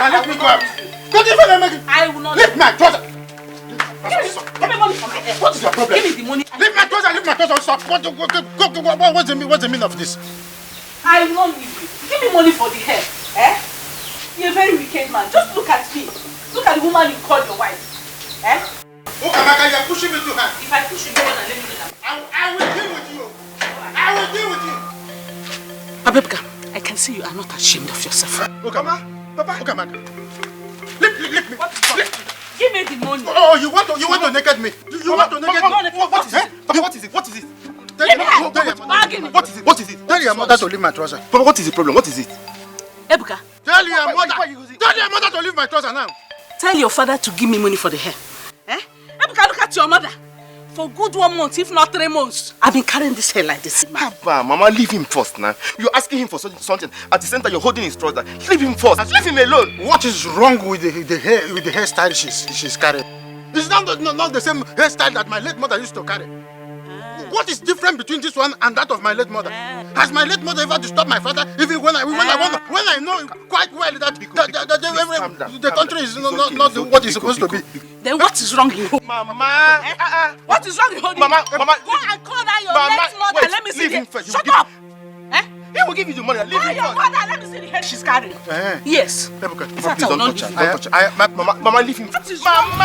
let me go out. Don't even make it. I will not. Lift my trouser. Give me money from my head. What is your problem? Give me the money. Leave my trouser, leave my trouser. Stop. What's the meaning of this? I will not leave you. Give me money for the hair. Eh? You're a very wicked man. Just look at me. Look at the woman you call your wife. Eh? Oh, Amaka, you're pushing me too hard. If I push you, go on and let me do that. I will deal with you. I will deal with you. Abebka, I can see you are not ashamed of yourself. Okay, Mama. Papa. Okay, Amaka. Lift me. Give me the money. Oh, you want to naked me? You want to naked me? What is it? Papa, what is it? What is it? What is it? Tell your mother to leave my trouser. Papa, what is the problem? What is it? Ebuka. Tell your mother to leave my trouser now. Tell your father to give me money for the hair. Eh? Ebuka, look at your mother. For good 1 month, if not 3 months, I've been carrying this hair like this. Papa, Mama, leave him first now. You're asking him for something. At the center, you're holding his trouser. Leave him first. Leave him alone. What is wrong with the hairstyle she's carrying? It's not the same hairstyle that my late mother used to carry. What is different between this one and that of my late mother? Has my late mother ever disturbed my father? Even when I know quite well that the country is not what it's supposed to be. Then what is wrong in home? Mama, what is wrong in home? Mama, go and call down your late mother. Wait, let me see leave him it. first. Shut up. He will give you the money. Leave him your first. mother, let me see the hair she's carrying. Yes. Yes. Please don't touch her. Mama, leave him. Mama,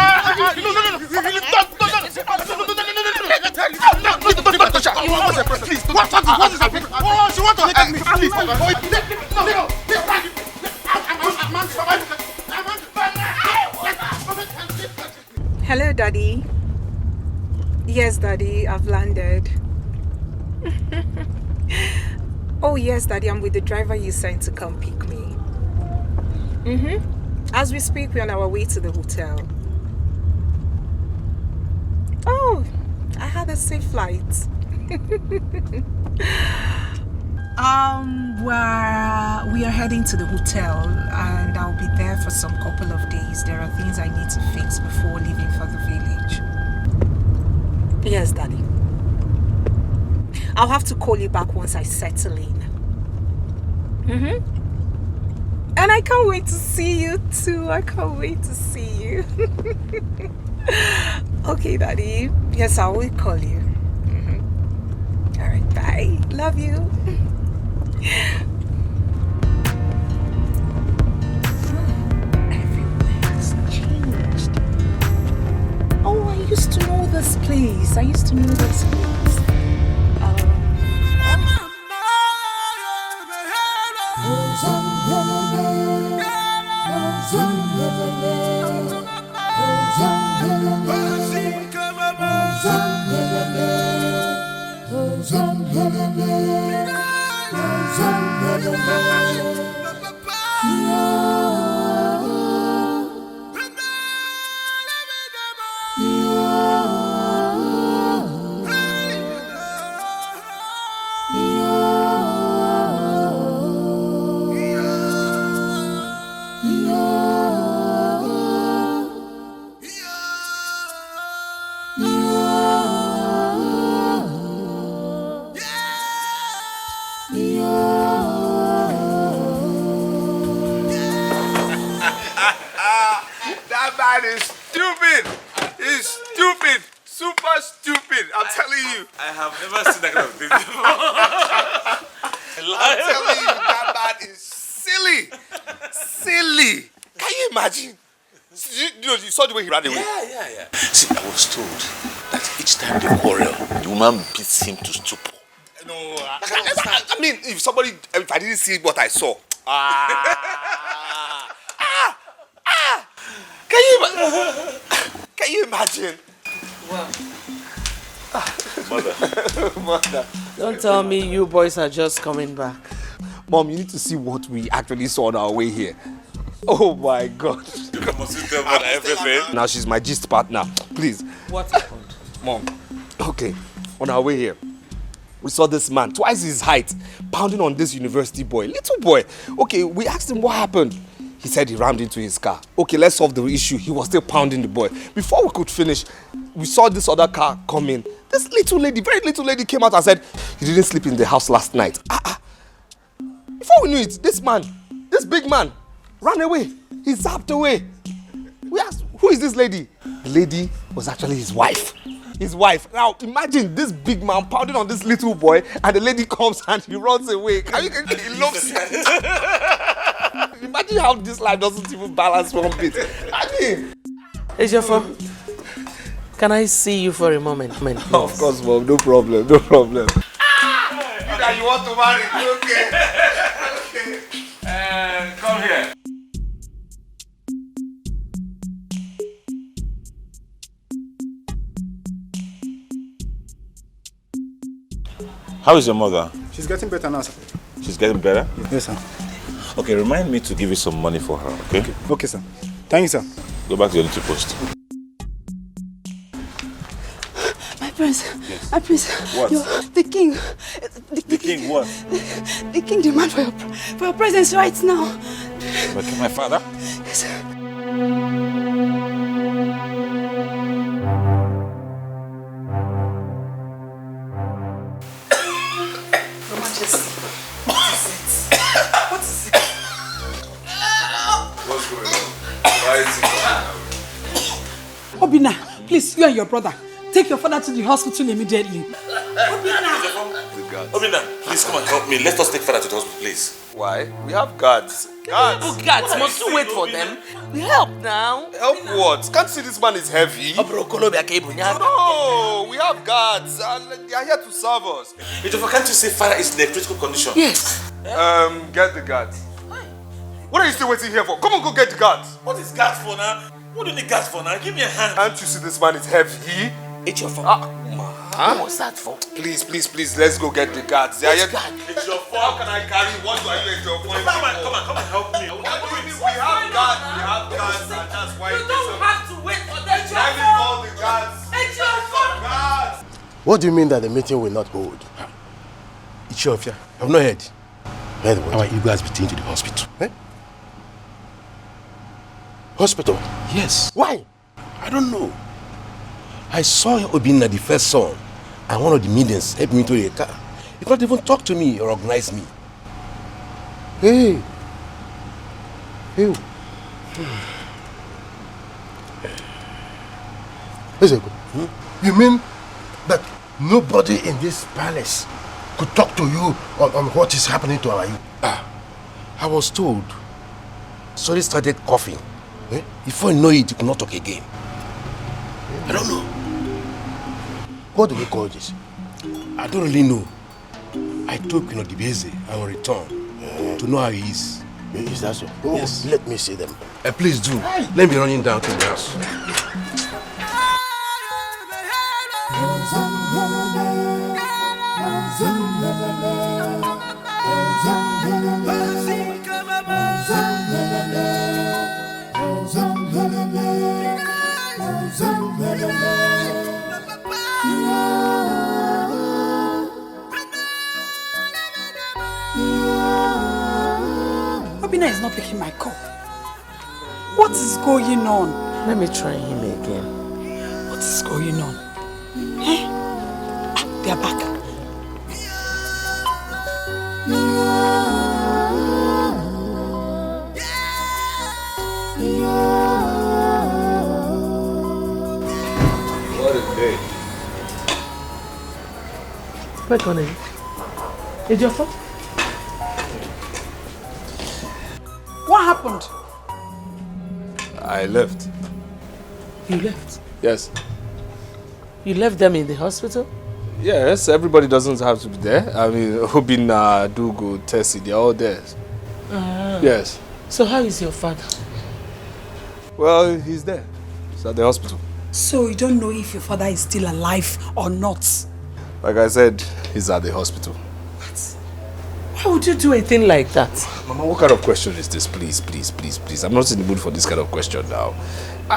please. What is happening? Oh, she wants to make me. Hello, Daddy. Yes, Daddy, I've landed. Oh, yes, Daddy, I'm with the driver you sent to come pick me. As we speak, we're on our way to the hotel. Oh, I had a safe flight. We are heading to the hotel and I'll be there for some couple of days. There are things I need to fix before leaving for the village. Yes, Daddy. I'll have to call you back once I settle in. And I can't wait to see you too. I can't wait to see you. Okay, Daddy. Yes, I will call you. Alright, bye. Love you. Everywhere's changed. Oh, I used to know this place. That man is stupid. He's stupid. Super stupid. I'm telling you. I have never seen that kind of thing before. I'm telling you, that man is silly. Silly. Can you imagine? You saw the way he ran away. Yeah. See, I was told that each time they quarrel, the woman beats him to stupor. No, I mean, if I didn't see what I saw. Can you imagine? Wow. Mother. Don't tell me you boys are just coming back. Mom, you need to see what we actually saw on our way here. Oh my God. Must you tell me everything? Now she's my gist partner. Please. What happened? Mom. Okay. On our way here, we saw this man, twice his height, pounding on this university boy. Little boy. Okay, we asked him what happened. He said he rammed into his car. Okay, let's solve the issue. He was still pounding the boy. Before we could finish, we saw this other car come in. This little lady, very little lady came out and said, he didn't sleep in the house last night. Before we knew it, this big man, ran away. He zapped away. We asked, who is this lady? The lady was actually his wife. His wife. Now imagine this big man pounding on this little boy and the lady comes and he runs away. Can you he loves it? Imagine how this life doesn't even balance one bit. I mean... Ejiofor, can I see you for a moment? Of course, Mom. No problem. No problem. You want to marry? Okay. Okay. Come here. How is your mother? She's getting better now, sir. She's getting better? Yes, sir. Okay, remind me to give you some money for her, okay? Okay, sir. Thank you, sir. Go back to your little post. My prince, yes. My prince. What? The king. The king what? The king demands for your presence right now. But my father? Yes, sir. Obina, please, you and your brother, take your father to the hospital immediately. Obina, please come and help me. Let us take father to the hospital, please. Why? We have guards. Guards? Oh, guards, must you wait for them? We help now. Help what? Can't you see this man is heavy? No, we have guards and they are here to serve us. Can't you say father is in a critical condition? Yes. Get the guards. What are you still waiting here for? Come on, go get the guards. What is guards for now? What do you need guards for now? Give me a hand. Can't you see this man is heavy? It's your fault. Huh? What's that for? Please, let's go get the guards. They are here. It's your fault. How can I carry? What do I do at your point? Come and help me. What do you mean? We have guards. We have guards, and that's why. You don't have to wait for them. Let me call the guards. It's your fault. Guards. What do you mean that the meeting will not hold? It's your affair. I've not heard. Heard what? Our Igbo has been taken to the hospital. Hospital? Yes. Why? I don't know. I saw Obinna, the first son, and one of the maidens helped me to a car. He could not even talk to me or recognize me. Hey. Hey. You mean that nobody in this palace could talk to you on what is happening to our youth? I was told. So he started coughing. Before you know it, he could not talk again. I don't know. What do we call this? I don't really know. I told Queen Divisive I will return to know how he is. Is that so? Yes. Let me see them. Please do. Let me running down to the house. Obina is not picking my call. What is going on? Let me try him again. What is going on? They are back. What a day. Wait on it. It's your fault. What happened? I left. You left? Yes. You left them in the hospital? Yes, everybody doesn't have to be there. I mean, Obinna, Dugu, Tessie, they're all there. Yes. So how is your father? Well, he's there. He's at the hospital. So you don't know if your father is still alive or not? Like I said, he's at the hospital. Why would you do a thing like that? Mama, what kind of question is this? Please. I'm not in the mood for this kind of question now.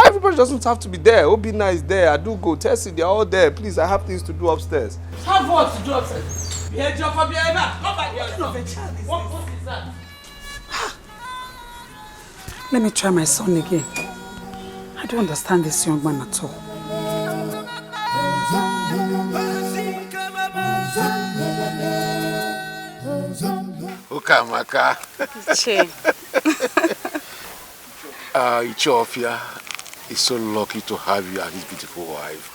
Everybody doesn't have to be there. Obinna is there. Adugo, Tessie, they're all there. Please, I have things to do upstairs. Have what to do upstairs? Behavior for behavior. Come back here. What is that? Let me try my son again. I don't understand this young man at all. Ukamaka. Che. Ichofia is so lucky to have you as his beautiful wife.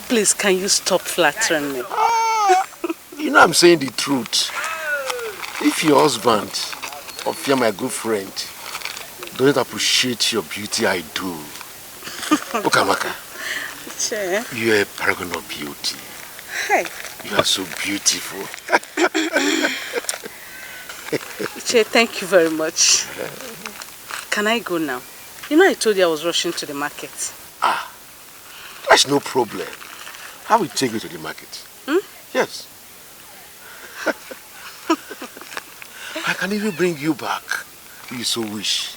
Please, can you stop flattering me? You know I'm saying the truth. If your husband, Ofia, my good friend, doesn't appreciate your beauty, I do. Okamaka, you're a paragon of beauty. Hey. You are so beautiful. Che, thank you very much. Can I go now? You know I told you I was rushing to the market. That's no problem. I will take you to the market. Yes. I can even bring you back if you so wish.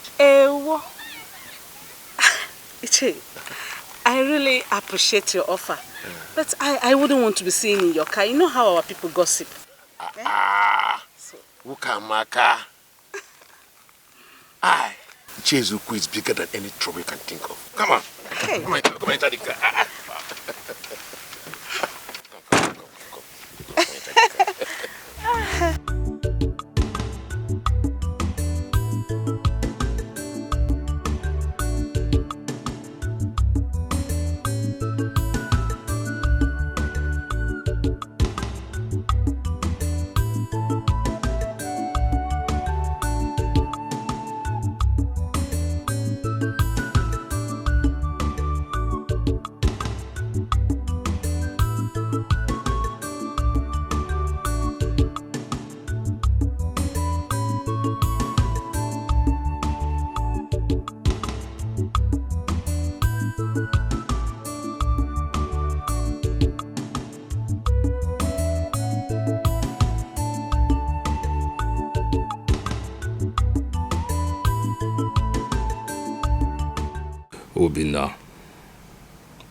Iche, I really appreciate your offer. But I wouldn't want to be seen in your car. You know how our people gossip. Ukamaka. Chezuku is bigger than any trouble you can think of. Come on. Hey. Come on, enter the car.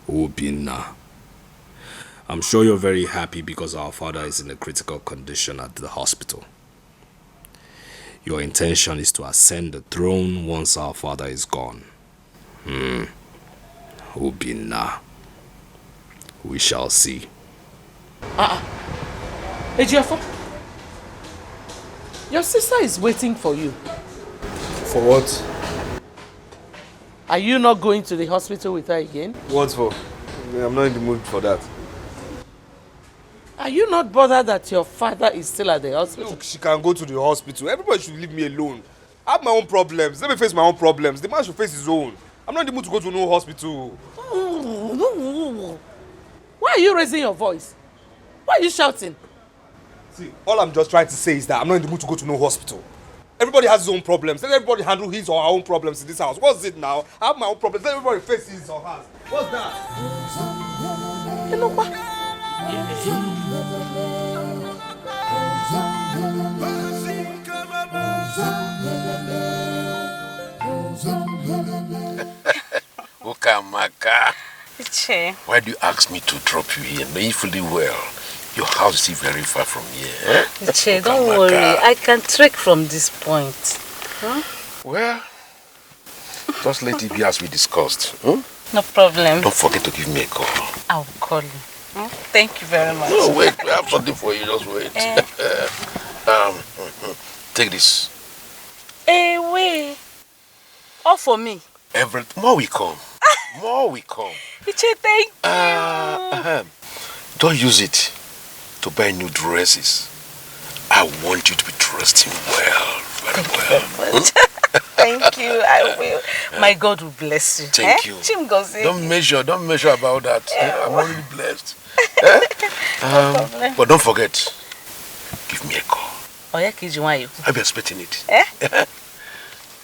Obina. I'm sure you're very happy because our father is in a critical condition at the hospital. Your intention is to ascend the throne once our father is gone. Obina. We shall see. Ejiafo, your sister is waiting for you. For what? Are you not going to the hospital with her again? What for? I'm not in the mood for that. Are you not bothered that your father is still at the hospital? Look, she can go to the hospital. Everybody should leave me alone. I have my own problems. Let me face my own problems. The man should face his own. I'm not in the mood to go to no hospital. Why are you raising your voice? Why are you shouting? See, all I'm just trying to say is that I'm not in the mood to go to no hospital. Everybody has his own problems. Let everybody handle his or her own problems in this house. What's it now? I have my own problems. Let everybody face his or hers. What's that? You know what? Ukamaka. Iche. Why do you ask me to drop you here? Knowing fully well your house is still very far from here. Eh? Iche, don't worry. I can trek from this point. Well, just let it be as we discussed. No problem. Don't forget to give me a call. I'll call you. Thank you very much. No, wait. I have something for you. Just wait. Take this. Wait. All for me. More will come. More will come. Iche, thank you. Don't use it to buy new dresses. I want you to be dressed in well. Very well. Thank you. I will. My God will bless you. Thank you. Don't measure about that. I'm already blessed. But don't forget, give me a call. I'll be expecting it.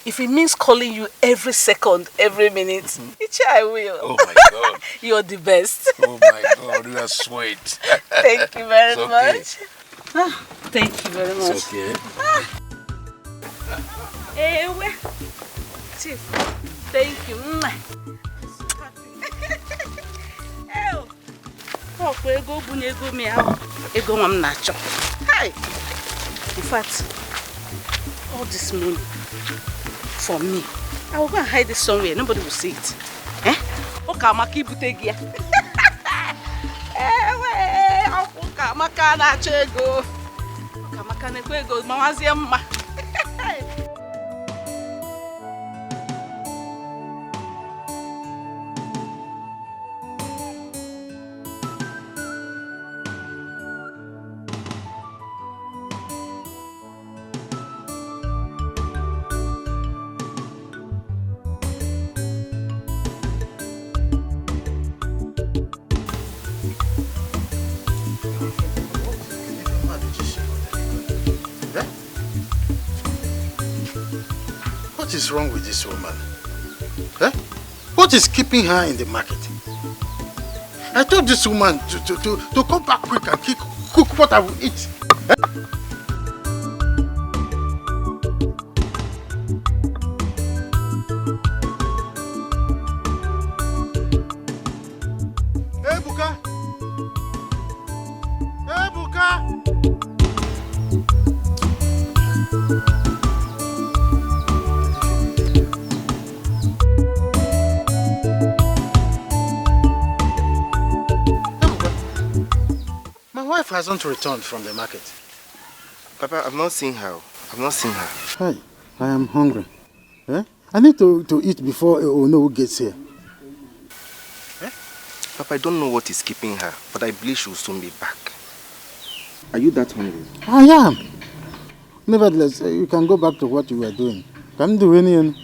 If it means calling you every second, every minute, I will. Oh my God. You're the best. Oh my God, you are sweet. Thank you very okay. much. Thank you very much. It's okay. Chief, thank you. In fact, all this money for me, I will go and hide it somewhere. Nobody will see it. Okay, I'm keep it again. is wrong with this woman? Eh? What is keeping her in the market? I told this woman to come back quick and cook what I will eat. Eh? Hey, Buka! Hey, Buka! My wife hasn't returned from the market. Papa, I've not seen her. Hi, I am hungry. Eh? I need to eat before Ono gets here. Eh? Papa, I don't know what is keeping her, but I believe she will soon be back. Are you that hungry? I am. Nevertheless, you can go back to what you were doing. Can't do anything.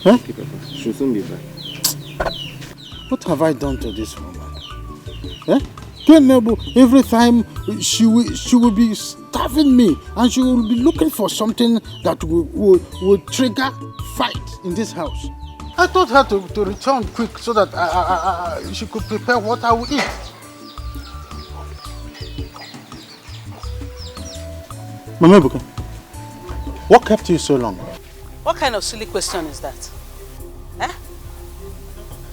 Huh? Okay, Papa. She will soon be back. What have I done to this woman? Eh? Every time she will be starving me, and she will be looking for something that will trigger fight in this house. I told her to return quick so that she could prepare what I will eat. Mama Buka, what kept you so long? What kind of silly question is that? Eh?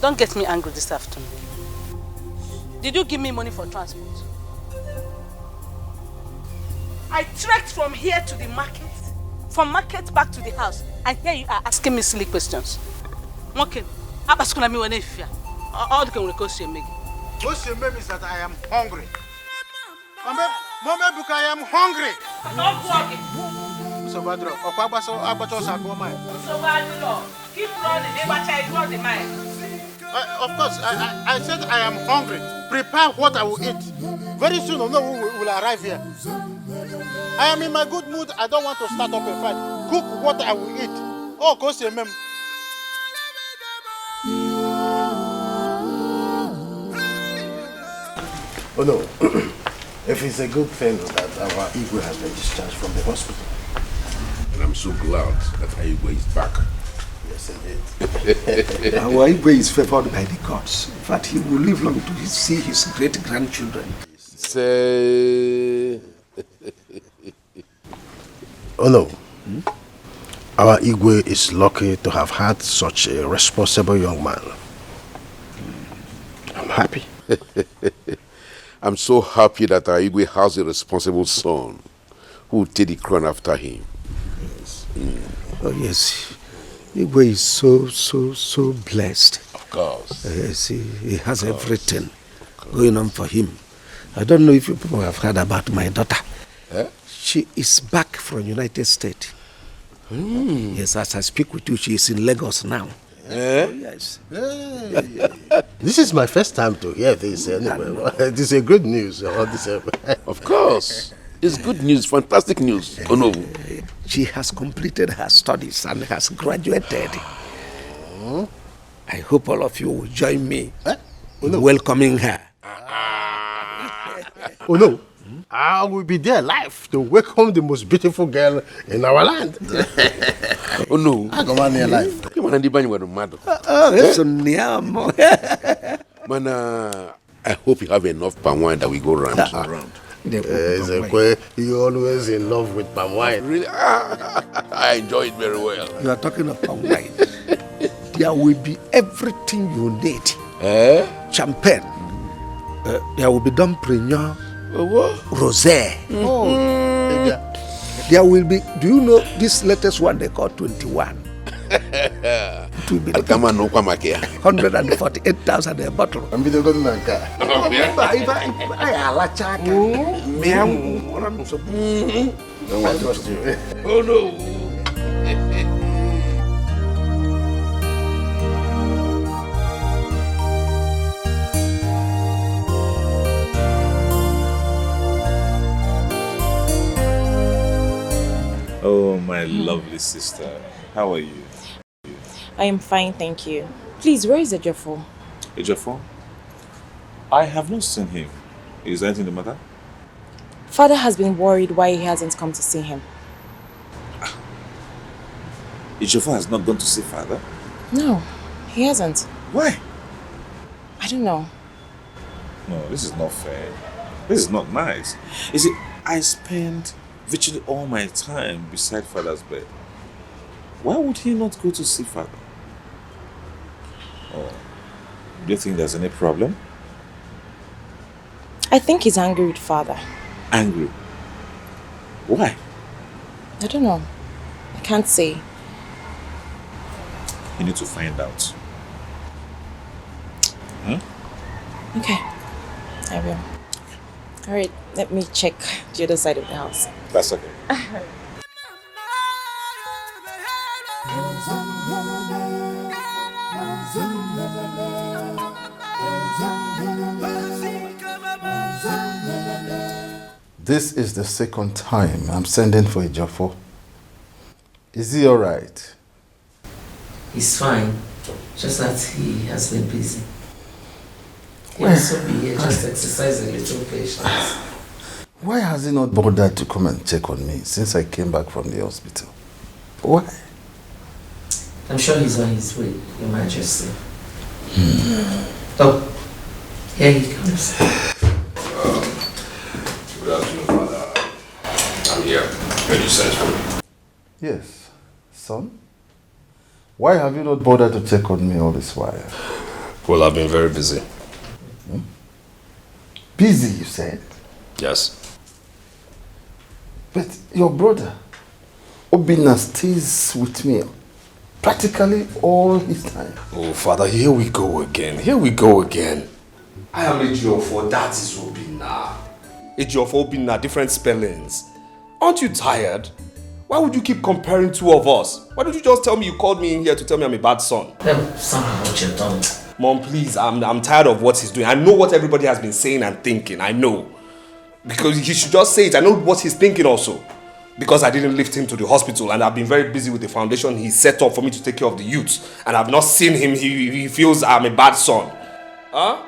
Don't get me angry this afternoon. Did you give me money for transport? I trekked from here to the market, from market back to the house, and here you are asking me silly questions. Okay, all the can request you make. What you mean is that I am hungry. Mama Buka, I am hungry. So Badro, keep running, the mind. Of course, I said I am hungry. Prepare what I will eat. Very soon, no one will arrive here. I am in my good mood. I don't want to start up a fight. Cook what I will eat. Oh, go see mem. Oh no. If it's a good thing that our Igwe has been discharged from the hospital. And I'm so glad that Igwe is back. Yes, indeed. Our Igwe is favored by the gods. In fact, he will live long to see his great-grandchildren. Say... Oh no. Our Igwe is lucky to have had such a responsible young man. I'm happy. I'm so happy that our Igwe has a responsible son who will take the crown after him. Yes. Oh yes. Igwe is so blessed. Of course. Yes, he has everything going on for him. I don't know if you people have heard about my daughter. Eh? She is back from United States. Yes, as I speak with you, she is in Lagos now. Eh? Oh, yes. This is my first time to hear this anyway. This is good news. Of course. It's good news, fantastic news. Oh no. She has completed her studies and has graduated. I hope all of you will join me in welcoming her. Oh no. I will be there live to welcome the most beautiful girl in our land. Oh no. I go on here live. Man, I hope you have enough palm wine that we go round. You're always in love with palm wine. Really? I enjoy it very well. You are talking of palm wine. There will be everything you need. Champagne. There will be Dom Perignon. Rosé. There will be, do you know this latest one they call 21? It will be 148,000 a bottle. I'm going to go Oh no. Oh, my lovely sister. How are you? I am fine, thank you. Please, where is Ejiofor? Ejiofor? I have not seen him. Is anything the matter? Father has been worried why he hasn't come to see him. Ejiofor has not gone to see father? No, he hasn't. Why? I don't know. No, this is not fair. This is not nice. You see, I spend virtually all my time beside father's bed. Why would he not go to see father? Oh, do you think there's any problem? I think he's angry with father. Angry? Why? I don't know. I can't say. You need to find out. Okay, I will. Alright, let me check the other side of the house. That's okay. This is the second time I'm sending for Ejiofor. Is he alright? He's fine, just that he has been busy. He'll also be here, just exercise a little patience. Why has he not bothered to come and check on me since I came back from the hospital? Why? I'm sure he's on his way, Your Majesty. Oh, here he comes. Good afternoon, Father. I'm here. Can you send for me? Yes. Son? Why have you not bothered to check on me all this while? Well, I've been very busy. Busy, you said? Yes. But your brother, Obinna, stays with me practically all his time. Oh, Father, here we go again. Here we go again. I am Ejiofor, that is Obinna. Ejiofor, Obinna, different spellings. Aren't you tired? Why would you keep comparing two of us? Why don't you just tell me you called me in here to tell me I'm a bad son? Somehow what you've done. Mom, please, I'm tired of what he's doing. I know what everybody has been saying and thinking. I know. Because he should just say it. I know what he's thinking also. Because I didn't lift him to the hospital and I've been very busy with the foundation he set up for me to take care of the youth. And I've not seen him. He feels I'm a bad son. Huh?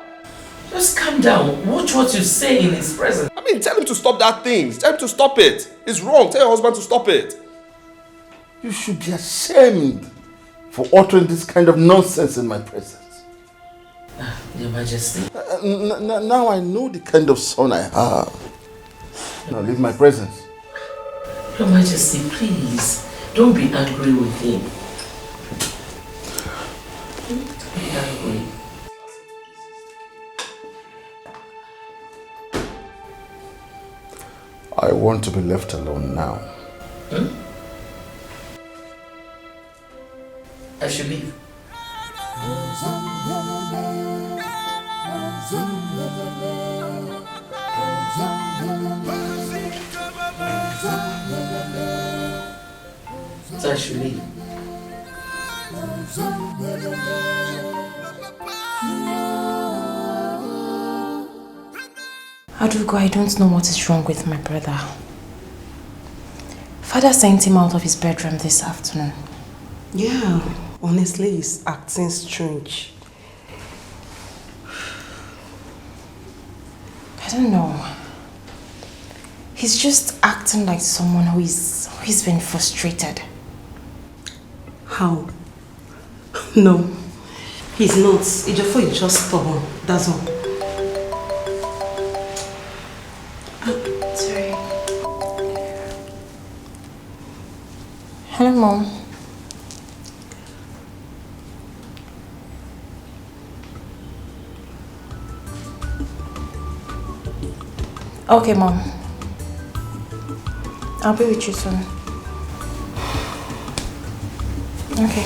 Just calm down. Watch what you say in his presence. I mean, tell him to stop that thing. Tell him to stop it. It's wrong. Tell your husband to stop it. You should be ashamed for uttering this kind of nonsense in my presence. Your Majesty. Now I know the kind of son I have. Now leave my presence. Your Majesty, please, don't be angry with him. Don't be angry. I want to be left alone now. I should leave. So I should leave. Adugo, I don't know what is wrong with my brother. Father sent him out of his bedroom this afternoon. Yeah, honestly, he's acting strange. I don't know. He's just acting like someone who's been frustrated. How? No, he's not. Ejiofor is just stubborn, that's all. Sorry. Hello, Mom. Okay, Mom. I'll be with you soon. Okay.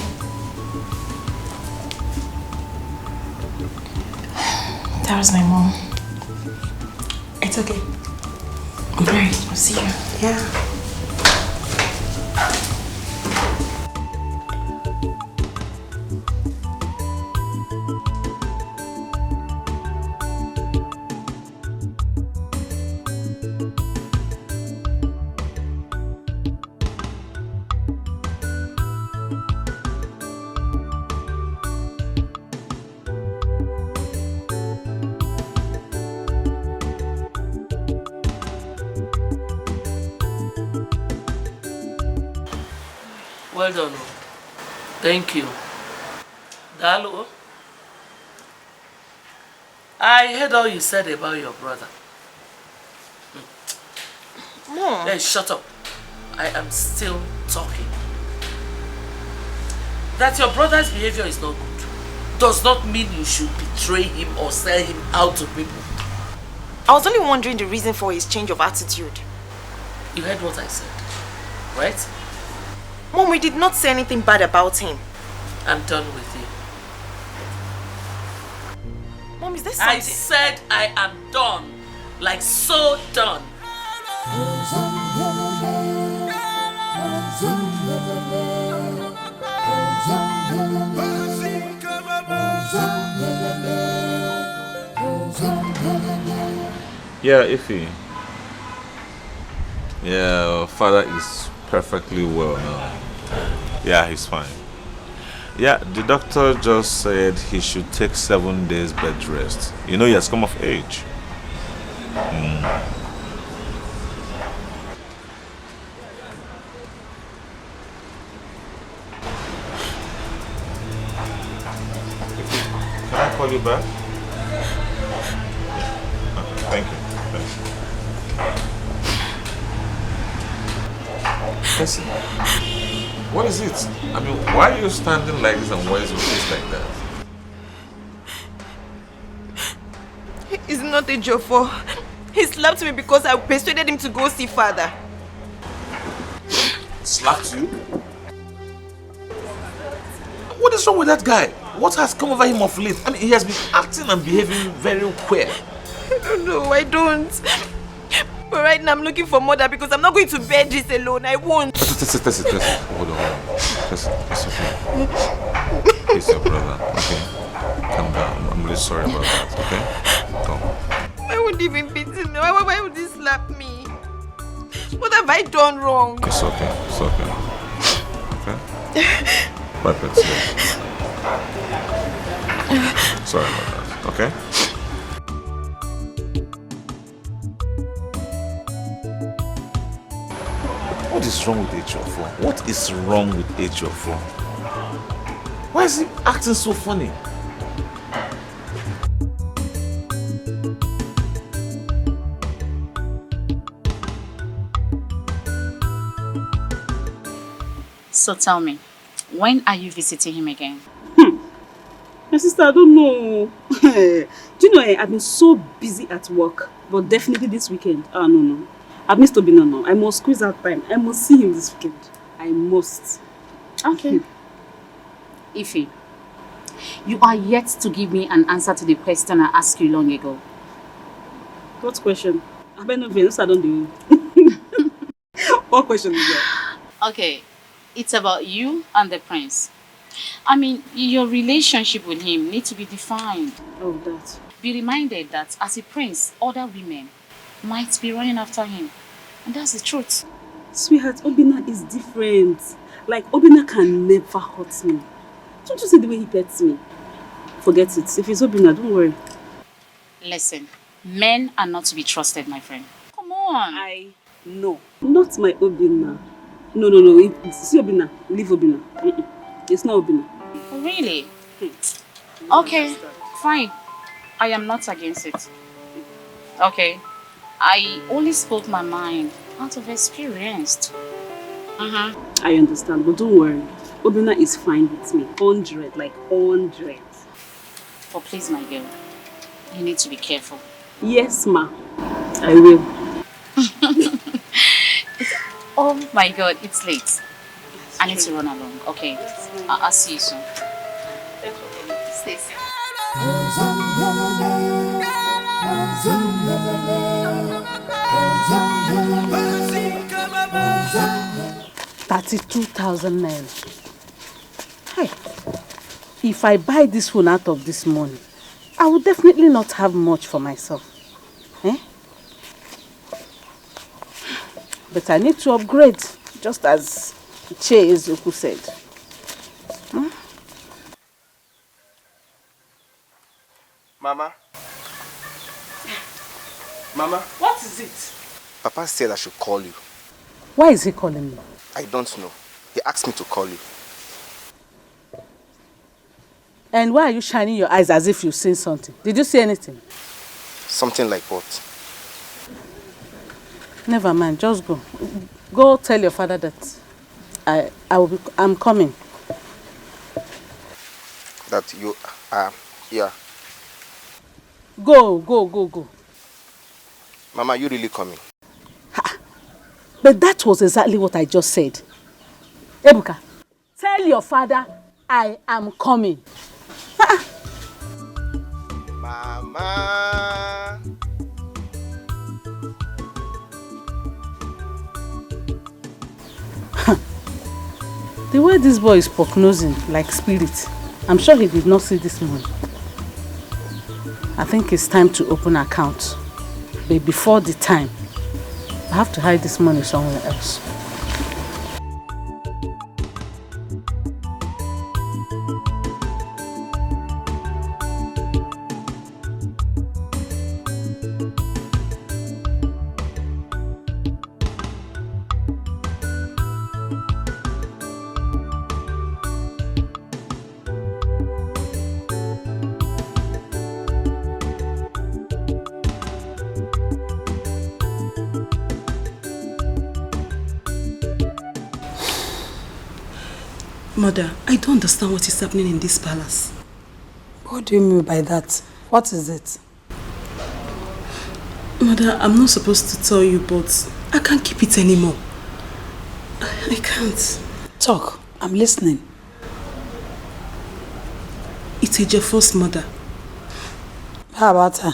That was my mom. It's okay. Alright, I'll see you. Yeah. Well done. Thank you. Dalo, I heard all you said about your brother. Mom. Hey, shut up. I am still talking. That your brother's behavior is not good does not mean you should betray him or sell him out to people. I was only wondering the reason for his change of attitude. You heard what I said, right? Mom, we did not say anything bad about him. I'm done with you. Mom, is there something? I said I am done. Like so done. Yeah, Ify. Yeah, father is perfectly well now. Yeah, he's fine. Yeah, the doctor just said he should take 7 days bed rest. You know, he has come of age. Can I call you back? Okay, thank you. Listen, what is it? I mean, why are you standing like this and why is your face like that? It's not a joke for. He slapped me because I persuaded him to go see father. Slapped you? What is wrong with that guy? What has come over him of late? I mean, he has been acting and behaving very queer. I don't know, I don't. But right now I'm looking for mother because I'm not going to bear this alone. I won't. Listen. Hold on. Listen, it's okay. He's your brother, okay? Calm down. I'm really sorry about that, okay? Come. Why would he even beat me? Why would he slap me? What have I done wrong? It's okay. Okay? Wipe it. Sorry about that, okay? What is wrong with H4? What is wrong with H4? Why is he acting so funny? So tell me, when are you visiting him again? My sister, I don't know. Do you know, I've been so busy at work, but definitely this weekend. No. I've missed Obina now. I must squeeze out time. I must see him this weekend. I must. Okay. Ify, you are yet to give me an answer to the question I asked you long ago. What question? I better not be. I don't do. What question is that? Okay, it's about you and the prince. I mean, your relationship with him needs to be defined. Oh, that. Be reminded that as a prince, other women might be running after him. And that's the truth. Sweetheart, Obina is different. Like, Obina can never hurt me. Don't you see the way he pets me? Forget it. If it's Obina, don't worry. Listen, men are not to be trusted, my friend. Come on. No. Not my Obina. No. It's Obina. Leave Obina. It's not Obina. Really? Okay, fine. I am not against it. Okay. I only spoke my mind out of experience. I understand, but don't worry. Obina is fine with me. 100, like 100. But please, my girl, you need to be careful. Yes, ma. I will. Oh my God, it's late. I need to run along. Okay, I'll see you soon. Stay safe. 32,000 naira. Hey, if I buy this phone out of this money, I will definitely not have much for myself. But I need to upgrade, just as Che Ezoku said. Mama? What is it? Papa said I should call you. Why is he calling me? I don't know. He asked me to call you. And why are you shining your eyes as if you've seen something? Did you see anything? Something like what? Never mind, just go. Go tell your father that I'm coming. That you are here. Go. Mama, you really coming? But that was exactly what I just said. Ebuka, tell your father I am coming. Mama. The way this boy is prognosing like spirit, I'm sure he did not see this money. I think it's time to open an account. But before the time, I have to hide this money somewhere else. Mother, I don't understand what is happening in this palace. What do you mean by that? What is it? Mother, I'm not supposed to tell you, but I can't keep it anymore. I can't. Talk. I'm listening. It's Ejiofor's mother. How about her?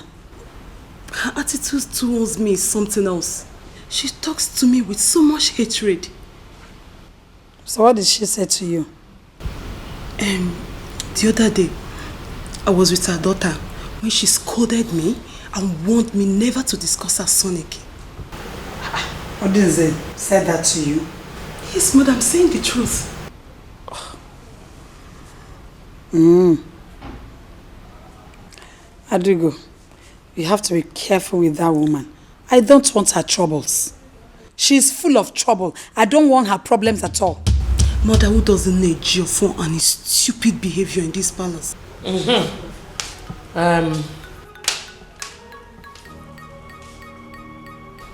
Her attitude towards me is something else. She talks to me with so much hatred. So what did she say to you? The other day, I was with her daughter when she scolded me and warned me never to discuss her son again. What did they say that to you? Yes, Mother, I'm saying the truth. Adrigo, you have to be careful with that woman. I don't want her troubles. She's full of trouble. I don't want her problems at all. Mother, who doesn't need Ejiofor and his stupid behavior in this palace?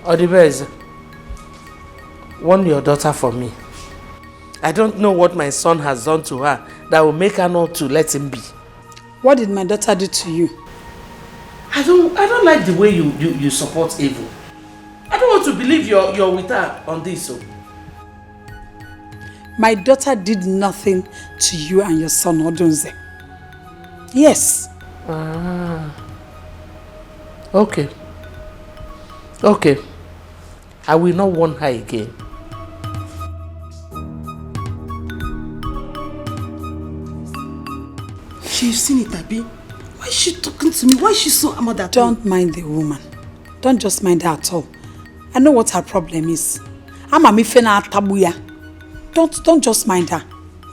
Odibez, warn your daughter for me. I don't know what my son has done to her that will make her not to let him be. What did my daughter do to you? I don't like the way you support evil. I don't want to believe you're with her on this. So. My daughter did nothing to you and your son Odunze. Yes. Okay. I will not warn her again. She's seen it, Abi. Why is she talking to me? Why is she so mad at me? Don't mind the woman. Don't just mind her at all. I know what her problem is. Don't just mind her.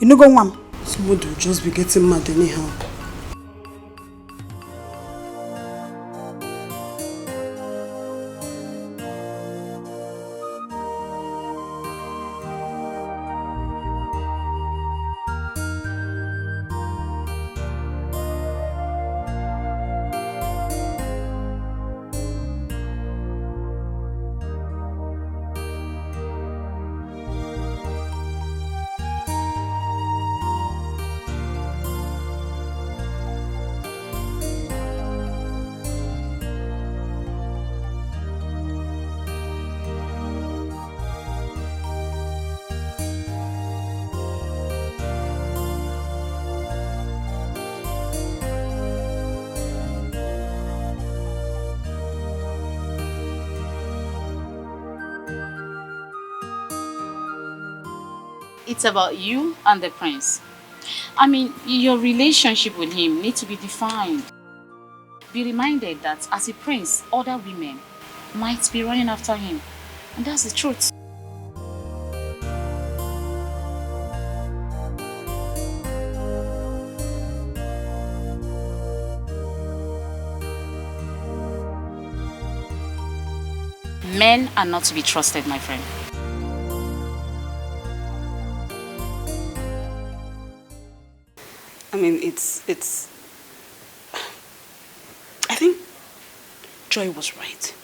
You know, go on. Somebody will just be getting mad anyhow. It's about you and the prince. I mean, your relationship with him needs to be defined. Be reminded that as a prince, other women might be running after him. And that's the truth. Men are not to be trusted, my friend. I mean, I think Joy was right.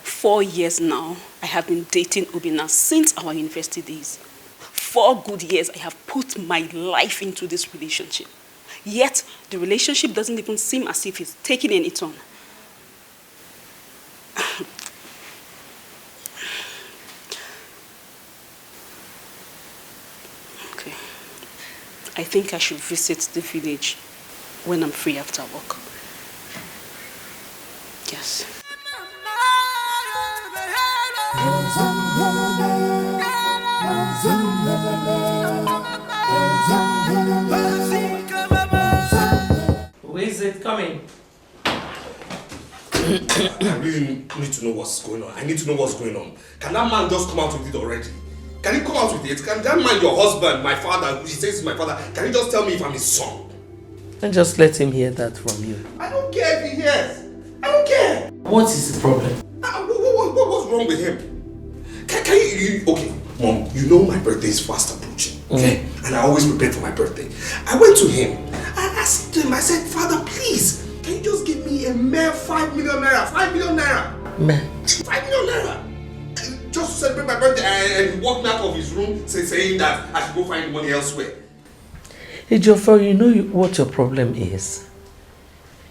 4 years now, I have been dating Obina since our university days. 4 good years I have put my life into this relationship. Yet, the relationship doesn't even seem as if it's taking any turn. Okay. I think I should visit the village when I'm free after work. Yes. Who is it coming? I really need to know what's going on. I need to know what's going on. Can that man just come out with it already? Can he come out with it? Can that man, your husband, my father, he says he's my father, can he just tell me if I'm his son? And just let him hear that from you. I don't care if he hears. I don't care. What is the problem? What's wrong with him? Can you, okay, Mom, you know my birthday is fast approaching, okay? And I always prepare for my birthday. I went to him. I asked him, I said, Father, please, can you just give me a mere 5 million naira? 5 million naira. Man. 5 million naira. Just to celebrate my birthday, and he walked me out of his room saying that I should go find money elsewhere. Hey, Geoffrey, you know what your problem is?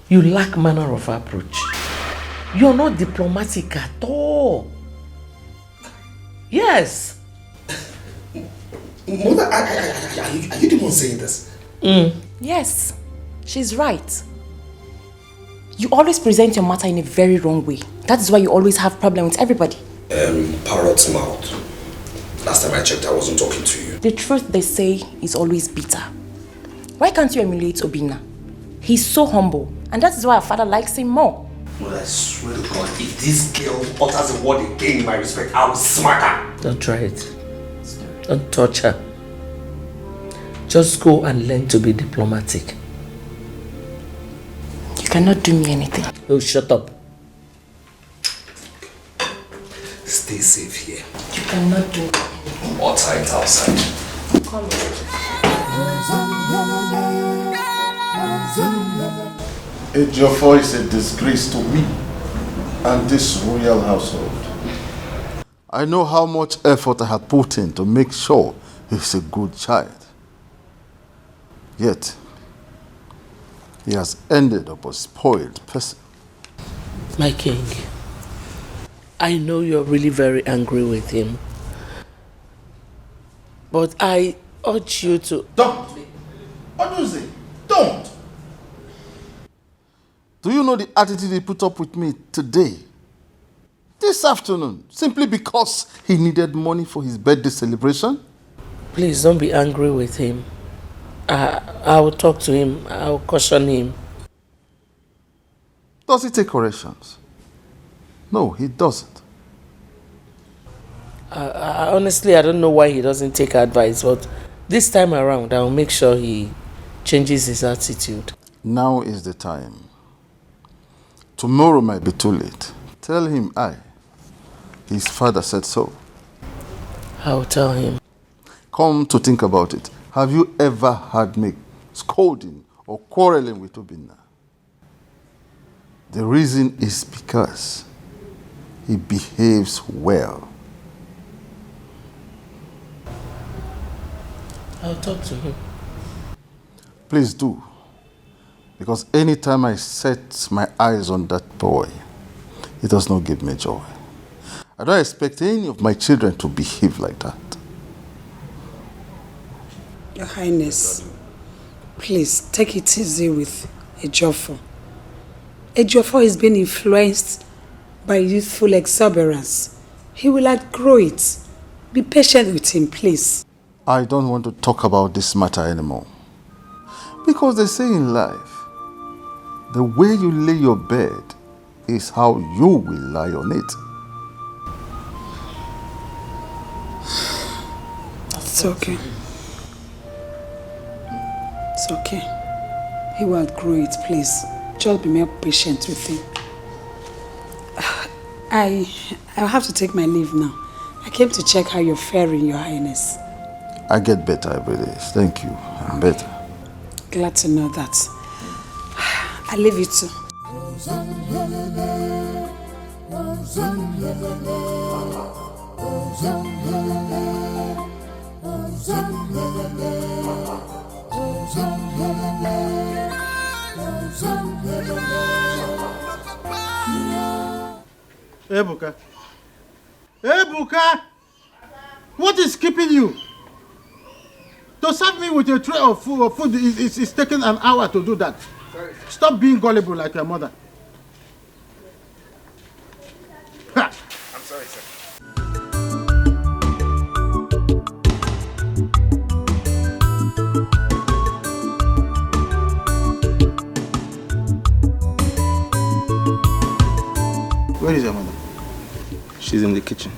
You lack manner of approach. You're not diplomatic at all. Yes. Mother, are you the one saying this? Yes, she's right. You always present your matter in a very wrong way. That is why you always have problems with everybody. Parrot's mouth. Last time I checked, I wasn't talking to you. The truth they say is always bitter. Why can't you emulate Obina? He's so humble, and that is why our father likes him more. Well, I swear to God, if this girl utters a word again in my respect, I will smack her. Don't try it. Don't touch her. Just go and learn to be diplomatic. You cannot do me anything. Oh, shut up. Stay safe here. You cannot do anything. Or tight outside. Come Ejiofor is a disgrace to me and this royal household. I know how much effort I had put in to make sure he's a good child. Yet, he has ended up a spoiled person. My king, I know you're really very angry with him. But I urge you to... Don't! What do you say? Don't! Do you know the attitude he put up with me today? This afternoon, simply because he needed money for his birthday celebration? Please don't be angry with him. I will talk to him. I will caution him. Does he take corrections? No, he doesn't. Honestly, I don't know why he doesn't take advice, but this time around, I will make sure he changes his attitude. Now is the time. Tomorrow might be too late. Tell him his father said so. I'll tell him. Come to think about it. Have you ever heard me scolding or quarreling with Obina? The reason is because he behaves well. I'll talk to him. Please do. Because anytime I set my eyes on that boy, it does not give me joy. I don't expect any of my children to behave like that. Your Highness, please take it easy with Ejiofor. Ejiofor is being influenced by youthful exuberance. He will outgrow it. Be patient with him, please. I don't want to talk about this matter anymore. Because they say in life, the way you lay your bed is how you will lie on it. It's okay. It's okay. He will outgrow it, please. Just be more patient with him. I'll have to take my leave now. I came to check how you're faring, Your Highness. I get better every day. Thank you. I'm better. Glad to know that. I leave you too. Ebuka. Ebuka! What is keeping you? To serve me with a tray of food is taking an hour to do that. Sorry. Stop being gullible like your mother. Ha! I'm sorry, sir. Where is your mother? She's in the kitchen.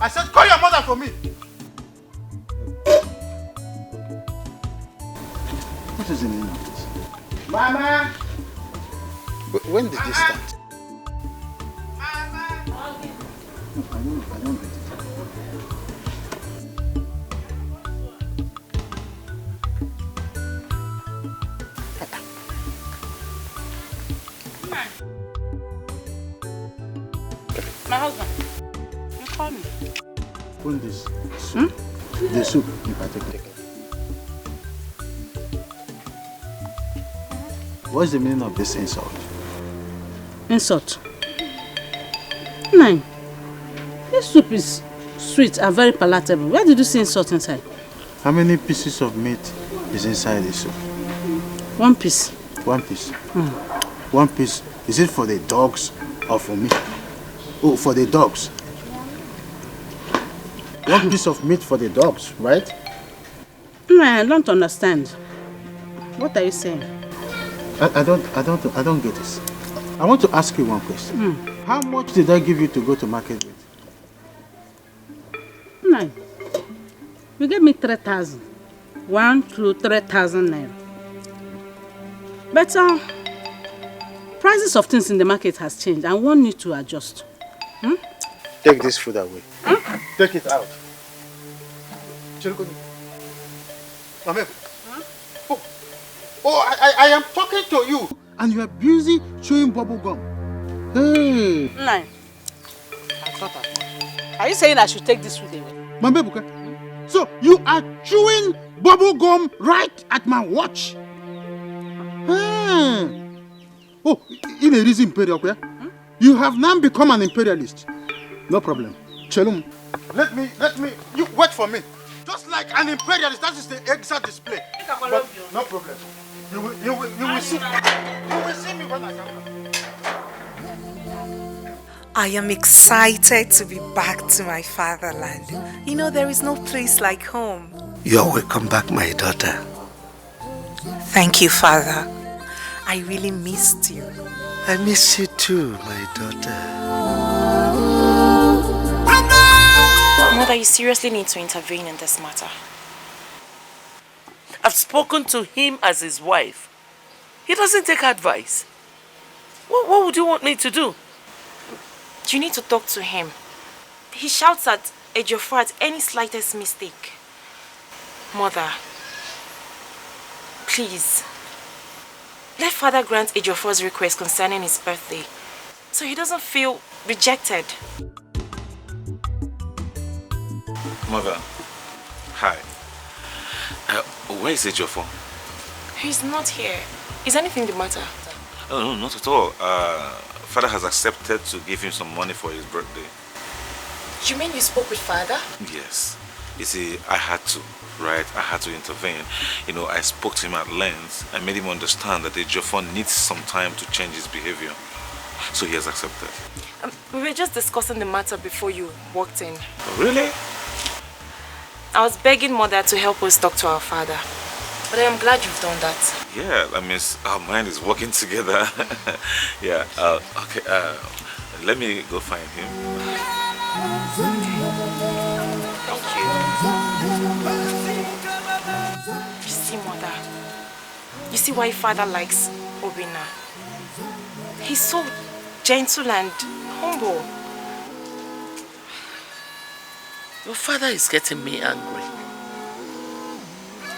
I said call your mother for me! What is the meaning of this? Mama! When did this start? Mama! No, I don't get it. My husband, you call me. Open this soup. The soup in particular. What's the meaning of this insult? Insult? Nine. This soup is sweet and very palatable. Where did you see insult inside? How many pieces of meat is inside the soup? 1 piece. 1 piece. 1 piece. Is it for the dogs or for me? Oh, for the dogs. 1 piece of meat for the dogs, right? No, I don't understand. What are you saying? I don't get this. I want to ask you one question. How much did I give you to go to market with? 9. You gave me 3,000. 1 to 3,000 naira. But prices of things in the market has changed and one need to adjust. Take this food away. Take it out. I am talking to you. And you are busy chewing bubble gum. Hey. 9. I thought that. Are you saying I should take this food away? Mambebuka, so you are chewing bubble gum right at my watch? Oh, in a reason imperial, you have now become an imperialist. No problem. Chelum, let me, you wait for me. Just like an imperialist, that is the exact display. But no problem. You will see. You will see me when I come back. I am excited to be back to my fatherland. You know, there is no place like home. You're welcome back, my daughter. Thank you, Father. I really missed you. I miss you too, my daughter. Mother, you seriously need to intervene in this matter. I've spoken to him as his wife. He doesn't take advice. What would you want me to do? You need to talk to him. He shouts at Ejiofor at any slightest mistake. Mother, please, let Father grant Ejiofor's request concerning his birthday, so he doesn't feel rejected. Mother, hi. Where is Ejiofor? He's not here. Is anything the matter? Oh, no, not at all. Father has accepted to give him some money for his birthday. You mean you spoke with Father? Yes. You see, I had to, right? I had to intervene. You know, I spoke to him at length. I made him understand that Ejiofor needs some time to change his behavior. So he has accepted. We were just discussing the matter before you walked in. Oh, really? I was begging Mother to help us talk to our father. But I am glad you've done that. Yeah, I mean, our mind is working together. Yeah, okay, let me go find him. Thank you. You see, Mother, you see why Father likes Obina. He's so gentle and humble. Your father is getting me angry.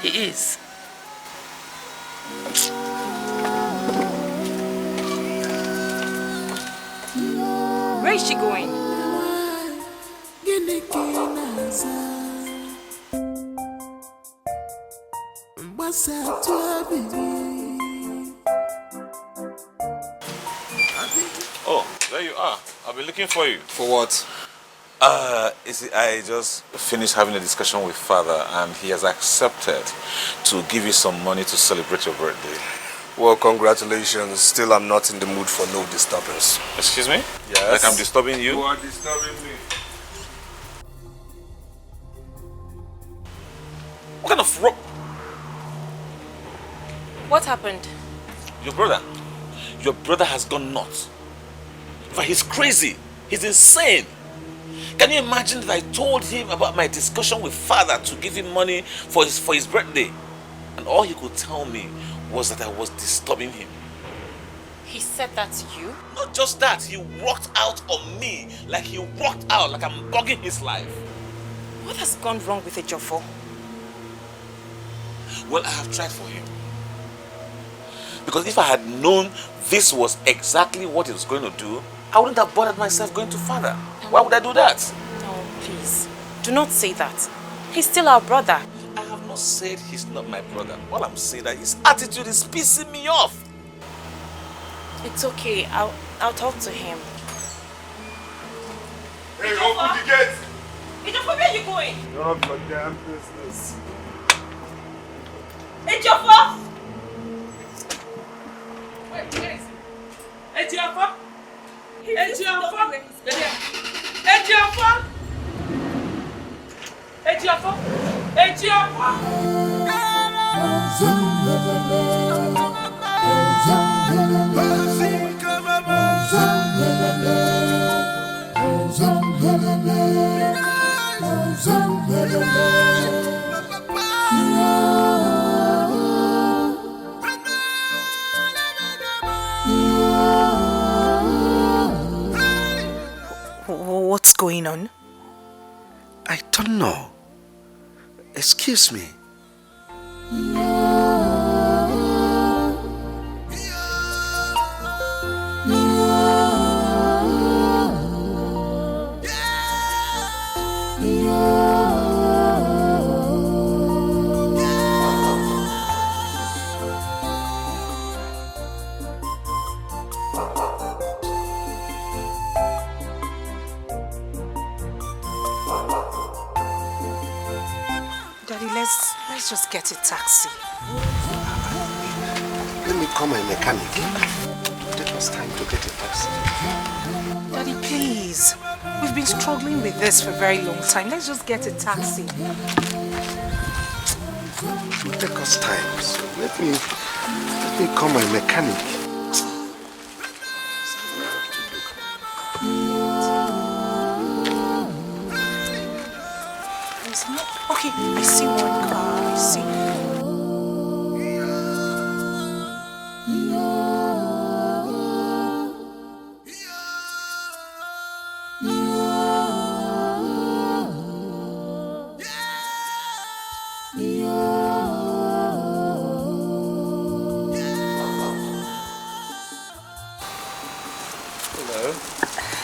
He is. Where is she going? Oh, there you are. I've been looking for you. For what? You see, I just finished having a discussion with father and he has accepted to give you some money to celebrate your birthday. Well, congratulations. Still, I'm not in the mood for no disturbance. Excuse me? Yes. Like I'm disturbing you? You are disturbing me. What kind of rope? What happened? Your brother has gone nuts. In fact, he's crazy. He's insane. Can you imagine that I told him about my discussion with father to give him money for his birthday? And all he could tell me was that I was disturbing him. He said that to you? Not just that, he walked out on me like I'm bugging his life. What has gone wrong with Ejiofor? Well, I have tried for him. Because if I had known this was exactly what he was going to do, I wouldn't have bothered myself going to father. Why would I do that? No, please. Do not say that. He's still our brother. I have not said he's not my brother. All I'm saying that his attitude is pissing me off. It's okay. I'll talk to him. Hey, open the gate! Ejiofor, where are you going? None of your damn business. Ejiofor! Where is he? Ejiofor? Ejiofor? Ejiofor? Ejiofor? Ejiofor? What's going on? I don't know. Excuse me. Daddy, let's just get a taxi. Let me call my mechanic. Take us time to get a taxi. Daddy, please. We've been struggling with this for a very long time. Let's just get a taxi. It will take us time. So let me call my mechanic. Okay, I see one car. I see.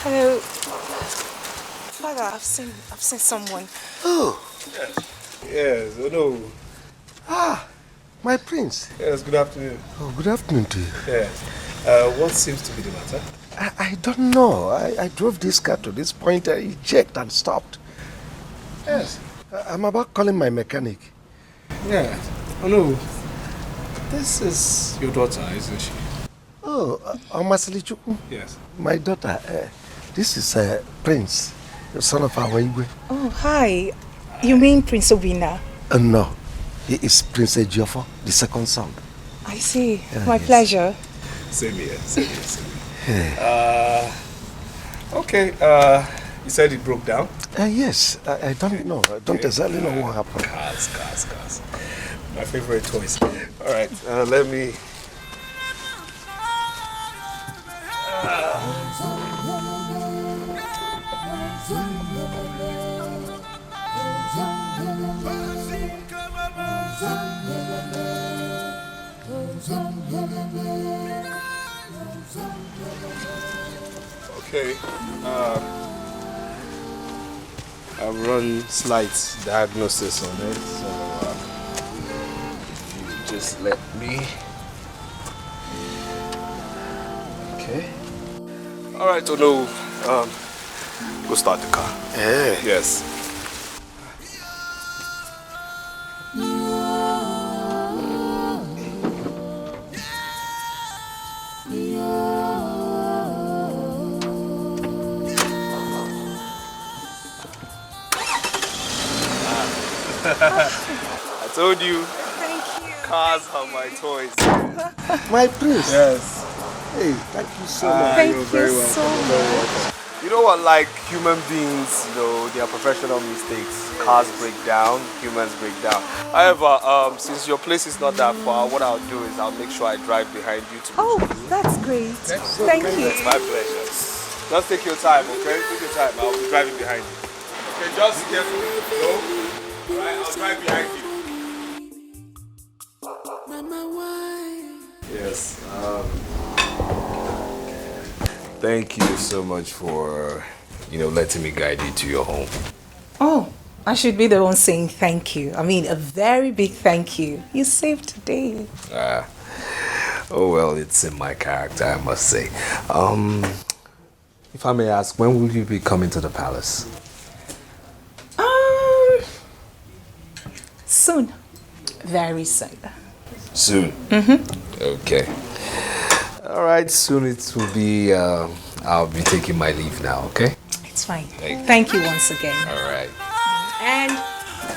Hello. Father, I've seen someone. Oh. Yes, oh no. Ah, my prince. Yes, good afternoon. Oh, good afternoon to you. Yes. What seems to be the matter? I don't know. I drove this car to this point. He checked and stopped. Yes. I'm about calling my mechanic. Yeah. Oh no. This is your daughter, isn't she? Oh, Omasilichukwu? Yes. My daughter. This is Prince, the son of our Igwe. Oh, hi. You mean Prince Obina? No. He is Prince Ejiofor, the second son. I see. My yes. pleasure. Same here, same here, same here. Yeah. Okay, you said it broke down? Yes, I don't know. I don't exactly know what happened. Cars. My favorite toys. All right, let me... Okay. I've run slight diagnosis on it, so if you just let me. Okay. All right, Ono. Go start the car. Yeah. Yes. I told you. Thank you. Cars are my toys. My prince. Yes. Hey, thank you so much. Thank You're you very welcome. so You're very much. welcome. You know what, like human beings, they are professional mistakes. Cars break down, humans break down. However, since your place is not that far, what I'll do is I'll make sure I drive behind you to. Oh, that's great. Thank you. It's my pleasure. Just take your time, okay? Take your time. I'll be driving behind you. Okay, just carefully. Go. Alright, I'll drive behind you. Yes. Thank you so much for, letting me guide you to your home. Oh, I should be the one saying thank you. I mean, a very big thank you. You saved today. Oh well, it's in my character, I must say. If I may ask, when will you be coming to the palace? Soon. Very soon. Soon? Mm-hmm. Okay. All right, soon it will be, I'll be taking my leave now, okay? It's fine. Thank you once again. All right. And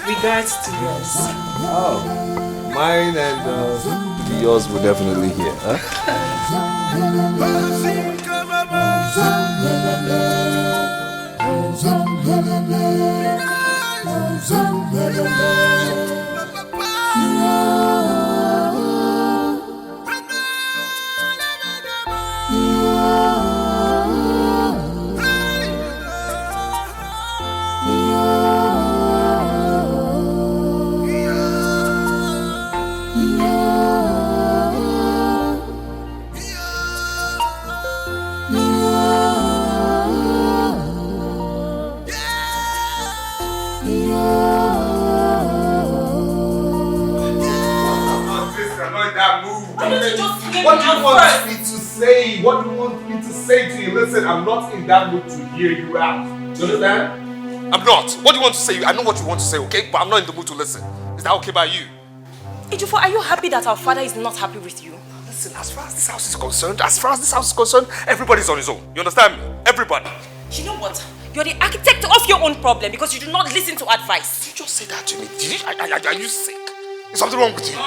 regards to yours. Oh, mine and yours will definitely hear, huh? What do you want me to say? What do you want me to say to you? Listen, I'm not in that mood to hear you out. Do you understand? I'm not. What do you want to say? I know what you want to say, okay? But I'm not in the mood to listen. Is that okay by you? Ejiofor, are you happy that our father is not happy with you? Listen, as far as this house is concerned, everybody's on his own. You understand me? Everybody. You know what? You're the architect of your own problem because you do not listen to advice. Did you just say that to me? Are you sick? Is something wrong with you?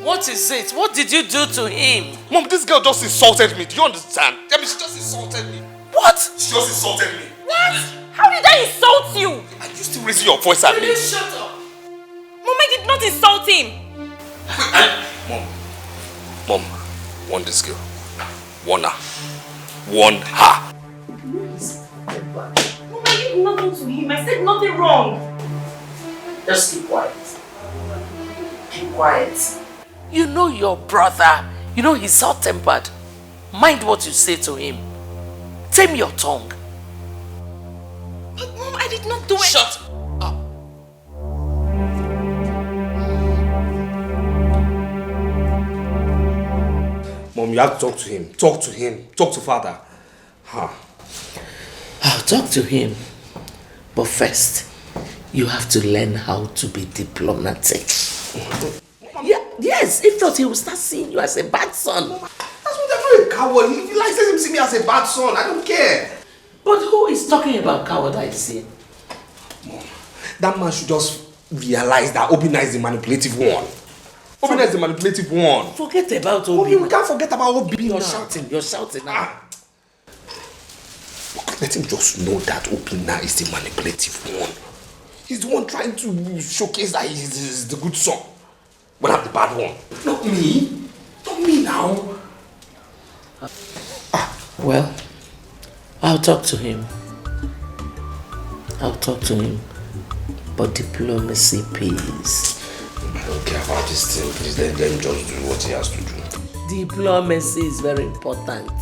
What is it? What did you do to him? Mom, this girl just insulted me. Do you understand? I mean, she just insulted me. What? She just insulted me. What? How did I insult you? Are you still raising your voice at me? Will you shut up? Mom, I did not insult him. Mom, warn this girl. Warn her. Warn her. Mom, I did nothing to him. I said nothing wrong. Just keep quiet. Keep quiet. You know your brother. You know he's hot-tempered. Mind what you say to him. Tame your tongue. But Mom, I did not do it. Shut up. Mom, you have to talk to him. Talk to him. Talk to father. Huh. I'll talk to him. But first, you have to learn how to be diplomatic. Yeah, yes, if not, he will start seeing you as a bad son. That's what I'm not a coward. If he likes him see me as a bad son, I don't care. But who is talking about cowardice here? Mom, that man should just realize that Obina is the manipulative one. Obina is the manipulative one. Forget about Obina. Mommy, we can't forget about Obina. You're shouting now. Let him just know that Obina is the manipulative one. He's the one trying to showcase that he's the good son. When I'm the bad one. Not me. Not me now. Well, I'll talk to him. But diplomacy pays. I don't care about this thing. Please let him just do what he has to do. Diplomacy is very important.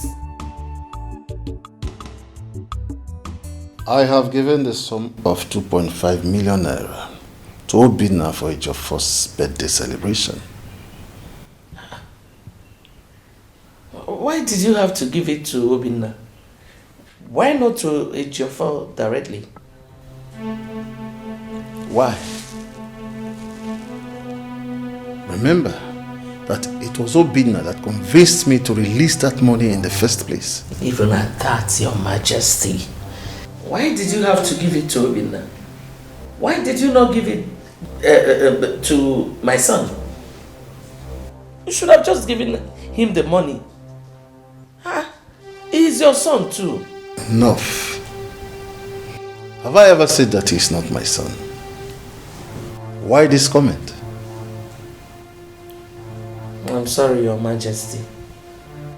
I have given the sum of 2.5 million naira to Obina for Ejiofor's birthday celebration. Why did you have to give it to Obina? Why not to Ejiofor directly? Why? Remember that it was Obina that convinced me to release that money in the first place. Even at that, Your Majesty. Why did you have to give it to Obina? Why did you not give it to my son? You should have just given him the money. He's your son too. Enough. Have I ever said that he's not my son? Why this comment? I'm sorry, Your Majesty.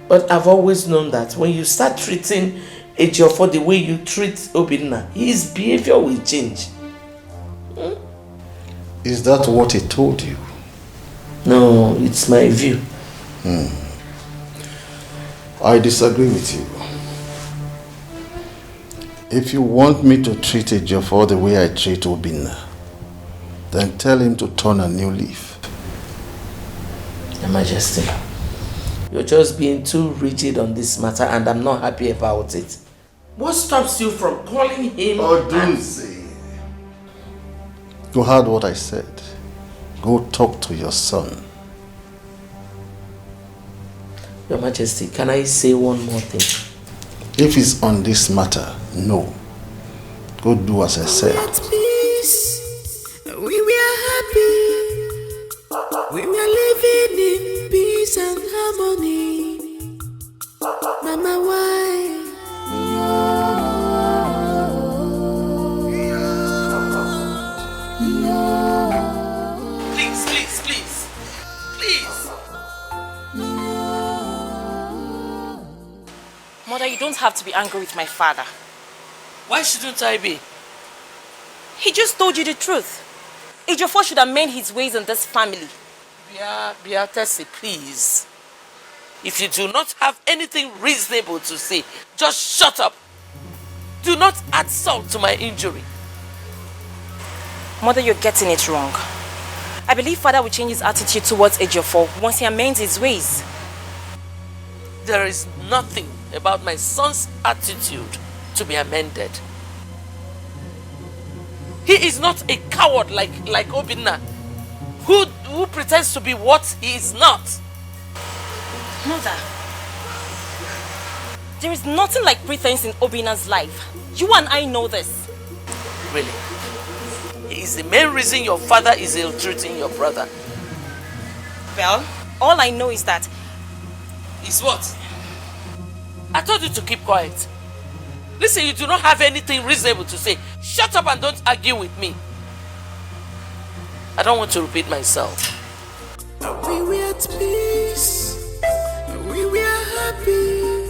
But I've always known that when you start treating Ejiofor the way you treat Obinna, his behavior will change. Is that what he told you? No, it's my view. I disagree with you. If you want me to treat Ejiofor the way I treat Obinna, then tell him to turn a new leaf. Your Majesty, you're just being too rigid on this matter and I'm not happy about it. What stops you from calling him? Odunsi. You heard what I said. Go talk to your son. Your Majesty, can I say one more thing? If it's on this matter, no. Go do as I said. At peace, we were happy. We were living in peace and harmony. Mama, why? Please. Mother, you don't have to be angry with my father. Why shouldn't I be? He just told you the truth. Ejiofor should amend his ways in this family. Beatrice, please. If you do not have anything reasonable to say, just shut up. Do not add salt to my injury. Mother, you're getting it wrong. I believe father will change his attitude towards Ejiofor once he amends his ways. There is nothing about my son's attitude to be amended. He is not a coward like Obinna, who pretends to be what he is not. Mother, there is nothing like pretense in Obinna's life. You and I know this. Really? He is the main reason your father is ill-treating your brother. Well, all I know is that... Is what? I told you to keep quiet. Listen, you do not have anything reasonable to say. Shut up and don't argue with me. I don't want to repeat myself. We were at peace. We were happy.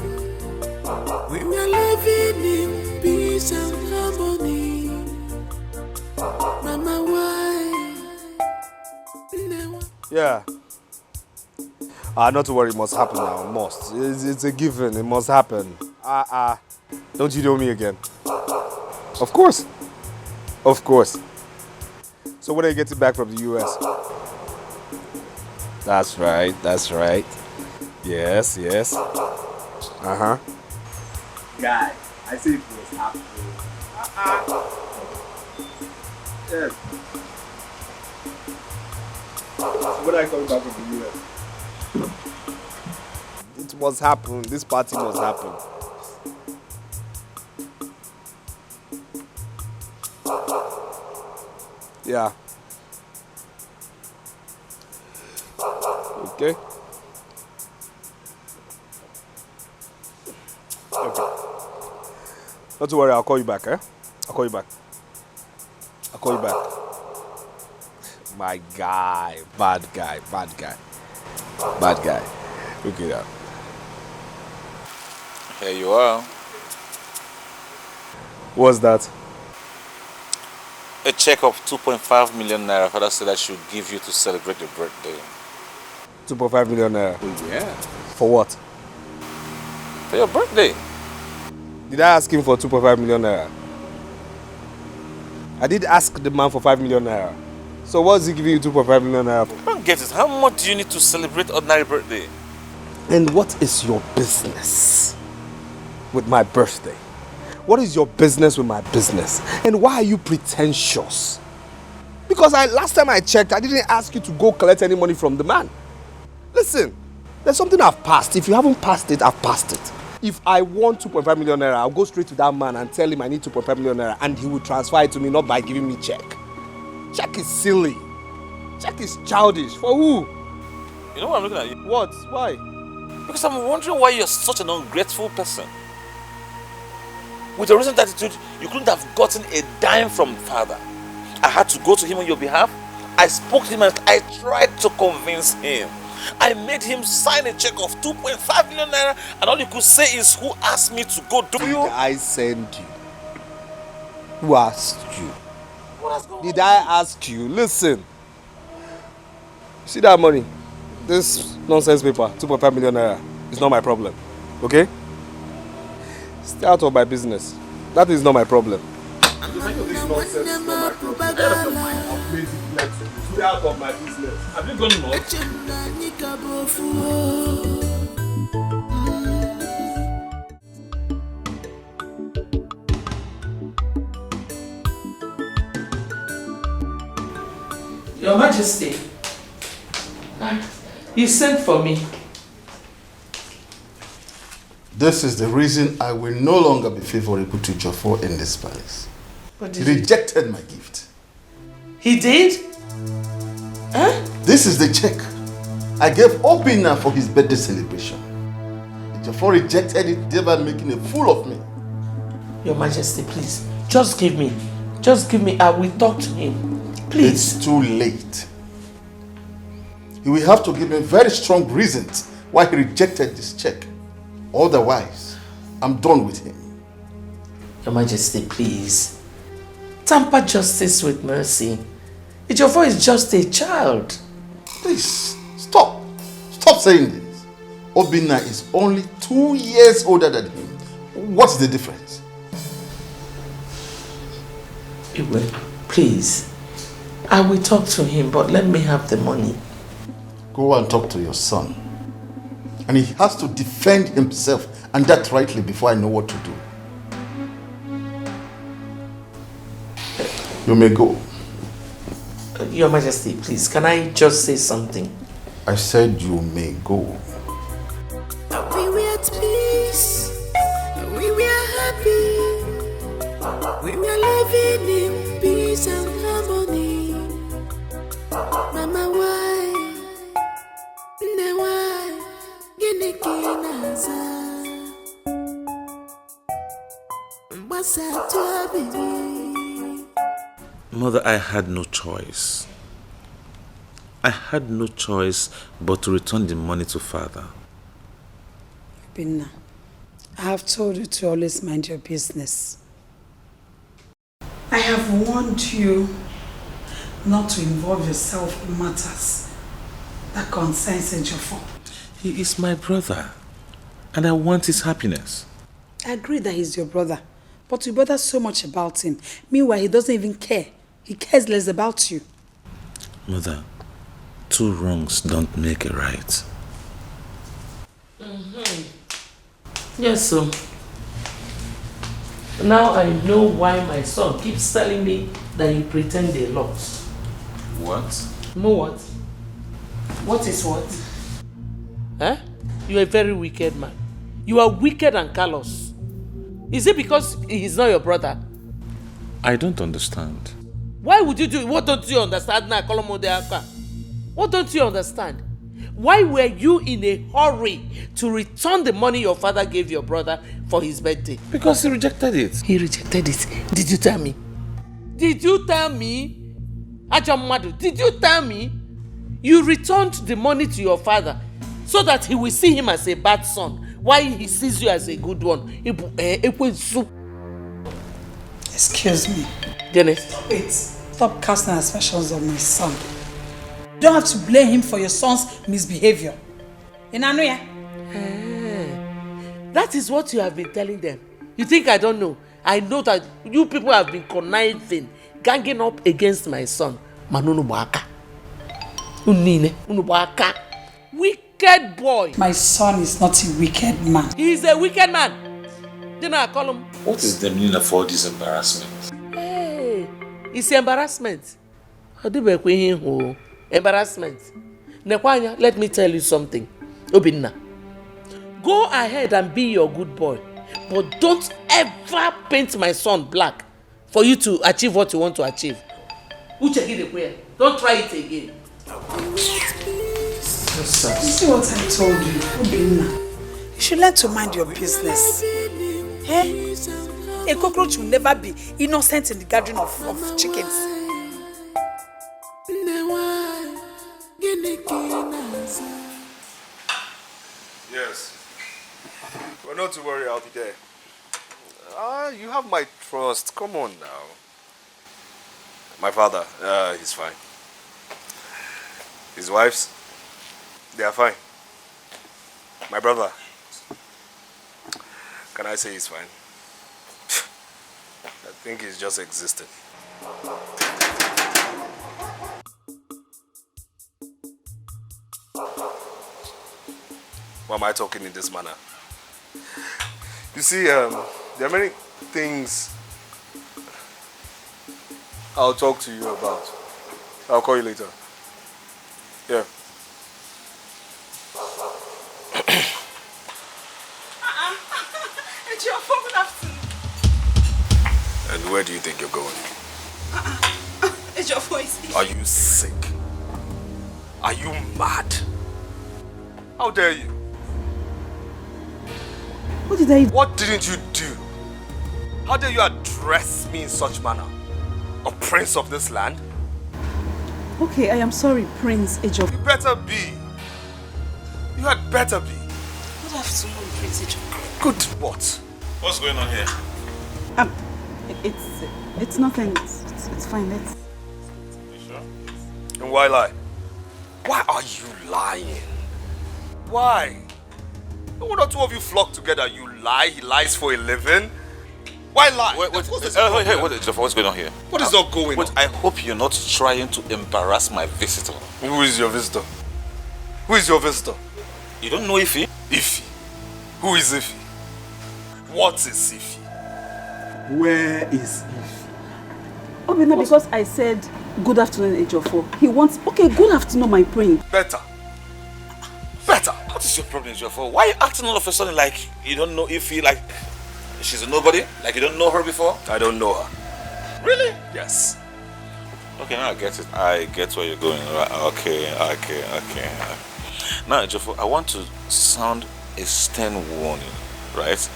We were living in peace and harmony. Mama, why? No. Yeah. Not to worry, it must happen now. Must. It's a given. It must happen. Don't you know me again? Of course. Of course. So when are you getting back from the US? That's right. That's right. Yes. Uh-huh. Guy, I said it was happening. Yes. So when are you coming back from the US? It must happen. This party must happen. Yeah. Okay. Not to worry, I'll call you back, eh? I'll call you back. My guy. Bad guy. Look at that. Here you are. What's that? A check of 2.5 million naira father said I should give you to celebrate your birthday. 2.5 million naira? Oh, yeah. For what? For your birthday. Did I ask him for 2.5 million naira? I did ask the man for 5 million naira. So what's he giving you 2.5 million naira for? I don't get it. How much do you need to celebrate ordinary birthday? And what is your business with my birthday? What is your business with my business? And why are you pretentious? Because last time I checked, I didn't ask you to go collect any money from the man. Listen, there's something I've passed. If you haven't passed it, I've passed it. If I want 2.5 million naira, I'll go straight to that man and tell him I need 2.5 million naira and he will transfer it to me, not by giving me check. Check is silly. Check is childish. For who? You know what I'm looking at you? What? Why? Because I'm wondering why you're such an ungrateful person. With your recent attitude, you couldn't have gotten a dime from father. I had to go to him on your behalf. I spoke to him and I tried to convince him. I made him sign a check of 2.5 million naira and all you could say is, who asked me to go do you? I sent you. Who asked you? Did I ask you? Listen. See that money? This nonsense paper, 2.5 million naira, is not my problem. Okay? Stay out of my business. That is not my problem. Stay out of my business. Have you gone nuts? Your Majesty, you sent for me. This is the reason I will no longer be favorable to Jofo in this palace. But He rejected my gift. He did? Huh? This is the check I gave Obina for his birthday celebration. Jofo rejected it, thereby making a fool of me. Your Majesty, please, just give me. I will talk to him. Please. It's too late. He will have to give me very strong reasons why he rejected this check. Otherwise, I'm done with him. Your Majesty, please. Tamper justice with mercy. Ejiofor is just a child. Please, stop. Stop saying this. Obina is only 2 years older than him. What's the difference? Iwe, please. I will talk to him, but let me have the money. Go and talk to your son. And he has to defend himself, and that rightly, before I know what to do. You may go. Your Majesty, please, can I just say something? I said you may go. We were at peace. We were happy. We were living in peace and harmony. Mama, why? Why? Mother, I had no choice. I had no choice but to return the money to father. Binna, I have told you to always mind your business. I have warned you not to involve yourself in matters that concerns Ejiofor. He is my brother, and I want his happiness. I agree that he's your brother, but you bother so much about him. Meanwhile, he doesn't even care. He cares less about you. Mother, 2 wrongs don't make a right. Yes, sir. Now I know why my son keeps telling me that you pretend a lot. What? No what? What is what? Huh? You are a very wicked man. You are wicked and callous. Is it because he's not your brother? I don't understand. Why would you do it? What don't you understand now? What don't you understand? Why were you in a hurry to return the money your father gave your brother for his birthday? Because he rejected it. He rejected it. Did you tell me? Did you tell me? Ajamadu, did you tell me? You returned the money to your father so that he will see him as a bad son while he sees you as a good one. Excuse me. Dennis. Stop it. Stop casting aspersions on my son. You don't have to blame him for your son's misbehavior. Inanuya? That is what you have been telling them. You think I don't know? I know that you people have been conniving, ganging up against my son. Manunu Baka. Unine, Unubaka. Wicked boy. My son is not a wicked man. He is a wicked man. Then I call him. What is the meaning of all this embarrassment? Hey, it's embarrassment. Embarrassment. Nekwanya, let me tell you something. Obinna, go ahead and be your good boy. But don't ever paint my son black for you to achieve what you want to achieve. Don't try it again. You see what I told you, Obinna? You should learn to mind your business. Eh? A cockroach will never be innocent in the gathering of chickens. Yes. Well, not to worry, I'll be there. You have my trust. Come on now. My father, he's fine. His wives, they are fine. My brother, can I say he's fine? I think he's just existing. Why am I talking in this manner? You see, there are many things I'll talk to you about. I'll call you later. Yeah. It's your phone afternoon. And where do you think you're going? It's your voice. Are you sick? Are you mad? How dare you? What did I do? What didn't you do? How dare you address me in such manner? A prince of this land? Okay, I am sorry, Prince Ejiofor. You better be. You had better be. Good afternoon, Prince Ejiofor. Good what? What's going on here? It's nothing. It's fine. Let's. You sure? And why lie? Why are you lying? Why? One or two of you flock together, you lie, he lies for a living. Why lie? Wait, what's going on here? What is not going on? I hope you're not trying to embarrass my visitor. Who is your visitor? Who is your visitor? You don't know Ify? Ify? Who is Ify? What is Ify? Where is Ify? Obinna, because I said good afternoon, Ejiofor. He wants. Okay, good afternoon, my prince. Better. What is your problem, Ejiofor? Why are you acting all of a sudden like you don't know Ify, like she's a nobody? Like you don't know her before? I don't know her. Really? Yes. Okay, now I get it. I get where you're going. Right? Okay. Now, Ejiofor, I want to sound a stern warning, right?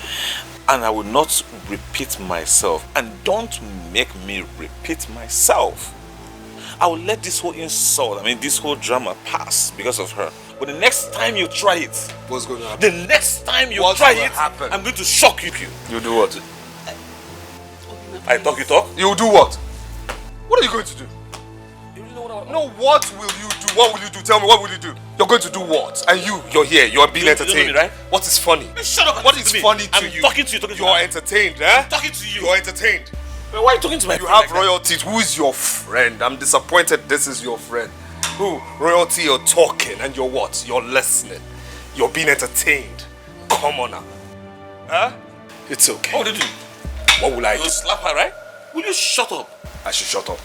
And I will not repeat myself. And don't make me repeat myself. I will let this whole insult, this whole drama pass because of her. But the next time you try it, what's going to happen? The next time you try it, I'm going to shock you. You do what? I talk, you talk? You do what? What are you going to do? No, what will you do? What will you do? Tell me, what will you do? You're going to do what? And you're here, you're being entertained. You know me, right? What is funny? Shut up. What is funny to you? I'm talking to you. You're entertained, eh? I'm talking to you. You're entertained. Why are you talking to my friend? You have royalties. Who is your friend? I'm disappointed this is your friend. Who? Royalty, you're talking and you're what? You're listening. You're being entertained. Come on now. Huh? It's okay. What did you do? What will I do? You'll slap her, right? Will you shut up? I should shut up.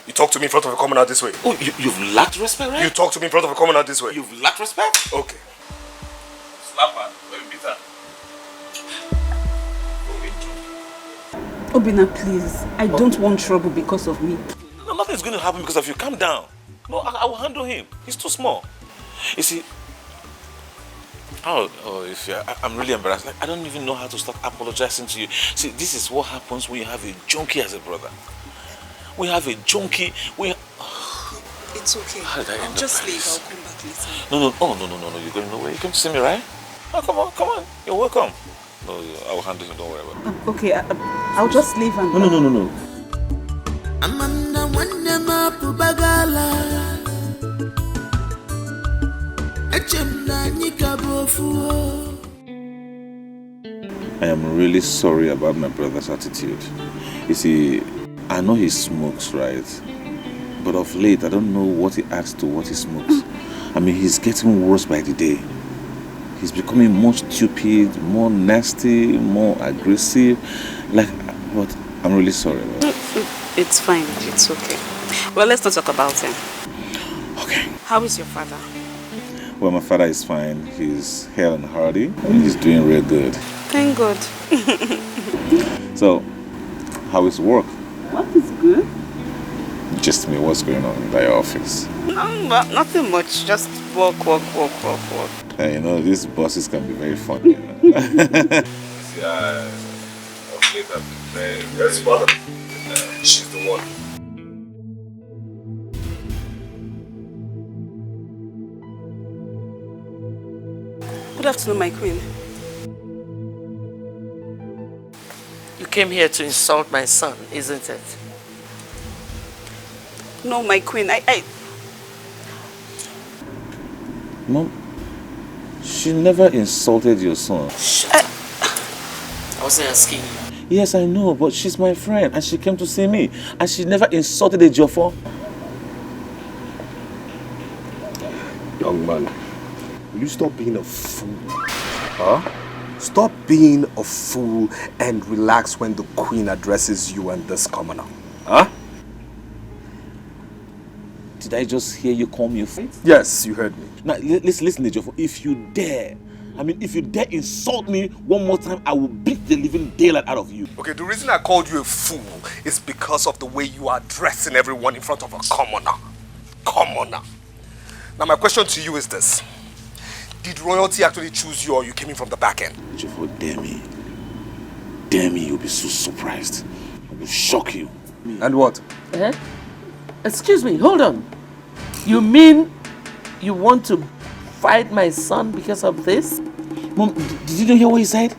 You talk to me in front of a commoner this way. Oh, you've lacked respect, right? You talk to me in front of a commoner this way. You've lacked respect? Okay. Slap her. Let me beat her. Obinna, please. I don't want trouble because of me. No, nothing's going to happen because of you. Calm down. No, I will handle him. He's too small. You see, I'm really embarrassed. Like, I don't even know how to start apologizing to you. See, this is what happens when you have a junkie as a brother. We have a junkie. It's okay. I'll just leave. I'll come back later. No. You're going nowhere. You came to see me, right? Oh, come on. You're welcome. No, I will handle him. Don't worry about it. Okay, I'll just leave and... No. Amanda Wandema Pubagala Echemna Nikabofu. I am really sorry about my brother's attitude. You see, I know he smokes, right? But of late, I don't know what he adds to what he smokes. I mean, he's getting worse by the day. He's becoming more stupid, more nasty, more aggressive. Like, but I'm really sorry about it. It's fine. It's okay. Well, let's not talk about him. Okay. How is your father? Well, my father is fine. He's hale and hearty, and he's doing real good. Thank God. So, how is work? What is good? Just me, what's going on in your office? Nothing much. Just work. You know, these bosses can be very funny. You know? Yeah, of late I've been very smart. She's the one. Good afternoon, my queen. You came here to insult my son, isn't it? No, my queen, Mom, she never insulted your son. I wasn't asking you. Yes, I know, but she's my friend and she came to see me. And she never insulted a Jofo. Young man, will you stop being a fool? Huh? Stop being a fool and relax when the queen addresses you and this commoner. Huh? Did I just hear you call me a fool? Yes, you heard me. Now, listen, Jofo. If you dare insult me one more time, I will beat the living daylight out of you. Okay, the reason I called you a fool is because of the way you are addressing everyone in front of a commoner. Now my question to you is this. Did royalty actually choose you or you came in from the back end? Jofo, dare me, you'll be so surprised. I will shock you. And what? Excuse me, hold on. You mean you want to fight my son because of this? Mom, did you not hear what he said?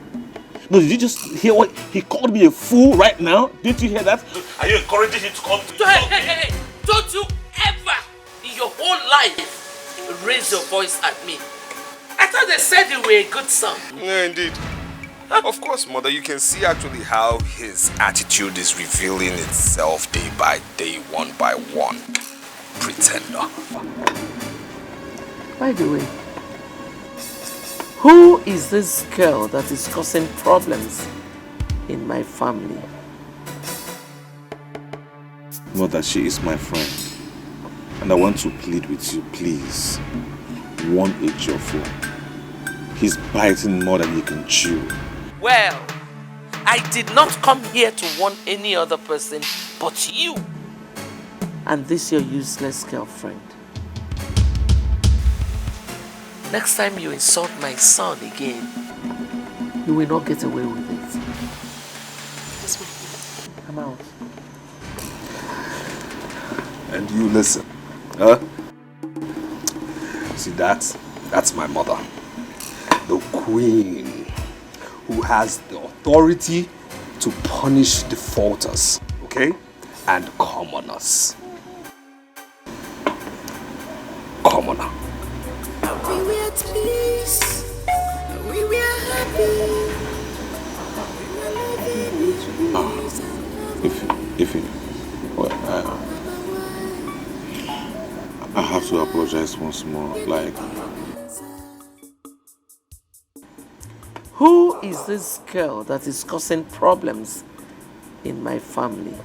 No, did you just hear what he called me a fool right now? Didn't you hear that? Are you encouraging him to call me? Hey! Don't you ever in your whole life raise your voice at me. I thought they said you were a good son. Yeah, indeed. Of course, mother, you can see actually how his attitude is revealing itself day by day, one by one. Pretender. By the way, who is this girl that is causing problems in my family? Mother, she is my friend. And I want to plead with you, please. Warn Ejiofor. He's biting more than he can chew. Well, I did not come here to warn any other person but you. And this your useless girlfriend. Next time you insult my son again, you will not get away with it. I'm out. And you listen, huh? See, that's my mother. The queen who has the authority to punish defaulters, okay? And commoners. Commoner. We were at peace. We were happy. I have to apologize once more. Like, who is this girl that is causing problems in my family?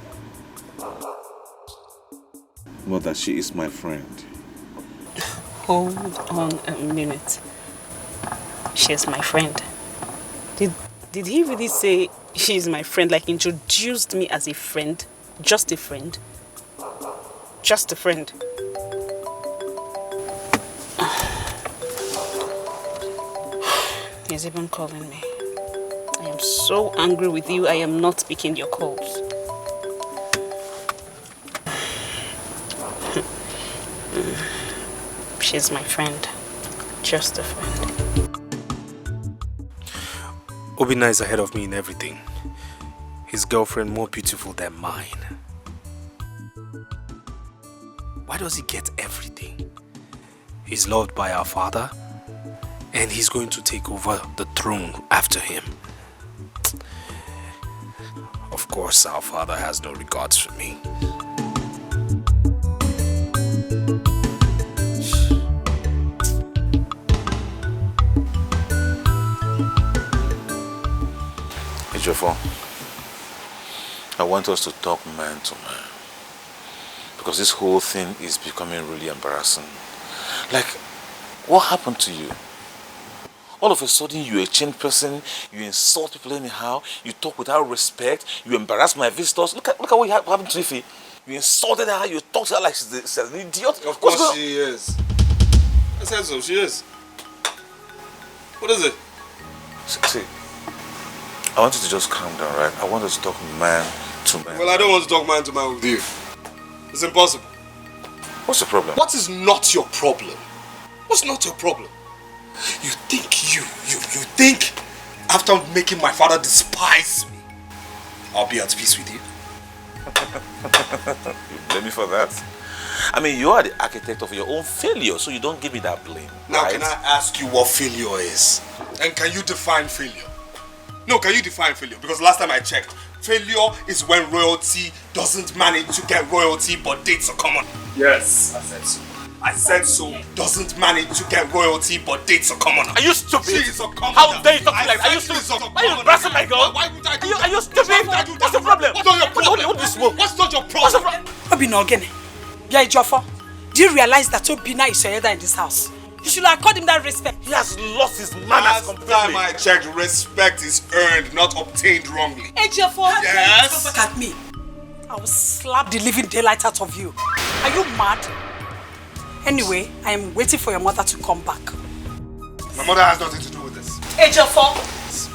Mother, she is my friend. Hold on a minute. She's my friend. Did he really say she's my friend? Like introduced me as a friend? Just a friend? Just a friend. He's even calling me. I am so angry with you, I am not picking your calls. She's my friend. Just a friend. Obina is ahead of me in everything. His girlfriend more beautiful than mine. Why does he get everything? He's loved by our father, and he's going to take over the throne after him. Of course, our father has no regards for me. Ejiofor, I want us to talk man to man. Because this whole thing is becoming really embarrassing. Like, what happened to you? All of a sudden, you're a changed person, you insult people anyhow, you talk without respect, you embarrass my visitors. Look at what happened to Ify. You insulted her, you talked to her like she's an idiot. Of course she is. I said so, she is. What is it? See, I want you to just calm down, right? I want us to talk man to man. Well, I don't want to talk man to man with you. It's impossible. What's the problem? What is not your problem? What's not your problem? You think you think after making my father despise me, I'll be at peace with you? You blame me for that? I mean, you are the architect of your own failure, so you don't give me that blame. Now, right? Can I ask you what failure is? And can you define failure? No, can you define failure? Because last time I checked, failure is when royalty doesn't manage to get royalty but dates a common. Yes, I said so. I said so. Doesn't manage to get royalty but dates a commoner. Are you stupid? She is a commoner. How dare you talk to me like that? Are you stupid? Why are you embarrassing my girl? Why would I do that? Are you stupid? What's the problem? What's not your problem? What do you smoke? What's not your problem? Obinogene, yeah, Ejiofor, do you realize that Obina is your elder in this house? You should accord him that respect. He has lost his manners completely. Last time I checked, respect is earned, not obtained wrongly. Ejiofor, yes? come back at me. I will slap the living daylight out of you. Are you mad? Anyway, I am waiting for your mother to come back. My mother has nothing to do with this. Ejiofor.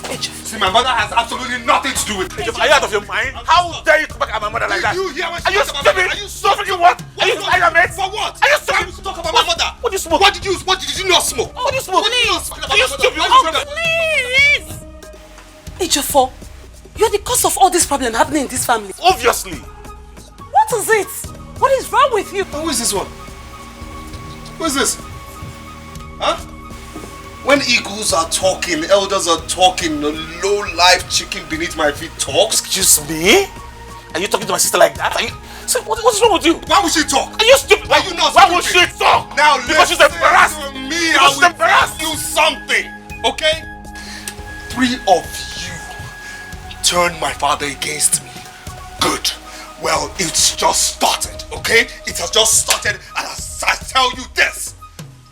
See, my mother has absolutely nothing to do with it. Are you out of your mind? How dare you talk back at my mother like that? You hear what Are you stupid? Are you stupid? You what? Are you stupid? For what? Are you stupid? Why would you talk about my mother? What do you smoke? What did you not smoke? What do you smoke? Are you stupid? Please! Ejiofor, you're the cause of all this problem happening in this family. Obviously. What is it? What is wrong with you? Who is this one? Who is this? Huh? When eagles are talking, elders are talking, a low-life chicken beneath my feet talks. Excuse me? Are you talking to my sister like that? Are you... So what's wrong with you? Why would she talk? Are you stupid? Are you not Why stupid? would she talk? Now because she's embarrassed. Me, because she's I will embarrassed. do something, okay? 3 of you turned my father against me. Good. Well, it's just started, okay? It has just started, and as I tell you this,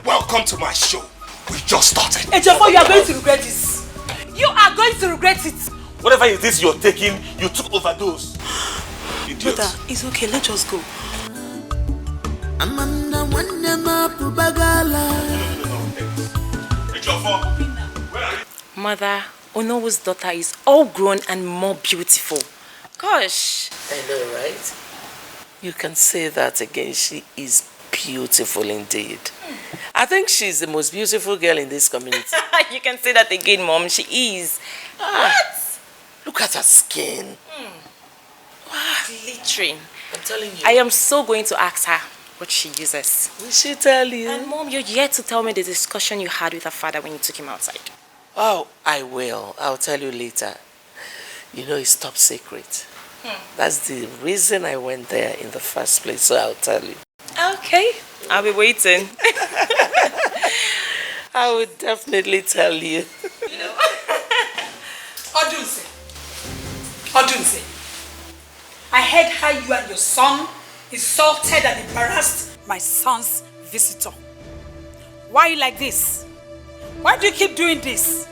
welcome to my show. We just started. Ejiofor, you are going to regret this. You are going to regret it. Whatever it is you're taking, you took overdose. Idiot. Brother, it's okay. Let's just go. Mother, Onowo's daughter is all grown and more beautiful. Gosh. I know, right? You can say that again. She is beautiful indeed. I think she's the most beautiful girl in this community. You can say that again, Mom. She is. What? Look at her skin. Glittering. I'm telling you. I am so going to ask her what she uses. Will she tell you? And Mom, you're yet to tell me the discussion you had with her father when you took him outside. Oh, I will. I'll tell you later. You know, it's top secret. That's the reason I went there in the first place, so I'll tell you. Okay, I'll be waiting. I would definitely tell you. Odunse, I heard how you and your son insulted and embarrassed my son's visitor. Why are you like this? Why do you keep doing this?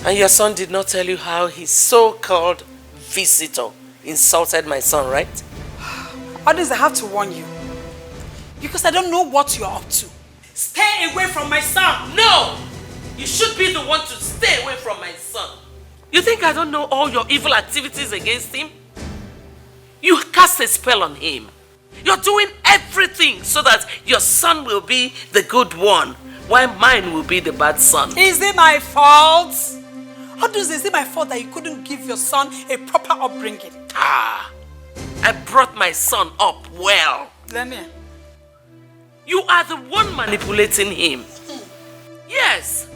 And your son did not tell you how his so-called visitor insulted my son, right? Odunse, I have to warn you. Because I don't know what you're up to. Stay away from my son! No! You should be the one to stay away from my son. You think I don't know all your evil activities against him? You cast a spell on him. You're doing everything so that your son will be the good one, while mine will be the bad son. Is it my fault? Odunse, is it my fault that you couldn't give your son a proper upbringing? I brought my son up well. Lenny. You are the one manipulating him. Yes.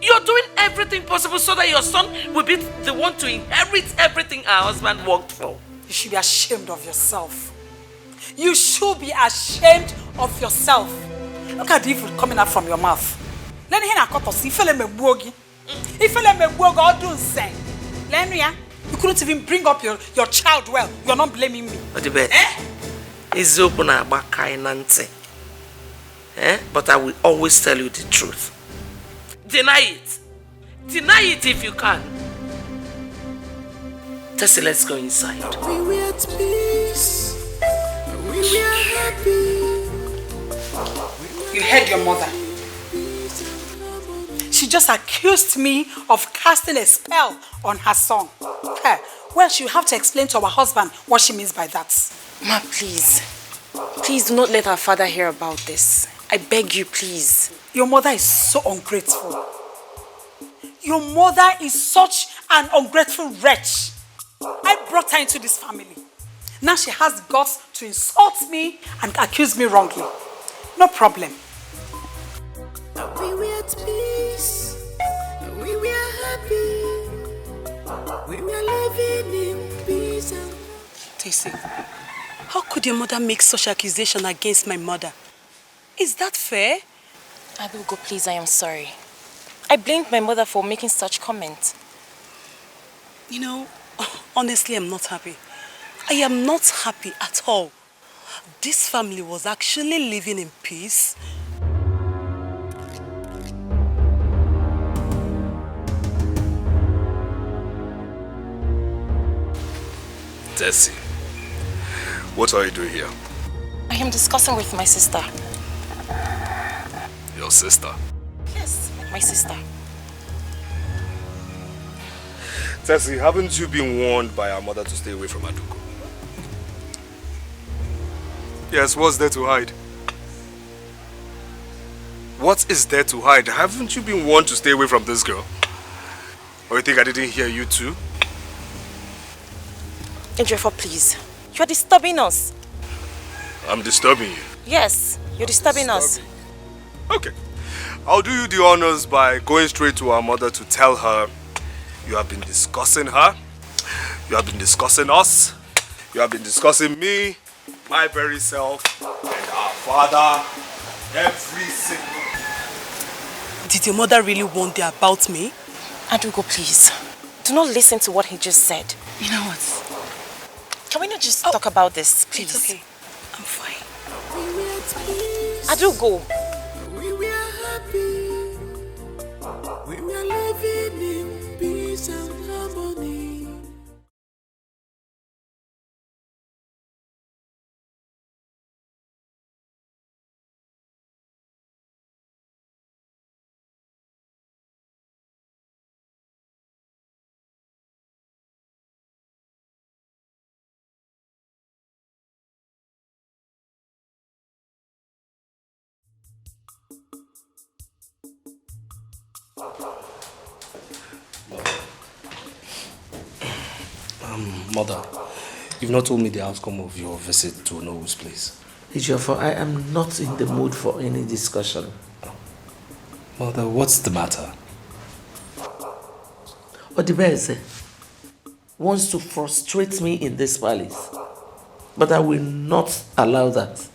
You're doing everything possible so that your son will be the one to inherit everything our husband worked for. You should be ashamed of yourself. You should be ashamed of yourself. Look at the evil coming out from your mouth. Lenny, you couldn't even bring up your child well. You're not blaming me. It's open about kindness. But I will always tell you the truth. Deny it. Deny it if you can. Tessie, let's go inside. We were at peace. We were happy. You heard your mother. She just accused me of casting a spell on her son. Well, she'll have to explain to our husband what she means by that. Ma, please. Please do not let our father hear about this. I beg you, please. Your mother is so ungrateful. Your mother is such an ungrateful wretch. I brought her into this family. Now she has guts to insult me and accuse me wrongly. No problem. We were at peace. We were happy. We were living in peace. Tessie, how could your mother make such accusation against my mother? Is that fair? Adugo, please, I am sorry. I blamed my mother for making such comments. You know, honestly, I'm not happy. I am not happy at all. This family was actually living in peace. Tessie, what are you doing here? I am discussing with my sister. Your sister? Yes, my sister. Tessie, haven't you been warned by our mother to stay away from Adugo? Yes, what's there to hide? What is there to hide? Haven't you been warned to stay away from this girl? Or you think I didn't hear you too? Ejiofor, please. You are disturbing us. I'm disturbing you? Yes, you're disturbing us. Okay. I'll do you the honors by going straight to our mother to tell her you have been discussing her, you have been discussing us, you have been discussing me, my very self, and our father, every single... Did your mother really warn you about me? Adugo, please. Do not listen to what he just said. You know what? Can we not just talk about this, please? It's okay. I'm fine. Adugo. We were happy. We were living in peace and harmony. Mother, you've not told me the outcome of your visit to Noah's place. Ejiofor, I am not in the mood for any discussion. Mother, what's the matter? Odibeze wants to frustrate me in this palace, but I will not allow that.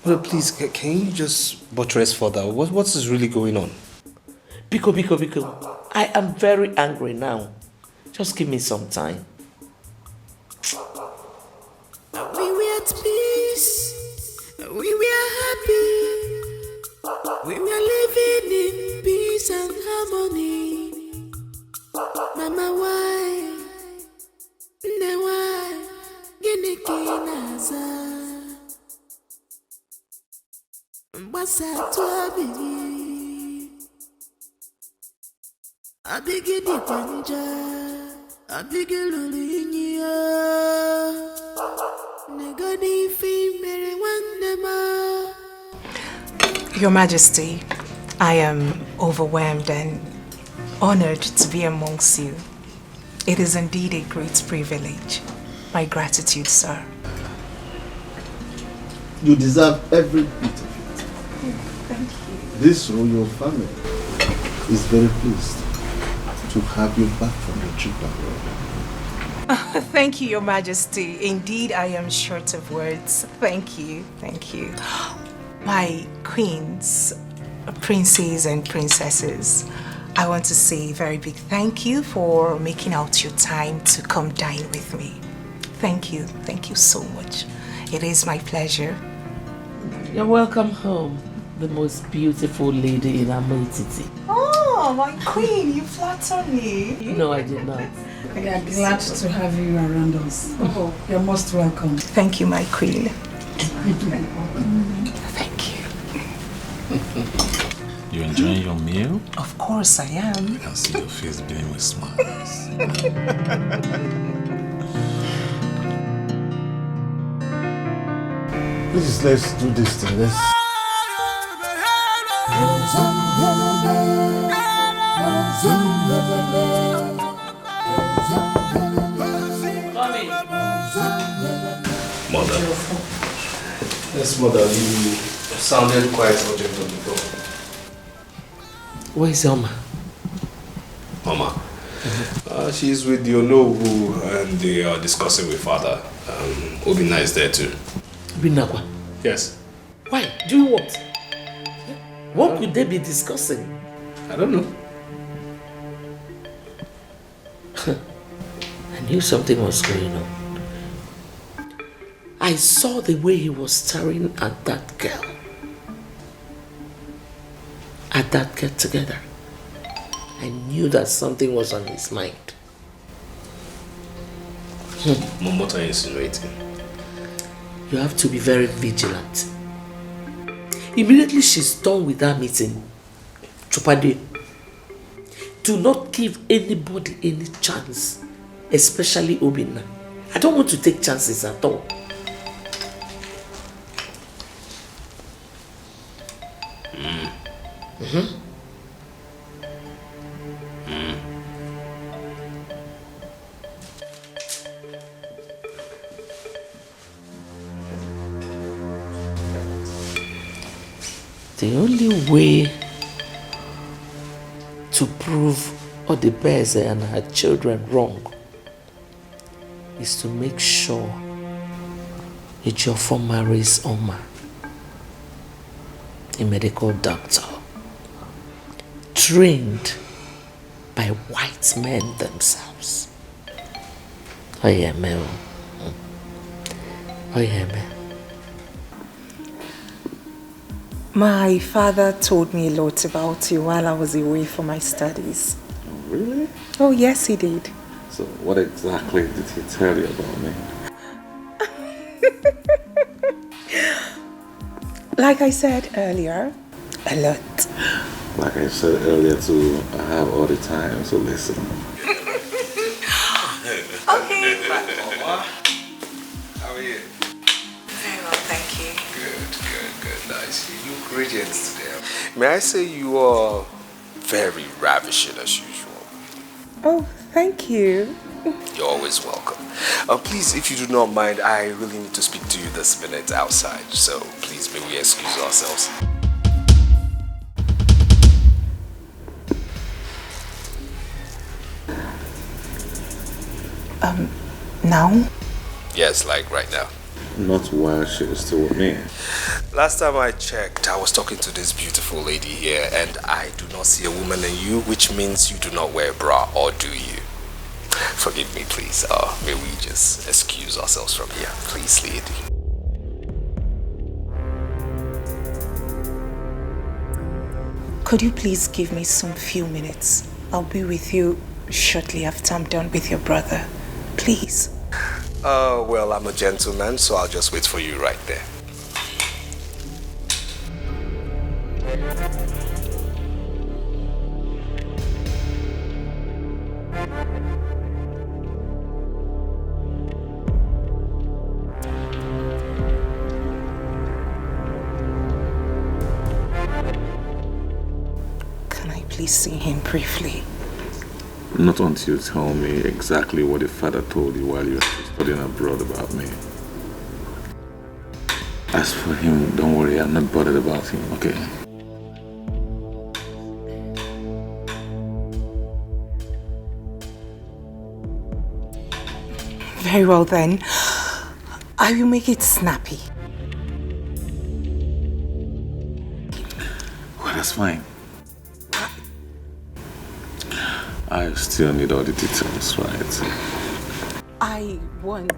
Well, please, can you just buttress further? What is really going on? Biko, I am very angry now. Just give me some time. We were at peace. We were happy. We were living in peace and harmony. Mama, why? Why? Genekinaza. Mbasa tuabigi. Abigi di panja. Abigi lulinya. Negani fi mere wandema. Your Majesty, I am overwhelmed and honored to be amongst you. It is indeed a great privilege. My gratitude, sir. You deserve every bit of it. Thank you. This royal family is very pleased to have you back from your trip abroad. Thank you, Your Majesty. Indeed, I am short of words. Thank you. Thank you. My queens, princes and princesses, I want to say a very big thank you for making out your time to come dine with me. Thank you. Thank you so much. It is my pleasure. You're welcome home, the most beautiful lady in Amoititi. Oh, my queen, you flatter me. No, I did not. We are glad to have you around us. Oh, you're most welcome. Thank you, my queen. Thank you. You enjoying your meal? Of course I am. I can see your face beaming with smiles. Please, let's do this thing. Let's... Mother. Yes, mother, you sounded quite urgent on the phone. Where is Oma? Mama. She's with the Onowu and they are discussing with father. Obina is there too. Binakwa? Yes. Why? Doing what? What could they be discussing? I don't know. I knew something was going on. I saw the way he was staring at that girl. At that get together. I knew that something was on his mind. Mom, what are you insinuating? You have to be very vigilant. Immediately she's done with that meeting, Chupade, do not give anybody any chance, especially Obina. I don't want to take chances at all. The only way to prove Odebeze and her children wrong is to make sure Ejiofor marries Oma, a medical doctor, trained by white men themselves. Oyeme. My father told me a lot about you while I was away for my studies. Really? Oh, yes, he did. So what exactly did he tell you about me? Like I said earlier, a lot. Like I said earlier too, I have all the time, so listen. Okay. Mama, how are you? Very well, thank you. Good. Nice. You look radiant today. May I say you are very ravishing as usual. Oh, thank you. You're always welcome. Please, if you do not mind, I really need to speak to you this minute outside. So please, may we excuse ourselves. Now? Yes, like right now. Not while she was still with me. Last time I checked, I was talking to this beautiful lady here, and I do not see a woman in you, which means you do not wear a bra, or do you? Forgive me, please. May we just excuse ourselves from here, please, lady. Could you please give me some few minutes? I'll be with you shortly after I'm done with your brother. Please. Well, I'm a gentleman, so I'll just wait for you right there. Can I please see him briefly? Not until you tell me exactly what your father told you while you were studying abroad about me. As for him, don't worry, I'm not bothered about him, okay? Very well then. I will make it snappy. Well, that's fine. I still need all the details, right? I want to...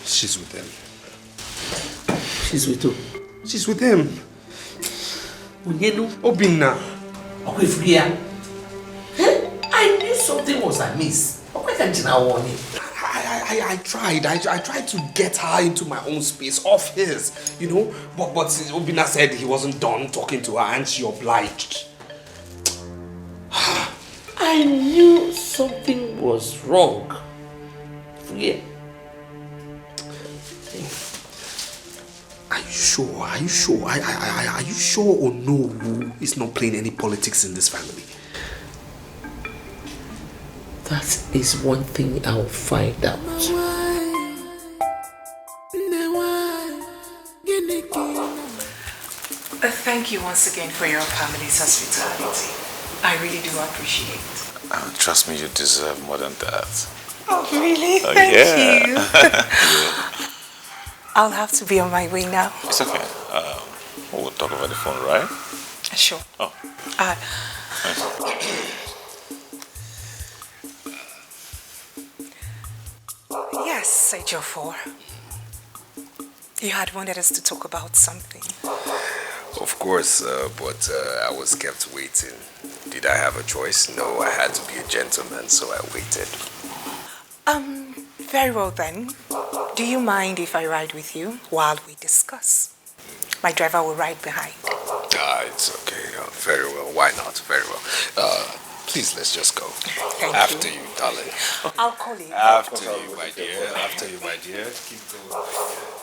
She's with him. She's with who? She's with him. Obinna. I knew something was amiss. I tried to get her into my own space, off his, you know. But Obinna said he wasn't done talking to her and she obliged. I knew something was wrong. Yeah. Are you sure? Are you sure? Are you sure or no is not playing any politics in this family? That is one thing I'll find out. Thank you once again for your family's hospitality. I really do appreciate it. Trust me, you deserve more than that. Oh, really? Oh, Thank yeah. you. Yeah. I'll have to be on my way now. It's okay. We'll talk over the phone, right? Sure. Oh. Yes, Ejiofor. You had wanted us to talk about something. Of course, but I was kept waiting. Did I have a choice? No, I had to be a gentleman, so I waited. Very well then. Do you mind if I ride with you while we discuss? My driver will ride behind. It's okay. Very well. Why not? Very well. Please, let's just go. Thank After you. you, darling. I'll call you. After you, my dear. After you, my dear. Keep going, my dear.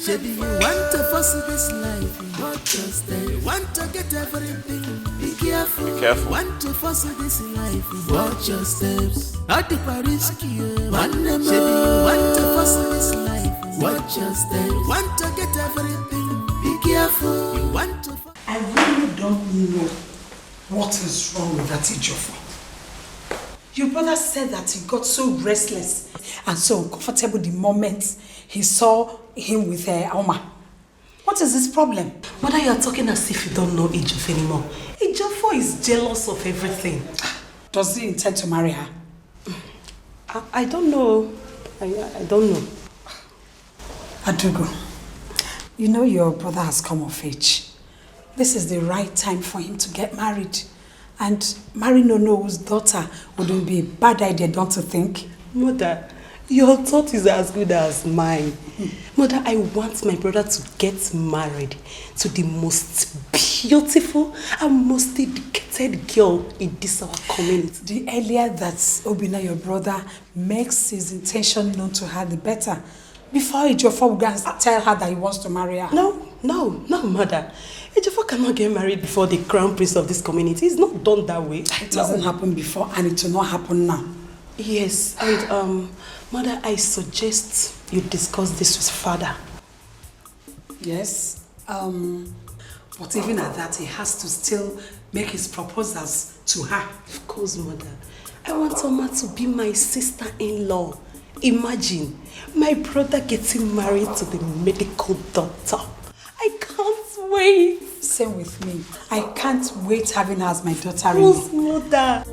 Baby, you want to force this life, watch your step. You want to get everything, be careful. Be careful. Want to force this life, watch your steps. Not the risky, baby, you want to force this life, watch your steps. You want to get everything, be careful. You want to. I really don't know what is wrong with that Ejiofor. Your brother said that he got so restless and so uncomfortable the moment he saw him with Alma. What is his problem? Mother, you are talking as if you don't know Ejiofor anymore. Ejiofor is jealous of everything. Does he intend to marry her? I don't know. I don't know. Adugo, you know your brother has come of age. This is the right time for him to get married. And marrying Nono's daughter wouldn't be a bad idea, don't you think? Mother, your thought is as good as mine. Mother, I want my brother to get married to the most beautiful and most dedicated girl in this our community. The earlier that Obinna, your brother, makes his intention known to her, the better. Before Ejiofor will go and tell her that he wants to marry her. No, Mother. Ejiofor cannot get married before the crown prince of this community. It's not done that way. It doesn't happen before and it will not happen now. Yes, and Mother, I suggest you discuss this with Father. Yes, but even at that, he has to still make his proposals to her. Of course, Mother. I want Oma to be my sister-in-law. Imagine, my brother getting married to the medical doctor. I can't wait. Same with me. I can't wait having her as my daughter-in-law. Who's Mother?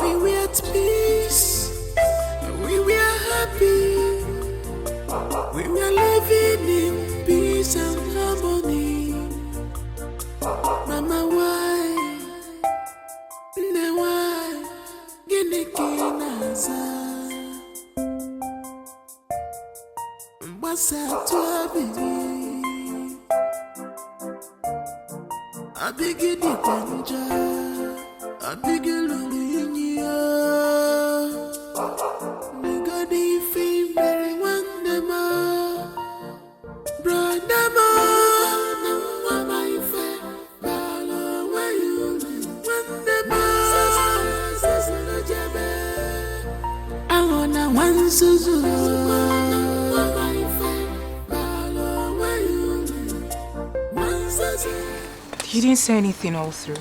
We were at peace. We were happy. We were living in peace and harmony. Mama, why? Why? What's up to I begin the panja. I begin to Nigga, the fame, very one, You didn't say anything all through.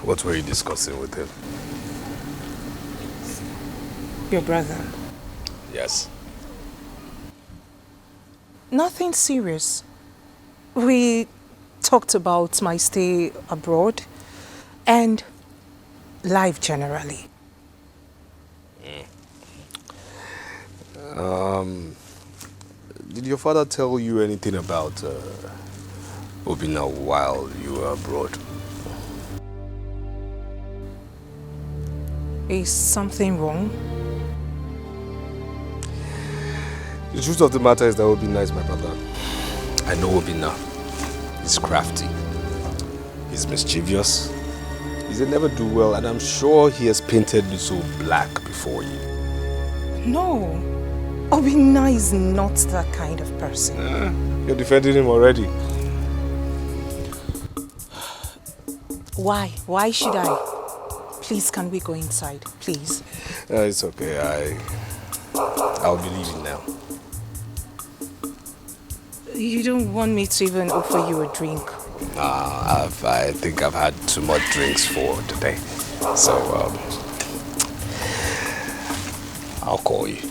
What were you discussing with him? Your brother. Yes. Nothing serious. We talked about my stay abroad and life generally. Did your father tell you anything about Obina while you were abroad? Is something wrong? The truth of the matter is that Obina is my brother. I know Obina. He's crafty. He's mischievous. He's a never-do-well, and I'm sure he has painted you so black before you. No. Obina is not that kind of person. You're defending him already. Why? Why should I? Please, can we go inside? Please. It's okay. I'll be leaving now. You don't want me to even offer you a drink? I think I've had too much drinks for today. So, I'll call you.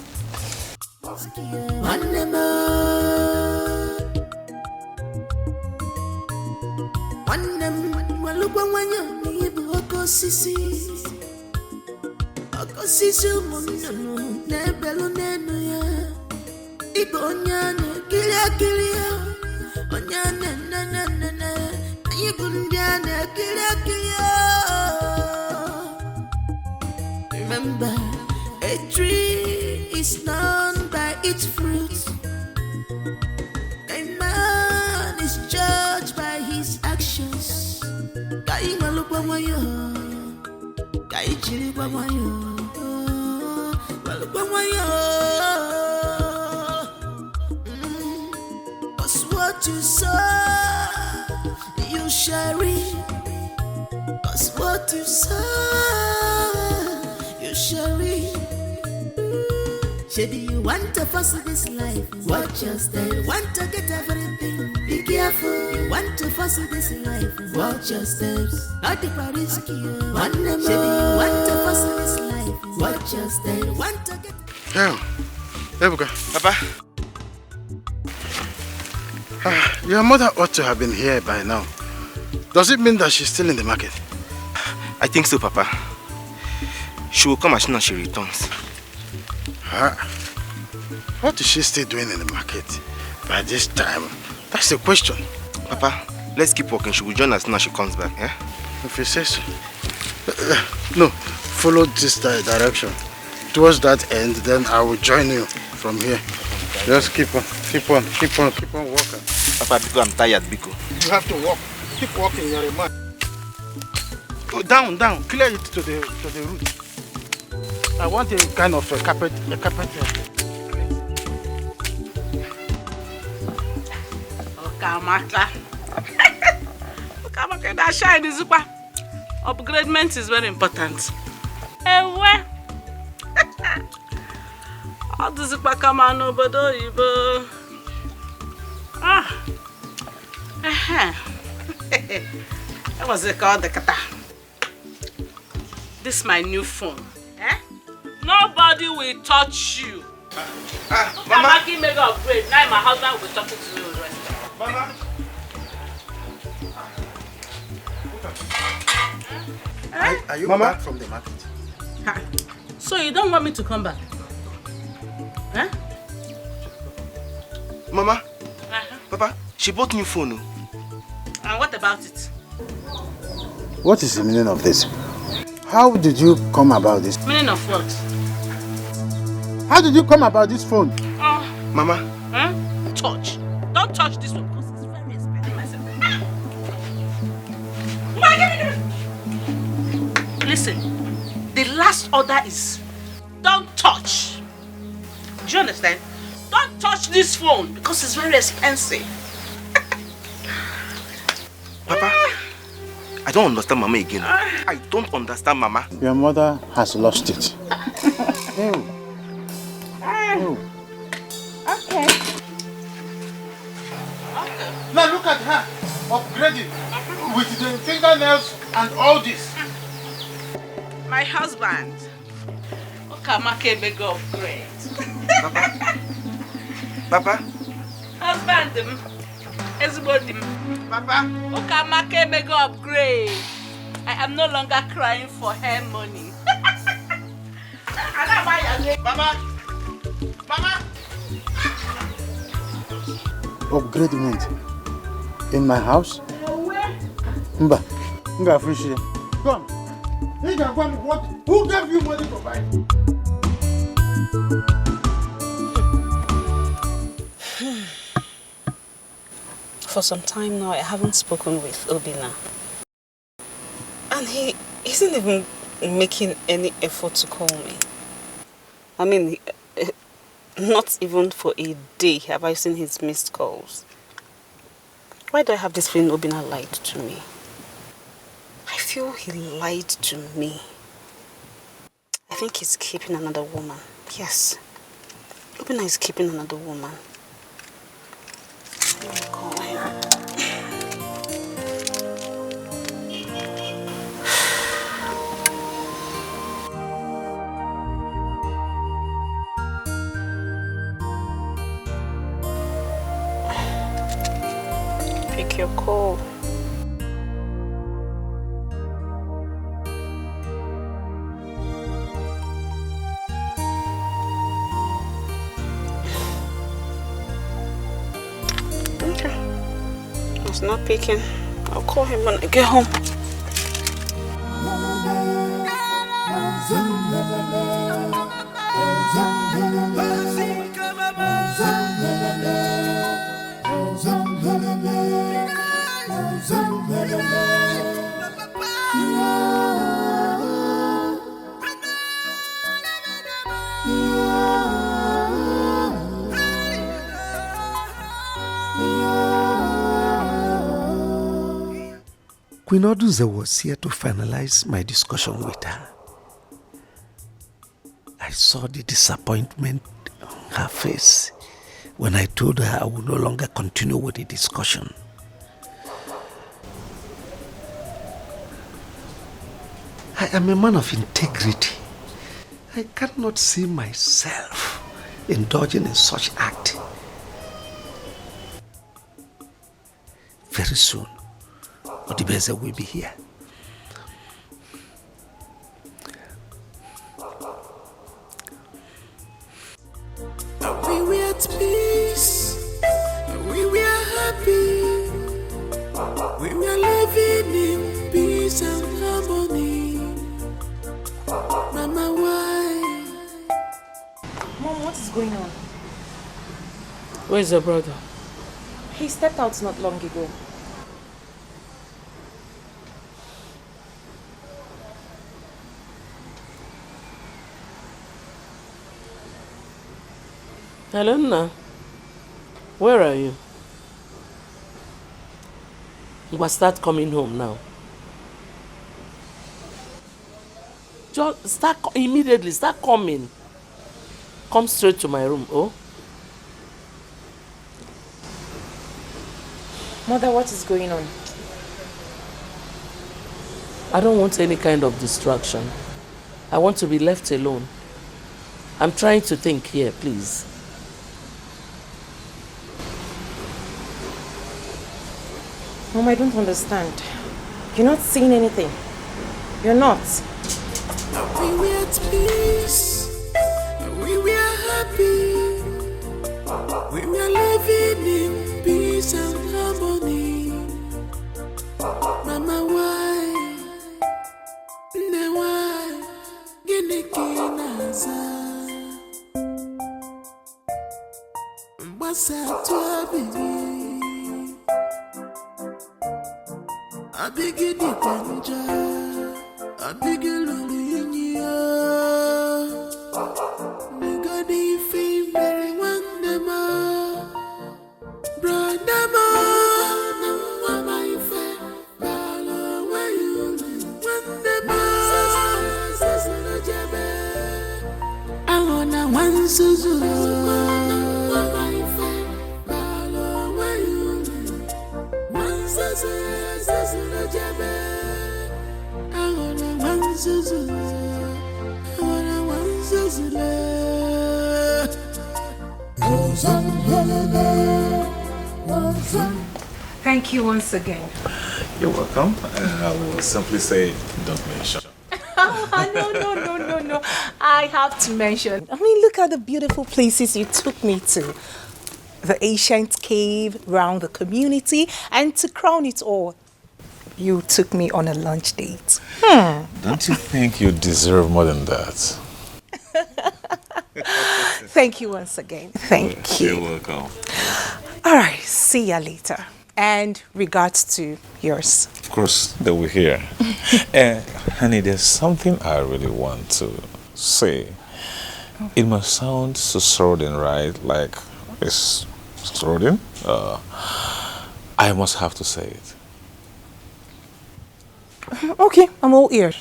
Remember, a tree is known by its fruits. A man is judged by his actions. Cause what you sow, you shall reap. Cause what you sow, you shall reap. Shady, you want to fuss this life? Watch your step. You want to get everything? Be careful. You want to fuss this life? Watch your steps. Not the risky. Shady, you want to fuss this life? Watch your steps. You want to get. Ebuka. Papa. Your mother ought to have been here by now. Does it mean that she's still in the market? I think so, Papa. She will come as soon as she returns. What is she still doing in the market by this time? That's the question. Papa, let's keep walking. She will join us as soon as she comes back, yeah? If you say so. No, follow this direction. Towards that end, then I will join you from here. Just keep on walking. Papa, because I'm tired, Biko. You have to walk. Keep walking, you're a man. Go down, clear it to the root. I want a kind of a carpet. Okamaka, that shine is super. Upgradement is very important. Ewe. All this super come on over the That was it called the kata. This is my new phone. Nobody will touch you. Mama, give me an upgrade. Now my husband will be talking to you the rest. Mama. Are you back from the market? So you don't want me to come back? Mama. Papa, she bought new phone. And what about it? What is the meaning of this? How did you come about this? Meaning of what? How did you come about this phone? Mama. Touch. Don't touch this one because it's very expensive. Listen, the last order is don't touch. Do you understand? Don't touch this phone because it's very expensive. Papa, I don't understand Mama again. I don't understand Mama. Your mother has lost it. Okay. Now look at her, upgrading with the fingernails and all this. My husband. Okamake may go upgrade. Papa? Husband, everybody. Papa? Okamake may go upgrade. I am no longer crying for hair money. Mama! Mama! Upgradement in my house? Mba, Nga Frishi. Come. What? Who gave you money to buy? For some time now, I haven't spoken with Obina. And he isn't even making any effort to call me. I mean, not even for a day have I seen his missed calls. Why do I have this feeling Obina lied to me? I feel he lied to me. I think he's keeping another woman. Yes. Obina is keeping another woman. Let me call him. Pick your call. He's not picking. I'll call him when I get home. Queen Oduze was here to finalize my discussion with her. I saw the disappointment on her face when I told her I would no longer continue with the discussion. I am a man of integrity. I cannot see myself indulging in such act. Very soon, Odibeze will be here. We were at peace, we were happy, we were living in peace and harmony. Mama, why? Mom, what is going on? Where's your brother? He stepped out not long ago. Helena, where are you? You must start coming home now. Just start immediately, start coming. Come straight to my room, oh? Mother, what is going on? I don't want any kind of distraction. I want to be left alone. I'm trying to think here, please. Mom, I don't understand. You're not seeing anything. You're not. We were at peace, we were happy, we were living in peace and harmony. Mama, why? Ne why? Gini kinaza. Mbasa tua bibi. Abigi di panja. Abigi lulinya. Nigadi fi very wandema. Brandama. Mama ife. Balo where you live. Wandema. Sasana jebe. I wanna one suzu. Mama ife. Balo where you live. Thank you once again. You're welcome. I will simply say, don't mention. No. I have to mention. I mean, look at the beautiful places you took me to. The ancient cave, round the community, and to crown it all, you took me on a lunch date. Don't you think you deserve more than that? Thank you once again. Thank you. You're welcome. All right, see ya later. And regards to yours. Of course, they will hear. Honey, there's something I really want to say. It must sound so sordid, right? Like it's sordid. I must have to say it. Okay, I'm all ears.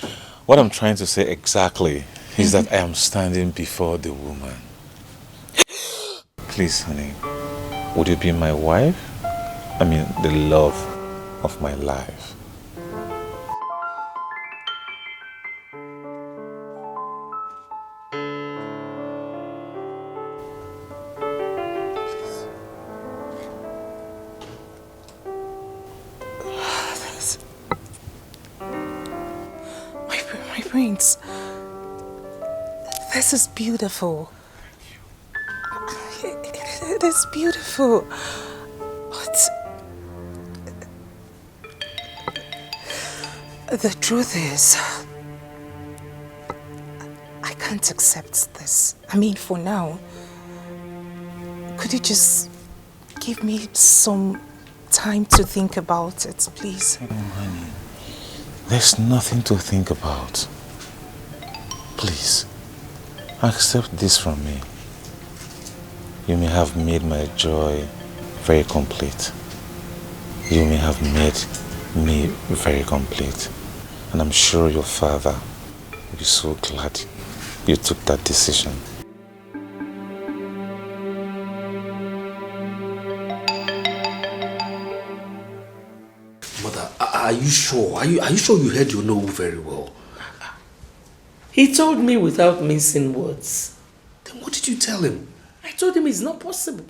What I'm trying to say exactly is that I am standing before the woman. Please, honey, would you be my wife? I mean, the love of my life. My brains. This is beautiful. It is beautiful. But the truth is, I can't accept this. I mean, for now, could you just give me some time to think about it, please? Oh, honey, there's nothing to think about. Please, accept this from me. You may have made my joy very complete. You may have made me very complete. And I'm sure your father will be so glad you took that decision. Mother, are you sure? Are you sure you heard your no very well? He told me without mincing words. Then what did you tell him? I told him it's not possible.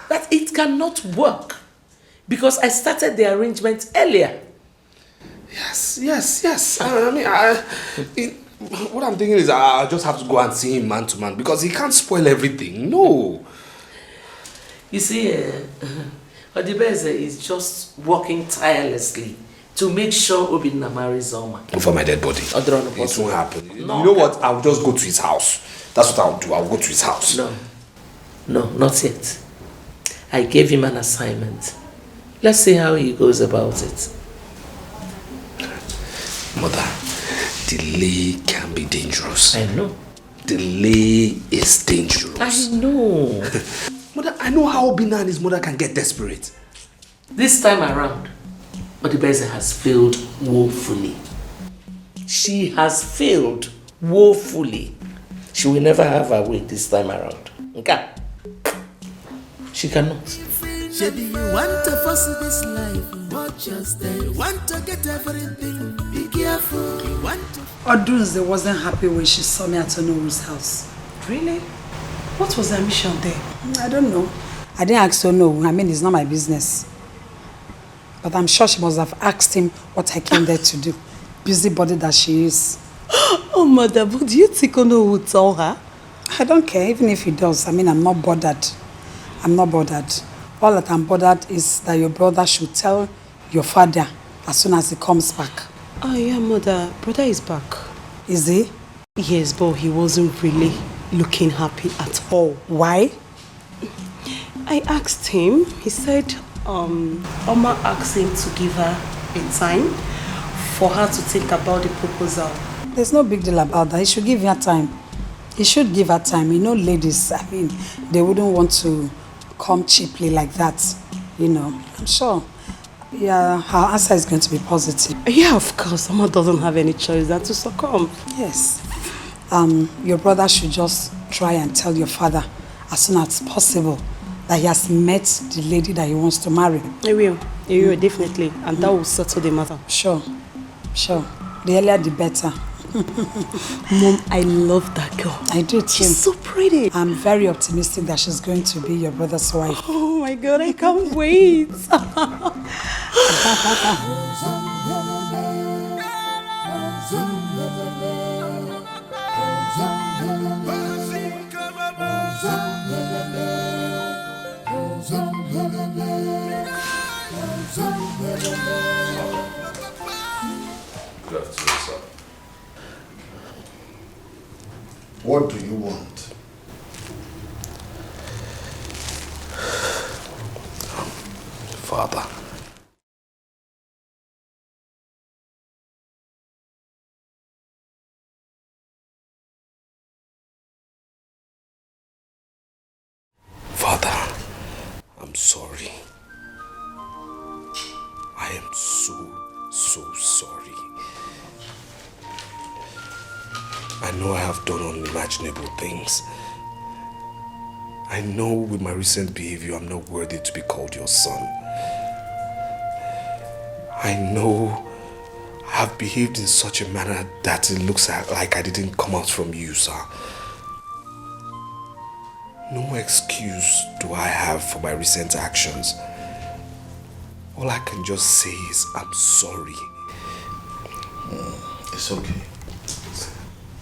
That it cannot work. Because I started the arrangement earlier. Yes. What I'm thinking is I just have to go and see him man to man because he can't spoil everything. No. You see, Odibeze is just working tirelessly to make sure Obinna marries Oma. For my dead body. It won't happen. No, you know what? I'll just go to his house. That's what I'll do. I'll go to his house. No, not yet. I gave him an assignment. Let's see how he goes about it. Mother, delay can be dangerous. I know. Delay is dangerous. I know. Mother, I know how Obinna and his mother can get desperate. This time around, Odibeze has failed woefully. She has failed woefully. She will never have her way this time around. Okay? She cannot. Maybe you want to force this life, watch your step. You want to get everything, be careful. You want to... Odunze wasn't happy when she saw me at Onoru's house. Really? What was her mission there? I don't know. I didn't ask her, no. I mean, it's not my business. But I'm sure she must have asked him what I came there to do. Busybody that she is. Oh, mother, but do you think Ono would tell her? I don't care, even if he does. I mean, I'm not bothered. I'm not bothered. All that I'm bothered is that your brother should tell your father as soon as he comes back. Oh, yeah, mother. Brother is back. Is he? Yes, but he wasn't really looking happy at all. Why? I asked him. He said Oma asked him to give her a time for her to think about the proposal. There's no big deal about that. He should give her time. He should give her time. You know, ladies, I mean, they wouldn't want to come cheaply like that. You know, I'm sure. Yeah, her answer is going to be positive. Yeah, of course. Oma doesn't have any choice than to succumb. Yes. Your brother should just try and tell your father as soon as possible that he has met the lady that he wants to marry. He will, definitely. And that will settle the matter. Sure. The earlier the better. Mom, I love that girl. I do too. She's so pretty. I'm very optimistic that she's going to be your brother's wife. Oh my God, I can't wait. Good afternoon, sir. What do you want? Father. Father, I'm sorry. I am so sorry. I know I have done unimaginable things. I know with my recent behavior I'm not worthy to be called your son. I know I have behaved in such a manner that it looks like I didn't come out from you, sir. No excuse do I have for my recent actions. All I can just say is I'm sorry. It's okay.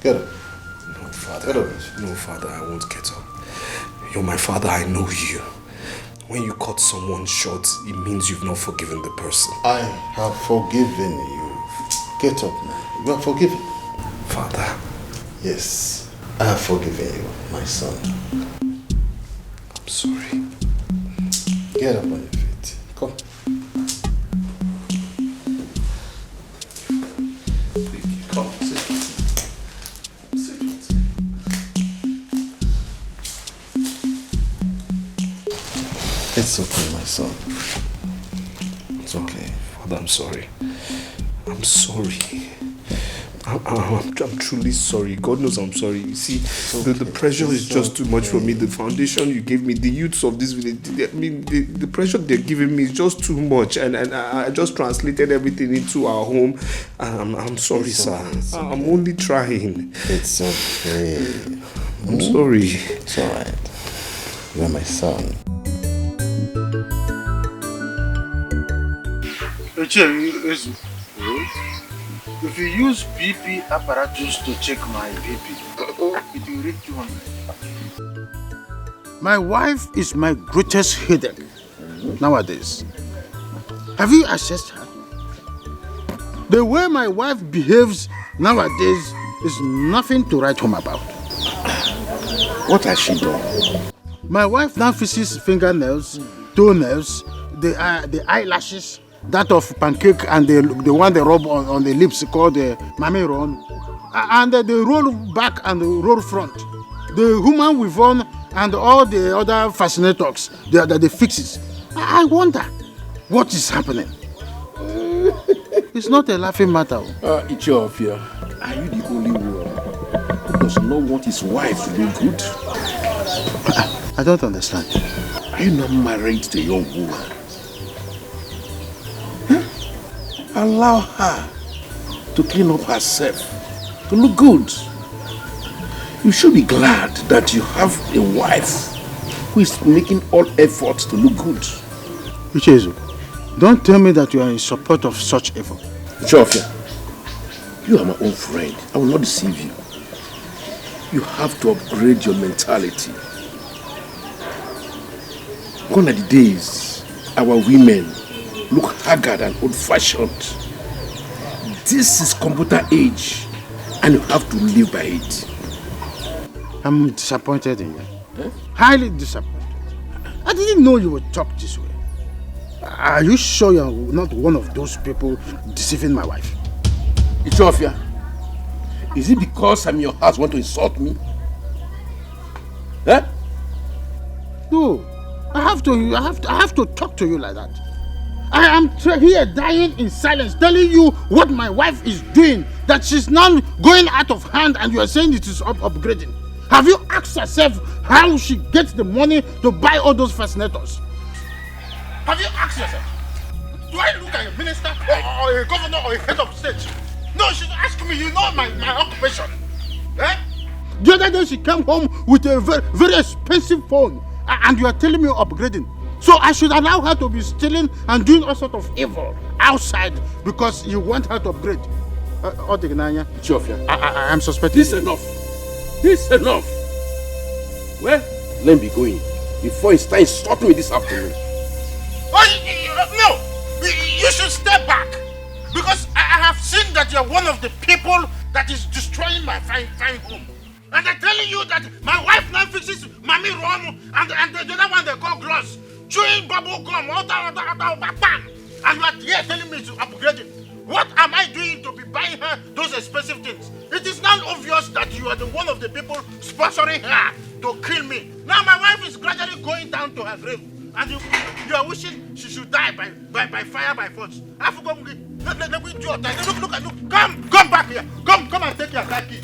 Get up. No, Father. Get up. No, Father, I won't get up. You're my father, I know you. When you cut someone short, it means you've not forgiven the person. I have forgiven you. Get up now. You are forgiven. Father. Yes, I have forgiven you, my son. I'm sorry. Get up on your feet. Come. Come, sit. It's okay, my son. It's okay. Father, I'm sorry. I'm sorry. I'm truly sorry. God knows I'm sorry. You see, the pressure is just too much for me. The foundation you gave me, the youths of this village, I mean, the pressure they're giving me is just too much. And I just translated everything into our home. I'm sorry, sir. I'm only trying. It's okay. I'm sorry. It's alright. You are my son. If you use BP apparatus to check my BP, it will read 200. My wife is my greatest headache nowadays. Have you assessed her? The way my wife behaves nowadays is nothing to write home about. What has she done? My wife now fixes fingernails, toenails, the eyelashes, that of pancake and the one they rub on the lips called the mammy run, and the roll back and the roll front, the human weave on and all the other fascinators, the fixes. I wonder what is happening. It's not a laughing matter. Ichiofia, are you the only one who does not want his wife to do good? I don't understand. Are you not married to a young woman? Allow her to clean up herself, to look good. You should be glad that you have a wife who is making all efforts to look good. Ichezu, don't tell me that you are in support of such effort. Ichofia, you are my own friend. I will not deceive you. You have to upgrade your mentality. Gone are the days our women look haggard and old-fashioned. This is computer age, and you have to live by it. I'm disappointed in you. Highly disappointed. I didn't know you would talk this way. Are you sure you're not one of those people deceiving my wife? Ichofia, is it because I'm in your house want to insult me? Eh? No, I have to talk to you like that. I am here dying in silence, telling you what my wife is doing, that she's now going out of hand, and you are saying it is upgrading. Have you asked yourself how she gets the money to buy all those fascinators? Have you asked yourself? Do I look like a minister or a governor or a head of state? No, she's asking me, you know my occupation. Eh? The other day she came home with a very, very expensive phone. And you are telling me upgrading. So I should allow her to be stealing and doing all sort of evil outside because you want her to upgrade. I am suspecting. This enough. This enough. Well, let me be going before it's time to stop me this afternoon. No! You should step back. Because I have seen that you're one of the people that is destroying my fine home. And they're telling you that my wife now fixes mommy rum and the other one they call gloss. Chewing bubble gum, bam. And you are here telling me to upgrade it. What am I doing to be buying her those expensive things? It is now obvious that you are the one of the people sponsoring her to kill me. Now my wife is gradually going down to her grave. And you are wishing she should die by fire, by force. I forgot. Look, come back here. Come and take your car key.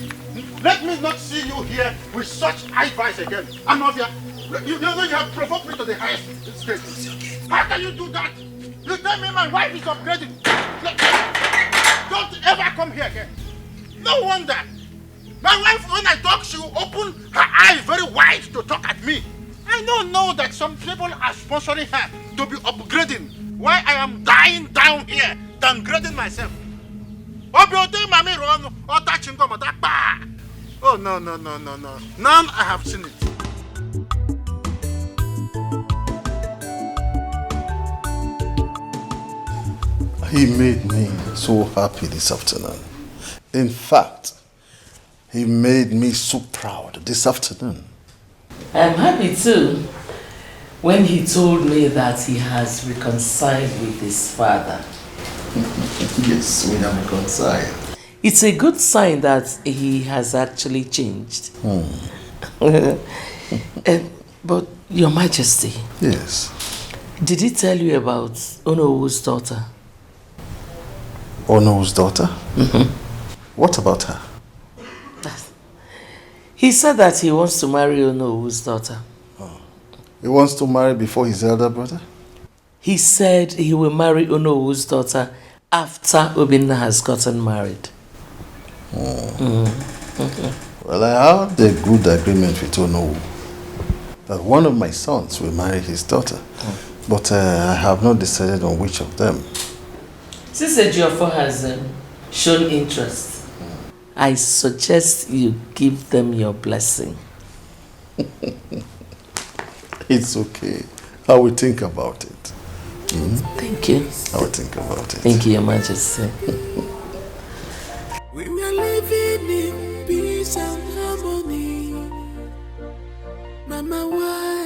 Let me not see you here with such advice again. I'm not here. You know you have provoked me to the highest state. How can you do that? You tell me my wife is upgrading. Don't ever come here again. No wonder. My wife, when I talk, she will open her eyes very wide to talk at me. I don't know that some people are sponsoring her to be upgrading while I am dying down here, downgrading myself. Oh, no. Now I have seen it. He made me so happy this afternoon. In fact, he made me so proud this afternoon. I'm happy too when he told me that he has reconciled with his father. Yes, we have reconciled. It's a good sign that he has actually changed. But Your Majesty. Yes. Did he tell you about Onowu's daughter? Onowu's daughter? Mm-hmm. What about her? He said that he wants to marry Onowu's daughter. Oh. He wants to marry before his elder brother? He said he will marry Onowu's daughter after Obinna has gotten married. Well, I had a good agreement with Onowu that one of my sons will marry his daughter. But I have not decided on which of them. Since Ejiofor has shown interest, I suggest you give them your blessing. It's okay. I will think about it. Thank you. I will think about it. Thank you, Your Majesty. We are living in peace and harmony. Mama, why?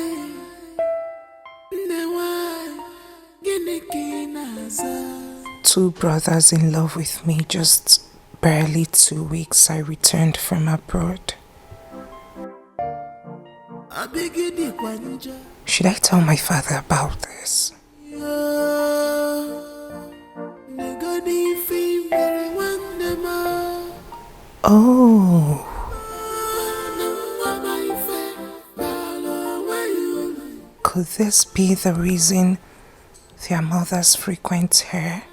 Two brothers in love with me. Just barely 2 weeks I returned from abroad. Should I tell my father about this? Oh. Could this be the reason their mothers frequent her?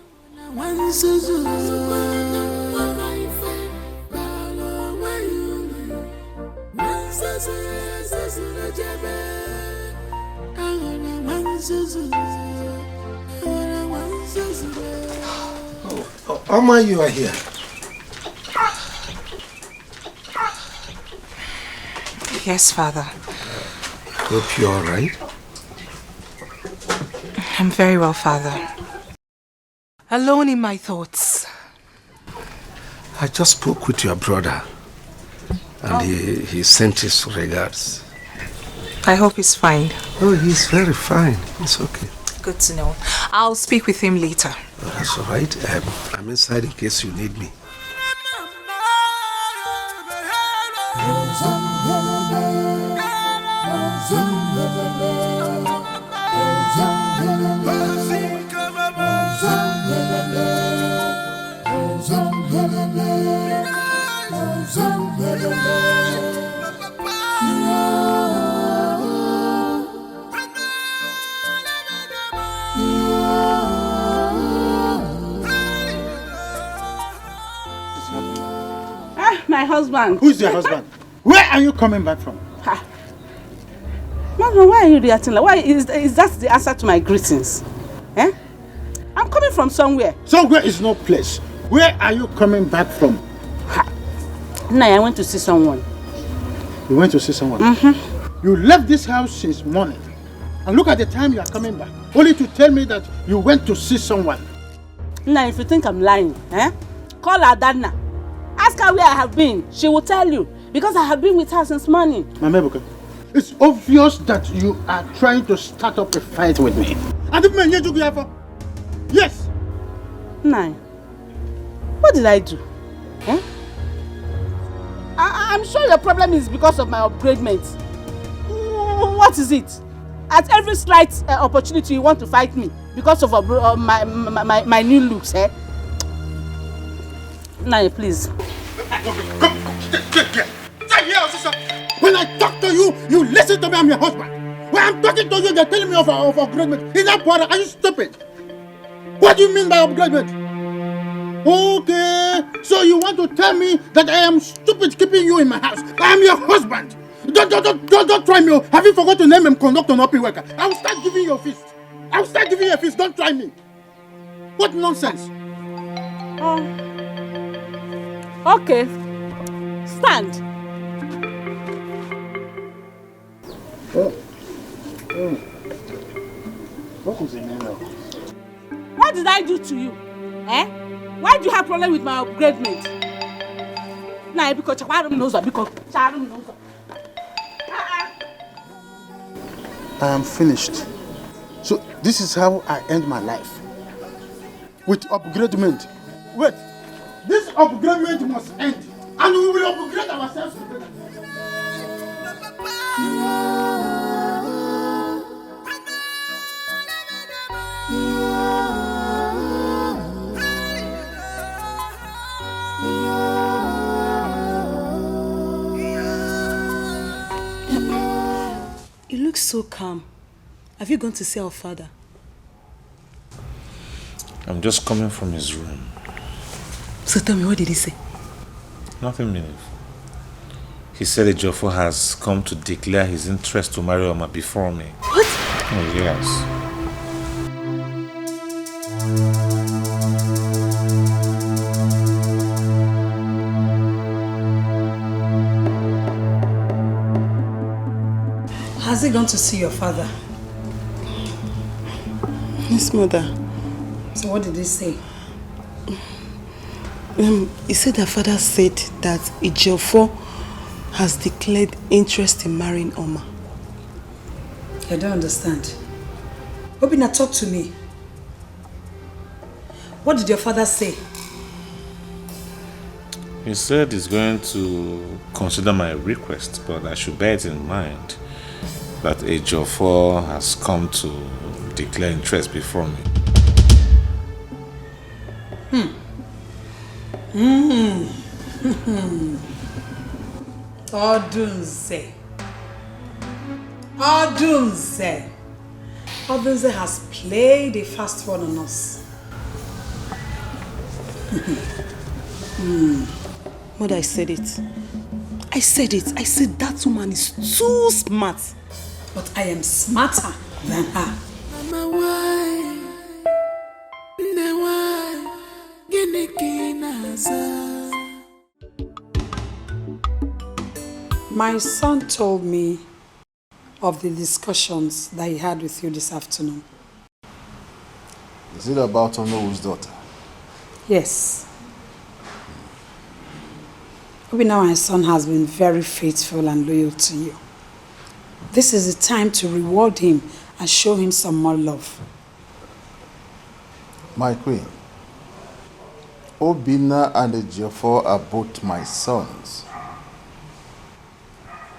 Oma, you are here. Yes, Father. Hope you're all right. I'm very well, Father. Alone in my thoughts. I just spoke with your brother and he sent his regards. I hope he's fine. Oh, he's very fine. It's okay. Good to know. I'll speak with him later. Oh, that's all right. I'm inside in case you need me. my husband. Who's your husband? Where are you coming back from? Ha. Mama, why are you reacting like? Why is that the answer to my greetings? Eh? I'm coming from somewhere. Somewhere is no place. Where are you coming back from? Ha. Nah, I went to see someone. You went to see someone? Mm-hmm. You left this house since morning. And look at the time you are coming back. Only to tell me that you went to see someone. Nah, if you think I'm lying, call Adana. Ask her where I have been. She will tell you. Because I have been with her since morning. Mama Ebuka, it's obvious that you are trying to start up a fight with me. And if me took you for? Yes. Nah. What did I do? Eh? I'm sure your problem is because of my upgradement. What is it? At every slight opportunity you want to fight me because of my new looks, eh? Nah, please. When I talk to you, you listen to me, I'm your husband. When I'm talking to you, they're telling me of upgradement. Is that what? Are you stupid? What do you mean by upgradement? Okay, so you want to tell me that I am stupid keeping you in my house? I am your husband. Don't try me. Have you forgot to name him conductor and open worker? I will start giving you a fist. I will start giving you a fist. Don't try me. What nonsense? Okay. Stand. What is the name of? What did I do to you? Eh? Why do you have problem with my upgradement? Nah, because Charum knows because Charum knows. I am finished. So this is how I end my life. With upgradement. Wait. This upgradement must end. And we will upgrade ourselves together. You look so calm. Have you gone to see our father? I'm just coming from his room. So tell me, what did he say? Nothing meaningful. He said Ejiofor has come to declare his interest to marry Oma before me. What? Oh, yes. Has he gone to see your father? Yes, mother. So what did he say? He said that father said that Ejiofor has declared interest in marrying Oma. I don't understand. Obina, talk to me. What did your father say? He said he's going to consider my request, but I should bear it in mind that Ejiofor has come to declare interest before me. Odunze. Odunze. Odunze has played a fast one on us. Mother, I said it. I said that woman is too smart. But I am smarter than her. My son told me of the discussions that he had with you this afternoon. Is it about Onowo's daughter? Yes. Now my son has been very faithful and loyal to you. This is the time to reward him and show him some more love. My queen, Obina and Ejiofor are both my sons.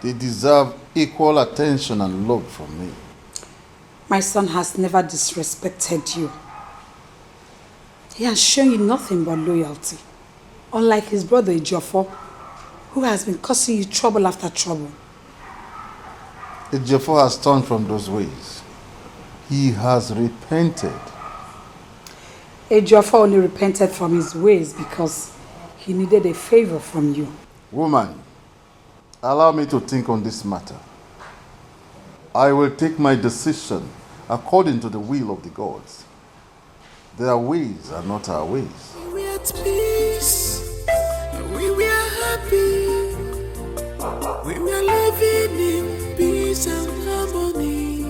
They deserve equal attention and love from me. My son has never disrespected you. He has shown you nothing but loyalty. Unlike his brother Ejiofor, who has been causing you trouble after trouble. Ejiofor has turned from those ways. He has repented. Ejiofor only repented from his ways because he needed a favor from you. Woman, allow me to think on this matter. I will take my decision according to the will of the gods. Their ways are not our ways. We are at peace. We were happy. We were living in peace and harmony.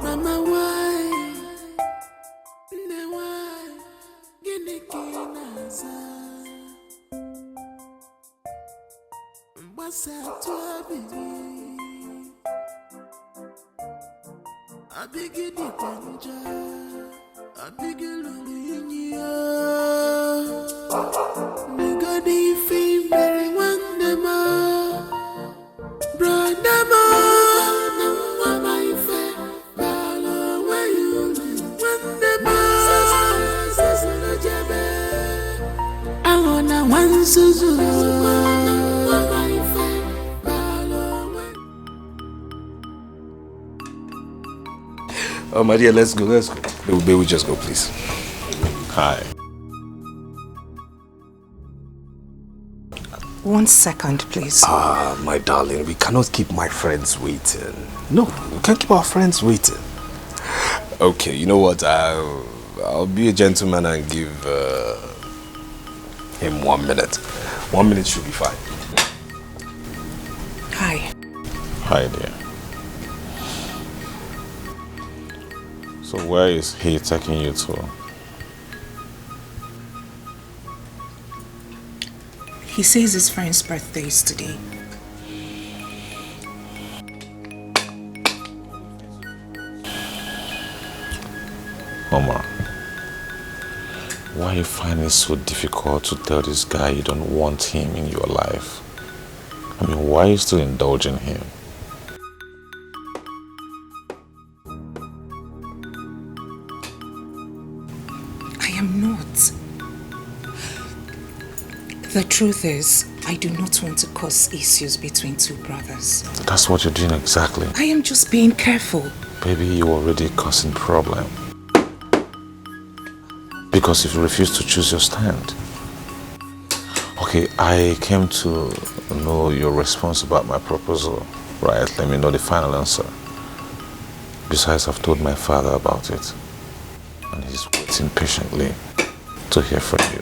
Mama, why? Why? I begin the panja. I begin Lulinia. Nigga, fame, very one, them brother, my fair, follow where you one, them I wanna one Suzu. Oh, my dear, let's go. May we just go, please? Hi. 1 second, please. My darling, we cannot keep my friends waiting. No, we can't keep our friends waiting. Okay, you know what? I'll be a gentleman and give him 1 minute. 1 minute should be fine. Hi. Hi there. So where is he taking you to? He says his friend's birthday is today. Mama, why are you finding it so difficult to tell this guy you don't want him in your life? I mean, why are you still indulging him? The truth is, I do not want to cause issues between two brothers. That's what you're doing exactly. I am just being careful. Baby, you're already causing problem. Because if you refuse to choose your stand. Okay, I came to know your response about my proposal. Right, let me know the final answer. Besides, I've told my father about it. And he's waiting patiently to hear from you.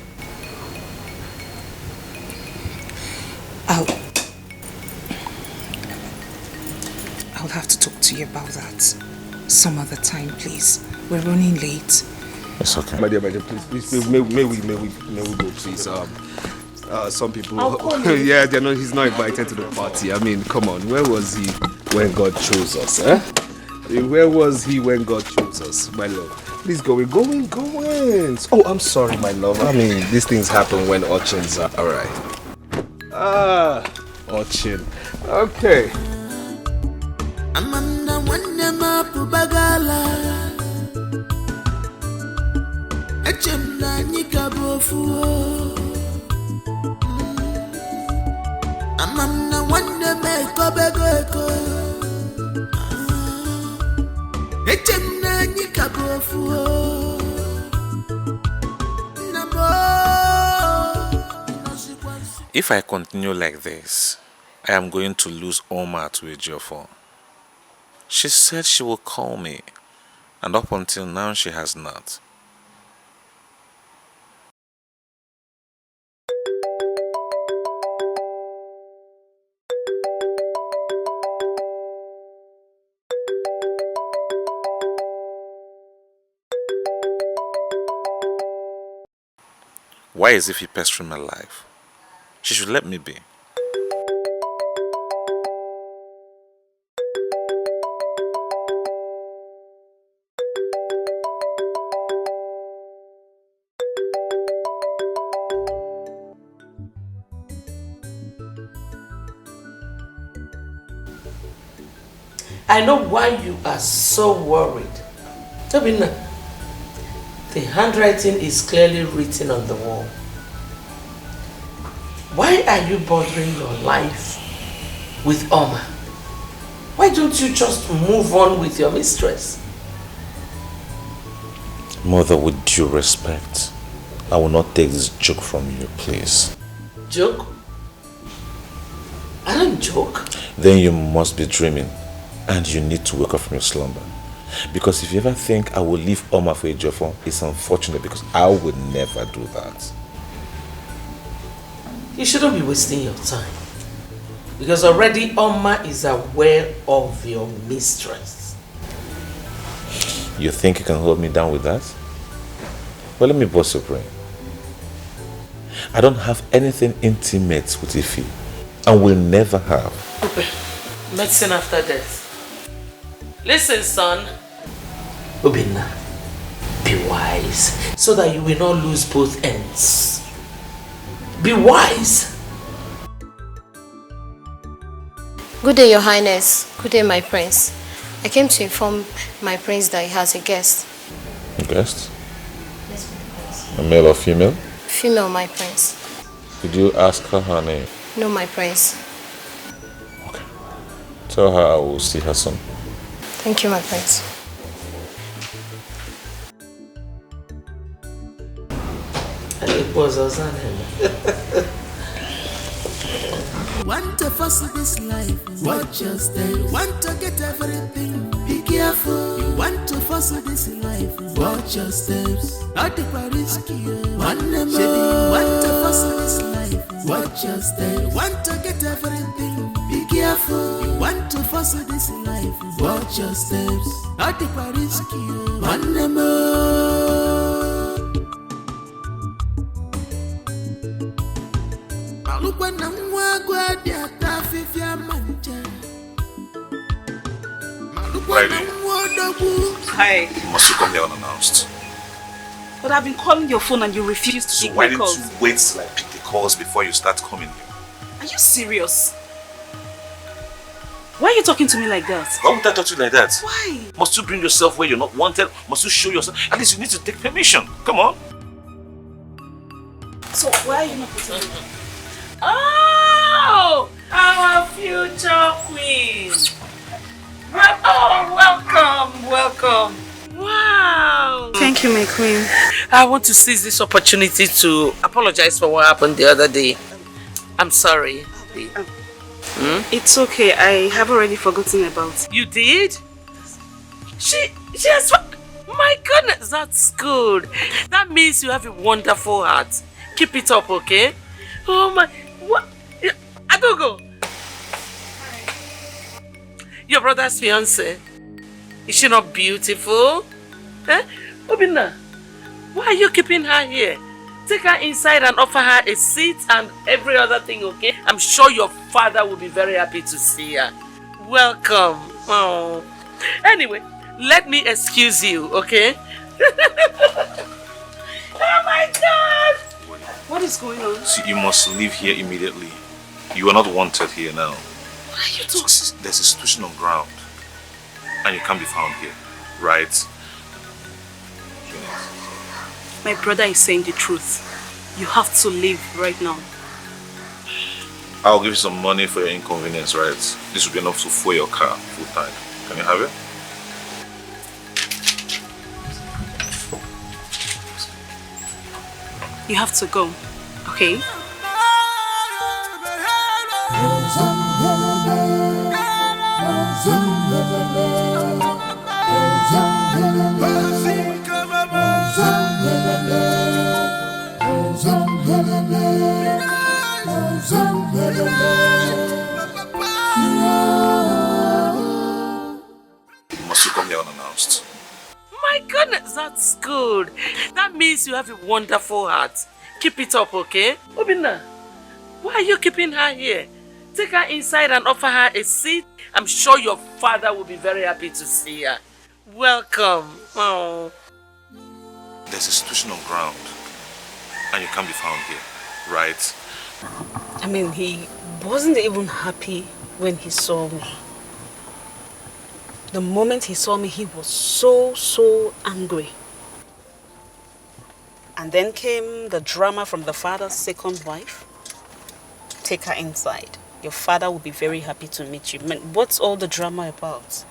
I'll have to talk to you about that some other time, please. We're running late. It's okay. My dear, please, may we go, please. Some people, yeah, he's not invited to the party. I mean, come on, where was he when God chose us, eh? Where was he when God chose us, my love? Please go in. Oh, I'm sorry, my love. I mean, these things happen when urchins are alright. Urchin. Okay. Amanda wanema pubagala Echemna nyikabofuo Amanda waneme kobegeko Echemna nyikabofuo If I continue like this, I am going to lose Oma to Ejiofor. She said she will call me, and up until now she has not. Why is he pestering my life? She should let me be. I know why you are so worried. Tobina, the handwriting is clearly written on the wall. Why are you bothering your life with Oma? Why don't you just move on with your mistress? Mother, with due respect, I will not take this joke from you, please. Joke? don't joke. Then you must be dreaming and you need to wake up from your slumber. Because if you ever think I will leave Oma for a Ejiofor, it's unfortunate because I would never do that. You shouldn't be wasting your time. Because already Oma is aware of your mistress. You think you can hold me down with that? Well, let me bust your brain. I don't have anything intimate with Ife and will never have. Okay. Medicine after death. Listen, son. Obinna, be wise so that you will not lose both ends. Be wise. Good day, Your Highness. Good day, my prince. I came to inform my prince that he has a guest. A guest? Yes, my prince. A male or female? Female, my prince. Did you ask her name? No, my prince. Tell her I will see her soon. Thank you, my prince. It was us. Want to fuss this life, watch your step. Want to get everything, be careful. You want to fuss this life, watch your steps. Not the risky, one more. You want to fuss this life, watch your steps. Want to get everything, be careful. You want to fuss this life, watch your steps. Not the risky, one more. Hi. You must come here unannounced. But I've been calling your phone and you refuse to pick my calls. So why didn't you wait till I pick the calls before you start coming here? Are you serious? Why are you talking to me like that? Why would I talk to you like that? Why? Must you bring yourself where you're not wanted? Must you show yourself? At least you need to take permission. Come on. So why are you not putting me? Oh, our future queen. Welcome. Wow. Thank you, my queen. I want to seize this opportunity to apologize for what happened the other day. I'm sorry. It's okay. I have already forgotten about it. You did? She has... My goodness, that's good. That means you have a wonderful heart. Keep it up, okay? Oh my... What? Agogo! Your brother's fiancé. Is she not beautiful? Eh? Obinna, why are you keeping her here? Take her inside and offer her a seat and every other thing, okay? I'm sure your father will be very happy to see her. Welcome. Oh. Anyway, let me excuse you, okay? Oh my God! What is going on? See, you must leave here immediately. You are not wanted here now. What are you talking? There's a situation on ground. And you can't be found here, right? My brother is saying the truth. You have to leave right now. I'll give you some money for your inconvenience, right? This will be enough to fuel your car full time. Can you have it? You have to go, okay? Must you come here unannounced? My goodness, that's good. That means you have a wonderful heart. Keep it up, okay? Obinna, why are you keeping her here? Take her inside and offer her a seat. I'm sure your father will be very happy to see her. Welcome. Oh. There's a situation on ground. And you can't be found here, right? I mean, he wasn't even happy when he saw me. The moment he saw me, he was so angry. And then came the drama from the father's second wife. Take her inside. Your father will be very happy to meet you. Man, what's all the drama about?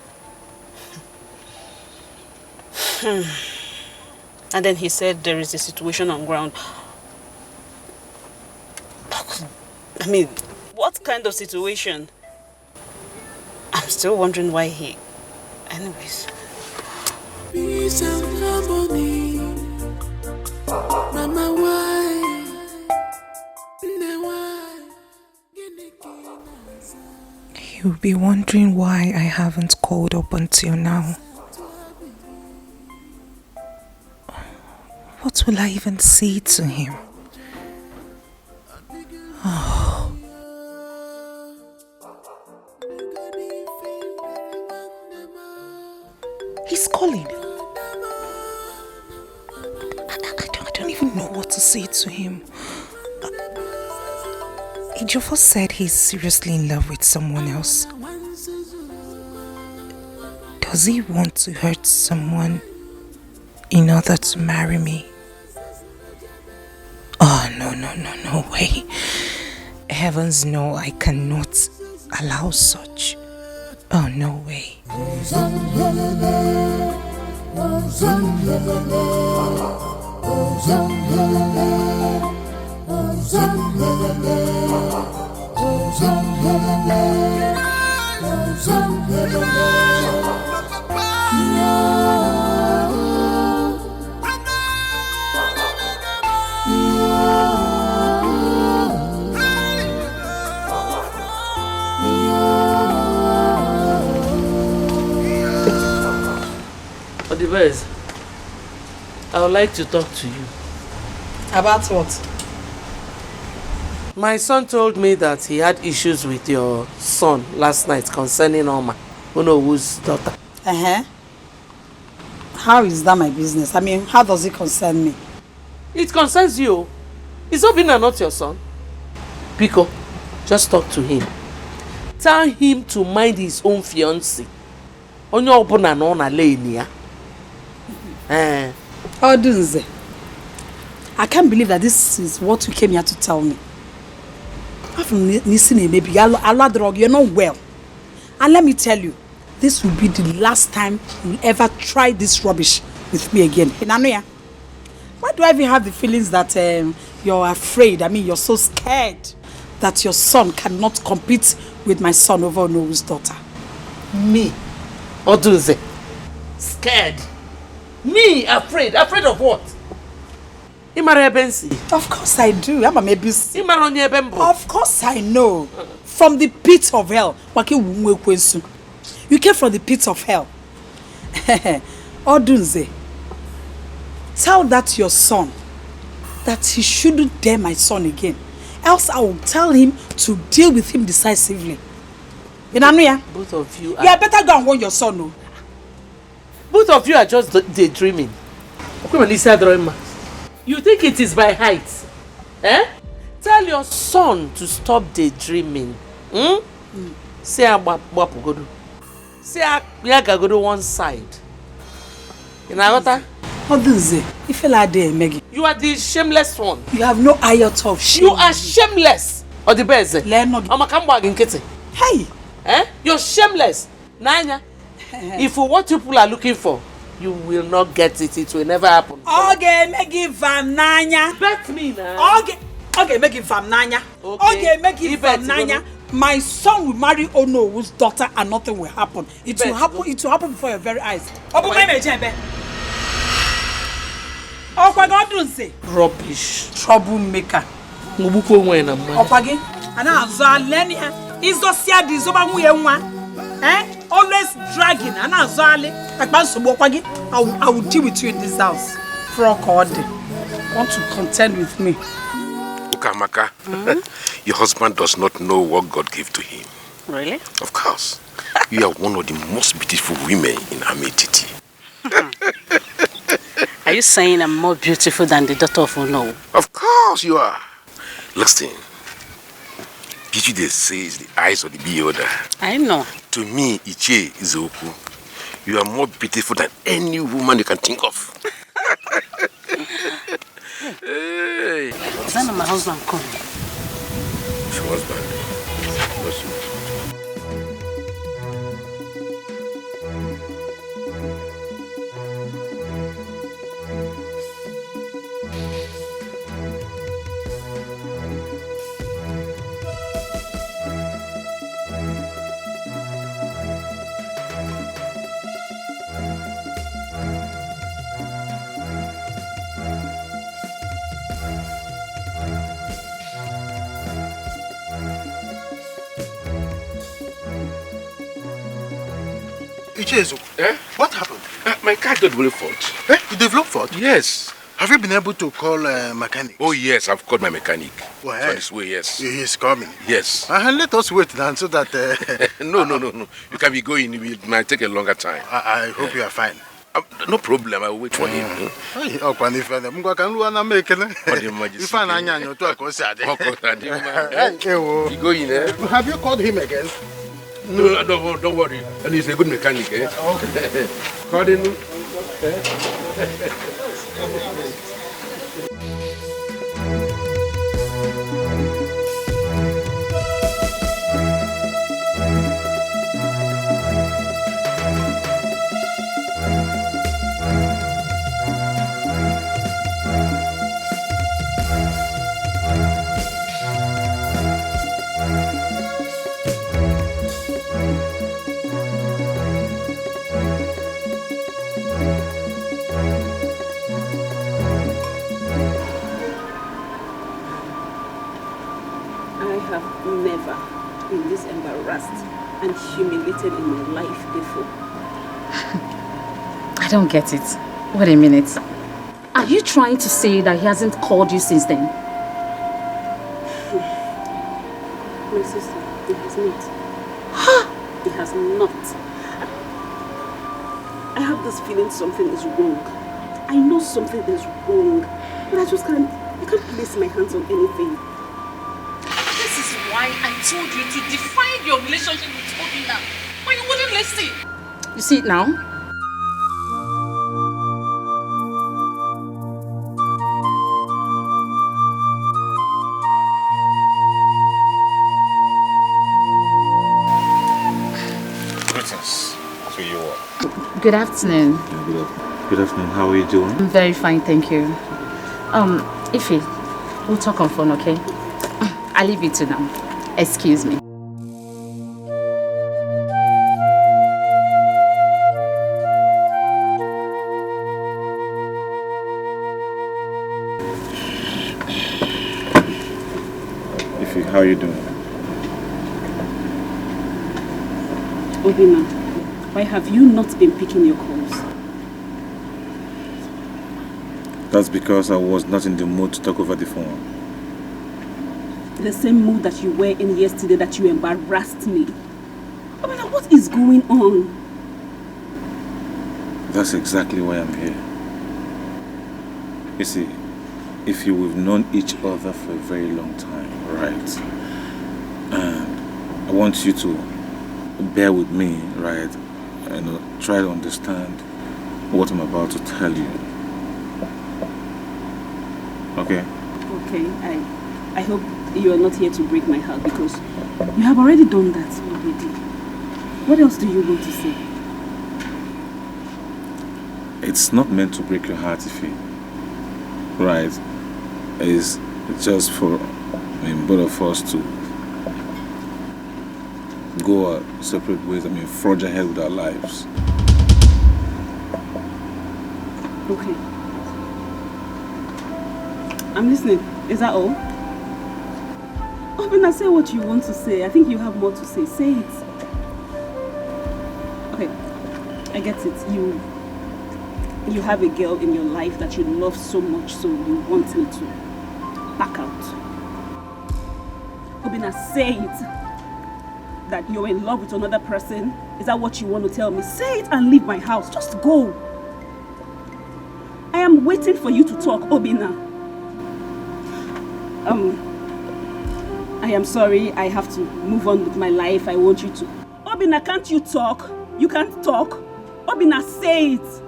And then he said there is a situation on ground. I mean, what kind of situation. I'm still wondering why he... Anyways. Peace and harmony. Mama, why? You'll be wondering why I haven't called up until now. What will I even say to him? Oh. He's calling. I don't even know what to say to him. Ejiofor said he's seriously in love with someone else. Does he want to hurt someone in order to marry me? Oh, no way. Heavens no, I cannot allow such. Oh, no way. Divisive, I would like to talk to you. About what? My son told me that he had issues with your son last night concerning Oma, Unowo's daughter. How is that my business? I mean, how does it concern me? It concerns you. Is Obinna not your son? Pico, just talk to him. Tell him to mind his own fiancé. Onye ọbụna nọ na lane ya. Odunze, I can't believe that this is what you came here to tell me. You're not well. And let me tell you, this will be the last time you'll ever try this rubbish with me again. Why do I even have the feelings that you're afraid? I mean, you're so scared that your son cannot compete with my son over Onowo's daughter. Me? Odunze? Scared? Me? Afraid? Afraid of what? Of course I do. I'm a maybe. Of course I know. From the pit of hell. You came from the pit of hell. Odunze, tell that your son that he shouldn't dare my son again. Else I will tell him to deal with him decisively. Both of you are... Yeah, better go and warn your son. No? Both of you are just daydreaming. You think it is by height? Tell your son to stop daydreaming. Say Wapugodu. Say Yagagodo one side. You are the shameless one. You have no iota of shame. You are shameless. Or the best. Hey! You're shameless. Nanya. If what people are looking for, you will not get it. It will never happen. Okay, make it from Nanya. Bet me now. Okay, make it from Nanya. Okay, make it from Nanya. My son will marry Onowo's daughter and nothing will happen. It will happen. It will happen before your very eyes. Open my mouth, oh, what God do say? Rubbish. Troublemaker. Opagi. Ana azalenia. Izo sia di zo ba mu ye nwa. Always dragging. Ana azale. Akban sobo opagi. I will deal with you in this house. Frog God. Want to contend with me? Ukamaka, your husband does not know what God gave to him. Really? Of course. You are one of the most beautiful women in Ametiti. Are you saying I'm more beautiful than the daughter of Onowo? Of course you are. Listen, beauty they say is the eyes of the beholder. I know. To me, Iche is Oku. You are more beautiful than any woman you can think of. Hey. Is that not my husband coming? Your husband? What's it? Ichezu, what happened? My car developed fault. You developed fault? Yes. Have you been able to call a mechanic? Oh yes, I've called my mechanic. Well, It's on his way, yes. He's coming. Yes. Let us wait then so that... No. You can be going. It might take a longer time. I hope you are fine. No problem. I will wait for him. Have you called him again? No, don't worry. And he's a good mechanic, eh? Okay. Call him. Never been this embarrassed and humiliated in my life before. I don't get it. Wait a minute. Are you trying to say that he hasn't called you since then? My sister, he has not. He has not. I have this feeling something is wrong. I know something is wrong, but I can't place my hands on anything. This is why I told you to define your relationship with Obina, but you wouldn't listen. You see it now? Greetings to you all. Good afternoon. Good afternoon. How are you doing? I'm very fine, thank you. Ify, we'll talk on phone, okay? I'll leave you to now. Excuse me. Ify, how are you doing? Obina, why have you not been picking your calls? That's because I was not in the mood to talk over the phone. The same mood that you were in yesterday that you embarrassed me. Obina, what is going on? That's exactly why I'm here. You see, if we've known each other for a very long time, right? And I want you to bear with me, right? And try to understand what I'm about to tell you. Okay? Okay, I hope you are not here to break my heart because you have already done that already. What else do you want to say? It's not meant to break your heart, Ify. Right? It's just for both of us to go our separate ways, forge ahead with our lives. Okay. I'm listening. Is that all? Obina, say what you want to say. I think you have more to say. Say it. Okay. I get it. You have a girl in your life that you love so much, so you want me to back out. Obina, say it. That you're in love with another person. Is that what you want to tell me? Say it and leave my house. Just go. I am waiting for you to talk, Obina. I am sorry. I have to move on with my life. I want you to. Obina, can't you talk? You can't talk. Obina, say it.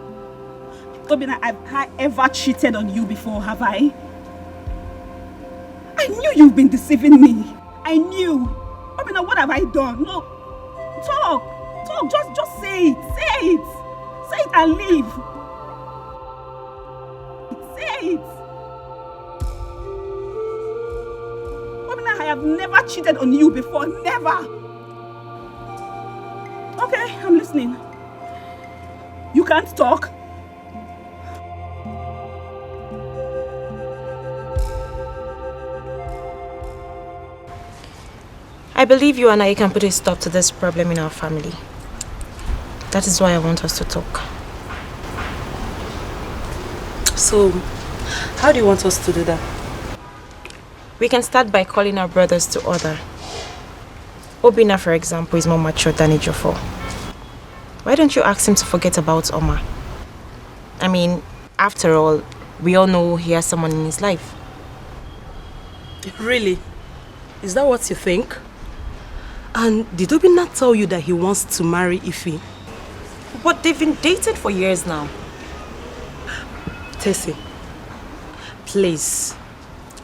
Obina, have I ever cheated on you before, have I? I knew you've been deceiving me. I knew. Obina, what have I done? No. Talk. Just say it. Say it. Say it and leave. Say it. Obina, I have never cheated on you before. Never. Okay, I'm listening. You can't talk. I believe you and I can put a stop to this problem in our family. That is why I want us to talk. So, how do you want us to do that? We can start by calling our brothers to order. Obina, for example, is more mature than Ejiofor. Why don't you ask him to forget about Oma? I mean, after all, we all know he has someone in his life. Really? Is that what you think? And did Obina tell you that he wants to marry Ife? But they've been dated for years now. Tessie, please,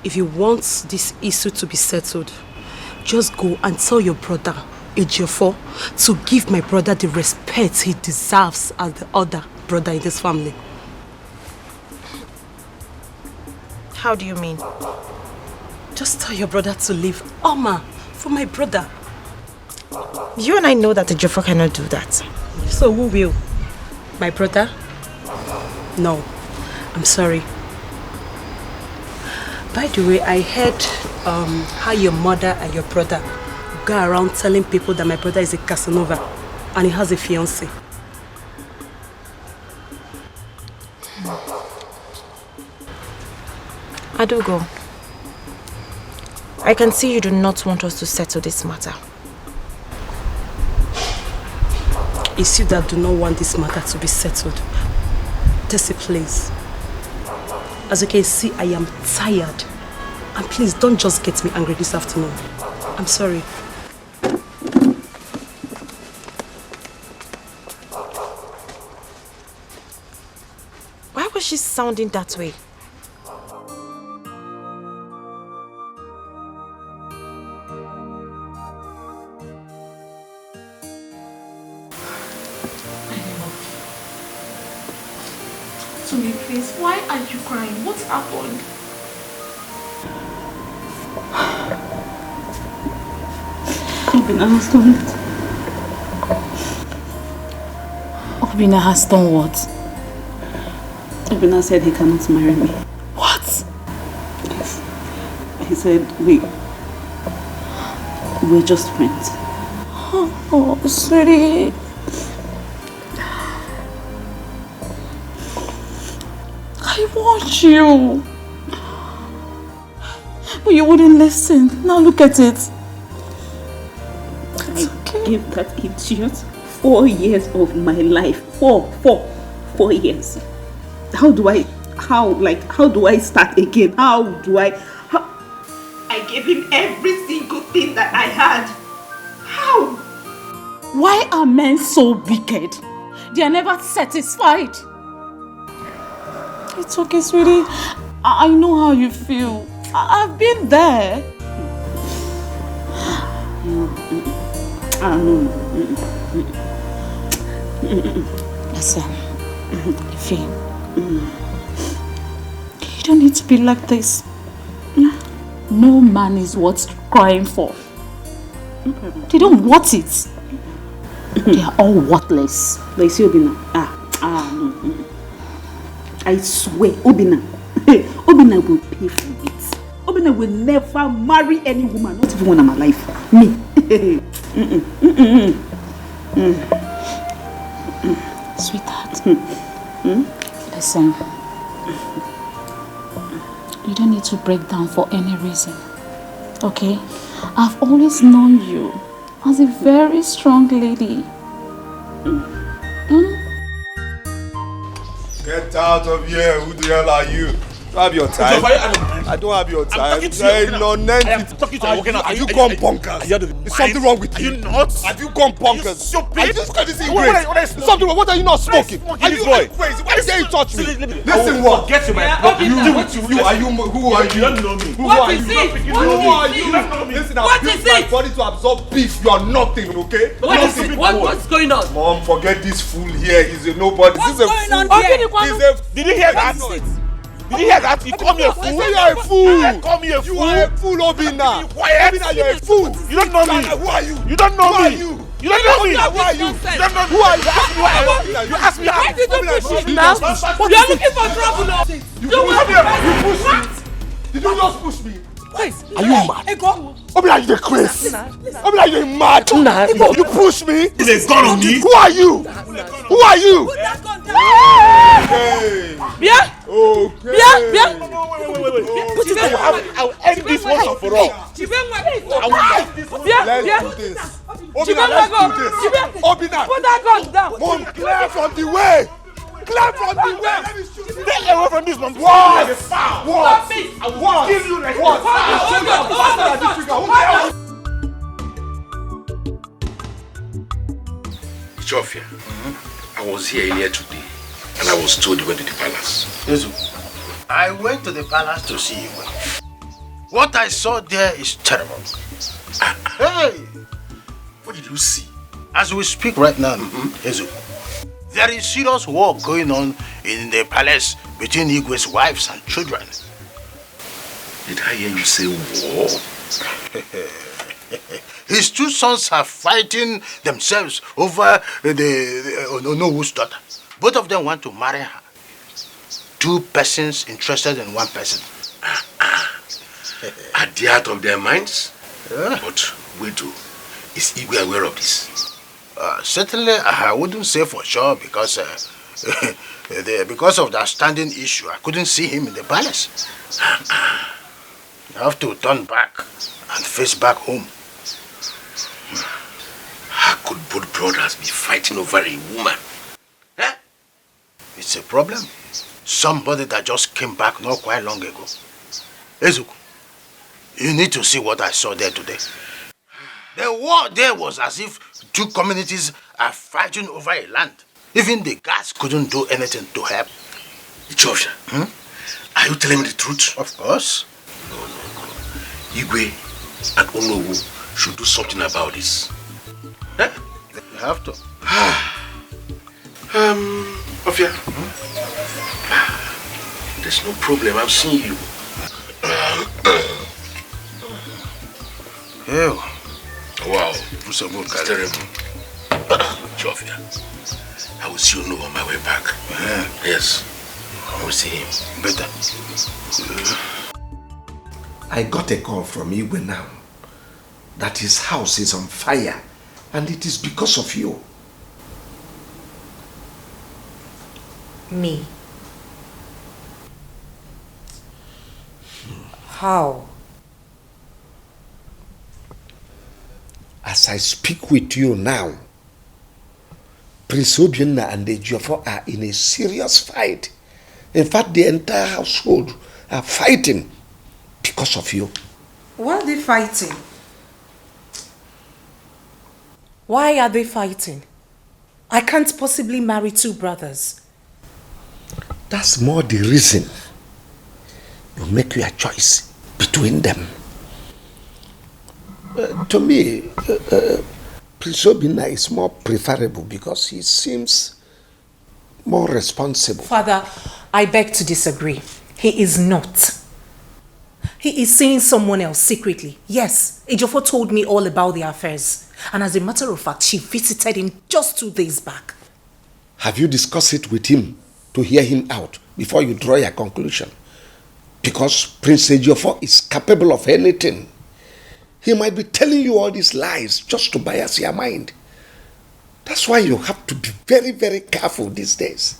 if you want this issue to be settled, just go and tell your brother, Ejiofor, to give my brother the respect he deserves as the other brother in this family. How do you mean? Just tell your brother to leave Oma for my brother. You and I know that Ejiofor cannot do that. So who will? My brother? No, I'm sorry. By the way, I heard how your mother and your brother go around telling people that my brother is a Casanova and he has a fiancé. Adugo, I can see you do not want us to settle this matter. It's you that do not want this matter to be settled. Tessie, please. As you can see, I am tired. And please, don't just get me angry this afternoon. I'm sorry. Why was she sounding that way? Please, why are you crying? What happened? Obina has done it. Obina has done what? Obina said he cannot marry me. What? Yes. He said we're just friends. Oh, sweetie. I want you. But you wouldn't listen. Now look at it. I gave that idiot 4 years of my life. 4 years. How do I start again? I gave him every single thing that I had. How? Why are men so wicked? They are never satisfied. It's okay, sweetie. I know how you feel. I've been there. Listen, Ife, you don't need to be like this. No man is worth crying for. They don't want it. They are all worthless. Like Obina. No. I swear, Obina will pay for it. Obina will never marry any woman, not even when I'm alive. Me. Sweetheart, listen. You don't need to break down for any reason. Okay? I've always known you as a very strong lady. Get out of here. Who the hell are you? Don't have your time. I don't have your time. I'm talking to you. I am talking to you. Are you gone bonkers? Is something wrong with you? Are you nuts? Have you gone bonkers? Are you stupid? Are you just crazy? What are you Something wrong. What are you not smoking? Are you boy? crazy? Why did you touch me? Listen, what? Get to my You. Who are you? You don't know me. Who are you? Who are you? Listen, I've built my body to absorb beef. You are nothing, okay? What's going on? Mom, forget this fool here. He's a nobody. What's going on here? Did you hear that? Did you hear that? You call me a fool? You are a fool. Call me a fool. You are a fool, Obina. Obina, you're a fool. You don't know me. Who are you? You don't know me. You don't know me. Who are you? Who are you? You ask me. Why did you push me now? You're looking for trouble now. You pushed me. Did you just push me? Are you mad? Obina, you the crazy. Obina, you mad. You push me. There's a gun on me. Who are you? Who are you? Bien. Okay. Bien. Put it down. I'll end this once and for all. Let's do this. Obina, let's do this. Obina, put that gun down. Mom, clear from the way. Clear from the way. Stay away from this, Mom. What? What? I will kill you like what? Chofia, I was here earlier today and I was told you went to the palace. Ezu, I went to the palace to see you. What I saw there is terrible. Hey! What did you see? As we speak right now, Ezu, there is serious war going on in the palace between Igwe's wives and children. Did I hear you say war? His two sons are fighting themselves over the Onowu's daughter. Both of them want to marry her. Two persons interested in one person. Are they out of their minds? But wait, is Igwe aware of this? Certainly, I wouldn't say for sure because because of the outstanding issue, I couldn't see him in the palace. I have to turn back and face back home. How could both brothers be fighting over a woman? Huh? It's a problem. Somebody that just came back not quite long ago. Ezuku, you need to see what I saw there today. The war there was as if two communities are fighting over a land. Even the guards couldn't do anything to help. Ichofia, are you telling me the truth? Of course. No. Igwe and Onowu should do something about this. Huh? You have to. Ofia, there's no problem. I've seen you. Ew. Wow, it's terrible. Chofia, I will see you on my way back. Yes, I will see him. Better. I got a call from Igwe now that his house is on fire and it is because of you. Me? How? As I speak with you now, Prince Obianna and the Ejiofor are in a serious fight. In fact, the entire household are fighting because of you. Why are they fighting? Why are they fighting? I can't possibly marry two brothers. That's more the reason you make your choice between them. To me, Prince Obianna is more preferable because he seems more responsible. Father, I beg to disagree. He is not. He is seeing someone else secretly. Yes, Ejiofor told me all about their affairs. And as a matter of fact, she visited him just 2 days back. Have you discussed it with him to hear him out before you draw your conclusion? Because Prince Ejiofor is capable of anything. He might be telling you all these lies just to bias your mind. That's why you have to be very, very careful these days.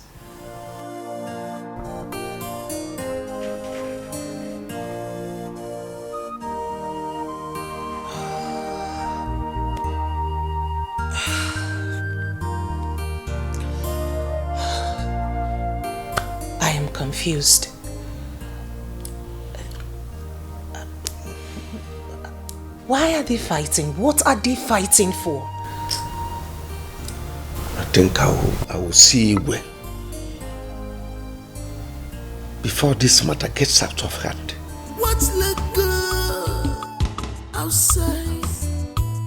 I am confused. Why are they fighting? What are they fighting for? I think I will see Igwe before this matter gets out of hand. What's look good outside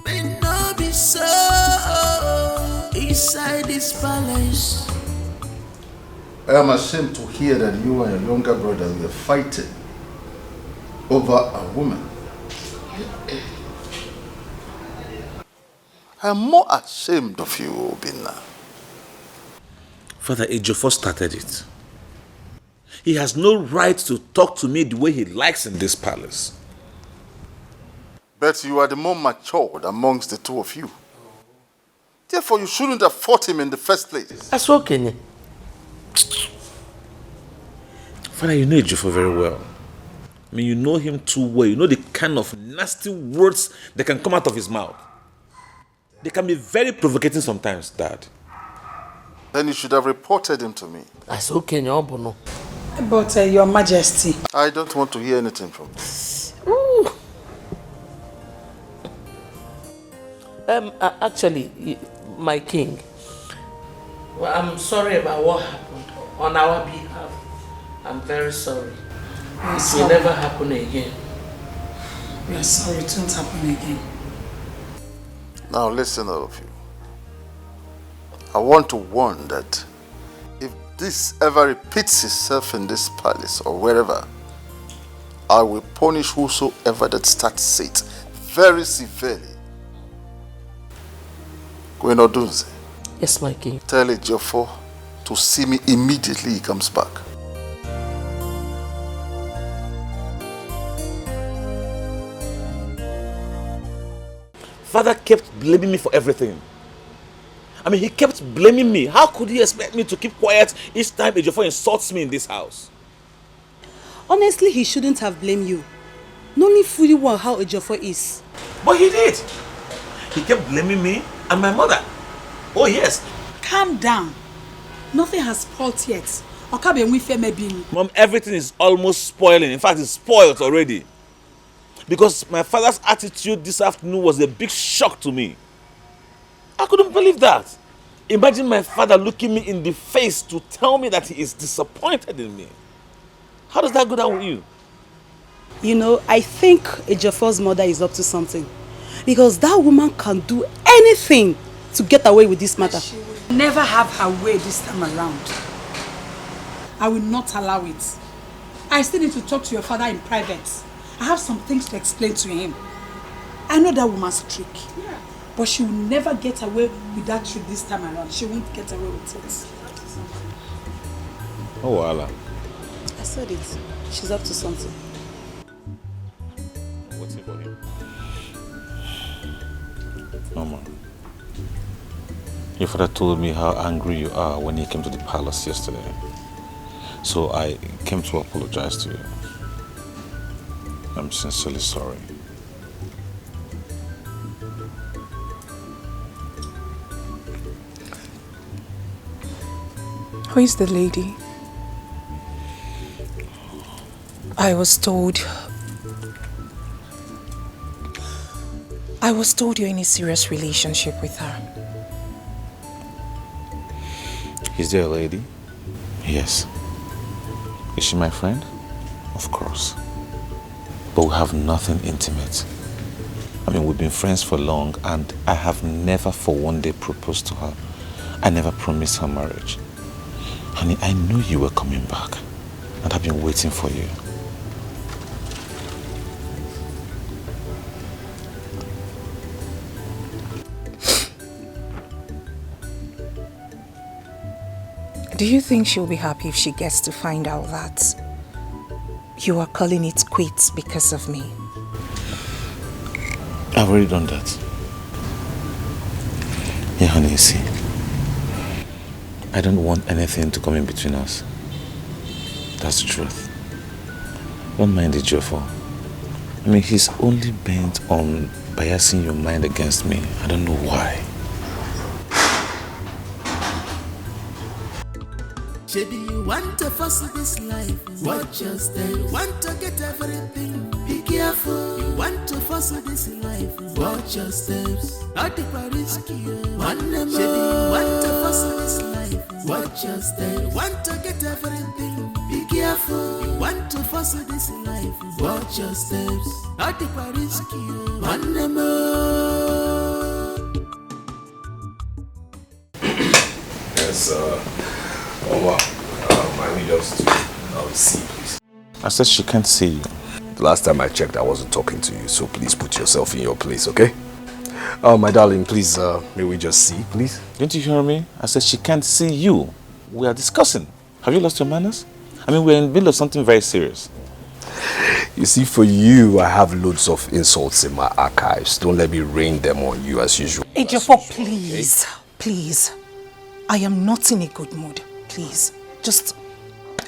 may not be so inside this palace. I am ashamed to hear that you and your younger brother were fighting over a woman. I am more ashamed of you, Obinna. Father Ejiofor started it. He has no right to talk to me the way he likes in this palace. But you are the more matured amongst the two of you. Therefore, you shouldn't have fought him in the first place. That's okay. Father, you know Ejiofor very well. I mean, you know him too well. You know the kind of nasty words that can come out of his mouth. They can be very provocating sometimes, Dad. Then you should have reported him to me. That's okay, no. But Your Majesty. I don't want to hear anything from you. Ooh. Actually, my king, well, I'm sorry about what happened on our behalf. I'm very sorry. It will never happen again. We are sorry, it won't happen again. Now listen, all of you. I want to warn that if this ever repeats itself in this palace or wherever, I will punish whosoever that starts it very severely. Gwenodunze. Yes, my king. Tell Ejiofor to see me immediately he comes back. Father kept blaming me for everything. I mean, he kept blaming me. How could he expect me to keep quiet each time Ejiofor insults me in this house? Honestly, he shouldn't have blamed you. Knowing fully well how Ejiofor is. But he did. He kept blaming me and my mother. Oh yes. Calm down. Nothing has spoiled yet. Mom, everything is almost spoiling. In fact, it's spoiled already. Because my father's attitude this afternoon was a big shock to me. I couldn't believe that. Imagine my father looking me in the face to tell me that he is disappointed in me. How does that go down with you? You know, I think Ejiofor's mother is up to something. Because that woman can do anything to get away with this matter. She will never have her way this time around. I will not allow it. I still need to talk to your father in private. I have some things to explain to him. I know that woman's trick. Yeah. But she will never get away with that trick this time around. She won't get away with it. Oh, Allah. I said it. She's up to something. What's it for him? Mama, your father told me how angry you are when he came to the palace yesterday. So I came to apologize to you. I'm sincerely sorry. Who is the lady? I was told you're in a serious relationship with her. Is there a lady? Yes. Is she my friend? Of course. But we have nothing intimate. I mean, we've been friends for long and I have never for one day proposed to her. I never promised her marriage. Honey, I knew you were coming back and I've been waiting for you. Do you think she'll be happy if she gets to find out that you are calling it quits because of me? I've already done that. Yeah, honey, see. I don't want anything to come in between us. That's the truth. Don't mind Ejiofor. I mean, he's only bent on biasing your mind against me. I don't know why. Maybe you want to fuss this life, watch your step. You want to get everything, be careful. You want to fuss this life, watch your steps. Not the risky, one more. Maybe you want to fuss this life, watch your steps. You want to get everything, be careful. You want to fuss this life, watch your steps. Not the risky, one more. Yes, Oma, I need us to see, please. I said she can't see you. The last time I checked, I wasn't talking to you, so please put yourself in your place, okay? My darling, please, may we just see, please? Didn't you hear me? I said she can't see you. We are discussing. Have you lost your manners? I mean, we're in the middle of something very serious. You see, for you, I have loads of insults in my archives. Don't let me rain them on you as usual. Ejiofor, please, please. I am not in a good mood. Please, just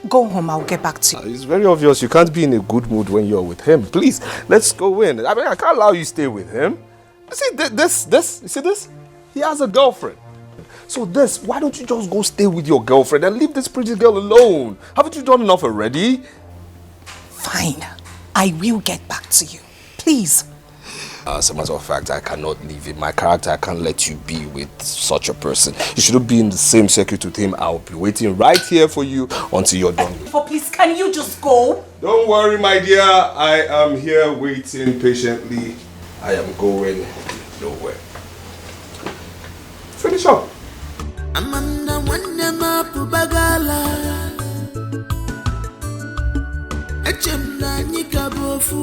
go home. I'll get back to you. It's very obvious you can't be in a good mood when you're with him. Please, let's go in. I mean, I can't allow you to stay with him. You see, you see this? He has a girlfriend. So why don't you just go stay with your girlfriend and leave this pretty girl alone? Haven't you done enough already? Fine. I will get back to you. Please. As a matter of fact, I cannot leave it. My character, I can't let you be with such a person. You shouldn't be in the same circuit with him. I'll be waiting right here for you until you're done. Please, can you just go? Don't worry, my dear. I am here waiting patiently. I am going nowhere. Finish up. Amanda Wandema Pubagala Echemna Nikabofu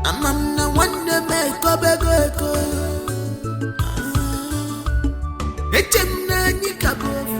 Amanda Wandema Kobego Echemna Nikabofu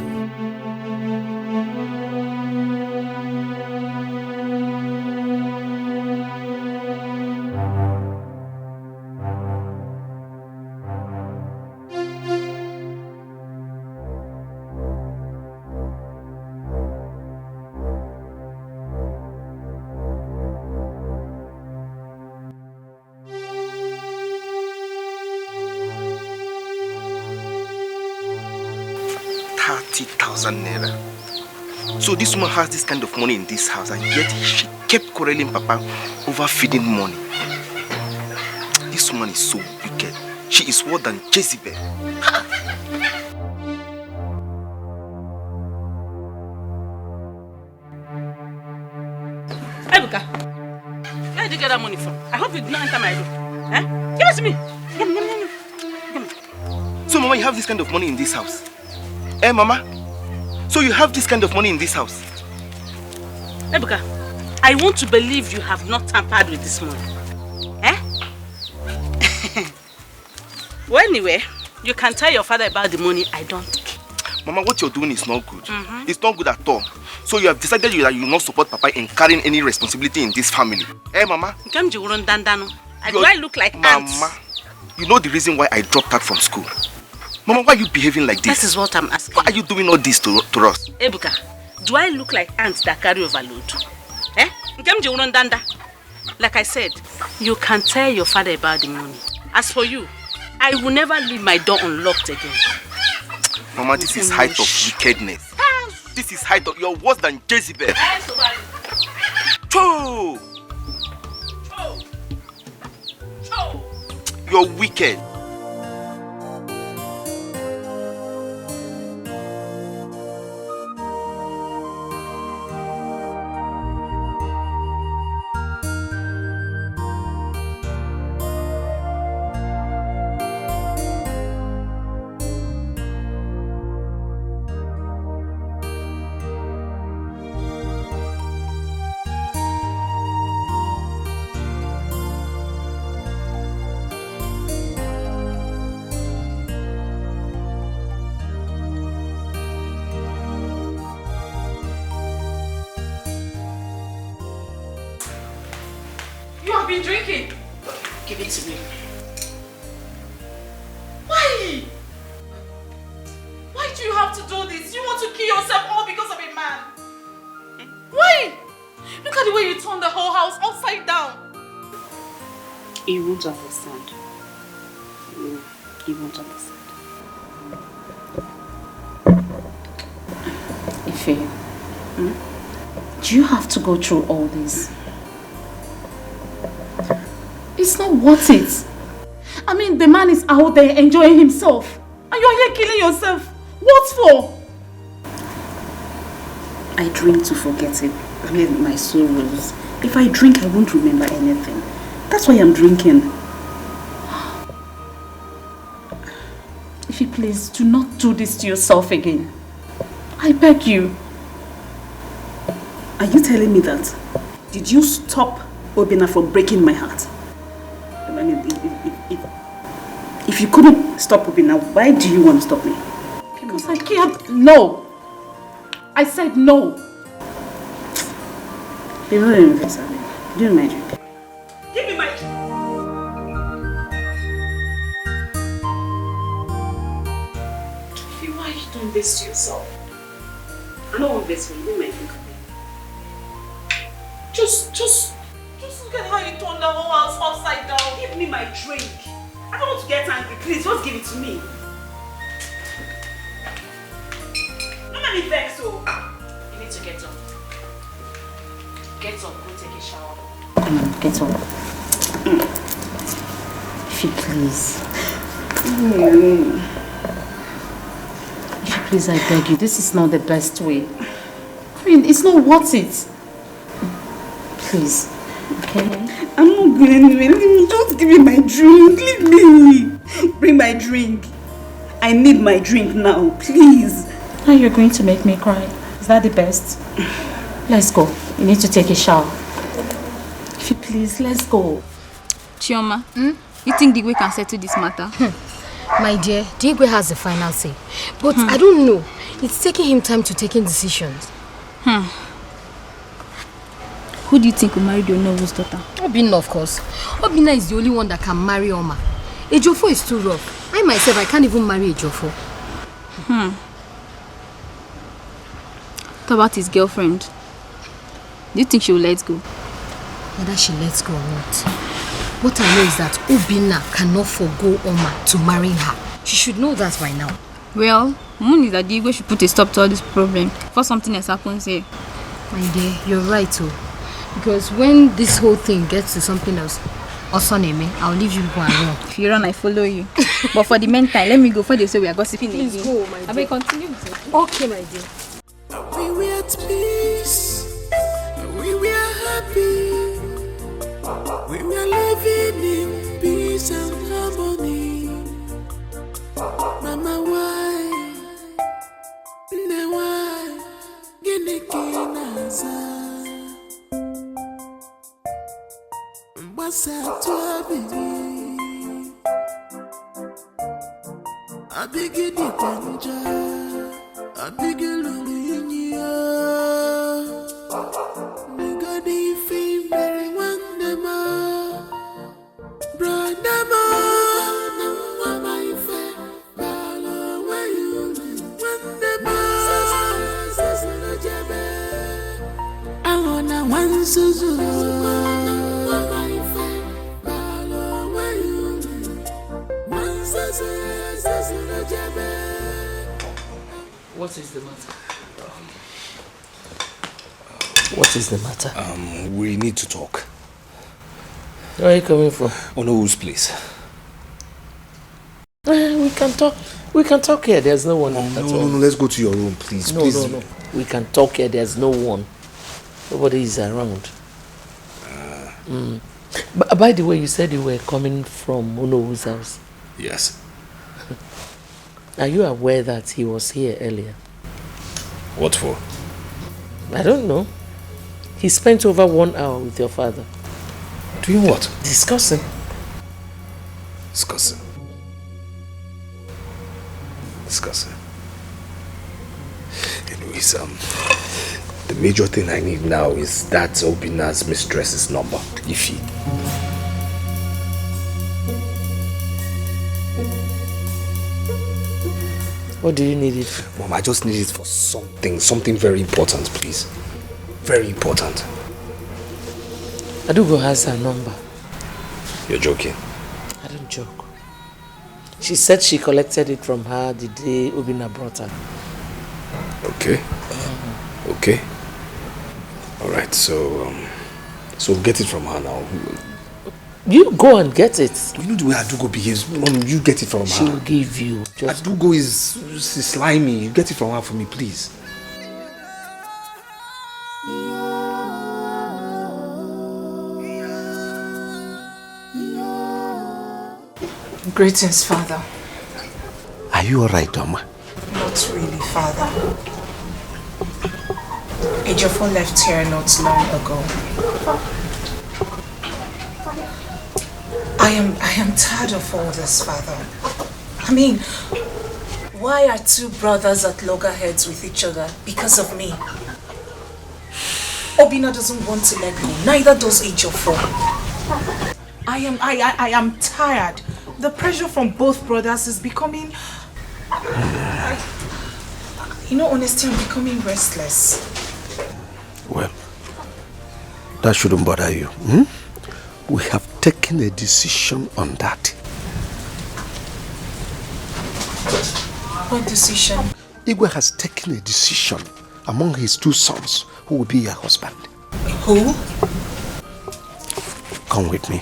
Naira. So this woman has this kind of money in this house, and yet she kept quarreling Papa over feeding money. This woman is so wicked. She is worse than Jezebel. Ebuka, where did you get that money from? I hope you did not enter my room. Eh? Give it to me. Give me. So Mama, you have this kind of money in this house? Eh, Mama? So you have this kind of money in this house? Ebuka, I want to believe you have not tampered with this money. Eh? Well, anyway, you can tell your father about the money. I don't care. Mama, what you're doing is not good. It's not good at all. So you have decided that you will not support Papa in carrying any responsibility in this family. Eh, Mama? Do I look like ants? Mama, you know the reason why I dropped out from school. Mama, why are you behaving like this? That is what I'm asking. Why are you doing all this to us? Ebuka, do I look like ants that carry overload? Eh? Like I said, you can tell your father about the money. As for you, I will never leave my door unlocked again. Mama, this is height of wickedness. This is height of... You're worse than Jezebel. Cho! You're wicked. Been drinking. Give it to me. Why? Why do you have to do this? You want to kill yourself all because of a man? Why? Look at the way you turned the whole house upside down. You won't understand. You won't understand. Ife, do you have to go through all this? It's not worth it. I mean, the man is out there enjoying himself. And you're here killing yourself. What for? I drink to forget it. I mean, my sorrows. If I drink, I won't remember anything. That's why I'm drinking. If you please, do not do this to yourself again. I beg you. Are you telling me that? Did you stop Obina from breaking my heart? I mean, if you couldn't stop Obina, why do you want to stop me? Because I can't. No. I said no. Before you invest, do my drink. Give me my drink. Why you don't best yourself? I don't want best for you. Do my drink. Just look at how you turned the whole house upside down. Give me my drink. I don't want to get angry. Please, just give it to me. Don't let me vex, so. You need to get up. Get up, go take a shower. Get up. If you please. If you please, I beg you. This is not the best way. I mean, it's not worth it. Please. Okay? I'm not going anywhere. Just give me my drink. Leave me. Bring my drink. I need my drink now, please. Now you're going to make me cry. Is that the best? Let's go. You need to take a shower. If you please, let's go. Chioma, you think the Igwe can settle this matter? My dear, the Igwe has the final say. But I don't know. It's taking him time to take decisions. Who do you think will marry the Onowo's daughter? Obinna, of course. Obinna is the only one that can marry Oma. Ejofo is too rough. I myself, I can't even marry Ejofo. What about his girlfriend? Do you think she will let go? Whether she lets go or not. What I know is that Obinna cannot forgo Oma to marry her. She should know that by now. Well, Moon is that the Igwe should put a stop to all this problem before something else happens here. My dear, you're right too. Because when this whole thing gets to something else, Osoneme, I'll leave you go and run. If you run, I follow you. But for the meantime, let me go for they say we are gossiping again. Please go, my dear. I will continue with it. Okay, my dear. We were at peace. We were happy. We were living in peace and harmony. Mama, why? Why? Ginikinaza. What's up to a baby? I begin the danger. I begin looking you. Nigga, the fame very one them brother man, my friend, follow where you live. One them I wanna one Suzu. What is the matter? What is the matter? We need to talk. Where are you coming from? Onowo's place. We can talk. We can talk here. There's no one. No, let's go to your room, please. No. We can talk here. There's no one. Nobody is around. But by the way, you said you were coming from Onowo's house. Yes. Are you aware that he was here earlier? What for? I don't know. He spent over 1 hour with your father. Doing what? Discussing. Discussing. Anyways, the major thing I need now is that Obinna's mistress's number. Ify. What do you need it for? Mom, I just need it for something very important, please. Very important. Adugo has her number. You're joking? I don't joke. She said she collected it from her the day Obinna brought her. Okay. Okay. Alright, so get it from her now. You go and get it. You know the way Adugo behaves. You get it from her. She'll give you. Adugo is slimy. You get it from her for me, please. Greetings, Father. Are you alright, Oma? Not really, Father. Ejofo left here not long ago. I am tired of all this, Father. I mean, why are two brothers at loggerheads with each other because of me? Obina doesn't want to let go. Neither does Ejiofor. I am tired. The pressure from both brothers is becoming... honestly, I'm becoming restless. Well, that shouldn't bother you. We have taken a decision on that. What decision? Igwe has taken a decision among his 2 sons who will be your husband. Who? Come with me.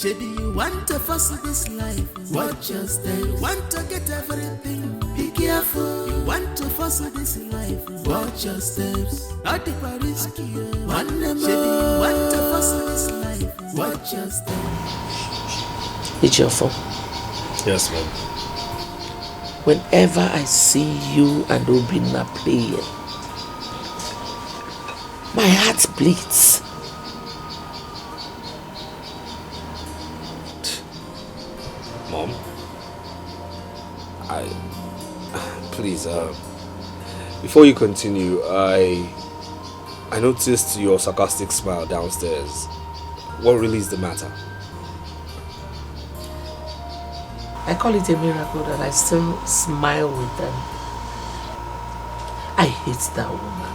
Maybe you want to fuss this life, watch your step. You want to get everything, be careful. You want to fuss this life, watch your steps. Not the risky, one more. Maybe you want to fuss this life, watch your steps. Ejiofor. Yes, ma'am. Whenever I see you and Obina playing, my heart bleeds. Mom, please, before you continue, I noticed your sarcastic smile downstairs. What really is the matter? I call it a miracle that I still smile with them. I hate that woman.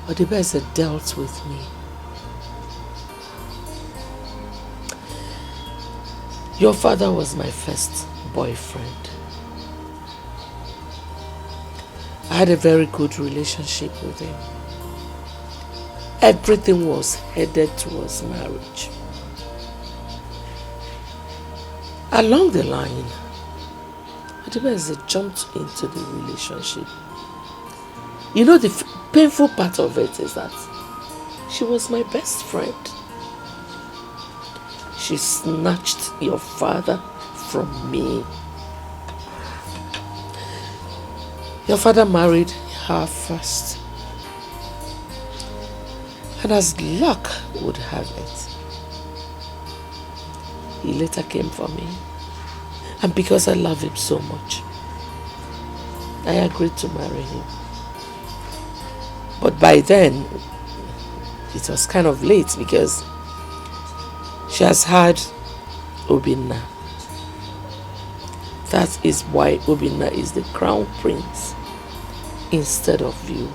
Odibese dealt with me. Your father was my first boyfriend. I had a very good relationship with him. Everything was headed towards marriage. Along the line, Odibese jumped into the relationship. You know, the painful part of it is that she was my best friend. She snatched your father from me. Your father married her first. And as luck would have it, he later came for me. And because I love him so much, I agreed to marry him. But by then, it was kind of late because she has had Obina. That is why Obina is the crown prince instead of you.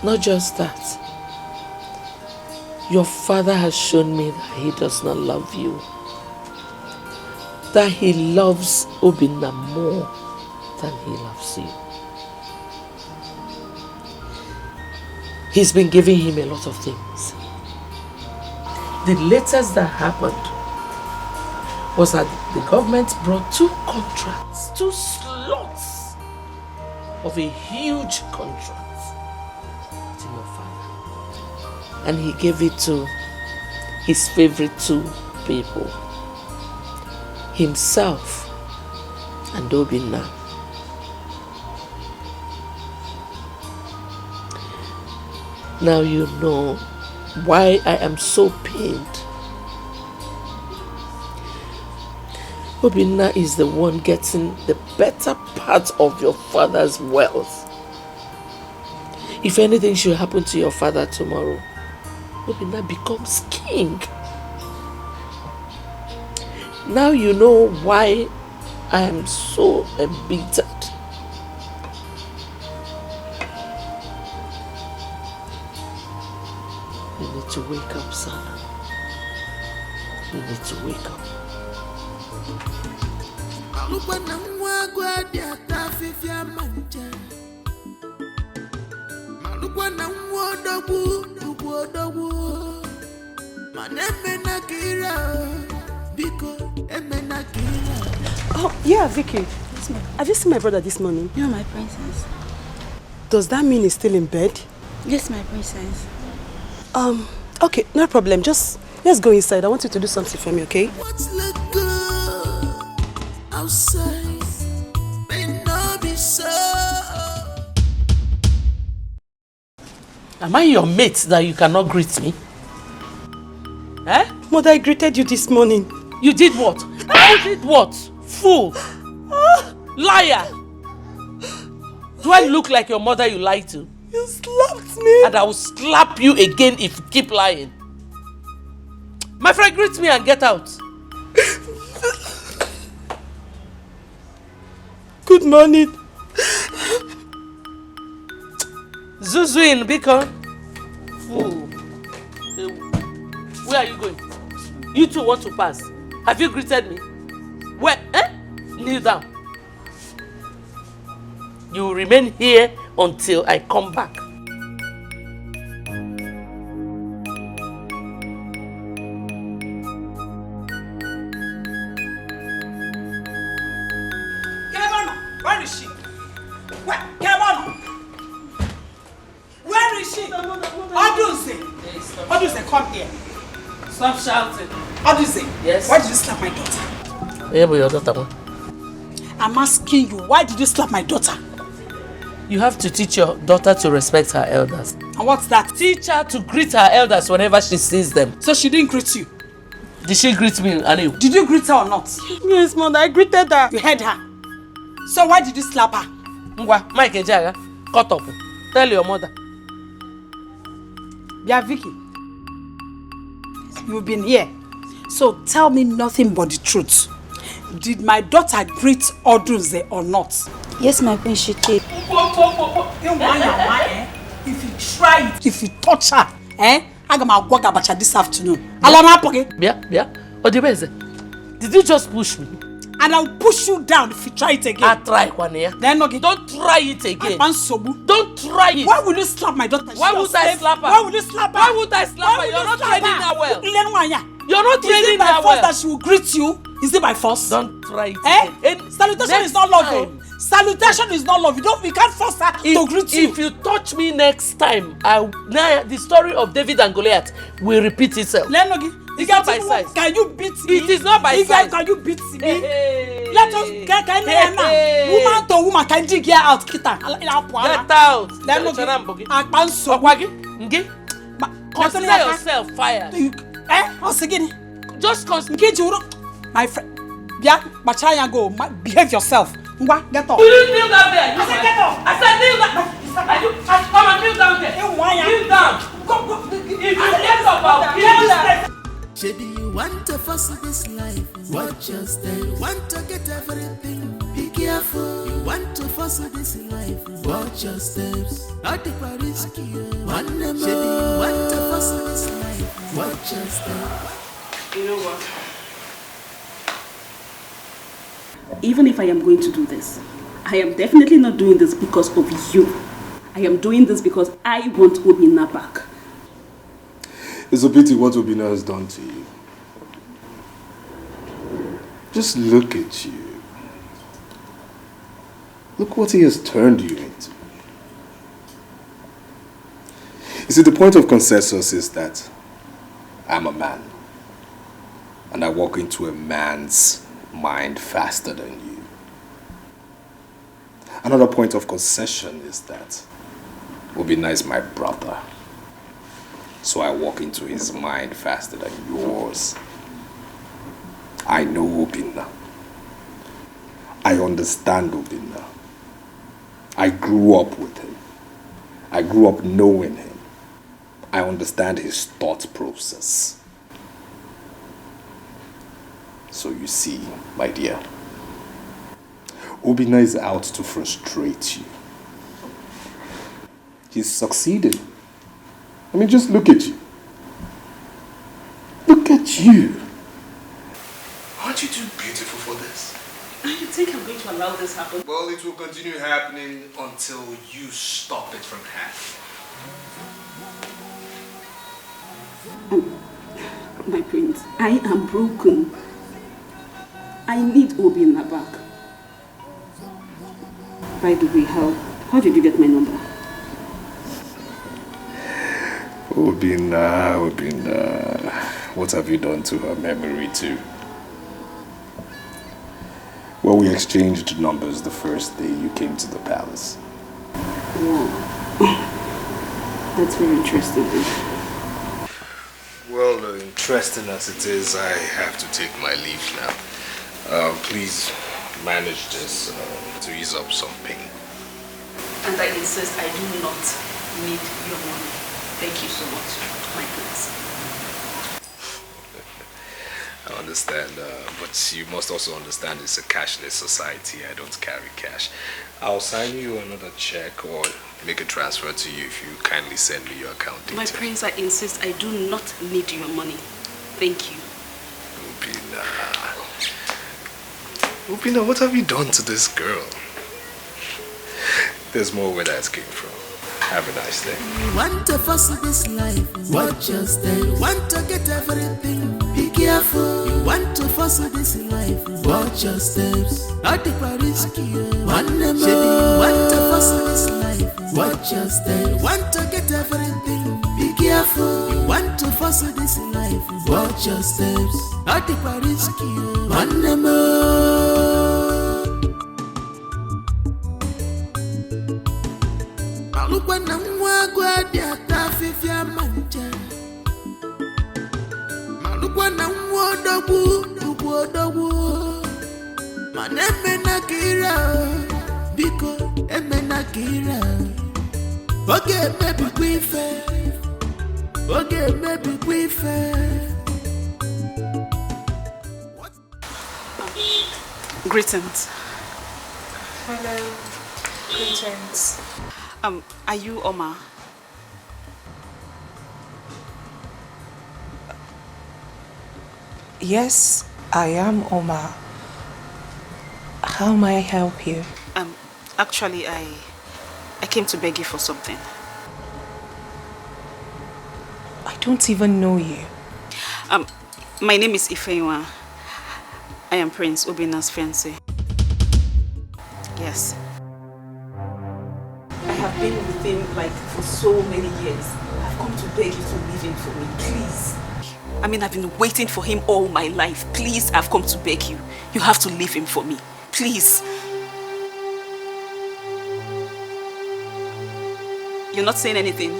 Not just that. Your father has shown me that he does not love you. That he loves Obina more than he loves you. He's been giving him a lot of things. The latest that happened was that the government brought 2 contracts, 2 slots of a huge contract to your father. And he gave it to his favorite 2 people, himself and Obina. Now you know why I am so pained. Obina is the one getting the better part of your father's wealth. If anything should happen to your father tomorrow, Obina becomes king. Now you know why I am so embittered. You need to wake up, son. You need to wake up. Oh, yeah, Vicky. Have you seen my brother this morning? You're my princess. Does that mean he's still in bed? Yes, my princess. Okay, no problem. Just let's go inside. I want you to do something for me, okay? What's look good outside may not be so. Am I your mate that you cannot greet me? Eh? Mother, I greeted you this morning. You did what? I did what? Fool! Liar! Do I look like your mother you lied to? You slapped me! And I will slap you again if you keep lying. My friend, greet me and get out. Good morning. Zuzu in Biko. Fool. Where are you going? You two want to pass. Have you greeted me? Where? Kneel down. You will remain here until I come back. Where is she? Where is she? Oduze, come here. Stop shouting. Oduze, yes. Why did you slap my daughter? Yeah, but your daughter. I'm asking you, why did you slap my daughter? You have to teach your daughter to respect her elders. And what's that? Teach her to greet her elders whenever she sees them. So she didn't greet you? Did she greet me, Annie? Did you greet her or not? Yes, mother, I greeted her. You heard her. So why did you slap her? Ngwa, Mike Ejaga, cut up. Tell your mother. Yeah, Vicky. You've been here. So tell me nothing but the truth. Did my daughter greet Oduze or not? Yes, my queen, she did. If you try it, if you touch her, I'm gonna walk about this afternoon. Did you just push me? And I'll push you down if you try it again. I'll try one here. Then okay. Don't try it again. Don't try it. Why will you slap my daughter? Why would I slap her? Why will you slap her? Why would I slap her? You're not training her well. You're not training her well. Is it by force that she will greet you? Is it by force? Don't try it again. Salutation is not love. Salutation is not love. We can't force her to greet you. If you touch me next time, the story of David and Goliath will repeat itself. It's not by size. Can you beat me? It is not by size. Can you beat me? Let us get woman to woman. Can you get out? Get out. Consider yourself fired. Just consider. My friend. Yeah, Bachaya go. Behave yourself. Get up. Will you kneel down there? I said get up. I said kneel down. Come and kneel down there. Kneel down. Go. If you get up, I'll kill you. Maybe you want to fuss this life, watch your step. You want to get everything, be careful. You want to fuss this life, watch your steps. Not the risky, one more. Maybe you want to fuss this life, watch your steps. You know what? Even if I am going to do this, I am definitely not doing this because of you. I am doing this because I want Obinna back. It's a pity what Obinna has done to you. Just look at you. Look what he has turned you into. You see, the point of consensus is that I'm a man. And I walk into a man's mind faster than you. Another point of concession is that Obinna is my brother. So I walk into his mind faster than yours. I know Obinna. I understand Obinna. I grew up with him. I grew up knowing him. I understand his thought process. So you see, my dear, Obinna is out to frustrate you. He's succeeded. I mean, just look at you. Look at you. Aren't you too beautiful for this? You think I'm going to allow this happen? Well, it will continue happening until you stop it from happening. My prince, I am broken. I need Obinna back. By the way, how did you get my number? Obinna, what have you done to her memory too? Well, we exchanged numbers the first day you came to the palace. Wow. That's very interesting. Well, interesting as it is, I have to take my leave now. Please manage this to ease up some pain. And I insist I do not need your money. Thank you so much, my prince. I understand, but you must also understand it's a cashless society. I don't carry cash. I'll sign you another check or make a transfer to you if you kindly send me your account details. My prince, I insist I do not need your money. Thank you. Ubina, what have you done to this girl? There's more where that came from. Have a nice day. Want to fuss this life, watch your step. Want to get everything, be careful. You want to fuss this life, watch your steps. At the risky, one number. You want to fuss this life, watch your steps. Want to get everything, be careful. You want to fuss this life, watch your steps. At the risky, one number. Malukwana mwagwa diata fifia manja. Malukwana mwodogu. Maneme na kira, biko eme na kira. Oge maybe kwife. Greetings. Hello, greetings. Are you Oma? Yes, I am Oma. How may I help you? Actually, I came to beg you for something. I don't even know you. My name is Ifeanyi. I am Prince Obina's fiancé. Yes. I have been with him for so many years. I've come to beg you to leave him for me, please. I mean, I've been waiting for him all my life. Please, I've come to beg you. You have to leave him for me, please. You're not saying anything?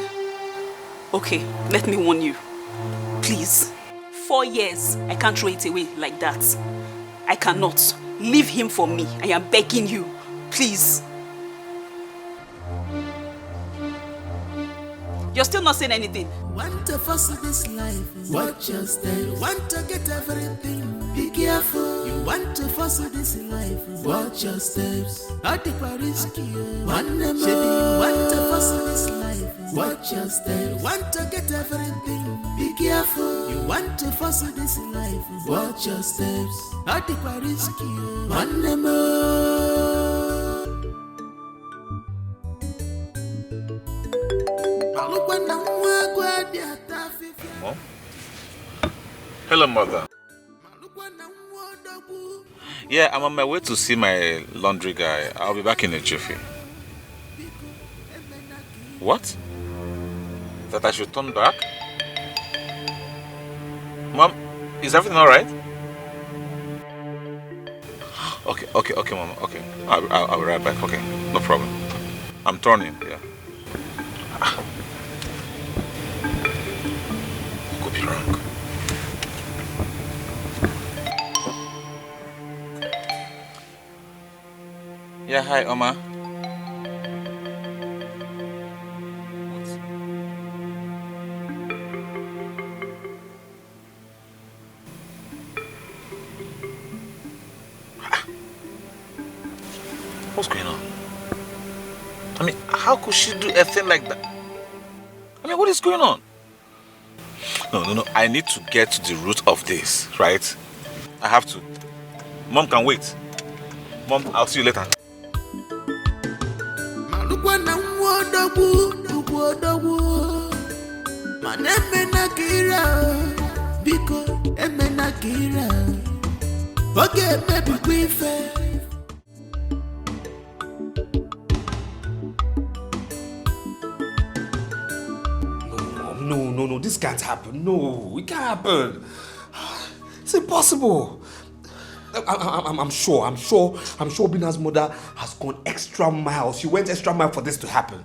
Okay, let me warn you. Please. 4 years, I can't throw it away like that. I cannot. Leave him for me. I am begging you. Please. You're still not saying anything. Want to fuss this life, watch your step. Want to get everything, be careful. You want to fuss this life, watch your steps. At the risky, one number. You want to fuss this life, watch your steps. Want to get everything, be careful. You want to fuss this life, watch your steps. At the risky, one number. Mom? Hello, Mother. Yeah, I'm on my way to see my laundry guy. I'll be back in a jiffy. What? That I should turn back? Mom, is everything alright? Okay, Mom. Okay, I'll be right back. Okay, no problem. I'm turning. Yeah. Could be wrong. Yeah, hi, Oma. What's going on? I mean, how could she do a thing like that? I mean, what is going on? No. I need to get to the root of this, right? I have to. Mom can wait. Mom, I'll see you later. No, this can't happen. No, it can't happen. It's impossible. I'm sure Bina's mother has gone extra miles. She went extra mile for this to happen.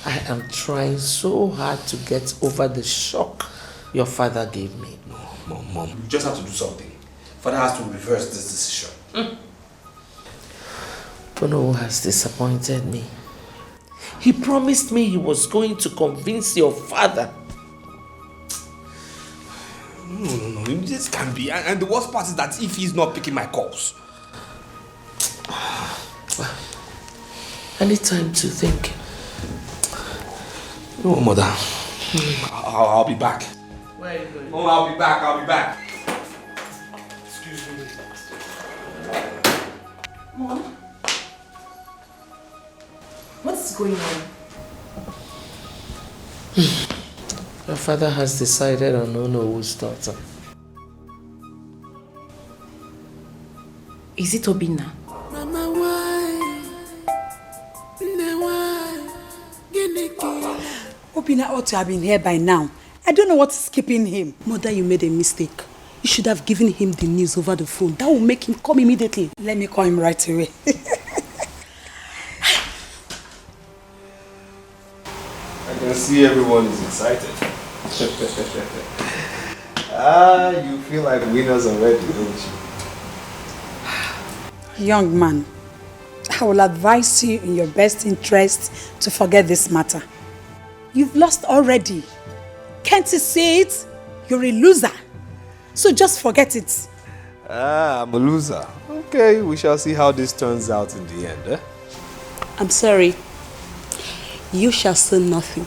I am trying so hard to get over the shock your father gave me. Mom, you just have to do something. Father has to reverse this decision. Bono has disappointed me. He promised me he was going to convince your father. No, this can't be. And the worst part is that if he's not picking my calls. I need time to think. No, Mother. I'll be back. Where are you going? Oh, I'll be back. Excuse me. Mom? What's going on? Your father has decided on Onowo's daughter. Is it Obinna? Mama, why? Obinna ought to have been here by now. I don't know what's keeping him. Mother, you made a mistake. You should have given him the news over the phone. That will make him come immediately. Let me call him right away. I can see everyone is excited. You feel like winners already, don't you? Young man, I will advise you in your best interest to forget this matter. You've lost already. Can't you see it? You're a loser. So just forget it. I'm a loser. Okay, we shall see how this turns out in the end, eh? I'm sorry. You shall say nothing.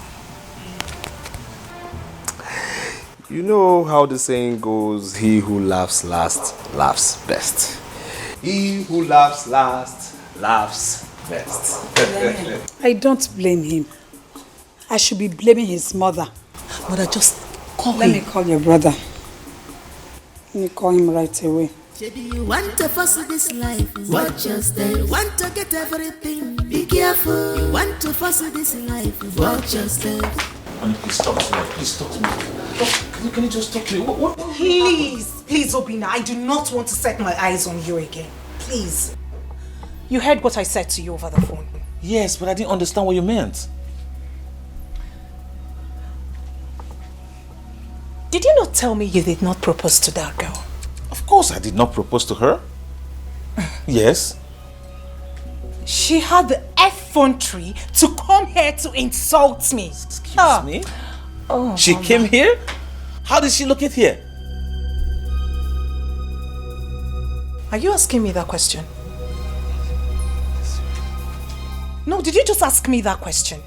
You know how the saying goes, he who laughs last, laughs best. He who laughs last, laughs best. I don't blame him. I should be blaming his mother. Mother, just call him. Let me call your brother. Let me call him right away. You want to fuss this life, watch your step. You want to get everything, be careful. You want to fuss this life, watch your step. Please talk to me. Please talk to me. Can you just talk to me? What? Please, Obinna, I do not want to set my eyes on you again. Please. You heard what I said to you over the phone. Yes, but I didn't understand what you meant. Did you not tell me you did not propose to that girl? Of course I did not propose to her. Yes. She had the effrontery to come here to insult me. Excuse me? Oh, she Mama. came here? How did she locate here? Are you asking me that question? No, did you just ask me that question?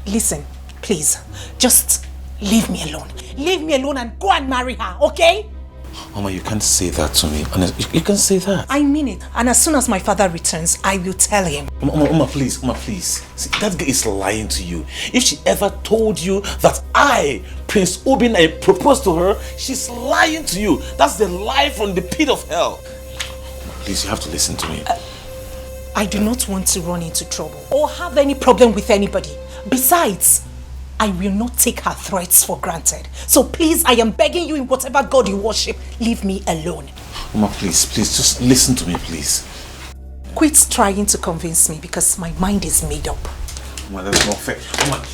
Listen, please, just leave me alone. Leave me alone and go and marry her, okay? Mama, you can't say that to me. You can't say that. I mean it. And as soon as my father returns, I will tell him. Mama, please. See, that girl is lying to you. If she ever told you that I, Prince Obinna, proposed to her, she's lying to you. That's the lie from the pit of hell. Please, you have to listen to me. I do not want to run into trouble or have any problem with anybody. Besides, I will not take her threats for granted. So please, I am begging you in whatever God you worship, leave me alone. Mama, please, just listen to me, please. Quit trying to convince me because my mind is made up. Mama, that's not fair. Mama.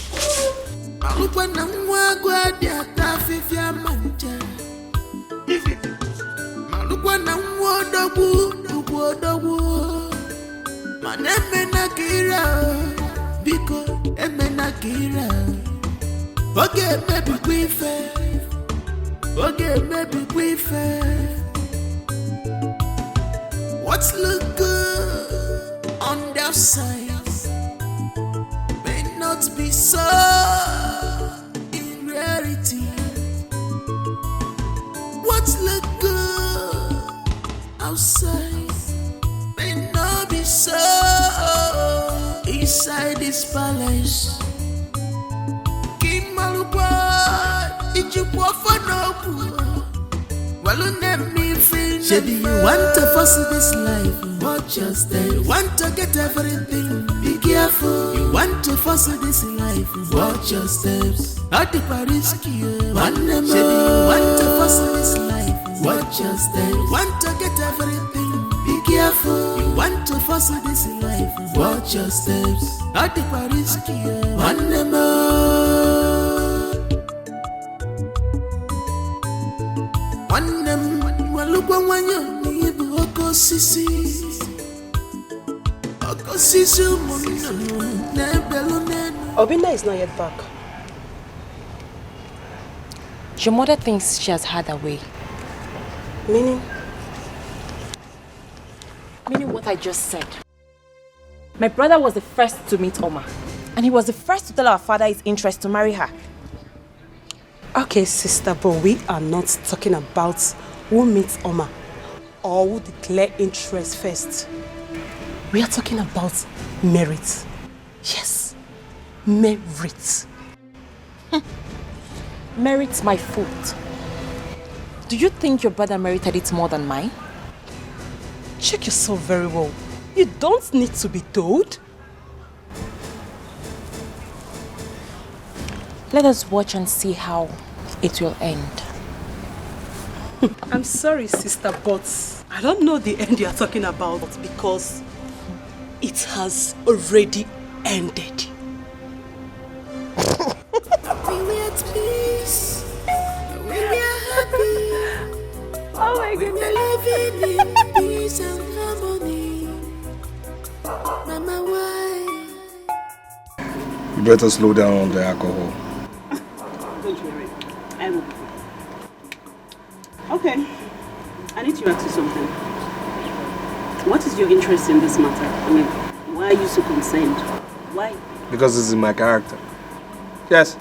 Okay, maybe we fair. Okay, maybe we fair. What's look good on the outside may not be so in reality. What's look good outside may not be so inside this palace. Maybe you want to fuss this life, watch your step. You want to get everything, be careful. You want to fuss this life, watch your steps. At the Paris one name. Maybe you want to fuss this life, watch your step. You want to get everything, be careful. You want to fuss this life, watch your steps. At the Paris one name. One name. Obina is not yet back. Your mother thinks she has had her way. Meaning? Meaning what I just said. My brother was the first to meet Oma. And he was the first to tell our father his interest to marry her. Okay, sister, but we are not talking about who meets Oma or who declare interest first. We are talking about merit. Yes, merit. Merit's my fault. Do you think your brother merited it more than mine? Check yourself very well. You don't need to be told. Let us watch and see how it will end. I'm sorry, sister, but I don't know the end you're talking about because it has already ended. Oh my goodness. Living in peace and harmony. Mama, why? You better slow down on the alcohol. Don't worry. I will. Okay. I need to ask you something. What is your interest in this matter? I mean, why are you so concerned? Why? Because this is my character. Yes.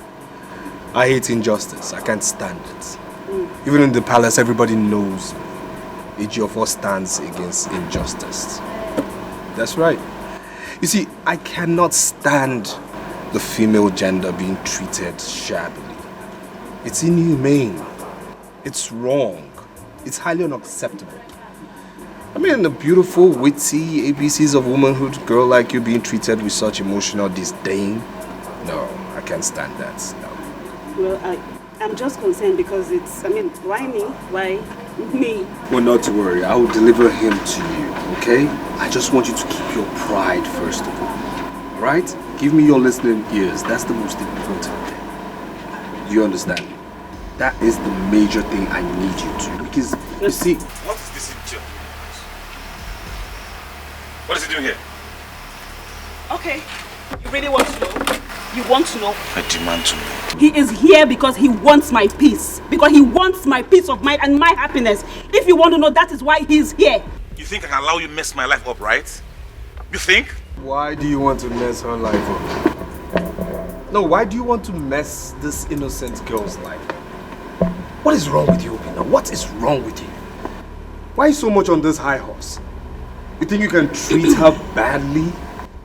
I hate injustice. I can't stand it. Even in the palace, everybody knows Ejiofor stands against injustice. That's right. You see, I cannot stand the female gender being treated shabbily. It's inhumane. It's wrong. It's highly unacceptable. I mean, a beautiful, witty ABCs of womanhood girl like you being treated with such emotional disdain? No, I can't stand that. No. Well, I'm just concerned because it's, I mean, why me? Why me? Well, not to worry. I will deliver him to you, okay? I just want you to keep your pride first of all. Alright? Give me your listening ears. That's the most important thing. Do you understand? That is the major thing I need you to. Because, you see... What is this idiot? What is he doing here? Okay. You really want to know? You want to know? I demand to know. He is here because he wants my peace. Because he wants my peace of mind and my happiness. If you want to know, that is why he's here. You think I can allow you to mess my life up, right? You think? Why do you want to mess her life up? No, why do you want to mess this innocent girl's life? What is wrong with you, Obina? What is wrong with you? Why so much on this high horse? You think you can treat her badly,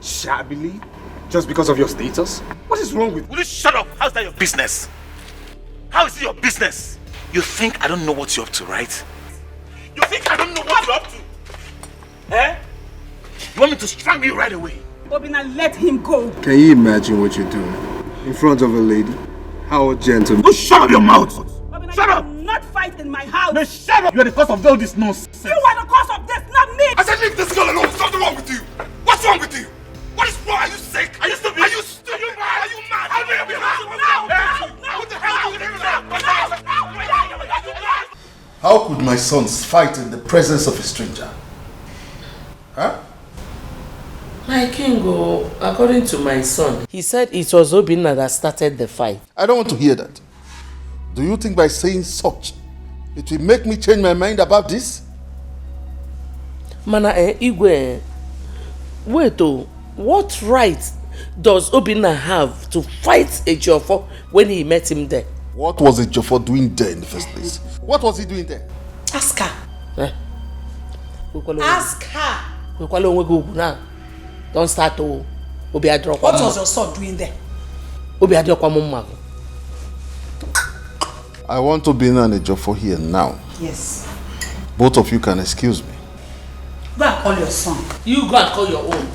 shabbily, just because of your status? What is wrong with you? Will you shut up? How's that your business? How is it your business? You think I don't know what you're up to, right? You think I don't know what you're up to? Eh? You want me to strangle you right away? Obina, let him go. Can you imagine what you're doing? In front of a lady? How gentle. You shut up your mouth! Obina, shut up! Not fight in my house. No, shut up! You are the cause of all this nonsense. You are the cause of this, not me! I said leave this girl alone. Something wrong with you. What's wrong with you? What is wrong? Are you sick? Are you stupid? Are you stupid? Are you mad? Are you mad? What the hell are you doing? How could my sons fight in the presence of a stranger? Huh? My king, according to my son, he said it was Obina that started the fight. I don't want to hear that. Do you think by saying such, it will make me change my mind about this? Mana Igwe, wait what right does Obina have to fight Ejiofor when he met him there? What was Ejiofor doing there in the first place? What was he doing there? Ask her. Ask her. Don't start to What was your son doing there? I want Obina and Ejiofor here now. Yes. Both of you can excuse me. Go and call your son. You go and call your own.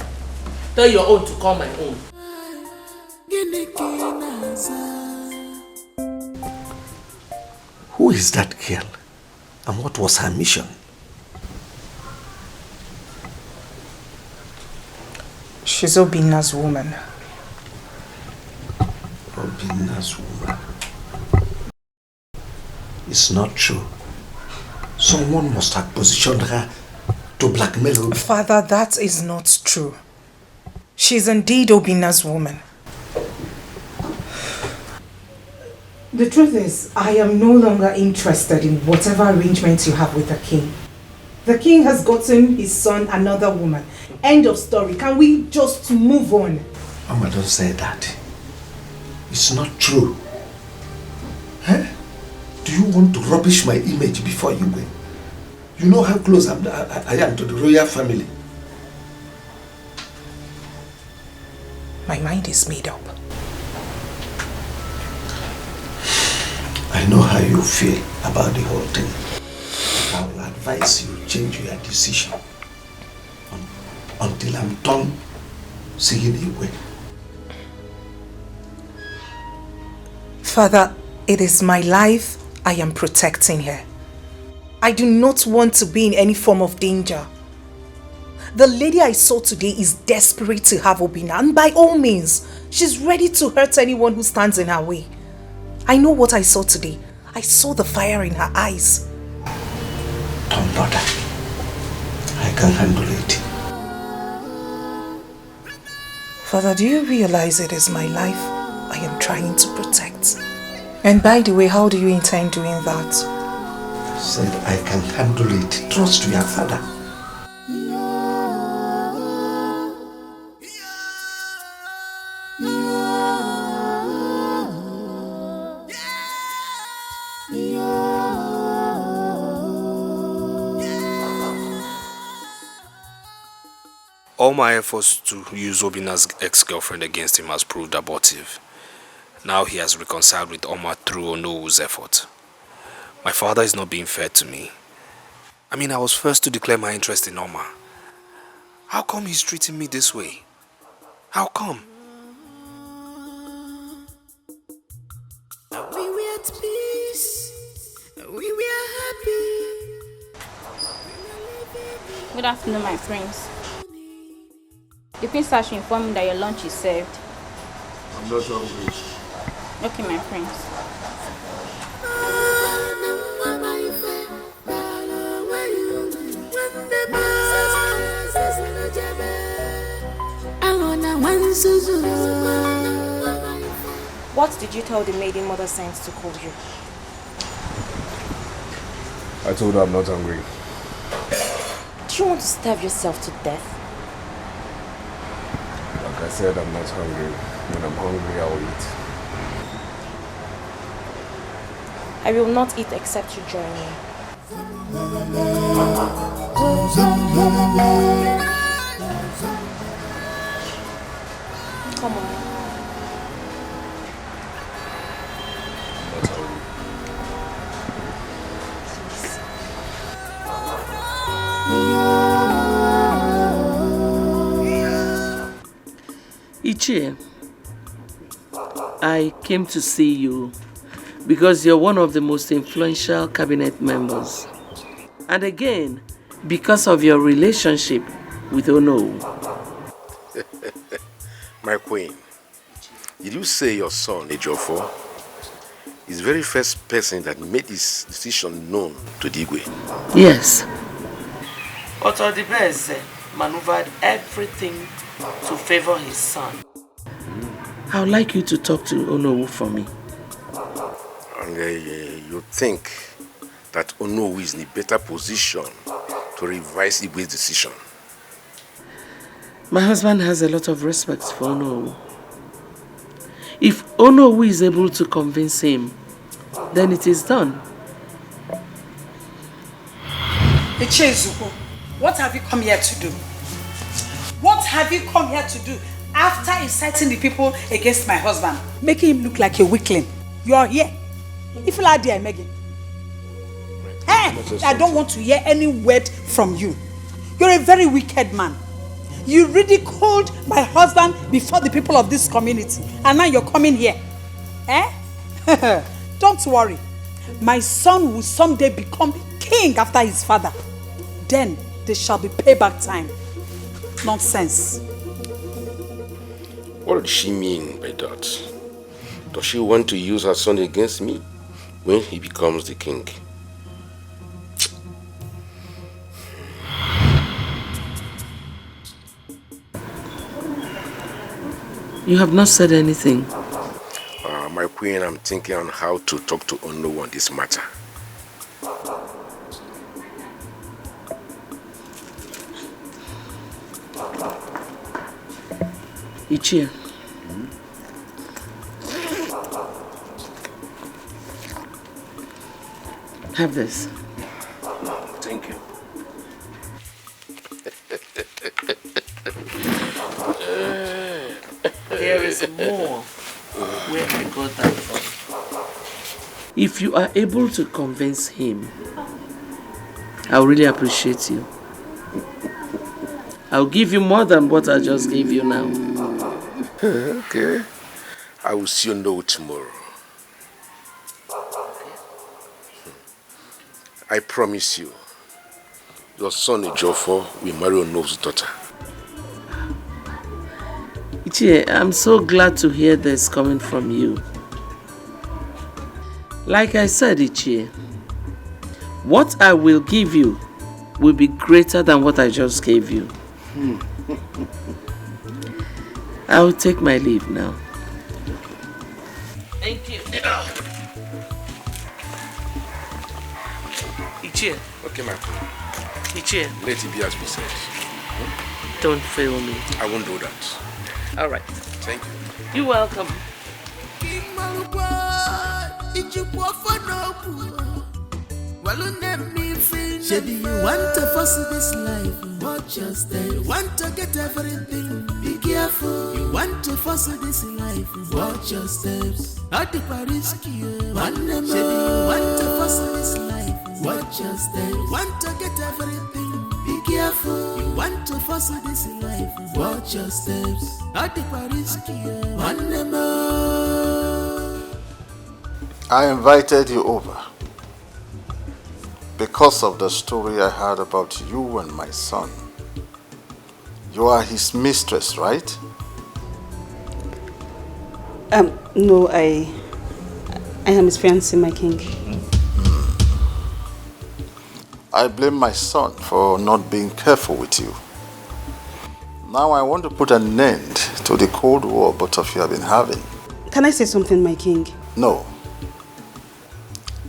Tell your own to call my own. Who is that girl? And what was her mission? She's Obina's woman. Obina's woman. It's not true. Someone must have positioned her to blackmail Obi. Father, that is not true. She's indeed Obina's woman. The truth is, I am no longer interested in whatever arrangements you have with the king. The king has gotten his son another woman. End of story. Can we just move on? Mama, don't say that. It's not true. Huh? Do you want to rubbish my image before you win? You know how close I am to the royal family. My mind is made up. I know how you feel about the whole thing. I will advise you change your decision until I'm done seeing you win. Father, it is my life I am protecting here. I do not want to be in any form of danger. The lady I saw today is desperate to have Obina, and by all means, she's ready to hurt anyone who stands in her way. I know what I saw today. I saw the fire in her eyes. Don't bother. I can handle it. Father, do you realize it is my life I am trying to protect? And by the way, how do you intend doing that? I said I can handle it. Trust your father. All my efforts to use Obina's ex-girlfriend against him has proved abortive. Now he has reconciled with Oma through Onowu's effort. My father is not being fair to me. I mean, I was first to declare my interest in Oma. How come he's treating me this way? How come? We were at peace. We were happy. Good afternoon, my prince. The prince has informed me that your lunch is served. I'm not hungry. Okay, my prince. What did you tell the maiden mother sent to call you? I told her I'm not hungry. Do you want to starve yourself to death? Like I said, I'm not hungry. When I'm hungry, I'll eat. I will not eat except you join me. Come on. Not hungry. Ichie, I came to see you because you're one of the most influential cabinet members. And again, because of your relationship with Onowu. My queen, did you say your son, Ejiofor, is the very first person that made his decision known to Digwe? Yes. But Odibeze maneuvered everything to favor his son. I would like you to talk to Onowu for me. And you think that Onowu is in a better position to revise Igwe's decision? My husband has a lot of respect for Onowu. If Onowu is able to convince him, then it is done. Ichezuko, what have you come here to do? What have you come here to do after inciting the people against my husband, making him look like a weakling? You are here. If you are there, Megan. Hey, I don't want to hear any word from you. You're a very wicked man. You ridiculed my husband before the people of this community, and now you're coming here. Eh? Don't worry. My son will someday become king after his father. Then there shall be payback time. Nonsense. What does she mean by that? Does she want to use her son against me when he becomes the king? You have not said anything. My queen, I'm thinking on how to talk to Ono on this matter. Ichie. Have this. Thank you. There is more where I got that from. If you are able to convince him, I'll really appreciate you. I'll give you more than what I just gave you now. Okay. I will see you know tomorrow. I promise you, your son Ejiofor will marry Ono's daughter. Ichie, I'm so glad to hear this coming from you. Like I said, Ichie, what I will give you will be greater than what I just gave you. I'll take my leave now. Thank you. Ichie. Okay, my queen. Ichie. Let it be as we said. Don't fail me. I won't do that. All right. Thank you. You're welcome. Shady, you want to force this life, watch your step. You want to get everything, be careful. You want to force this life, watch your steps. At the Paris one name. Shady, you want to force this life, watch your steps. You want to get everything, be careful. You want to force this life, watch your steps. At the Paris one name. I invited you over because of the story I heard about you and my son. You are his mistress, right? No, I am his fiancé, my king. I blame my son for not being careful with you. Now I want to put an end to the cold war both of you have been having. Can I say something, my king? No.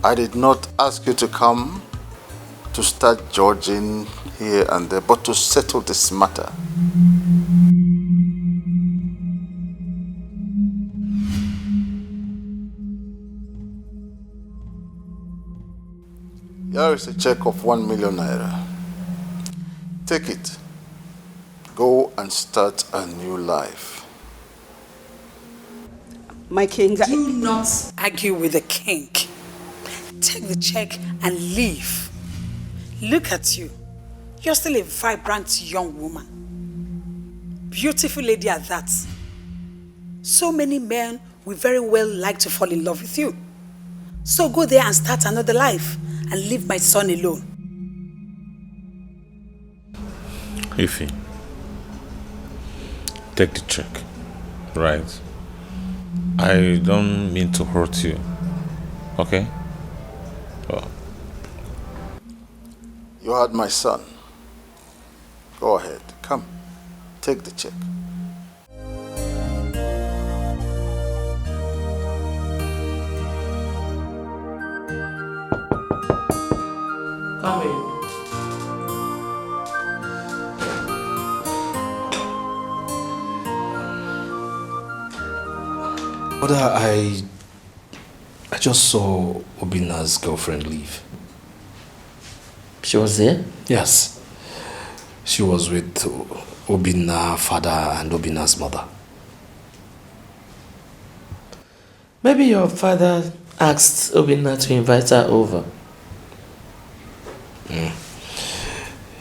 I did not ask you to come to start judging here and there, but to settle this matter. Here is a check of 1 million naira. Take it. Go and start a new life. My king, Do not argue with the king. Take the check and leave. Look at you. You're still a vibrant young woman. Beautiful lady at that. So many men will very well like to fall in love with you. So go there and start another life and leave my son alone. Ify, take the check, right? I don't mean to hurt you, okay? You had my son. Go ahead. Come. Take the check. Come in. Mother, I just saw Obina's girlfriend leave. She was there? Yes. She was with Obina's father and Obina's mother. Maybe your father asked Obina to invite her over.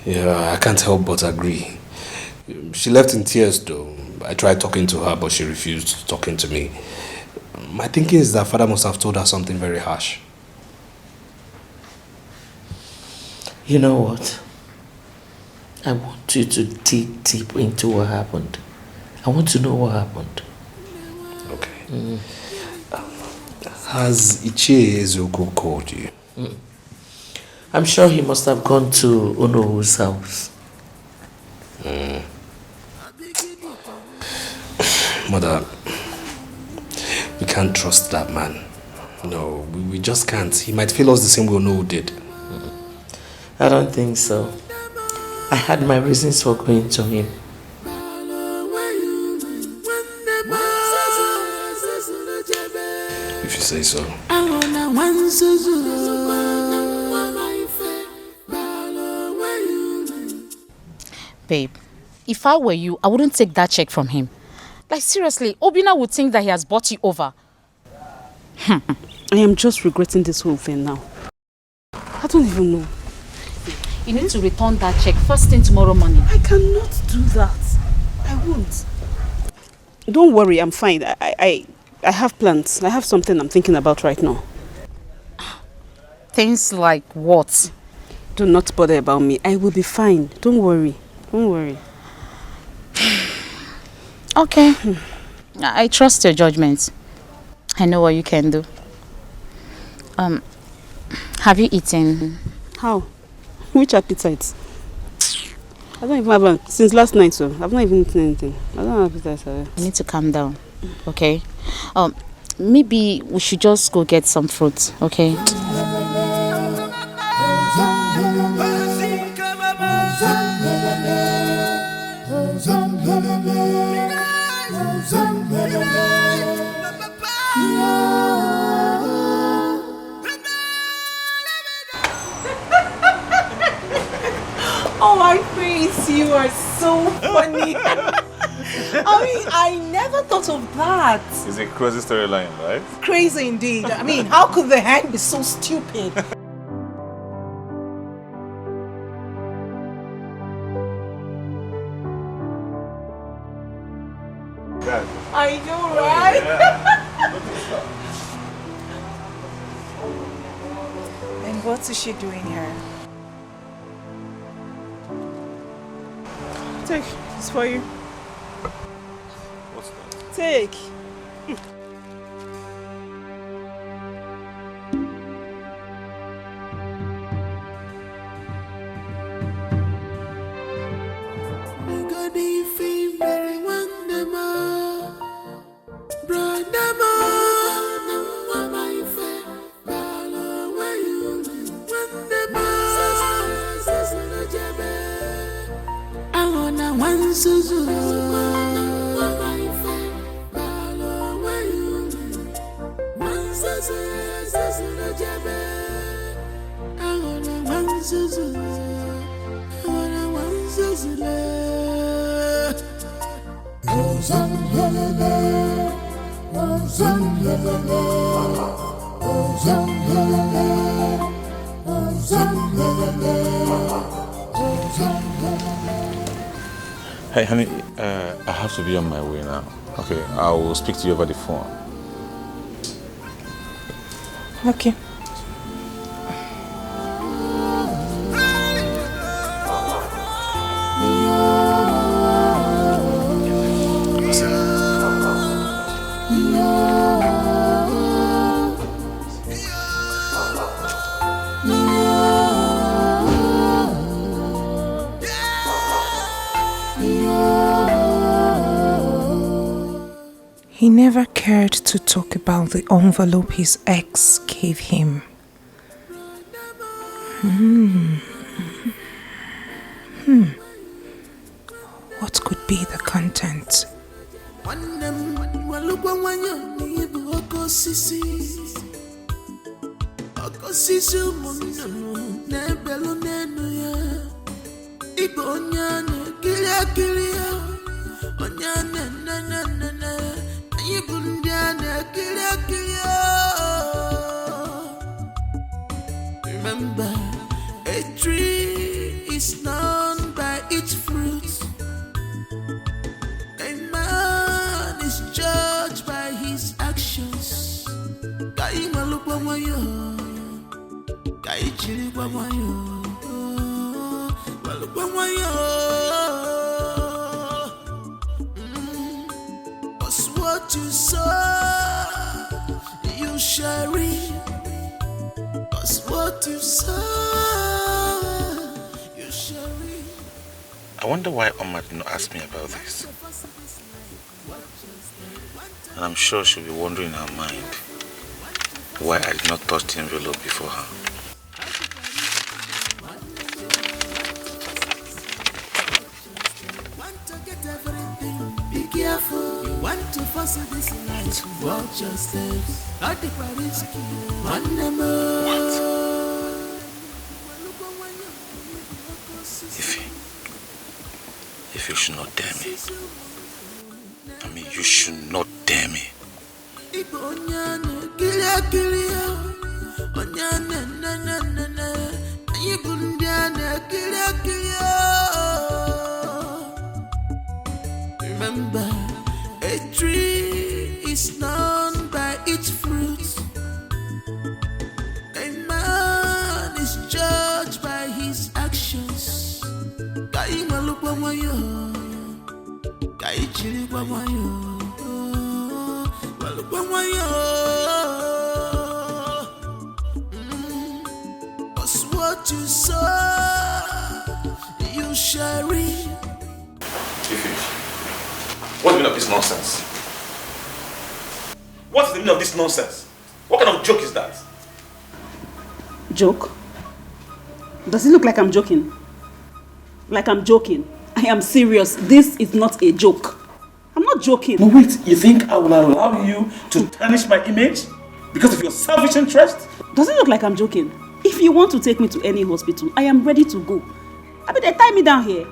Yeah, I can't help but agree. She left in tears though. I tried talking to her, but she refused talking to me. My thinking is that father must have told her something very harsh. You know what? I want you to dig deep into what happened. I want to know what happened. Okay. Has Ichie Ezeoku called you? I'm sure he must have gone to Onohu's house. Mother, we can't trust that man. No, we just can't. He might fail us the same way Ono did. I don't think so. I had my reasons for going to him. If you say so. Babe, if I were you, I wouldn't take that check from him. Like seriously, Obina would think that he has bought you over. I am just regretting this whole thing now. I don't even know. You need to return that check first thing tomorrow morning. I cannot do that. I won't. Don't worry, I'm fine. I have plans. I have something I'm thinking about right now. Things like what? Do not bother about me. I will be fine. Don't worry. Don't worry. Okay. I trust your judgment. I know what you can do. Have you eaten? How? Which appetite? I don't even have one. Since last night, so I've not even eaten anything. I don't have appetite. You need to calm down, okay? Maybe we should just go get some fruit, okay? Oh, my face, you are so funny. I mean, I never thought of that. It's a crazy storyline, right? Crazy indeed. I mean, how could the hand be so stupid? I know, right? And what is she doing here? Take. It's for you. What's that? Take. Hey, honey, I have to be on my way now. Okay, I will speak to you over the phone. Okay. He never cared to talk about the envelope his ex gave him. What could be the content? Remember, a tree is known by its fruits. A man is judged by his actions. Cause what you sow, you shall reap. Cause what you sow, you shall reap. I wonder why Omar did not ask me about this. And I'm sure she'll be wondering in her mind why I did not touch the envelope before her. Be careful, you want to force this life. Watch your steps. Not the risky. One more. If you should not dare me. I mean, you should not dare me. Remember, a tree is known by its fruit. A man is judged by his actions. Kai malukwa mayo, kai chiri kwa mayo, malukwa mayo. Cause what you sow, you shall reap. What's the meaning of this nonsense? What's the meaning of this nonsense? What kind of joke is that? Joke? Does it look like I'm joking? Like I'm joking? I am serious. This is not a joke. I'm not joking. But wait, you think I will allow you to tarnish my image because of your selfish interest? Does it look like I'm joking? If you want to take me to any hospital, I am ready to go. I mean, they tie me down here.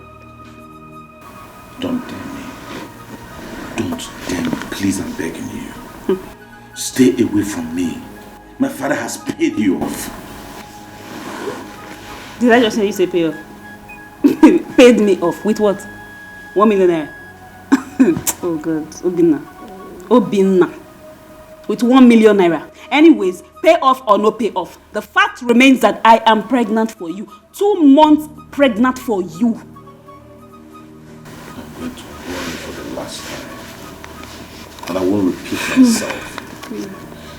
Don't dare me. Don't dare me. Please, I'm begging you. Stay away from me. My father has paid you off. Did I just hear you say pay off? Paid me off. With what? 1 million naira. Oh God. Obinna. With 1 million naira. Anyways, pay off or no pay off. The fact remains that I am pregnant for you. 2 months pregnant for you. I'm going to warn you for the last time. And I won't repeat myself.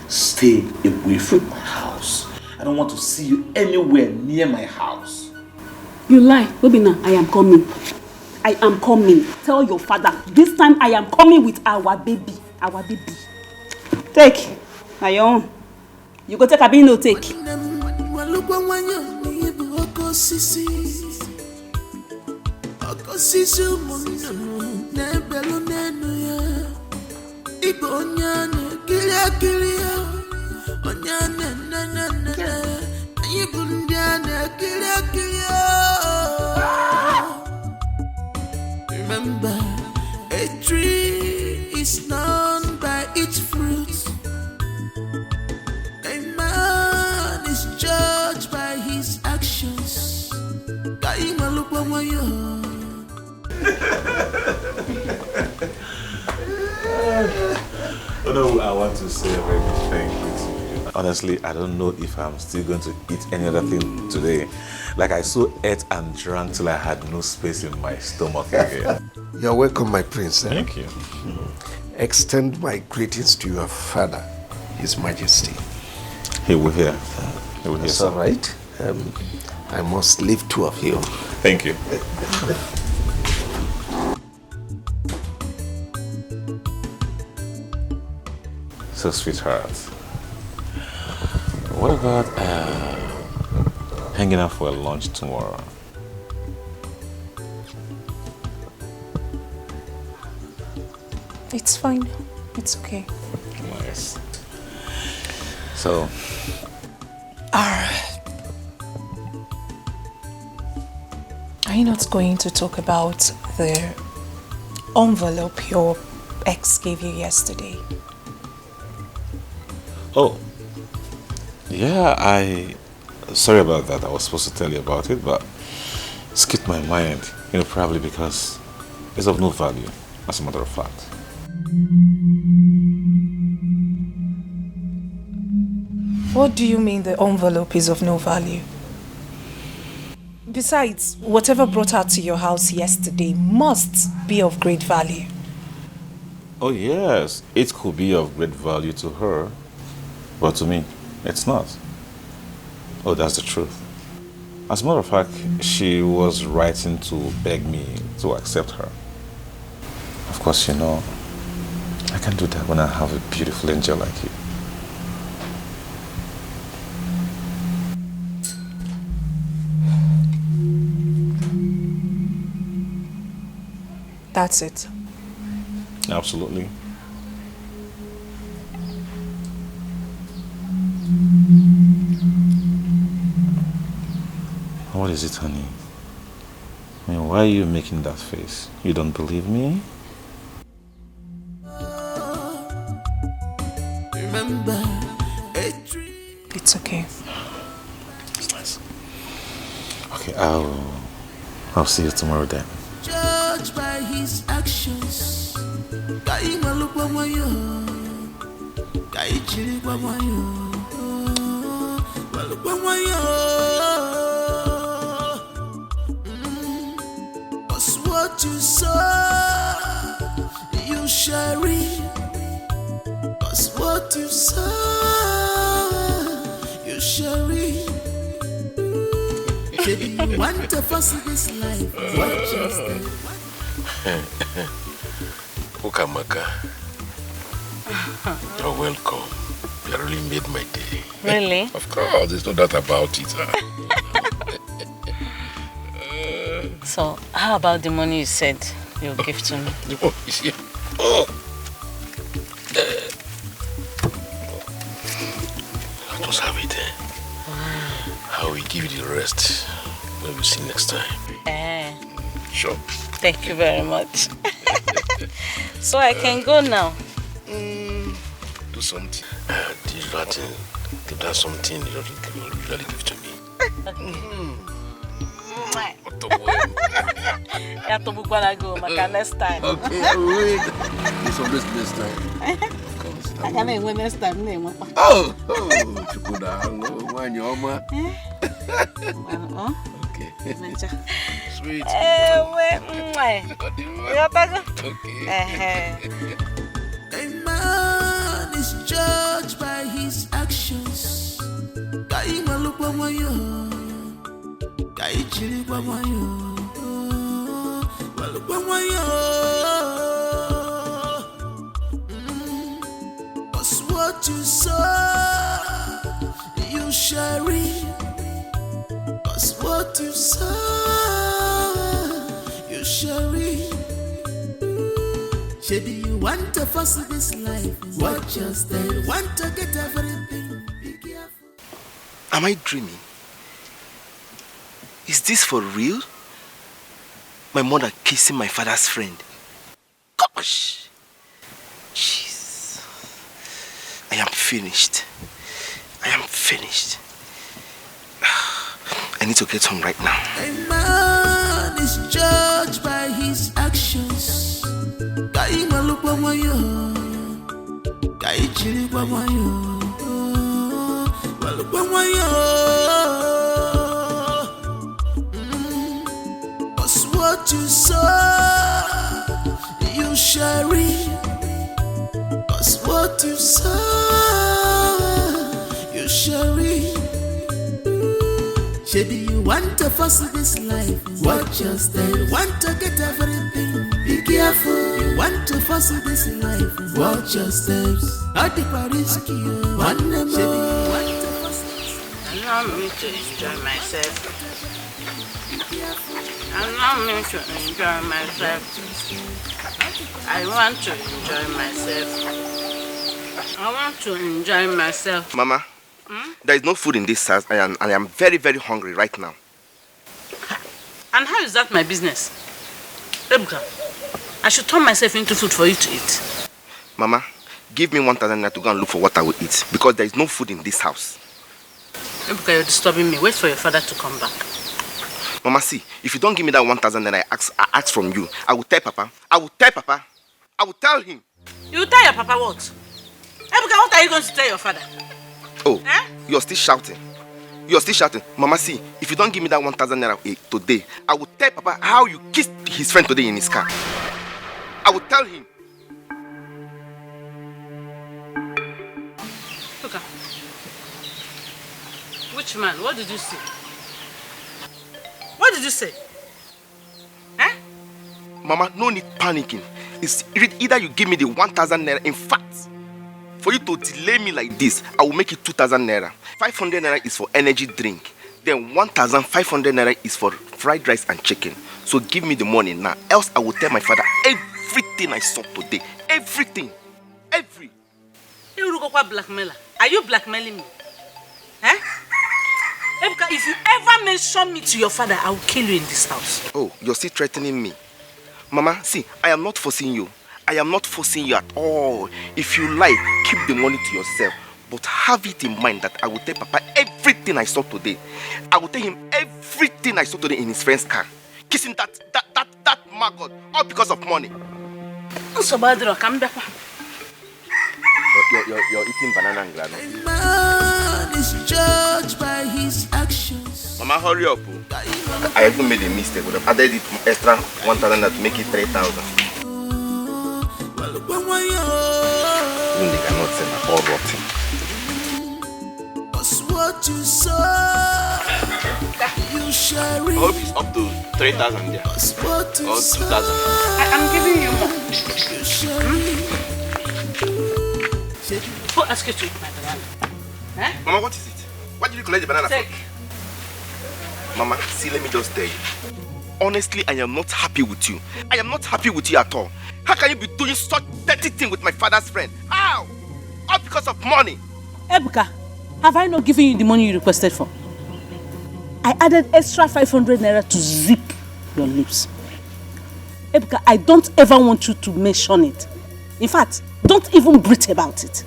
Stay away from my house. I don't want to see you anywhere near my house. You lie. Obinna, I am coming. I am coming. Tell your father. This time I am coming with our baby. Our baby. Take. Now your own. You go take a bin, no take. Remember, a tree is known by its fruit. A man is judged by his actions. Oh no, I want to say a very big thank you to you. Honestly, I don't know if I'm still going to eat any other thing today. Like I so ate and drank till I had no space in my stomach again. You're welcome, my prince. Thank you. Extend my greetings to your father, His Majesty. He will hear. He will hear. That's all right. I must leave 2 of you. Thank you. So, sweetheart, what about hanging out for a lunch tomorrow? It's fine. It's okay. Nice. So, are you not going to talk about the envelope your ex gave you yesterday? oh, yeah, sorry about that. I was supposed to tell you about it, but it skipped my mind. You know, probably because it's of no value, as a matter of fact. What do you mean the envelope is of no value? Besides, whatever brought her to your house yesterday must be of great value. Oh yes, it could be of great value to her, but to me, it's not. Oh, that's the truth. As a matter of fact, she was writing to beg me to accept her. Of course, you know, I can't do that when I have a beautiful angel like you. That's it. Absolutely. What is it, honey? I mean, why are you making that face? You don't believe me? Remember, it's okay. It's nice. Okay, I'll see you tomorrow then. Judged by his actions. Kai malukwa moyo. Kai chiri kwa moyo. Malukwa moyo. Cause what you sow, you shall reap. Cause what you sow, you shall reap. Baby, you want to fuss this life. What just Ukamaka, you're welcome. You really made my day. Really? Of course, there's no doubt about it. So, how about the money you said you'll give to me? The money is here. Oh. I just have it. I will give you the rest when we see next time. Sure. Thank you very much. So I can go now. Do something. Did that something you usually give to me? You have to book when I go, Maka, next time. Okay, wait. It's always next time. Of course. I can't wait next time. Oh, Chukuda, when you're okay. Sweet. A man is judged by his actions. Kai malukwa moyo. Kai chiri kwa moyo. Malukwa moyo. Cause what you sow, you shall reap. Cause what you sow, you shall reap. Maybe you want to fuss this life. Watch your step. You want to get everything. Be careful. Am I dreaming? Is this for real? My mother kissing my father's friend. Gosh. Jeez. I am finished. I am finished. I need to get home right now. A man is judged by his actions. Kai malukwa moyo. Kai chiri kwa moyo. Malukwa moyo. Cause what you sow, you shall reap. Cause what you sow, you shall reap. Maybe you want to fuss this life. Watch your step. You want to get everything. Be careful. You want to fuss this life. Watch your steps. At the Paris Kio. One more. Maybe you want to fuss this life. Allow me to enjoy myself. Allow me to enjoy myself. I want to enjoy myself. I want to enjoy myself. Mama, there is no food in this house and I am very, very hungry right now. And how is that my business? Ebuka, I should turn myself into food for you to eat. Mama, give me 1,000 naira to go and look for what I will eat because there is no food in this house. Ebuka, you're disturbing me. Wait for your father to come back. Mama, see, if you don't give me that 1,000 naira I ask from you, I will tell Papa. I will tell Papa. I will tell him. You tell your papa what? Ebuka, what are you going to tell your father? Oh, you're still shouting. You're still shouting. Mama, see, if you don't give me that 1,000 naira today, I will tell Papa how you kissed his friend today in his car. I will tell him. Ebuka, which man? What did you say? What did you say? Mama, no need panicking. It's either you give me the 1,000 naira. In fact, for you to delay me like this, I will make it 2,000 naira. 500 naira is for energy drink. Then 1,500 naira is for fried rice and chicken. So give me the money now, else I will tell my father everything I saw today. Everything. You blackmailer. Are you blackmailing me? Eh? Ebuka, if you ever mention me to your father, I will kill you in this house. Oh, you're still threatening me. Mama, see, I am not forcing you. I am not forcing you at all. If you like, keep the money to yourself. But have it in mind that I will tell Papa everything I saw today. I will tell him everything I saw today in his friend's car. Kissing that maggot, all because of money. You're eating banana and granite. A man is judged by his actions. Mama, hurry up. I even made a mistake. Would have added it extra 1,000 to make it 3,000. Even they cannot say my all rotten. What you saw, you share it. I hope it's up to 3,000 there. Or 2,000. I'm giving you more. Who asked you to eat my banana? Eh? Mama, what is it? Why did you collect the banana? Take. Mama, see, let me just tell you. Honestly, I am not happy with you. I am not happy with you at all. How can you be doing such dirty thing with my father's friend? How? All because of money. Ebuka, have I not given you the money you requested for? I added extra 500 naira to zip your lips. Ebuka, I don't ever want you to mention it. In fact, don't even breathe about it.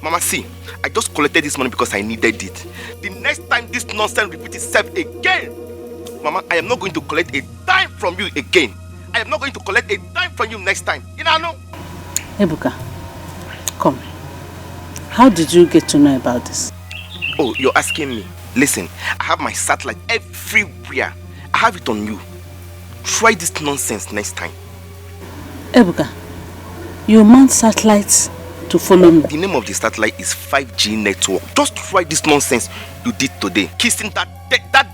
Mama, see, I just collected this money because I needed it. The next time this nonsense repeats itself again, Mama, I am not going to collect a dime from you again. I am not going to collect a dime from you next time. You know? Ebuka, come. How did you get to know about this? Oh, you're asking me. Listen, I have my satellite everywhere. I have it on you. Try this nonsense next time. Ebuka, you mount satellites to follow me. The name of the satellite is 5G network. Just try this nonsense you did today. Kissing that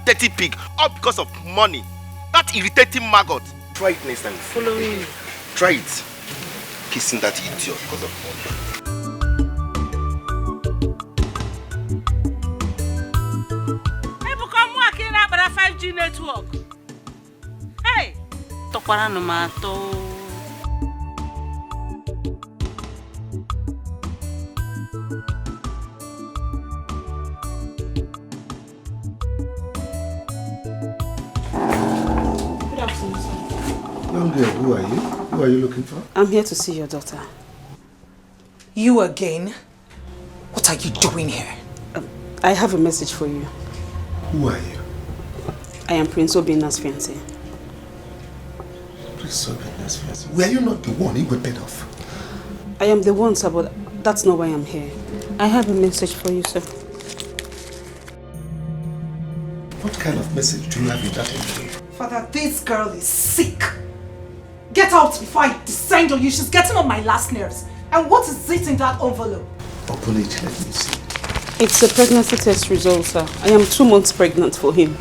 dirty pig, all because of money. That irritating maggot. Try it next time. Follow me. Try it. Kissing that idiot because of money. Ebuka, I'm working out about 5G network. Hey! Tokwara no mato. Young girl, who are you? Who are you looking for? I'm here to see your daughter. You again? What are you doing here? I have a message for you. Who are you? I am Prince Obina's fiancé. Prince Obina's fiancé? Were you not the one he got paid off? I am the one, sir, but that's not why I'm here. I have a message for you, sir. What kind of message do you have in that envelope? Father, this girl is sick. Get out before I descend on you. She's getting on my last nerves. And what is it in that envelope? Open it, let me see. It's a pregnancy test result, sir. I am 2 months pregnant for him.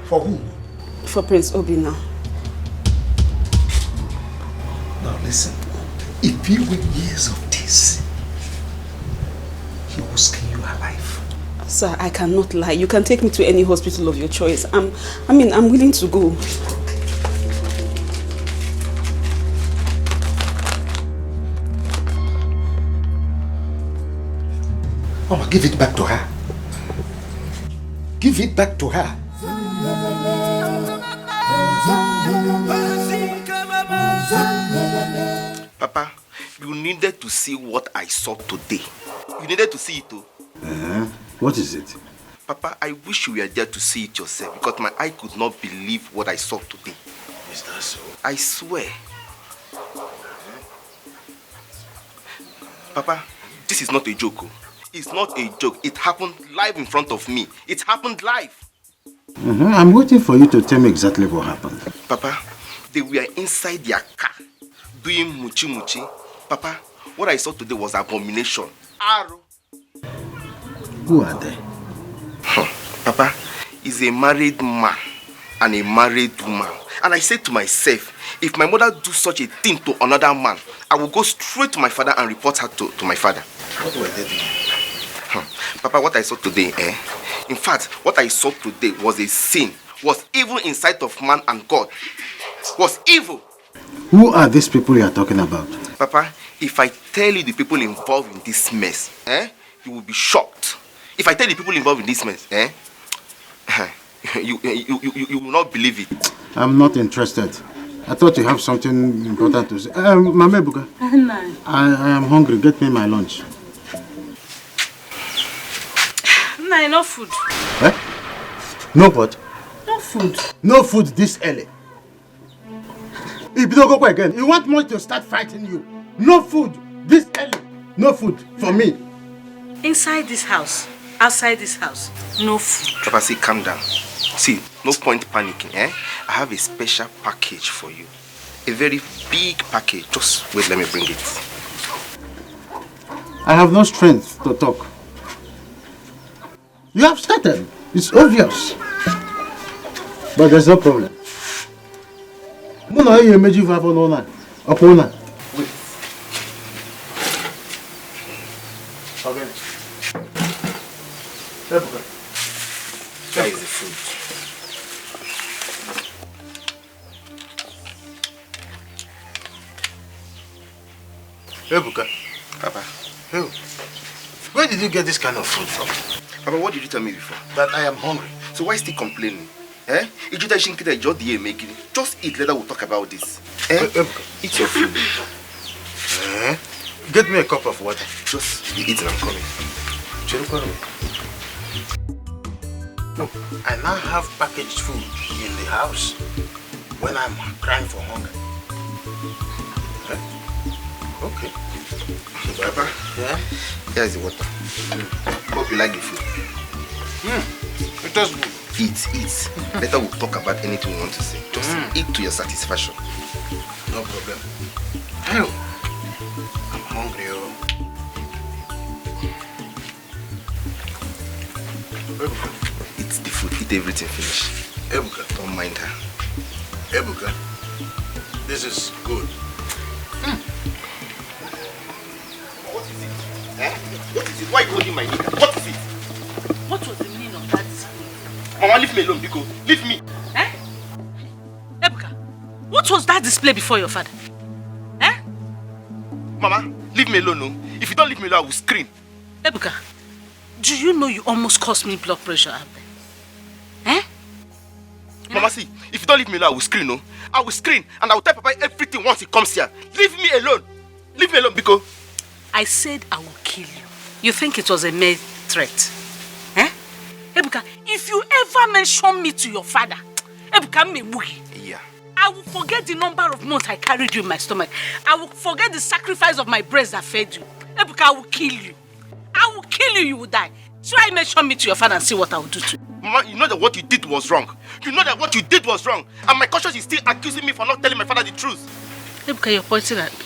For whom? For Prince Obina. Now listen, if you win years of this, he will skin you alive. Sir, I cannot lie. You can take me to any hospital of your choice. I'm willing to go. Mama, give it back to her. Give it back to her. Papa, you needed to see what I saw today. You needed to see it too. What is it? Papa, I wish you were there to see it yourself because my eye could not believe what I saw today. Is that so? I swear. Papa, this is not a joke. It's not a joke. It happened live in front of me. It happened live. I'm waiting for you to tell me exactly what happened. Papa, they were inside their car doing muchi muchi. Papa, what I saw today was abomination. Arrow. Who are they? Papa, he's a married man and a married woman. And I said to myself, if my mother do such a thing to another man, I will go straight to my father and report her to my father. What were they doing? Papa, what I saw today, in fact, what I saw today was a sin, was evil in sight of man and God. Was evil. Who are these people you are talking about? Papa, if I tell you the people involved in this mess, you will be shocked. If I tell the people involved in this mess, you will not believe it. I'm not interested. I thought you have something important to say. Mama Ebuka, I am hungry. Get me my lunch. No, no food. Eh? No what? No food. No food this early. If you don't go again, you want me to start fighting you. No food this early. No food for me. Inside this house, outside this house, no food. Papa, see, calm down. See, no point panicking, I have a special package for you. A very big package. Just wait, let me bring it. I have no strength to talk. You have started. It's obvious. But there's no problem. Wait. Okay. Where is the food? Ebuka. Papa. Who? Where did you get this kind of food from? Papa, what did you tell me before? That I am hungry. So why still complaining? Just eat, later we'll talk about this. Ebuka. Eat your food. Get me a cup of water. Just be eating, I'm coming. No, I now have packaged food in the house when I'm crying for hunger. Okay. So, Papa, here's the water. Hope you like the food. It does good. Eat. Later we'll talk about anything you want to say. Just eat to your satisfaction. No problem. Hell, I'm hungry. Eat the food. Eat everything. Finish. Ebuka. Don't mind her. Ebuka, this is good. What is it? What is it? Why are you holding my nigga? What is it? What was the meaning of that display? Mama, leave me alone, Biko. Leave me. Ebuka, what was that display before your father? Mama, leave me alone, no? If you don't leave me alone, I will scream. Ebuka, do you know you almost caused me blood pressure out there? Mama, see, if you don't leave me alone, I will scream, no? I will scream and I will tell Papa everything once he comes here. Leave me alone. Leave me alone, Biko. I said I will kill you. You think it was a mere threat? Ebuka, if you ever mention me to your father, Ebuka, yeah. I will forget the number of months I carried you in my stomach. I will forget the sacrifice of my breast that fed you. Ebuka, I will kill you. I will kill you, you will die. Try mention me to your father and see what I will do to you. Mama, you know that what you did was wrong. You know that what you did was wrong. And my conscience is still accusing me for not telling my father the truth. Ebuka, you're pointing at me.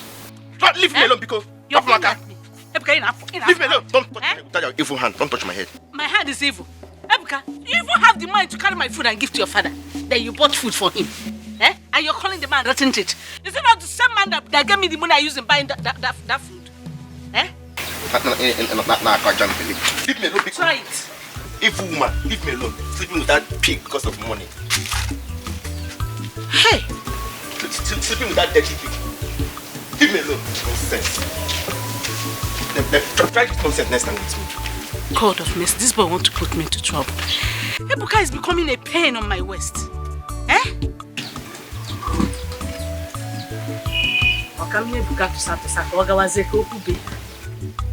Don't leave me alone, because you're pointing at me. Ebuka, leave me alone. Don't touch me with your evil hand. Don't touch my head. My hand is evil. Ebuka, you even have the mind to carry my food and give to your father. Then you bought food for him. And you're calling the man rotten teeth. Is it not the same man that gave me the money I used in buying that food? Leave me alone. Try it. Evil woman, leave me alone. Sleeping with that pig because of money. Hey! Sleeping with that dirty pig. Leave me alone. Nonsense. Try this nonsense next time with me. God of mercy, this boy wants to put me into trouble. Ebuka is becoming a pain on my waist.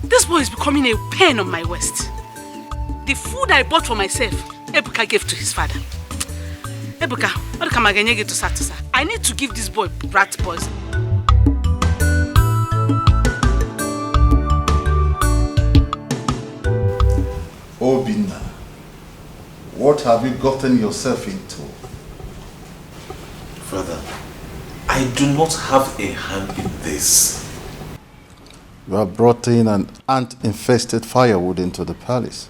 This boy is becoming a pain on my waist. The food I bought for myself, Ebuka gave to his father. Ebuka, what can I get to Satusa? I need to give this boy rat poison. Obina, what have you gotten yourself into? Father, I do not have a hand in this. You have brought in an ant-infested firewood into the palace.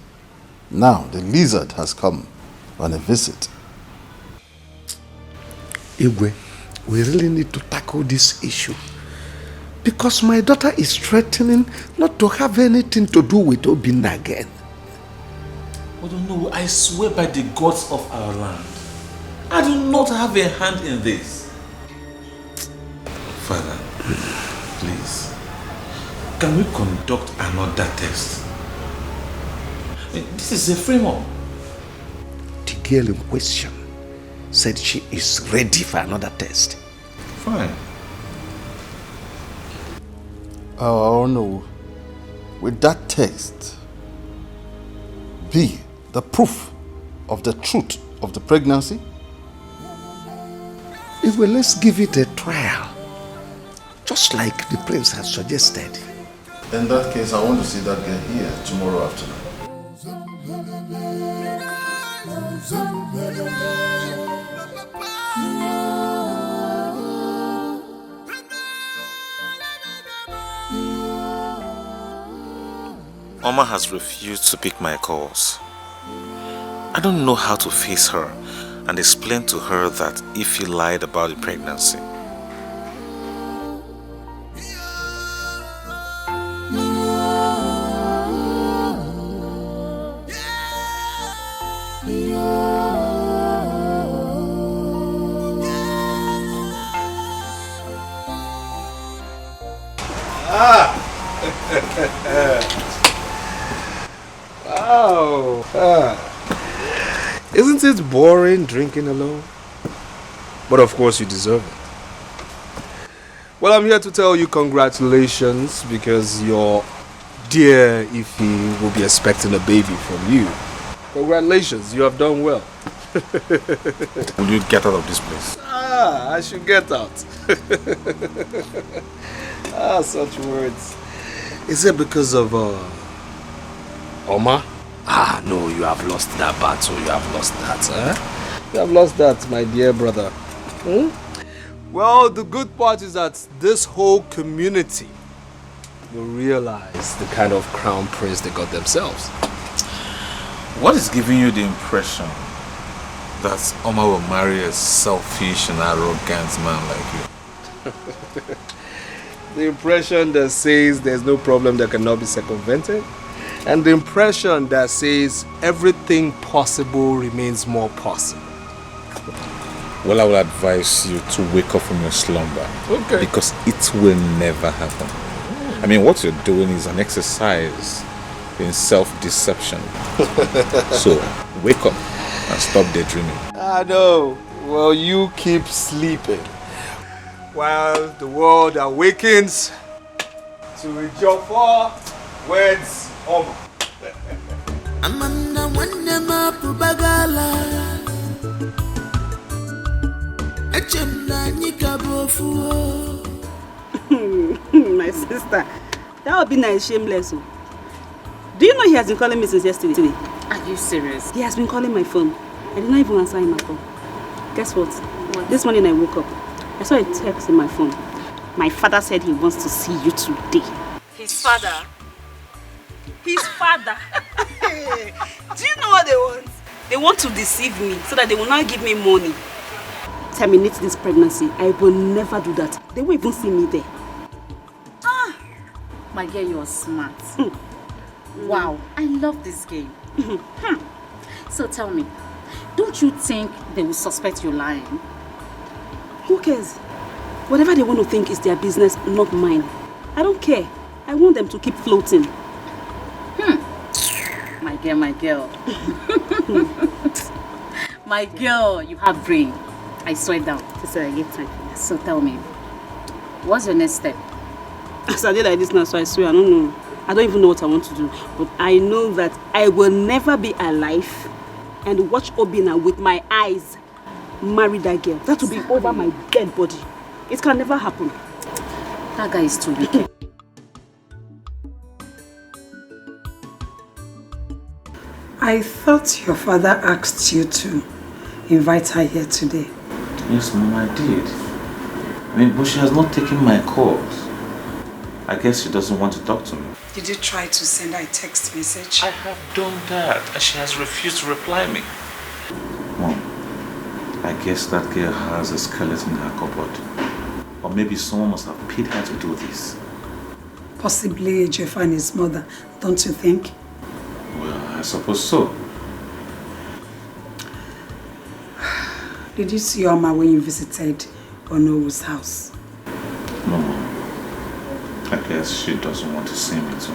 Now the lizard has come on a visit. Igwe, we really need to tackle this issue. Because my daughter is threatening not to have anything to do with Obinna again. I don't know. I swear by the gods of our land, I do not have a hand in this. Father, please, can we conduct another test? This is a frame-up. The girl in question said she is ready for another test. Fine. Oh no. With that text be the proof of the truth of the pregnancy? Well, let's give it a trial. Just like the prince has suggested. In that case, I want to see that girl here tomorrow afternoon. Oma has refused to pick my calls. I don't know how to face her and explain to her that if he lied about the pregnancy. Wow. Isn't it boring drinking alone? But of course you deserve it. Well, I'm here to tell you congratulations because your dear Ify will be expecting a baby from you. Congratulations, you have done well. Will you get out of this place? I should get out. Such words. Is it because of Oma? No, you have lost that battle. You have lost that, You have lost that, my dear brother. Well, the good part is that this whole community will realize the kind of crown prince they got themselves. What is giving you the impression that Oma will marry a selfish and arrogant man like you? The impression that says there's no problem that cannot be circumvented, and the impression that says everything possible remains more possible. Well, I will advise you to wake up from your slumber. Okay. Because it will never happen. I mean, what you're doing is an exercise in self-deception. So, wake up and stop daydreaming. I know. Well, you keep sleeping while the world awakens to Ejiofor weds Oma. Amanda Wandema Pubagala Echemna Nikabofu. My sister, that would be nice, shameless. Do you know he has been calling me since yesterday? Are you serious? He has been calling my phone. I did not even answer him at all. Guess what? This morning I woke up. I saw a text in my phone. My father said he wants to see you today. His father? His father? Do you know what they want? They want to deceive me so that they will not give me money. Terminate this pregnancy. I will never do that. They won't even see me there. My girl, you are smart. Wow, I love this game. So tell me, don't you think they will suspect you lying? Who cares? Whatever they want to think is their business, not mine. I don't care. I want them to keep floating. My girl. My girl, you have brain. I swear down. I get time. So tell me, what's your next step? As I did like this now, so I swear, I don't know. I don't even know what I want to do. But I know that I will never be alive and watch Obinna with my eyes marry that girl. That will be over my dead body. It can never happen. That guy is too wicked. I thought your father asked you to invite her here today. Yes, Mom, I did. But she has not taken my calls. I guess she doesn't want to talk to me. Did you try to send her a text message? I have done that, and she has refused to reply me. Mom, I I guess that girl has a skeleton in her cupboard. Or maybe someone must have paid her to do this. Possibly Ejiofor and his mother, don't you think? Well, I suppose so. Did you see Oma when you visited Onowu's house? No. I guess she doesn't want to see me too.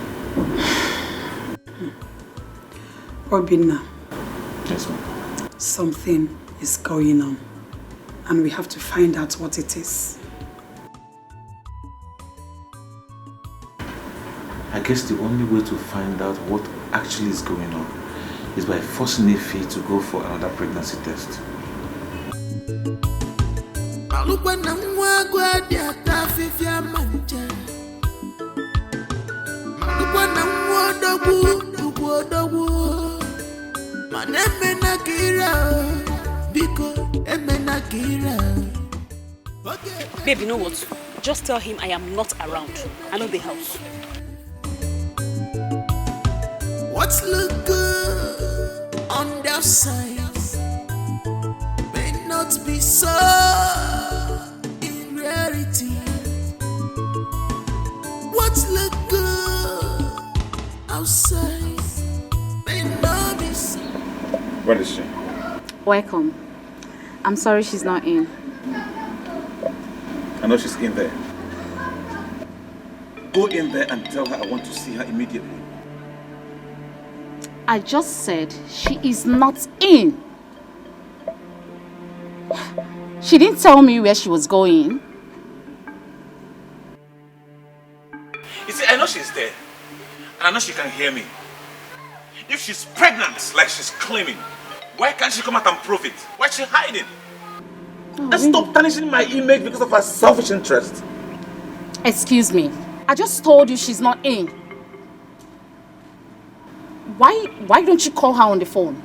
Obinna. Yes, ma'am. Something is going on. And we have to find out what it is. I guess the only way to find out what actually is going on is by forcing Ife to go for another pregnancy test. Babe, you know what? Just tell him I am not around. I know the house. What's look good on their sides may not be so in reality. What's look good outside may not be so. Where is she? Welcome. I'm sorry she's not in. I know she's in there. Go in there and tell her I want to see her immediately. I just said she is not in. She didn't tell me where she was going. You see, I know she's there. And I know she can hear me. If she's pregnant, like she's claiming, why can't she come out and prove it? Why is she hiding? And stop tarnishing my image because of her selfish interest. Excuse me. I just told you she's not in. Why don't you call her on the phone?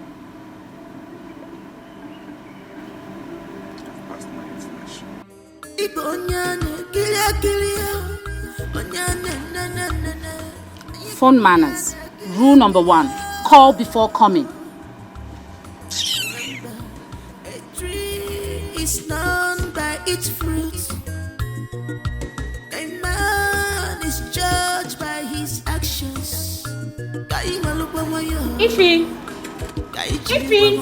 Phone manners. Rule number 1. Call before coming. A tree is known by its fruit. A man is judged by his actions. Ify! Ify!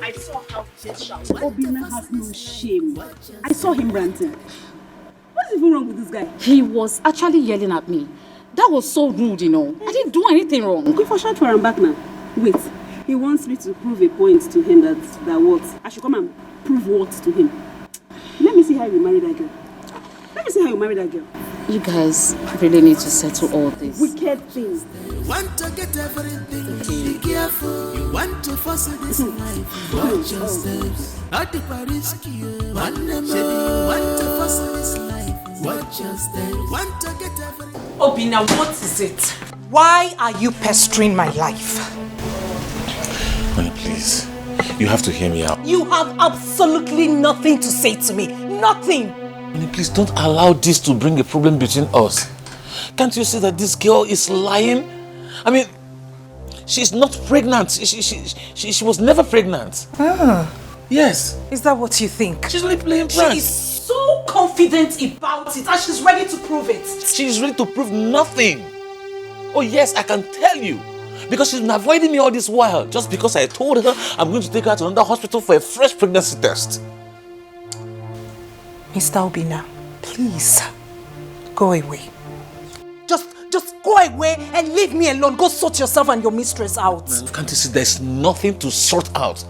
I saw how he shouted. Obinna has no shame. I saw him ranting. What is even wrong with this guy? He was actually yelling at me. That was so rude, you know. I didn't do anything wrong. Okay, for short for him back now. Wait, he wants me to prove a point to him that what? I should come and prove what to him? Let me see how you marry that girl. Let me see how you marry that girl. You guys really need to settle all this. Wicked things. Want to get everything, be careful. You want to force this life, watch your steps. At the Paris, want to force this life, watch your steps. Want to get everything. Obinna, what is it? Why are you pestering my life? Honey, please. You have to hear me out. You have absolutely nothing to say to me. Nothing. Honey, please don't allow this to bring a problem between us. Can't you see that this girl is lying? I mean, she's not pregnant. She was never pregnant. Ah. Yes. Is that what you think? She's only playing pranks. She is so confident about it and she's ready to prove it. She's ready to prove nothing. Oh yes, I can tell you. Because she's been avoiding me all this while. Just because I told her I'm going to take her to another hospital for a fresh pregnancy test. Mr. Obinna, please, go away. Just go away and leave me alone. Go sort yourself and your mistress out. Can't you see there's nothing to sort out?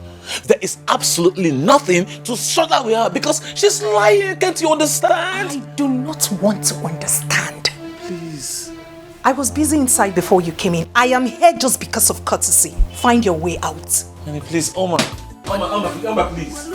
There is absolutely nothing to sort out with her because she's lying. Can't you understand? I do not want to understand. Please. I was busy inside before you came in. I am here just because of courtesy. Find your way out. Honey, please, Oma, please.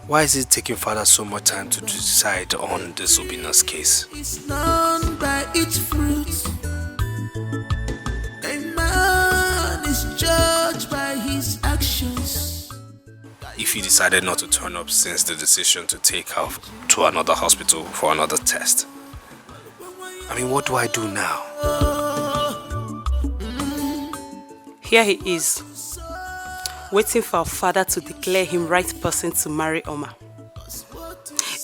Why is it taking father so much time to decide on this Obina's case? It's known by its fruits. A man is judged by his actions. If he decided not to turn up since the decision to take her to another hospital for another test, I mean, what do I do now? Here he is, waiting for our father to declare him right person to marry Oma.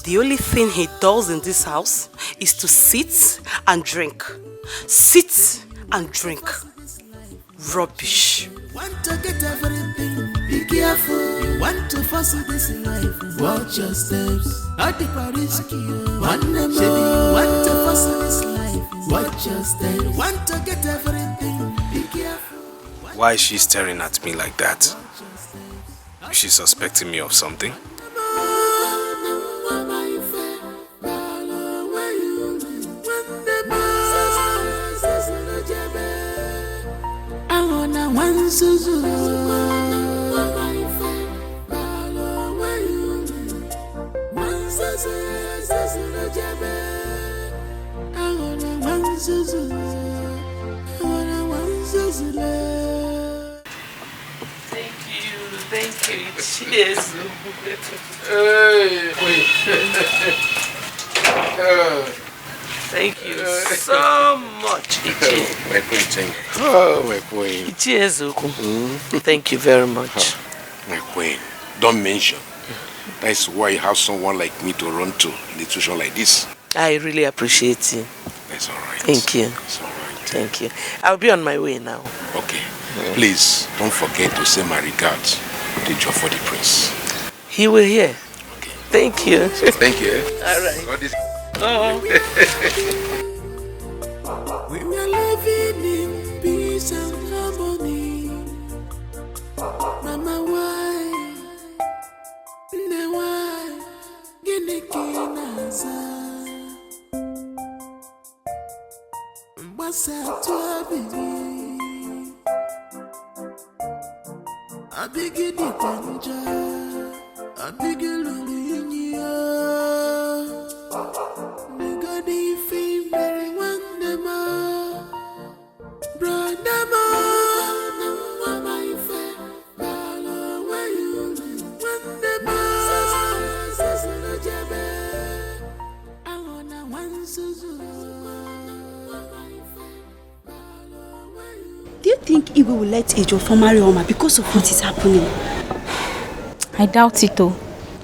The only thing he does in this house is to sit and drink. Sit and drink. Rubbish. Want to get everything, be careful. You want to pursue this life, watch your steps. At the risk, want to pursue this life, watch your steps. Want to get everything, be careful. Why is she staring at me like that? Is she suspecting me of something? Thank you. Cheers. Thank you so much. My queen, thank you. Oh, my queen. Cheers, Thank you very much. My queen, don't mention. That's why you have someone like me to run to in a situation like this. I really appreciate you. That's all right. Thank you. It's all right. Thank you. I'll be on my way now. Okay. Please, don't forget to say my regards to Joffrey the Prince. He will hear. Okay. Thank you. Thank you. All right. God is... We are living in peace and harmony. Mama, why? Why? What's up, baby? I begin the panja. I begin Lulinia. Nigga, fame very wonderful. Brother, my fair. Where you wonderful. I wanna one Suzu. Do you think Igwe will let Ejiofor marry Oma because of what is happening? I doubt it though.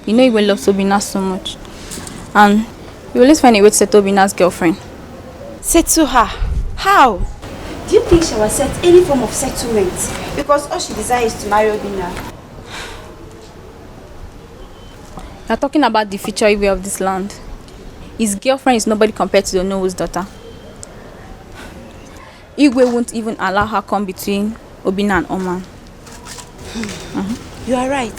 You know Igwe loves Obina so much. And he will always find a way to settle Obina's girlfriend. Settle her? How? Do you think she will accept any form of settlement? Because all she desires is to marry Obina. You're talking about the future Igwe of this land. His girlfriend is nobody compared to the Onowo's daughter. Igwe won't even allow her come between Obina and Oma. You are right.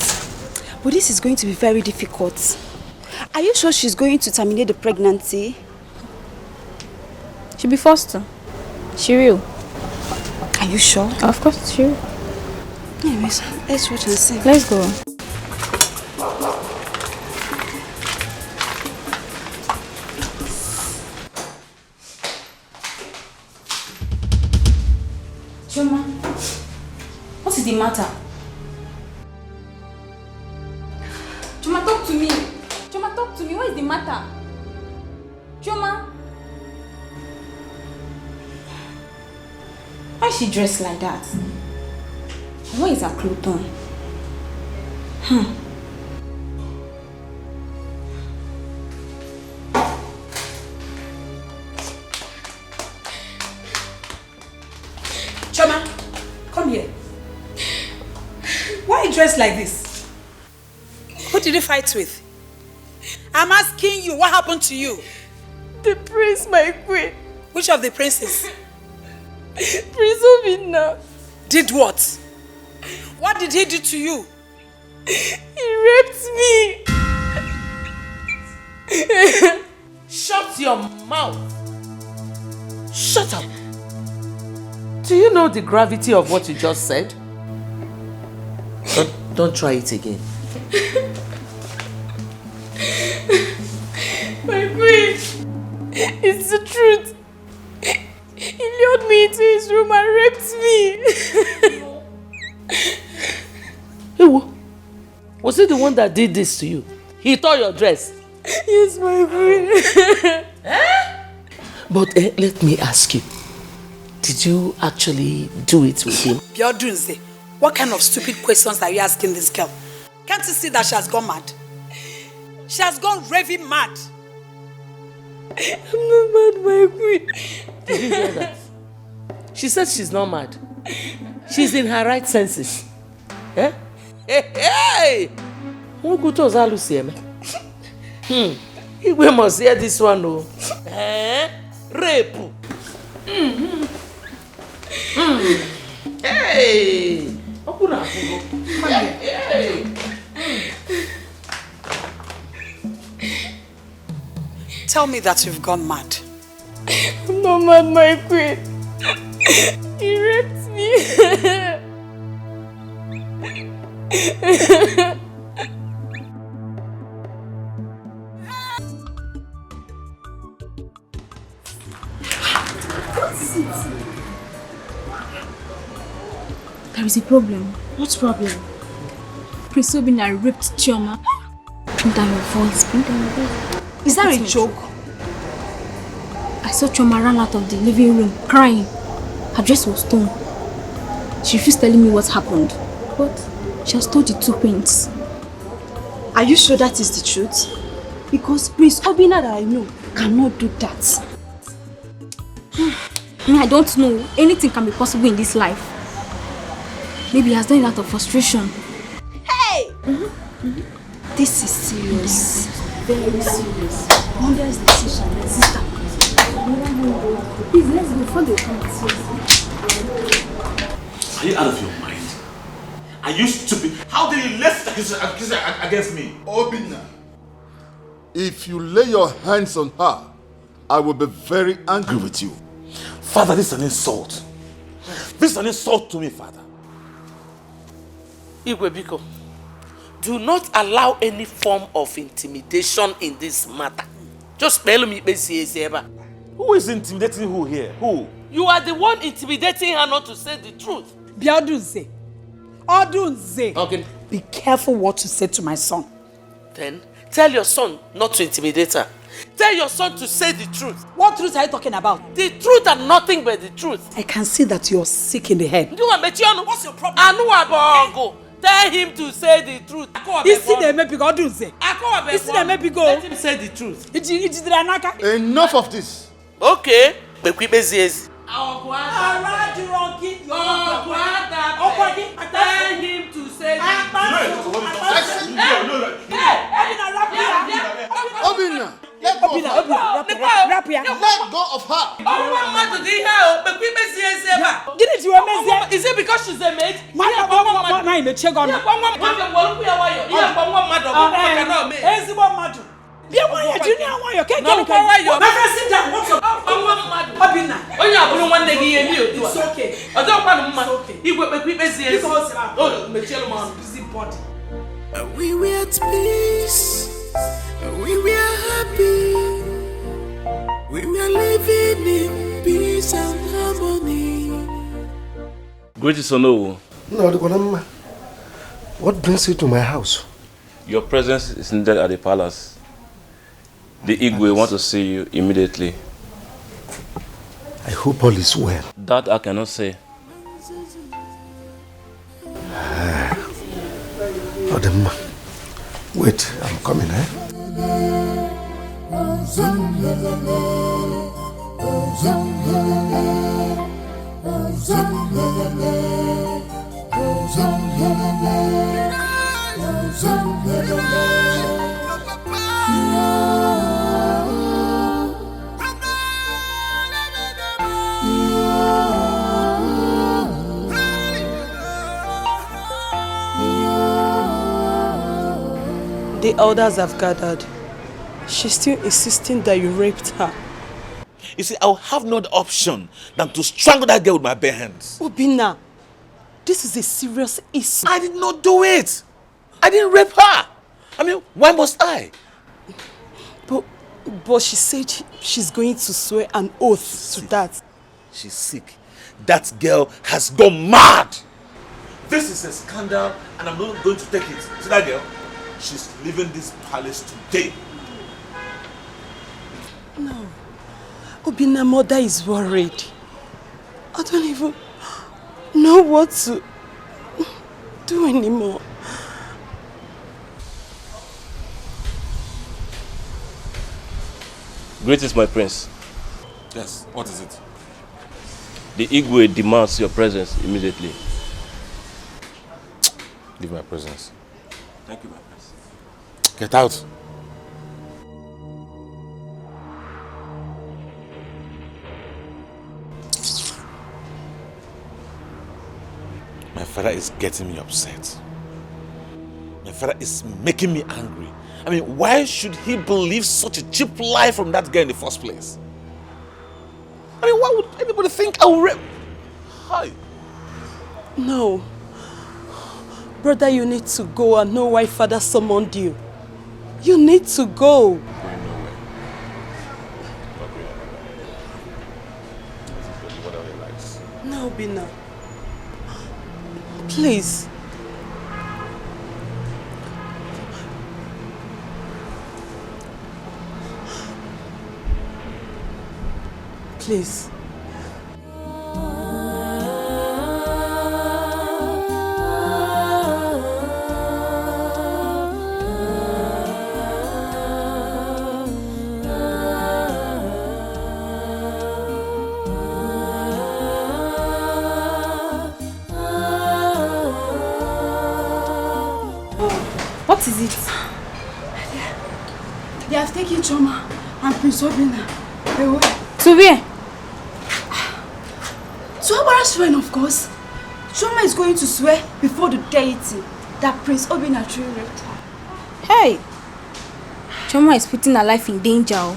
But this is going to be very difficult. Are you sure she's going to terminate the pregnancy? She'll be forced to. She will. Are you sure? Of course, she will. Anyways, let's watch and see. Let's go. Choma, what is the matter? Choma, talk to me. Choma, talk to me. What is the matter? Choma. Why is she dressed like that? Where is her clothes on? Choma, come here. Why are you dressed like this? Who did you fight with? I'm asking you, what happened to you? The prince, my queen. Which of the princes? Prince Obina. Did what? What did he do to you? He raped me. Shut your mouth. Shut up. Do you know the gravity of what you just said? Don't try it again. My queen, it's the truth. He lured me into his room and raped me. Ewo, was he the one that did this to you? He tore your dress? Yes, my queen. But let me ask you, did you actually do it with him? Biodunze, what kind of stupid questions are you asking this girl? Can't you see that she has gone mad? She has gone raving mad. I'm not mad, my queen. Did you hear that? She said she's not mad. She's in her right senses. Eh? Hey! Who could tell Lucy? We must hear this one, no? Rape. Hey! Hey! Tell me that you've gone mad. I'm not mad, my queen. He raped me. There is a problem. What problem? Prince Billionaire raped Chioma. Bring down your voice. Bring down your voice. Is that a joke? I saw Chioma run out of the living room crying. Her dress was torn. She refused telling me what happened. But she has told the two princes. Are you sure that is the truth? Because Prince Obina that I know cannot do that. I don't know. Anything can be possible in this life. Maybe he has done it out of frustration. Hey! This is serious. Very serious. Mother's decision, my sister. Please, let's go before they come and see us. Are you out of your mind? Are you stupid? How did you lift accusation against me? Obina, if you lay your hands on her, I will be very angry with you. Father, this is an insult. This is an insult to me, Father. Igwe Biko, do not allow any form of intimidation in this matter. Just tell me, who is intimidating who here? Who? You are the one intimidating her not to say the truth. Biodunze. Odunze. Okay. Be careful what you say to my son. Then tell your son not to intimidate her. Tell your son to say the truth. What truth are you talking about? The truth and nothing but the truth. I can see that you're sick in the head. What's your problem? Tell him to say the truth. Let him say the truth. Enough of this. Okay. Tell him to say the truth. Obina, let go of her. Is it because she's a maid? We were at peace. We were happy. We were living in peace and harmony. Greetings, Ono. No, what brings you to my house? Your presence is needed at the palace. The Igwe want to see you immediately. I hope all is well. That I cannot say. Wait, I'm coming, eh? The elders have gathered. She's still insisting that you raped her. You see, I'll have no other option than to strangle that girl with my bare hands. Obinna, this is a serious issue. I did not do it. I didn't rape her. I mean, why must I? But she said she's going to swear an oath to that. She's sick. That girl has gone mad. This is a scandal and I'm not going to take it. See that girl? She's leaving this palace today. No. Obinna, mother is worried. I don't even know what to do anymore. Greetings, my prince. Yes, what is it? The Igwe demands your presence immediately. Leave my presence. Thank you, my prince. Get out. My father is getting me upset. My father is making me angry. I mean, why should he believe such a cheap lie from that girl in the first place? I mean, why would anybody think I will rape? Hi. No. Brother, you need to go and know why father summoned you. You need to go. No, Bina. Please. Please. What is it? They have taken Choma and Prince Obinna away. To where? To Abara's shrine, of course. Choma is going to swear before the deity that Prince Obinna truly raped her. Hey! Choma is putting her life in danger.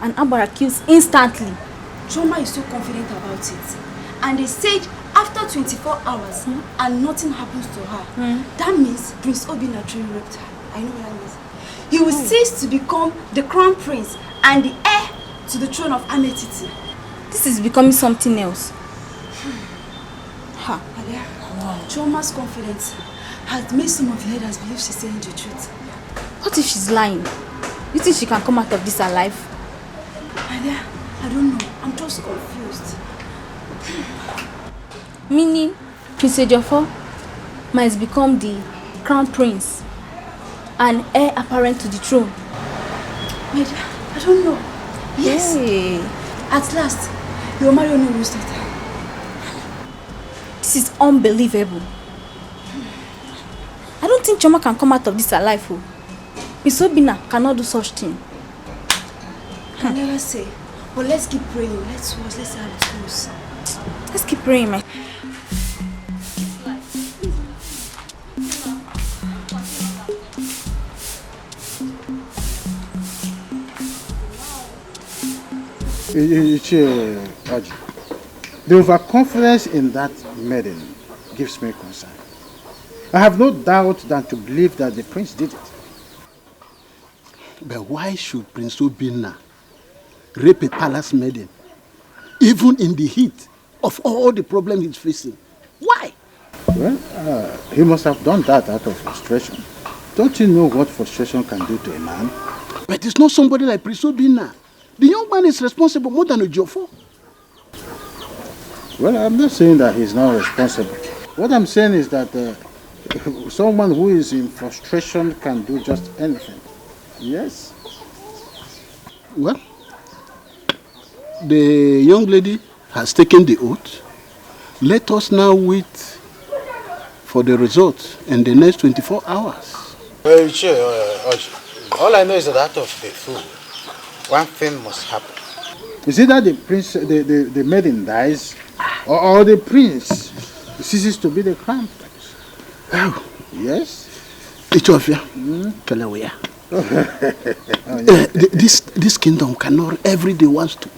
And Abara kills instantly. Choma is so confident about it. And they said after 24 hours and nothing happens to her, that means Prince Obinna truly raped her. I know what that means. He will cease to become the crown prince and the heir to the throne of Ametiti. This is becoming something else. Ha. Wow. Choma's confidence has made some of the leaders believe she's saying the truth. What if she's lying? You think she can come out of this alive? Alia, I don't know. I'm just confused. Meaning, Prince Ejiofor might become the crown prince and heir apparent to the throne. Wait, I don't know. Yes. Hey. At last, your Mario knows that. This is unbelievable. I don't think Choma can come out of this alive. Miss Obinna cannot do such thing. I never say. But let's keep praying. Let's see how it goes. Let's keep praying, my. The overconfidence in that maiden gives me concern. I have no doubt than to believe that the prince did it. But why should Prince Obinna rape a palace maiden, even in the heat of all the problems he's facing? Why? Well, he must have done that out of frustration. Don't you know what frustration can do to a man? But it's not somebody like Prince Obinna. The young man is responsible more than Ejiofor. Well, I'm not saying that he's not responsible. What I'm saying is that someone who is in frustration can do just anything. Yes? Well, the young lady has taken the oath. Let us now wait for the result in the next 24 hours. Well, all I know is that out of the two, one thing must happen. Is it that the prince, the maiden dies, or the prince ceases to be the crown prince? Oh, yes. Each of you, This kingdom cannot every day wants to.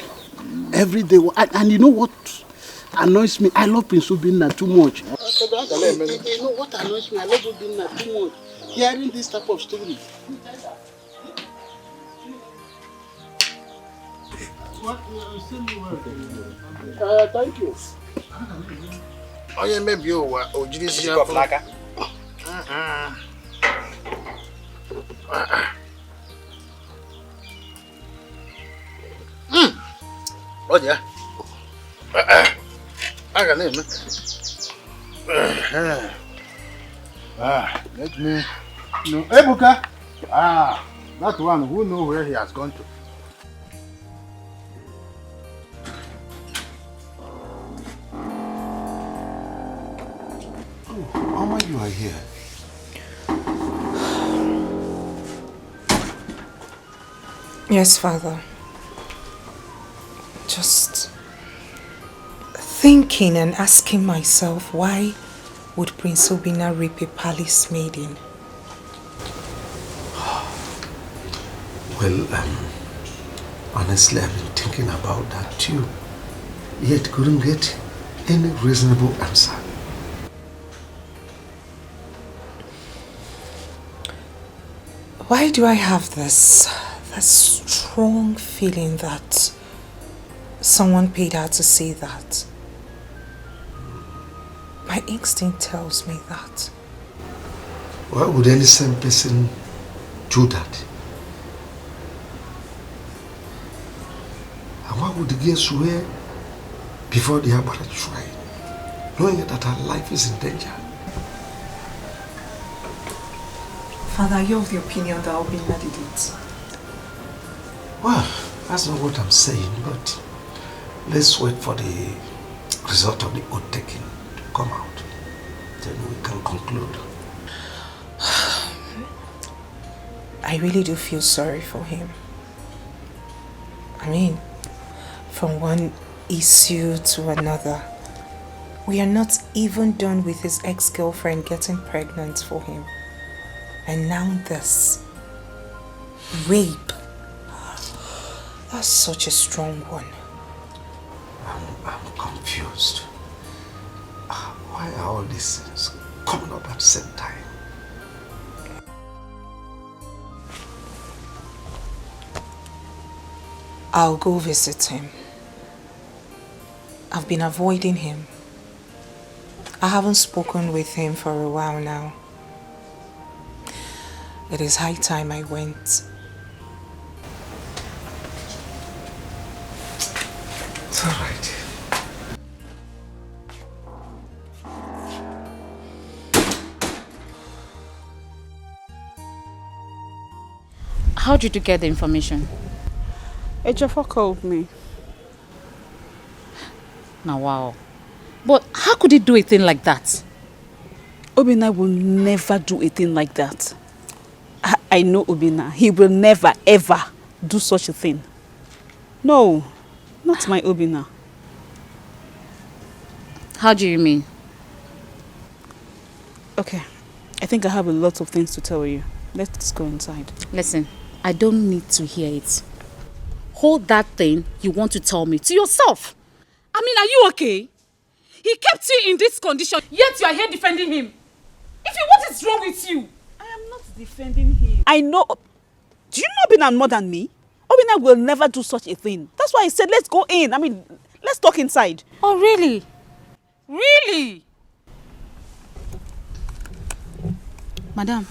Every day. And you know what annoys me? I love Prince Obinna too much. You know what annoys me? I love Obinna too much. Hearing this type of story. Thank you. Oh, yeah, maybe you are. This is Oh, yeah. I can name let me know. Hey, Buka. That one who knows where he has gone to. Mama, you are here. Yes, Father. Just thinking and asking myself, why would Prince Obinna rape a palace maiden? Well, honestly, I've been thinking about that too. Yet couldn't get any reasonable answer. Why do I have this strong feeling that someone paid her to say that? My instinct tells me that. Why would any same person do that? And why would the girl swear before the Abara tried, knowing that her life is in danger? Father, you're of the opinion that Obinna did it. Well, that's not what I'm saying, but let's wait for the result of the oath taking to come out. Then we can conclude. I really do feel sorry for him. I mean, from one issue to another. We are not even done with his ex-girlfriend getting pregnant for him. And now this. Rape. That's such a strong one. I'm confused. Why are all these things coming up at the same time? I'll go visit him. I've been avoiding him. I haven't spoken with him for a while now. It is high time I went. It's all right. How did you get the information? Ejiofor called me. Now, wow. But how could he do a thing like that? Obinna will never do a thing like that. I know Obinna. He will never, ever do such a thing. No, not my Obinna. How do you mean? Okay, I think I have a lot of things to tell you. Let's go inside. Listen, I don't need to hear it. Hold that thing you want to tell me to yourself. I mean, are you okay? He kept you in this condition, yet you are here defending him. If you, what is wrong with you? I am not defending him. I know. Do you know Obinna more than me? Obinna will never do such a thing. That's why I said let's go in. I mean, let's talk inside. Oh, really? Really? Madam,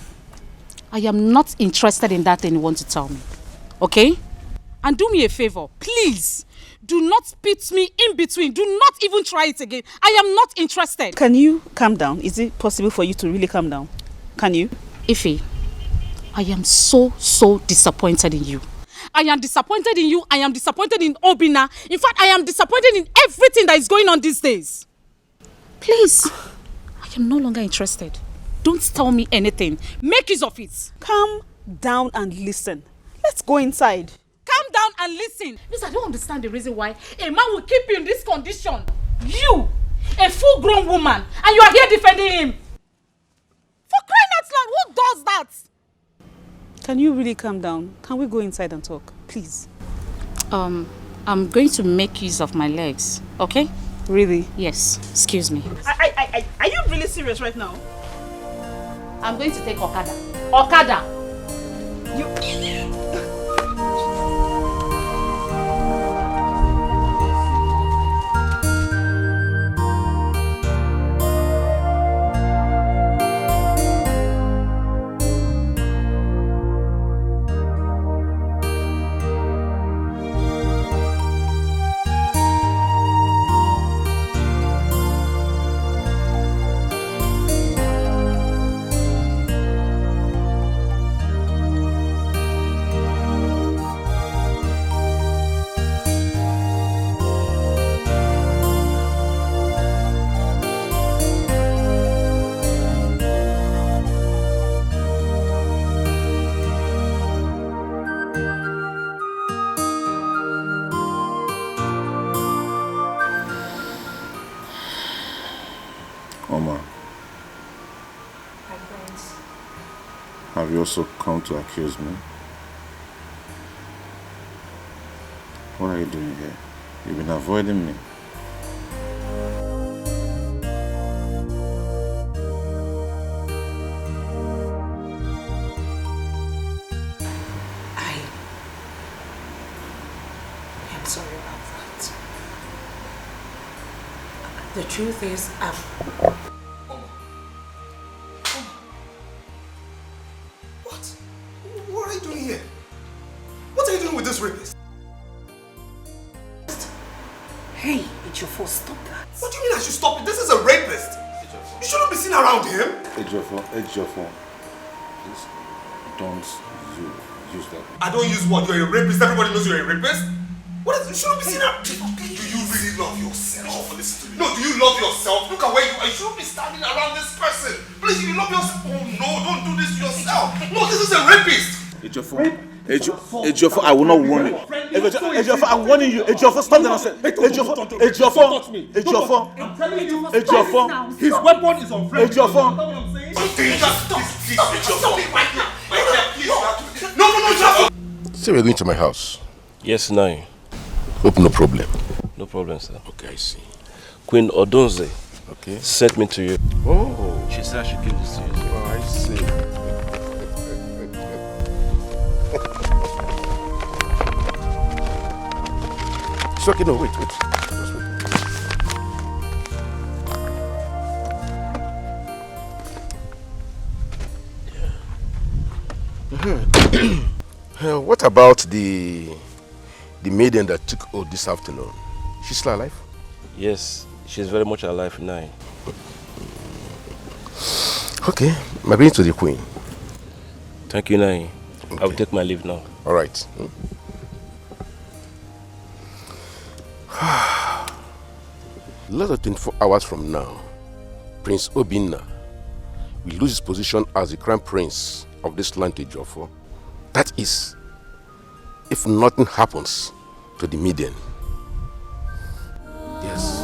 I am not interested in that thing you want to tell me. Okay? And do me a favor, please. Do not pit me in between. Do not even try it again. I am not interested. Can you calm down? Is it possible for you to really calm down? Can you? Ife, I am so disappointed in you. I am disappointed in you. I am disappointed in Obinna. In fact, I am disappointed in everything that is going on these days. Please, I am no longer interested. Don't tell me anything. Make use of it. Calm down and listen. Let's go inside. Calm down and listen. Because I don't understand the reason why a man will keep you in this condition. You, a full-grown woman, and you are here defending him. For crying out loud, who does that? Can you really calm down? Can we go inside and talk, please? I'm going to make use of my legs, okay? Really? Yes. Excuse me. Are you really serious right now? I'm going to take Okada. Okada! You... Oma, have you also come to accuse me? What are you doing here? You've been avoiding me. I'm sorry about that. The truth is, What are you doing here? What are you doing with this rapist? Hey, it's your fault. Stop that. What do you mean I should stop it? This is a rapist. You shouldn't be seen around him. Ejiofor, please don't use that. I don't use what? You're a rapist. Everybody knows you're a rapist. What is? You shouldn't be seen around. Do you really love yourself? Listen to me. No, do you love yourself? Look at where you are. You shouldn't be standing around this person. Please, you love yourself. Oh no, don't do this to yourself. No, this is a rapist. Ejiofor, I will not warn you. Ejiofor, I'm warning you. Ejiofor, stop the nonsense. Ejiofor, His weapon is on friend. Ejiofor. No. Say we're going to my house. Yes, now. Hope no problem. No problem, sir. Okay, I see. Queen Odunze okay. sent me to you. Oh. She said I should give this to you. Oh, I see. It's okay, no, wait. Just wait. What about the maiden that took oath this afternoon? She's still alive? Yes, she's very much alive now. Okay, I'm going to the queen. Thank you, Nai. Okay. I will take my leave now. All right. Less than 24 hours from now, Prince Obinna will lose his position as the crown prince of this land to Ejiofor. That is, if nothing happens to the maiden. Yes.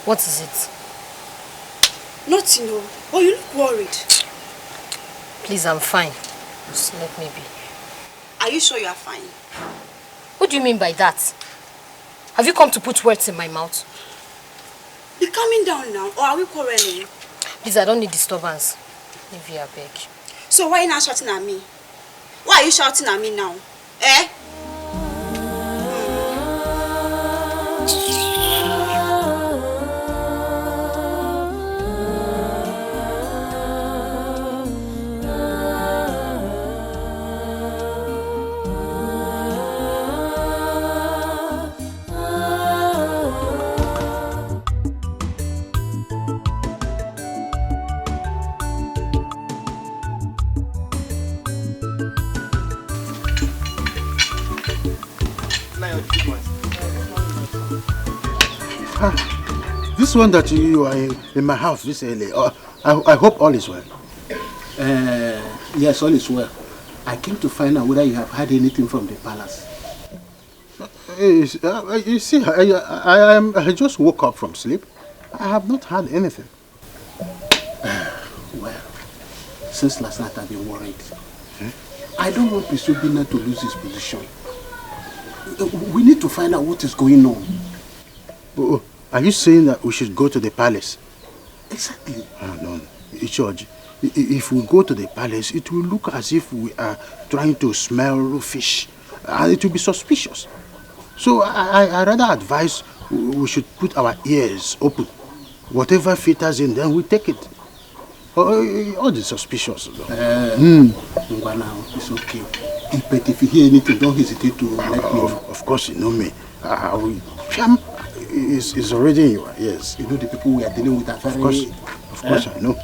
What is it? Nothing, no. But you look worried. Please, I'm fine. Just let me be. Are you sure you are fine? What do you mean by that? Have you come to put words in my mouth? Be calming down now, or are we quarreling? Please, I don't need disturbance. Leave here, I beg. So why are you not shouting at me? Why are you shouting at me now? Eh? This one that you are in my house this early, I hope all is well. Yes, all is well. I came to find out whether you have heard anything from the palace. You see, I just woke up from sleep. I have not heard anything. Well, since last night I've been worried. I don't want Billionaire to lose his position. We need to find out what is going on. Are you saying that we should go to the palace? Exactly. No, George. If we go to the palace, it will look as if we are trying to smell fish. And it will be suspicious. So I rather advise we should put our ears open. Whatever filters in, then we take it. All the suspicious. Now, it's okay. But if you hear anything, don't hesitate to let me know. Of course, you know me. Is already in your ears. You know the people we are dealing with are very... Of course, I know.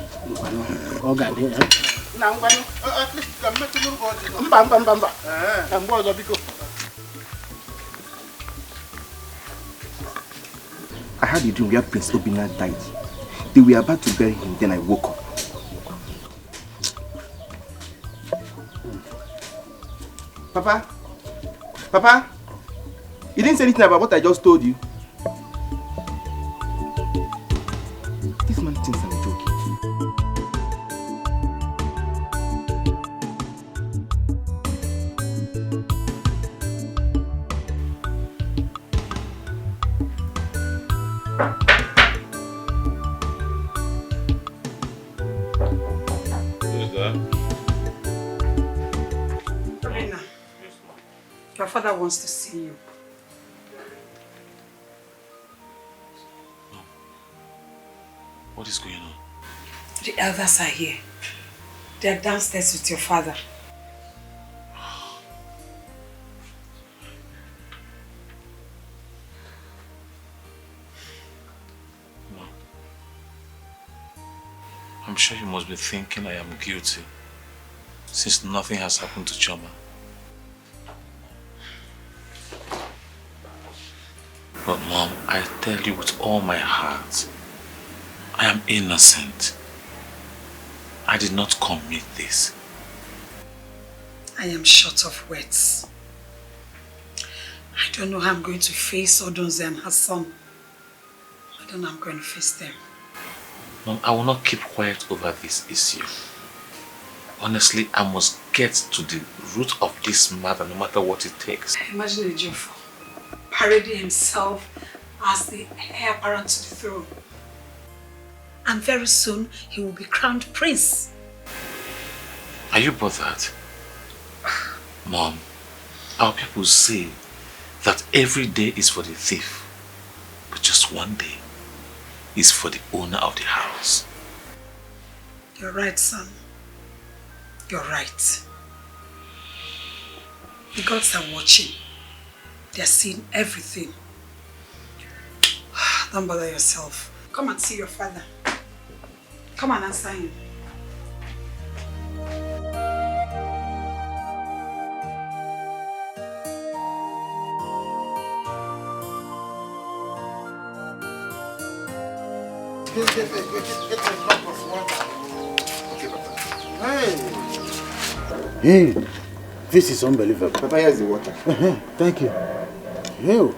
I had a dream where Prince Obina died. They were about to bury him, then I woke up. Papa? Papa? You didn't say anything about what I just told you. This man thinks I'm joking. Your father wants to see you. What is going on? The elders are here. They are downstairs with your father. Mom, I'm sure you must be thinking I am guilty, since nothing has happened to Choma. But Mom, I tell you with all my heart, I am innocent. I did not commit this. I am short of words. I don't know how I'm going to face Odunze and her son. I don't know how I'm going to face them. Mom, I will not keep quiet over this issue. Honestly, I must get to the root of this matter, no matter what it takes. Imagine Ejiofor parading himself as the heir apparent to the throne. And very soon, he will be crowned prince. Are you bothered? Mom, our people say that every day is for the thief, but just one day is for the owner of the house. You're right, son. You're right. The gods are watching. They're seeing everything. Don't bother yourself. Come and see your father. Come and answer him. Hey, this is unbelievable. Papa, here's the water. Thank you. Hey.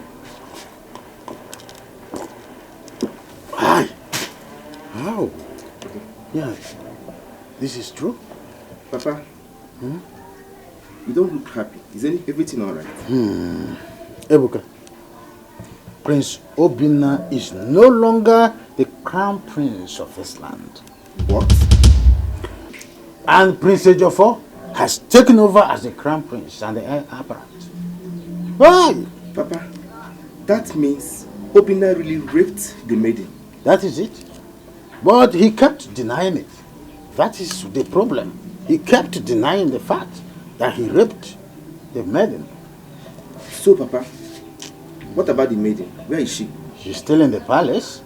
Hi. How? Yeah. This is true? Papa, you don't look happy. Is everything alright? Ebuka, Prince Obina is no longer the crown prince of this land. What? And Prince Ejiofor has taken over as the crown prince and the heir apparent. Why? Papa, that means Obina really raped the maiden. That is it. But he kept denying it. That is the problem. He kept denying the fact that he raped the maiden. So, Papa, what about the maiden? Where is she? She's still in the palace.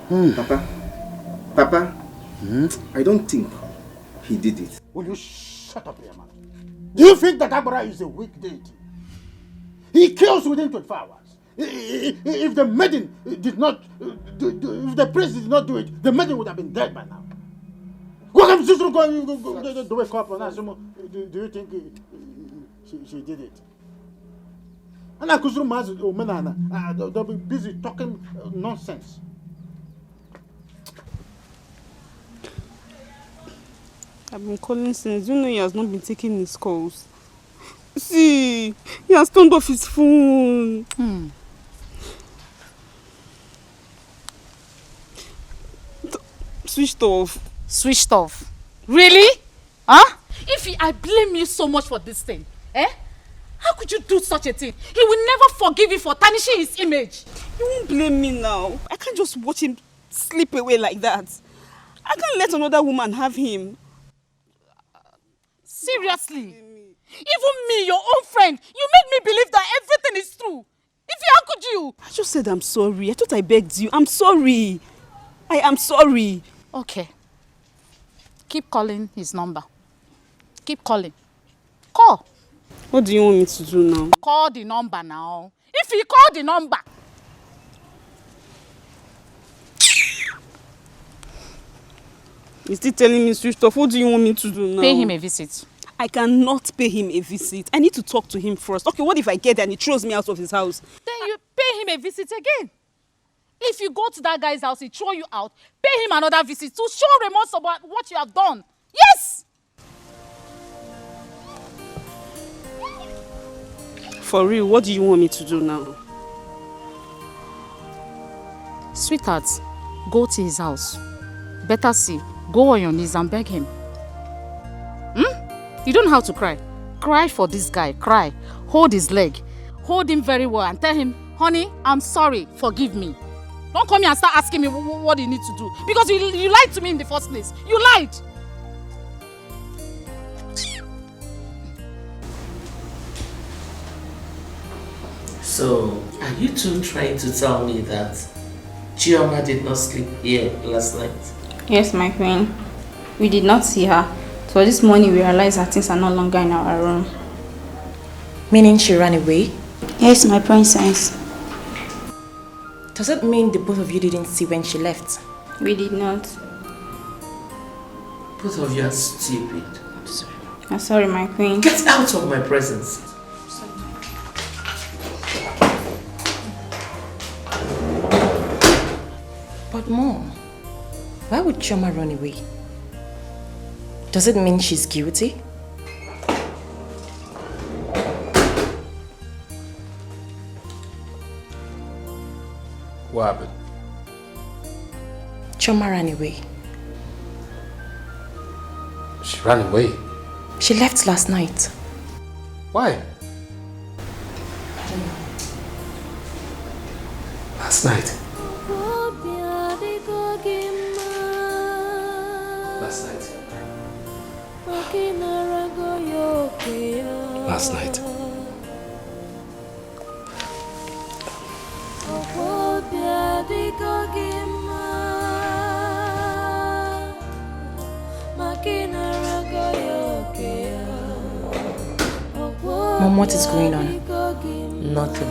Papa, I don't think he did it. Will you shut up, your man? Do you think that Agbara is a weak deity? He kills within 24 hours. If the maiden did not, if the prince did not do it, the maiden would have been dead by now. What if Sister go wake up and ask him, do you think she did it? And I could they'll be busy talking nonsense. I've been calling since. You know he has not been taking his calls. See, he has turned off his phone. Switched off. Switched off? Really? Huh? I blame you so much for this thing, eh? How could you do such a thing? He will never forgive you for tarnishing his image. You won't blame me now. I can't just watch him slip away like that. I can't let another woman have him. Seriously? Even me, your own friend, you made me believe that everything is true. How could you? I just said I'm sorry. I thought I begged you. I'm sorry. I am sorry. Okay. Keep calling his number. Keep calling. Call. What do you want me to do now? Call the number now. If you call the number. He's still telling me switched off. What do you want me to do now? Pay him a visit. I cannot pay him a visit. I need to talk to him first. Okay, what if I get there and he throws me out of his house? Then you pay him a visit again. If you go to that guy's house, he throw you out, pay him another visit to show remorse about what you have done. Yes! For real, what do you want me to do now? Sweetheart, go to his house. Better see, go on your knees and beg him. You don't have to cry. Cry for this guy, cry. Hold his leg. Hold him very well and tell him, honey, I'm sorry, forgive me. Don't come here and start asking me what you need to do. Because you lied to me in the first place. You lied. So, are you two trying to tell me that Chioma did not sleep here last night? Yes, my queen. We did not see her. So this morning we realized that things are no longer in our room. Meaning she ran away? Yes, my princess. Does it mean the both of you didn't see when she left? We did not. Both of you are stupid. I'm sorry. I'm sorry, my queen. Get out of my presence. But Mom, why would Chioma run away? Does it mean she's guilty? What happened? Chioma ran away. She ran away? She left last night. Why? I don't know. Last night? Last night. Last night. Mom, what is going on? Nothing.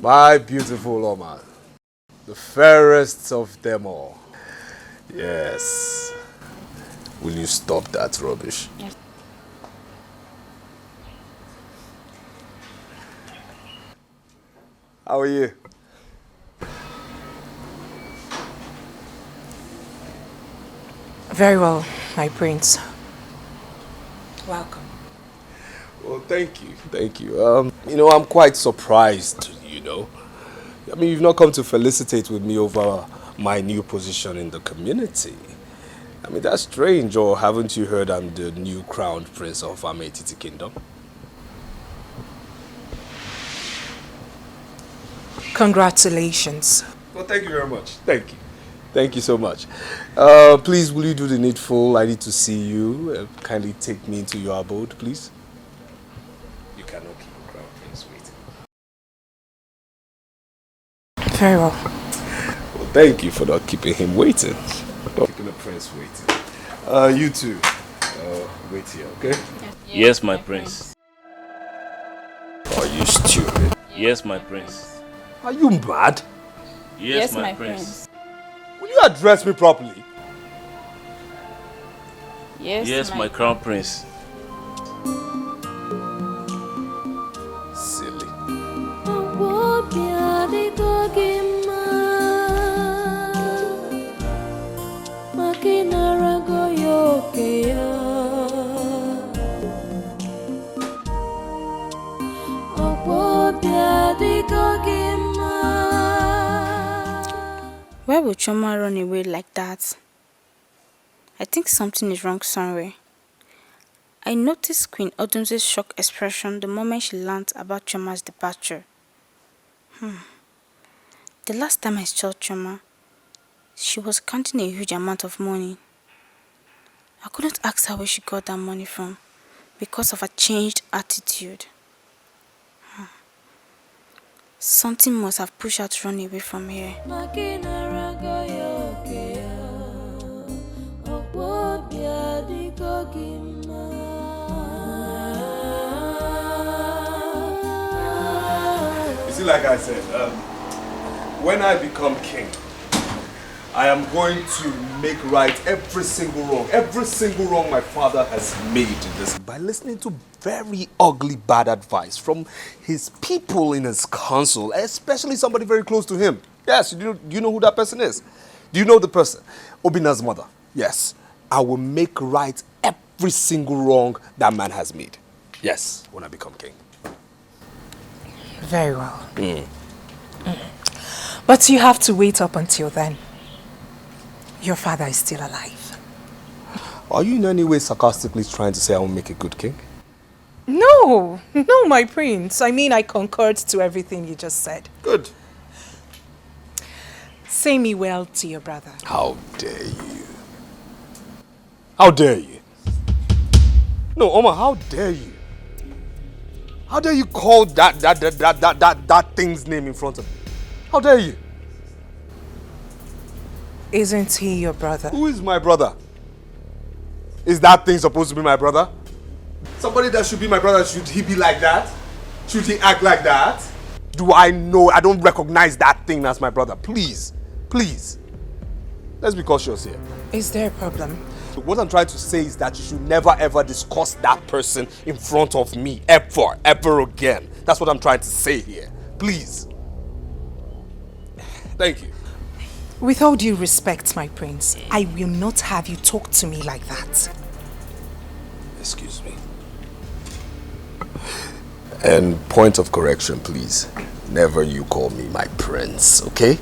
My beautiful Oma. The fairest of them all. Yes. Will you stop that rubbish? Yes. How are you? Very well, my prince. Welcome. Well, thank you. Thank you. I'm quite surprised, I mean, you've not come to felicitate with me over my new position in the community. I mean, that's strange, or haven't you heard I'm the new crowned prince of Ametiti Kingdom? Congratulations. Well, thank you very much. Thank you. Thank you so much. Please, will you do the needful? I need to see you. Kindly take me into your abode, please. You cannot keep a crown prince waiting. Very well. Well, thank you for not keeping him waiting. Not keeping the prince waiting. You two, wait here, okay? Yes, my prince. Are you stupid? Yes, my prince. Are you mad? Yes, my prince. Will you address me properly? Yes, my crown prince. Silly. Why would Choma run away like that? I think something is wrong somewhere. I noticed Queen Odunze's shocked expression the moment she learned about Choma's departure. The last time I saw Choma, she was counting a huge amount of money. I couldn't ask her where she got that money from because of her changed attitude. Something must have pushed her to run away from here. You see, like I said, when I become king, I am going to make right every single wrong my father has made in this by listening to very ugly bad advice from his people in his council, especially somebody very close to him. Yes, do you know who that person is? Do you know the person? Obina's mother. Yes, I will make right every single wrong that man has made. Yes, when I become king. Very well. But you have to wait up until then. Your father is still alive. Are you in any way sarcastically trying to say I will make a good king? No, my prince. I mean, I concurred to everything you just said. Good. Say me well to your brother. How dare you? How dare you? No, Oma, how dare you? How dare you call that thing's name in front of me? How dare you? Isn't he your brother? Who is my brother? Is that thing supposed to be my brother? Somebody that should be my brother, should he be like that? Should he act like that? Do I know? I don't recognize that thing as my brother. Please, please. Let's be cautious here. Is there a problem? What I'm trying to say is that you should never ever discuss that person in front of me. Ever again. That's what I'm trying to say here. Please. Thank you. With all due respect, my prince, I will not have you talk to me like that. Excuse me. And point of correction, please. Never you call me my prince, okay?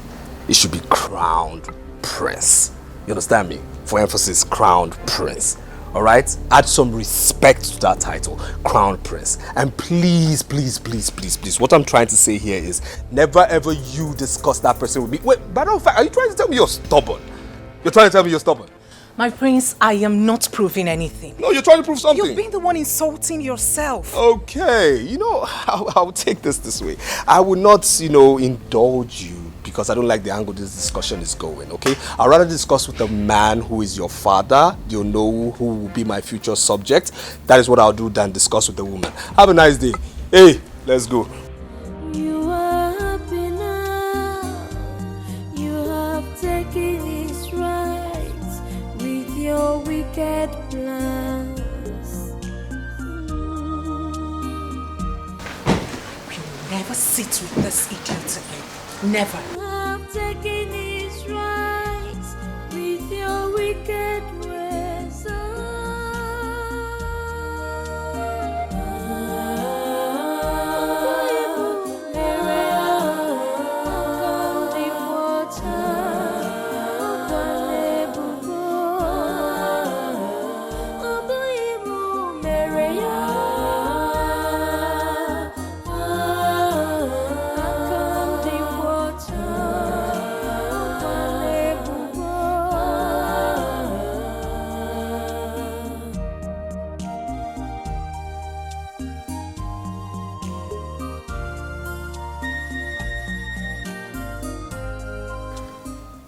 It should be crowned prince. You understand me? For emphasis, crowned prince. Alright? Add some respect to that title, crowned prince. And please, please, please, please, please, what I'm trying to say here is never ever you discuss that person with me. Wait, by the fact, are you trying to tell me you're stubborn? You're trying to tell me you're stubborn? My prince, I am not proving anything. No, you're trying to prove something. You've been the one insulting yourself. Okay, I'll take this way. I will not, indulge you because I don't like the angle this discussion is going, okay? I'd rather discuss with the man who is your father, who will be my future subject. That is what I'll do than discuss with the woman. Have a nice day. Hey, let's go. You are happy. wicked plans. We'll never sit with this idiot again. Never. I've taken his rights with your wicked ways.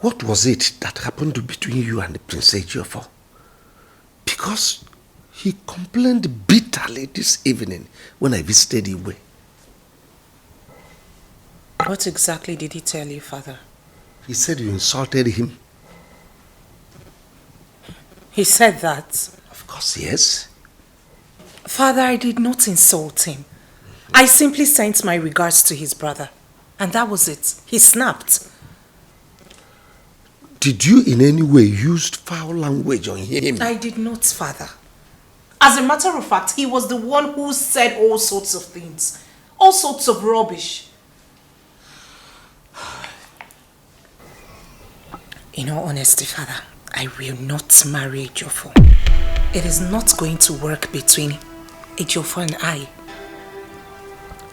What was it that happened between you and the Prince Ejiofor? Because he complained bitterly this evening when I visited Iwe. What exactly did he tell you, Father? He said you insulted him. He said that? Of course, yes. Father, I did not insult him. I simply sent my regards to his brother. And that was it. He snapped. Did you in any way use foul language on him? I did not, Father. As a matter of fact, he was the one who said all sorts of things. All sorts of rubbish. In all honesty, Father, I will not marry Ejiofor. It is not going to work between Ejiofor and I.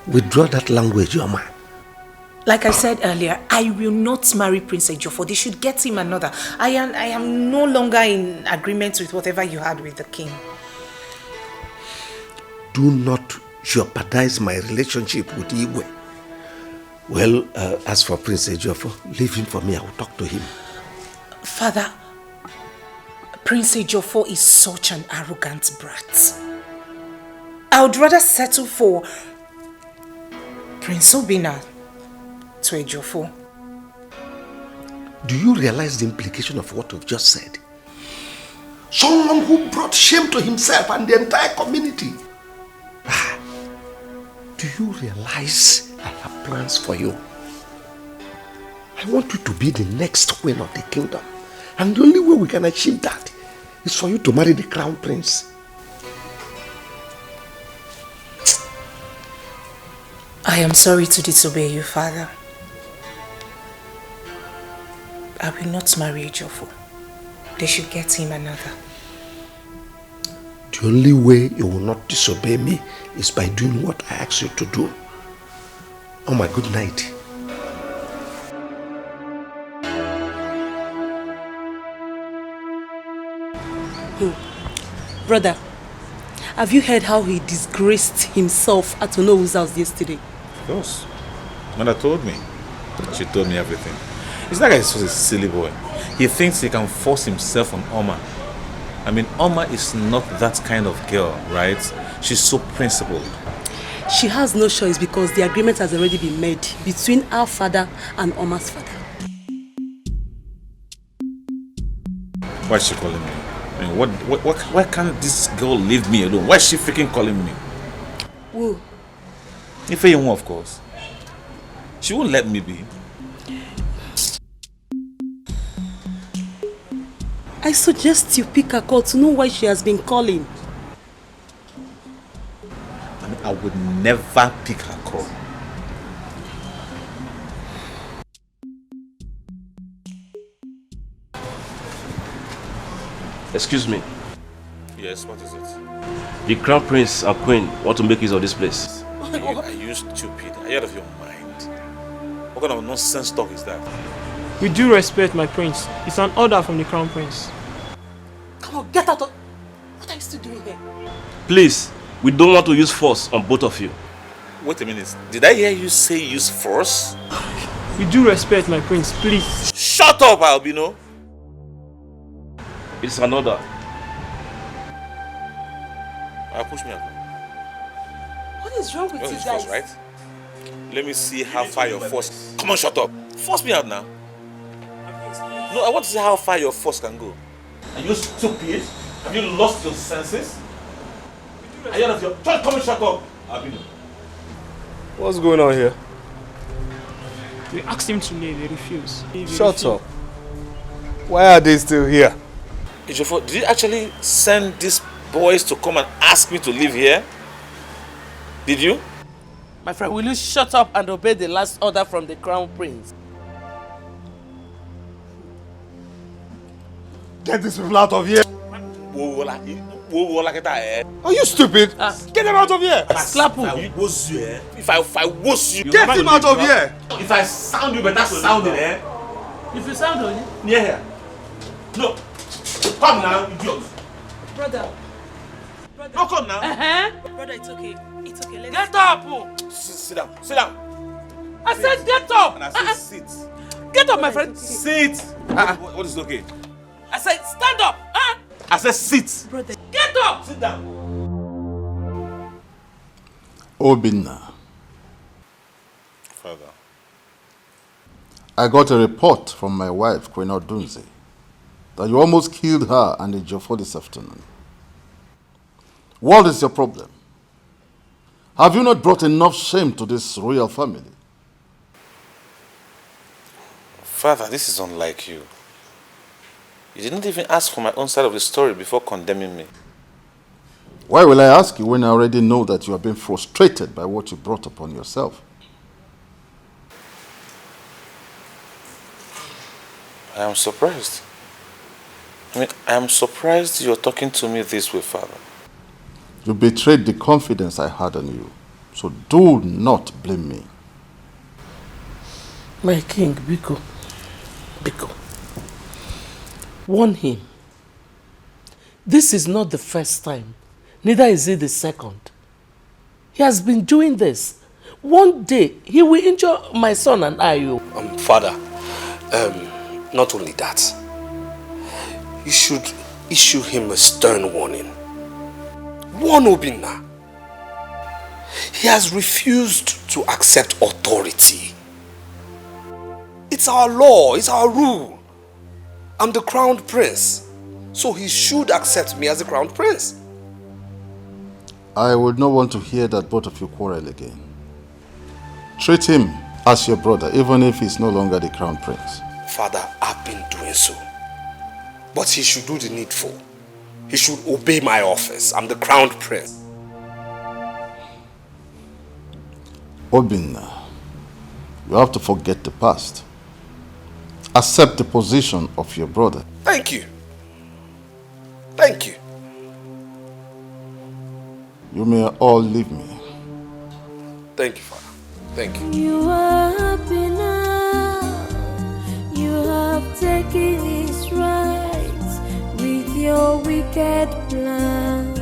Withdraw that language, Yoma. Like I said earlier, I will not marry Prince Ejiofor. They should get him another. I am no longer in agreement with whatever you had with the king. Do not jeopardize my relationship with Iwe. Well, as for Prince Ejiofor, leave him for me. I will talk to him. Father, Prince Ejiofor is such an arrogant brat. I would rather settle for Prince Obina to Ejiofor. Do you realize the implication of what you've just said? Someone who brought shame to himself and the entire community. Do you realize I have plans for you? I want you to be the next queen of the kingdom. And the only way we can achieve that is for you to marry the crown prince. I am sorry to disobey you, Father. I will not marry Ejiofor. They should get him another. The only way you will not disobey me is by doing what I ask you to do. Oh my good night. Brother, have you heard how he disgraced himself at Onowu's house yesterday? Of course. Mother told me. She told me everything. It's like he's such a silly boy. He thinks he can force himself on Oma. I mean, Oma is not that kind of girl, right? She's so principled. She has no choice because the agreement has already been made between our father and Oma's father. Why is she calling me? I mean, why can't this girl leave me alone? Why is she freaking calling me? Who? Ifeyinwa, of course. She won't let me be. I suggest you pick her call to know why she has been calling. I mean, I would never pick her call. Excuse me. Yes, what is it? The crown prince and queen want to make use of this place. Are you stupid? Are you out of your mind? What kind of nonsense talk is that? With due respect, my prince, it's an order from the crown prince. Come on, get out of... What are you still doing here? Please, we don't want to use force on both of you. Wait a minute. Did I hear you say use force? With due respect, my prince, please. Shut up, Albino! It's an order. Push me out. What is wrong with you guys? Force, right? Let me see how far your force... Come on, shut up. Force me out now. No, I want to see how far your force can go. Are you stupid? Have you lost your senses? Are you out of your... Just come and shut up, Abino. What's going on here? We asked him to leave, he refused. Shut up. Why are they still here? Ejiofor, did you actually send these boys to come and ask me to live here? Did you? My friend, will you shut up and obey the last order from the Crown Prince? Get these people out of here. Are you stupid? Get them out of here. Slap you. If I was you, get him out of here. If I sound you better sound it, eh? If you sound on it? Near here. No. Come now, idiot. Brother. No, come now. Brother, it's okay. It's okay. Let's Get up! Sit down. Sit down. I said get up! And I said sit. Get up, my friend. Sit. What is okay? I said stand up! I said sit. Brother. Get up! Sit down. Obinna. Father. I got a report from my wife, Queen Odunze, that you almost killed her and Ejiofor this afternoon. What is your problem? Have you not brought enough shame to this royal family? Father, this is unlike you. You didn't even ask for my own side of the story before condemning me. Why will I ask you when I already know that you have been frustrated by what you brought upon yourself? I am surprised. I am surprised you're talking to me this way, Father. You betrayed the confidence I had in you, so do not blame me. My king, Biko. Warn him. This is not the first time, neither is it the second. He has been doing this. One day, he will injure my son and I. Father, not only that, you should issue him a stern warning. Warn Obinna. He has refused to accept authority. It's our law, it's our rule. I'm the crowned prince, so he should accept me as the crowned prince. I would not want to hear that both of you quarrel again. Treat him as your brother, even if he's no longer the crown prince. Father, I've been doing so. But he should do the needful. He should obey my office. I'm the crowned prince. Obinna, you have to forget the past. Accept the position of your brother. Thank you. Thank you. You may all leave me. Thank you, Father. Thank you. You are happy now. You have taken his rights with your wicked plans.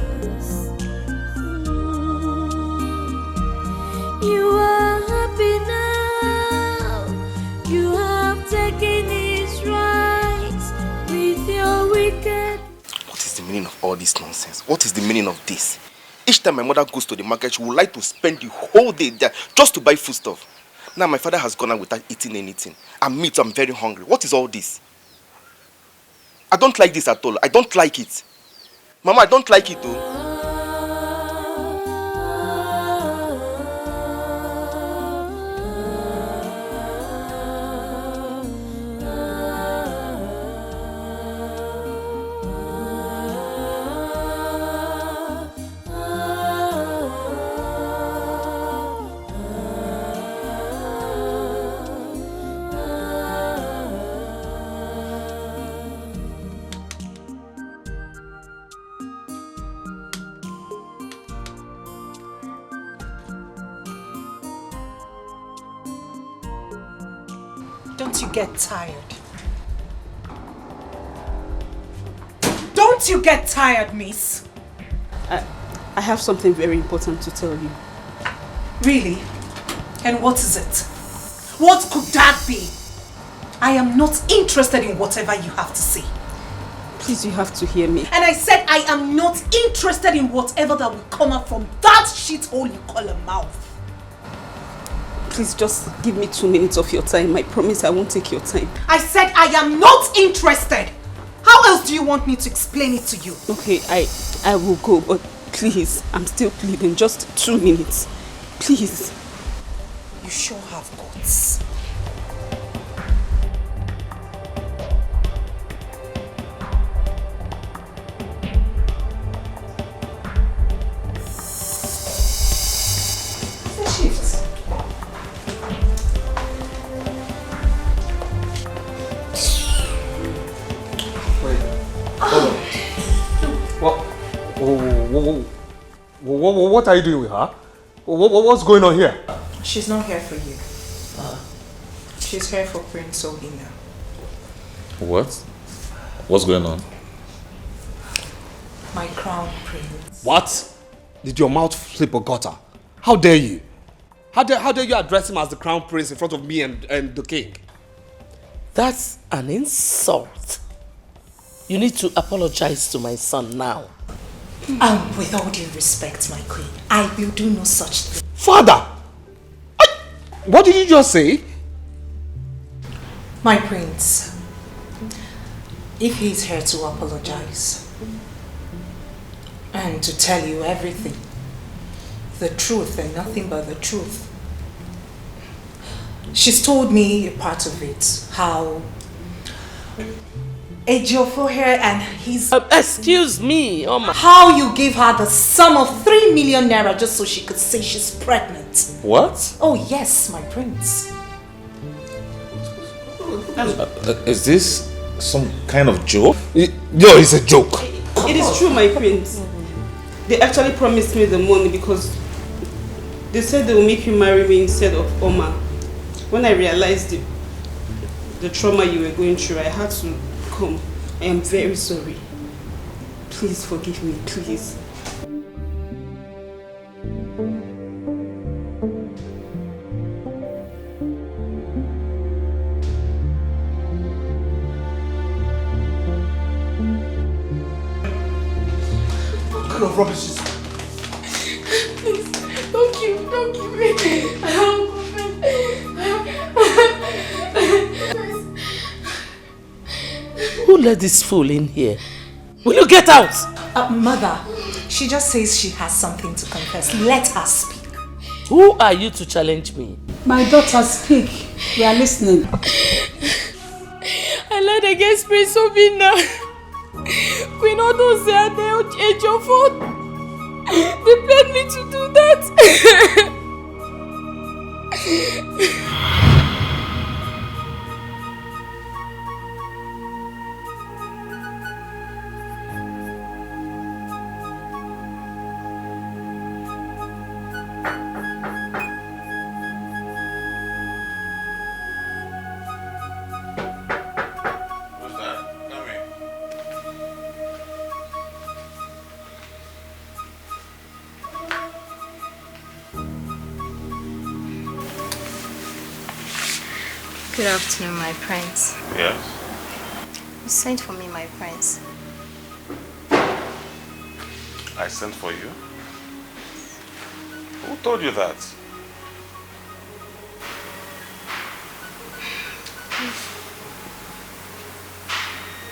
You are happy now. You have taken his rights with your wicked. What is the meaning of all this nonsense? What is the meaning of this? Each time my mother goes to the market, she would like to spend the whole day there just to buy foodstuff. Now my father has gone out without eating anything. And me too, I'm very hungry. What is all this? I don't like this at all. I don't like it. Mama, I don't like it though. Don't you get tired? Don't you get tired, miss? I have something very important to tell you. Really? And what is it? What could that be? I am not interested in whatever you have to say. Please, you have to hear me. And I said I am not interested in whatever that will come out from that shithole you call a mouth. Please just give me 2 minutes of your time. I promise I won't take your time. I said I am not interested. How else do you want me to explain it to you? Okay, I will go, but please, I'm still pleading. Just 2 minutes. Please. You sure have guts. What are you doing with her? What's going on here? She's not here for you. She's here for Prince Obina. What? What's going on? My crown prince. What? Did your mouth slip a gutter? How dare you? How dare you address him as the crown prince in front of me and the king? That's an insult. You need to apologize to my son now. With all due respect, my queen, I will do no such thing. Father! What did you just say? My prince, if he's here to apologize and to tell you everything, the truth and nothing but the truth. She's told me a part of it, how Ejiofor here and his... excuse me, Oma. How you gave her the sum of 3 million naira just so she could say she's pregnant. What? Oh yes, my prince. Is this some kind of joke? No, it's a joke. It is true, my prince. They actually promised me the money because they said they will make you marry me instead of Oma. When I realized the trauma you were going through, I had to come. I am very sorry. Please forgive me, please. What kind of rubbish is this? Please, don't kill me. I won't Who let this fool in here? Will you get out? Mother, she just says she has something to confess. Let her speak. Who are you to challenge me? My daughter, speak. We are listening. I lied against Prince Obina. Queen Odoze and Ejiofor. They paid me to do that. Good afternoon, my prince. Yes. You sent for me, my prince. I sent for you? Who told you that?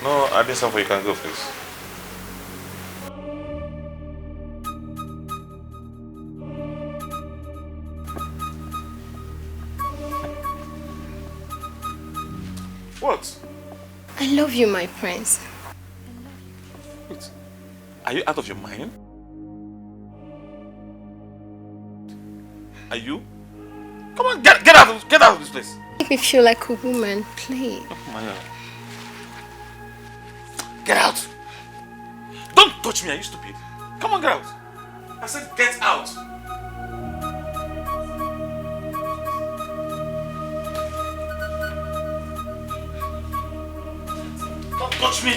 No, I didn't send for you. You can go, please. What? I love you, my prince. Wait. Are you out of your mind? Are you? Come on, get out of this place. Make me feel like a woman, please. Oh my God. Get out. Don't touch me, are you stupid? Come on, get out. I said get out. Don't touch me.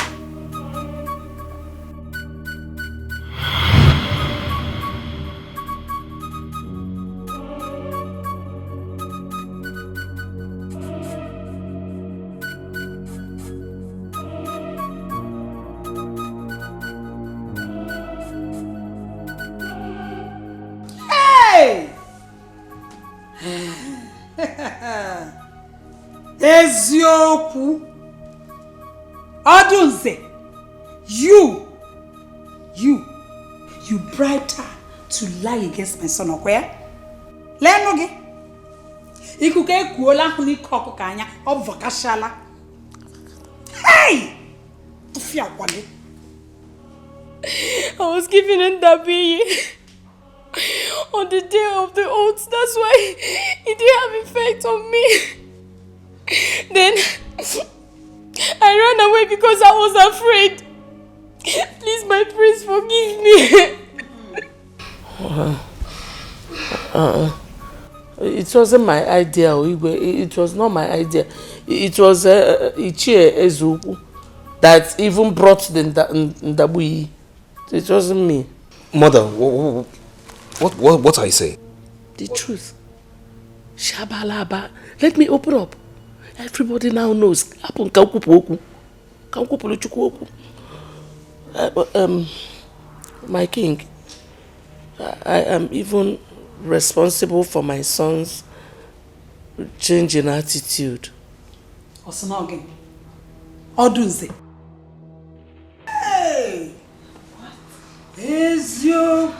Eziokwu Odunze, You bribed her to lie against my son, okay? Lenogi. Ikuke kuola huni koko kanya of vakashala. Hey! I was given in Dabi on the day of the oaths. That's why it didn't have effect on me. Then I ran away because I was afraid. Please, my prince, forgive me. It wasn't my idea, it was not my idea. It was Ichie Ezuku that even brought the Ndabui. It wasn't me. Mother, what are you saying? The truth. Shabalaba. Let me open up. Everybody now knows. My king, I am even responsible for my son's change in attitude. Osanogi. Odunze. Hey! What? Is your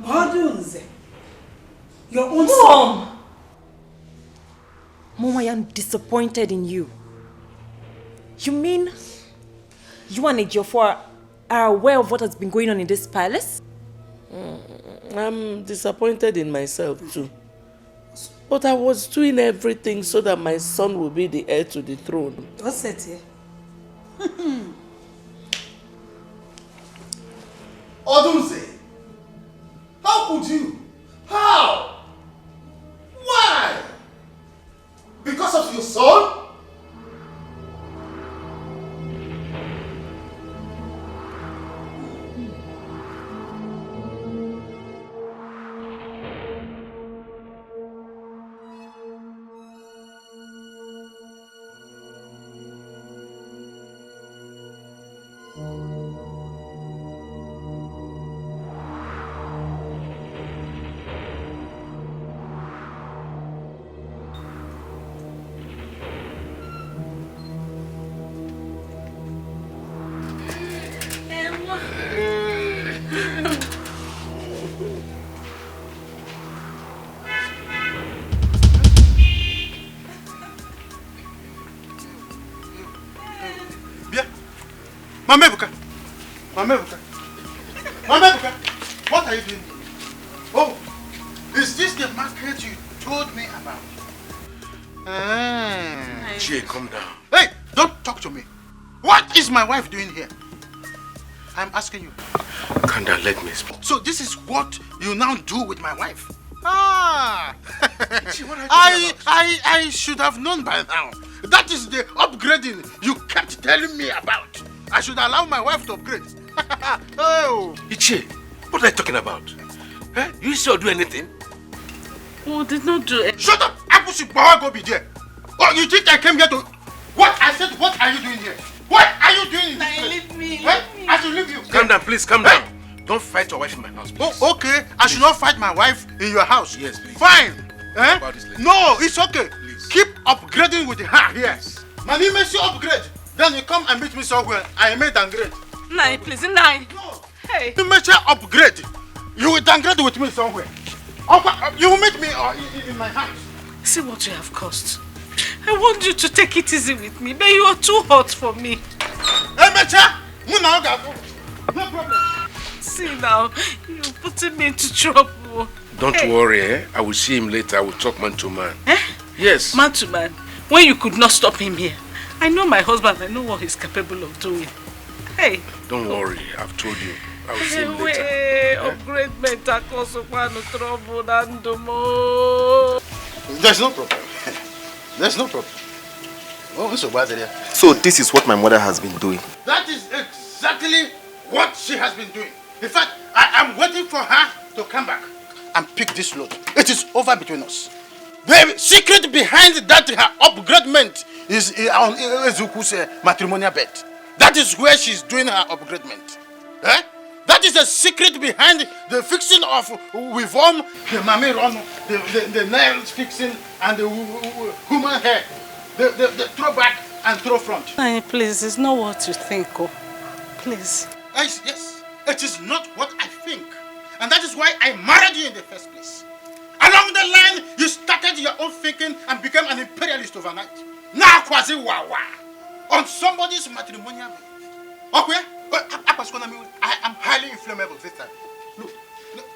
Odunze? Your own son? Mom, I am disappointed in you. You mean you and Ejiofor are aware of what has been going on in this palace? I'm disappointed in myself too. But I was doing everything so that my son will be the heir to the throne. What's that here? Odunze, how could you? How? Why? Because of your son? Mama Ebuka, what are you doing? Oh, is this the market you told me about? Jay, calm down. Hey, don't talk to me. What is my wife doing here? I'm asking you. Calm down, let me explain. So this is what you now do with my wife? Gee, what are you talking about? I should have known by now. That is the upgrading you kept telling me about. I should allow my wife to upgrade. Oh. Ichie, what are you talking about? Eh? You sure do anything? Oh, did not do it. Shut up! Apusi Bawa go be there. Oh, you think I came here to... What? I said, what are you doing here? What are you doing in this place? Leave me. I should leave you. Calm down, please, calm down. Don't fight your wife in my house, please. Oh, okay. I should not fight my wife in your house. Yes, please. Fine. Eh? About this later. No, it's okay. Please. Keep upgrading with her here. Yes. My name is upgrade. Then you come and meet me somewhere. I may downgrade. Nai, please, Nai. No. Hey. You may say upgrade. You will downgrade with me somewhere. You will meet me in my house. See what you have caused. I want you to take it easy with me, but you are too hot for me. Hey, Mecha! No problem. See now, you're putting me into trouble. Don't worry, eh? I will see him later. I will talk man to man. Eh? Yes. Man to man. When you could not stop him here. I know my husband, I know what he's capable of doing. Hey. Don't worry, I've told you. I will see him later. Upgradement across trouble and There's no problem. There's no problem. Oh, so bad there. So this is what my mother has been doing. That is exactly what she has been doing. In fact, I am waiting for her to come back and pick this load. It is over between us. The secret behind that her upgradement is on Ezuku's matrimonial bed. That is where she's doing her upgradement. Eh? That is the secret behind the fixing of reform, the mame run, the nails fixing, and the human hair. The throw back and throw front. Please, it's not what you think. Oh. Please. Yes, it is not what I think. And that is why I married you in the first place. Along the line, you started your own thinking and became an imperialist overnight. Now, Kwazi Wawa, on somebody's matrimonial bed. Okay? I am highly inflammable this time. Look,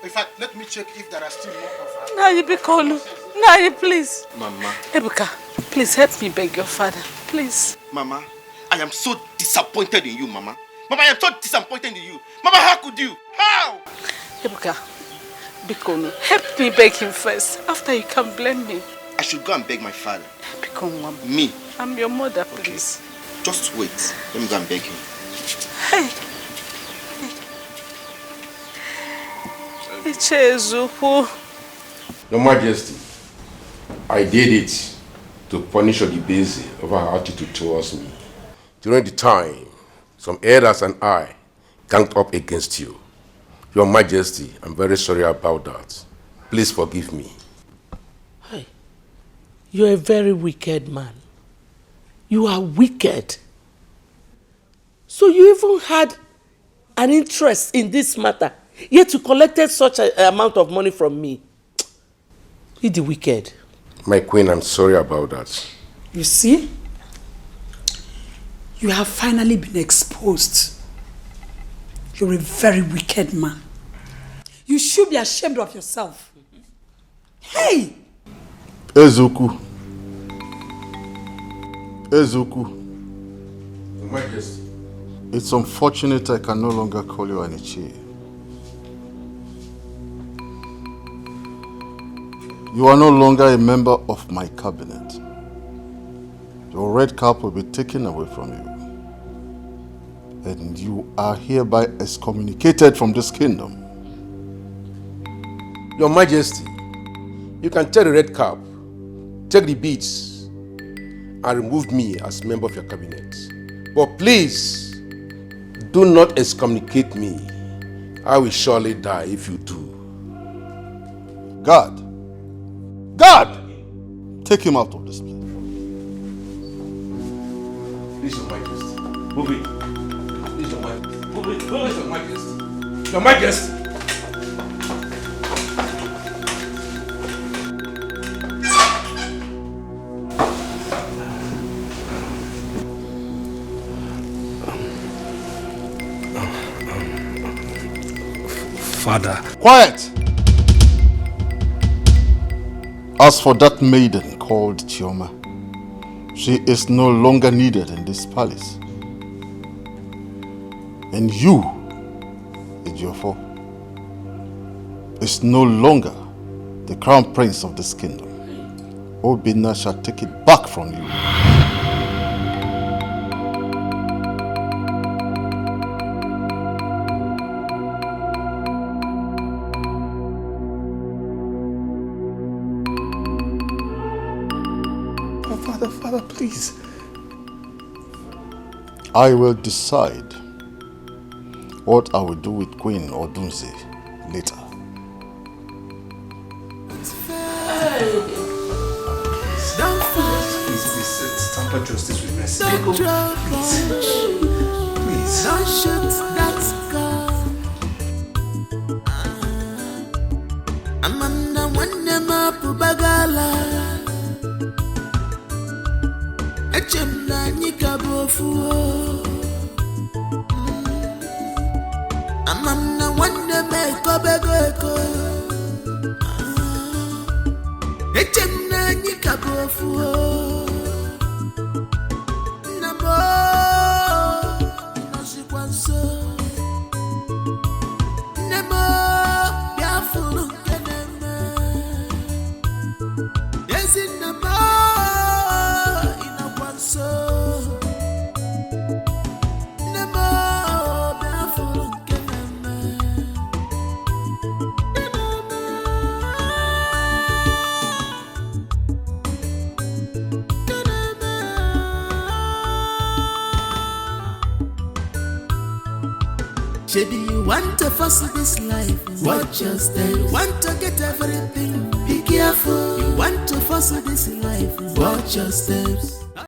in fact, let me check if there are still more of her. Nayi, Bikonu. Nayi, please. Mama. Ebuka, please help me beg your father. Please. Mama, I am so disappointed in you, Mama. Mama, I am so disappointed in you. Mama, how could you? How? Ebuka, Bikonu, help me beg him first. After you can blame me. I should go and beg my father. Bikonu, Me? I'm your mother, please. Just wait. Let me go and beg him. Hey. Your Majesty, I did it to punish Odibeze over her attitude towards me. During the time, some elders and I ganged up against you. Your Majesty, I'm very sorry about that. Please forgive me. Hey, you're a very wicked man. You are wicked. So you even had an interest in this matter, yet you collected such an amount of money from me. You're the wicked. My queen, I'm sorry about that. You see? You have finally been exposed. You're a very wicked man. You should be ashamed of yourself. Hey! Ezuku. Ezuku. Your Majesty. It's unfortunate I can no longer call you Anichi. You are no longer a member of my cabinet. Your red cap will be taken away from you. And you are hereby excommunicated from this kingdom. Your Majesty, you can take the red cap, take the beads, and remove me as member of your cabinet. But please, do not excommunicate me. I will surely die if you do. God! God! Take him out of this place. Please, Your Majesty. Move it. Please, Your Majesty. Move it. Please, Your Majesty. Your Majesty. Father. Quiet! As for that maiden called Chioma, she is no longer needed in this palace. And you, Ejiofor, is no longer the crown prince of this kingdom. Obinna shall take it back from you. Father, please. I will decide what I will do with Queen Odunze later. Please, tamper justice with mercy. Please. Don't shoot that girl. Amanda Wandema Pubagala. Echemna Nikabofu. Amanda Wandema Kobego. Echemna Nikabofu. Namo Nashikwanso. Nemo Biafulu Keneme. Yes in Namo Inakwanso. Nemo Biafulu Keneme. Maybe you want to fussle this life. Watch your step. You want to get everything. Be careful. You want to fussle this life. Watch your steps.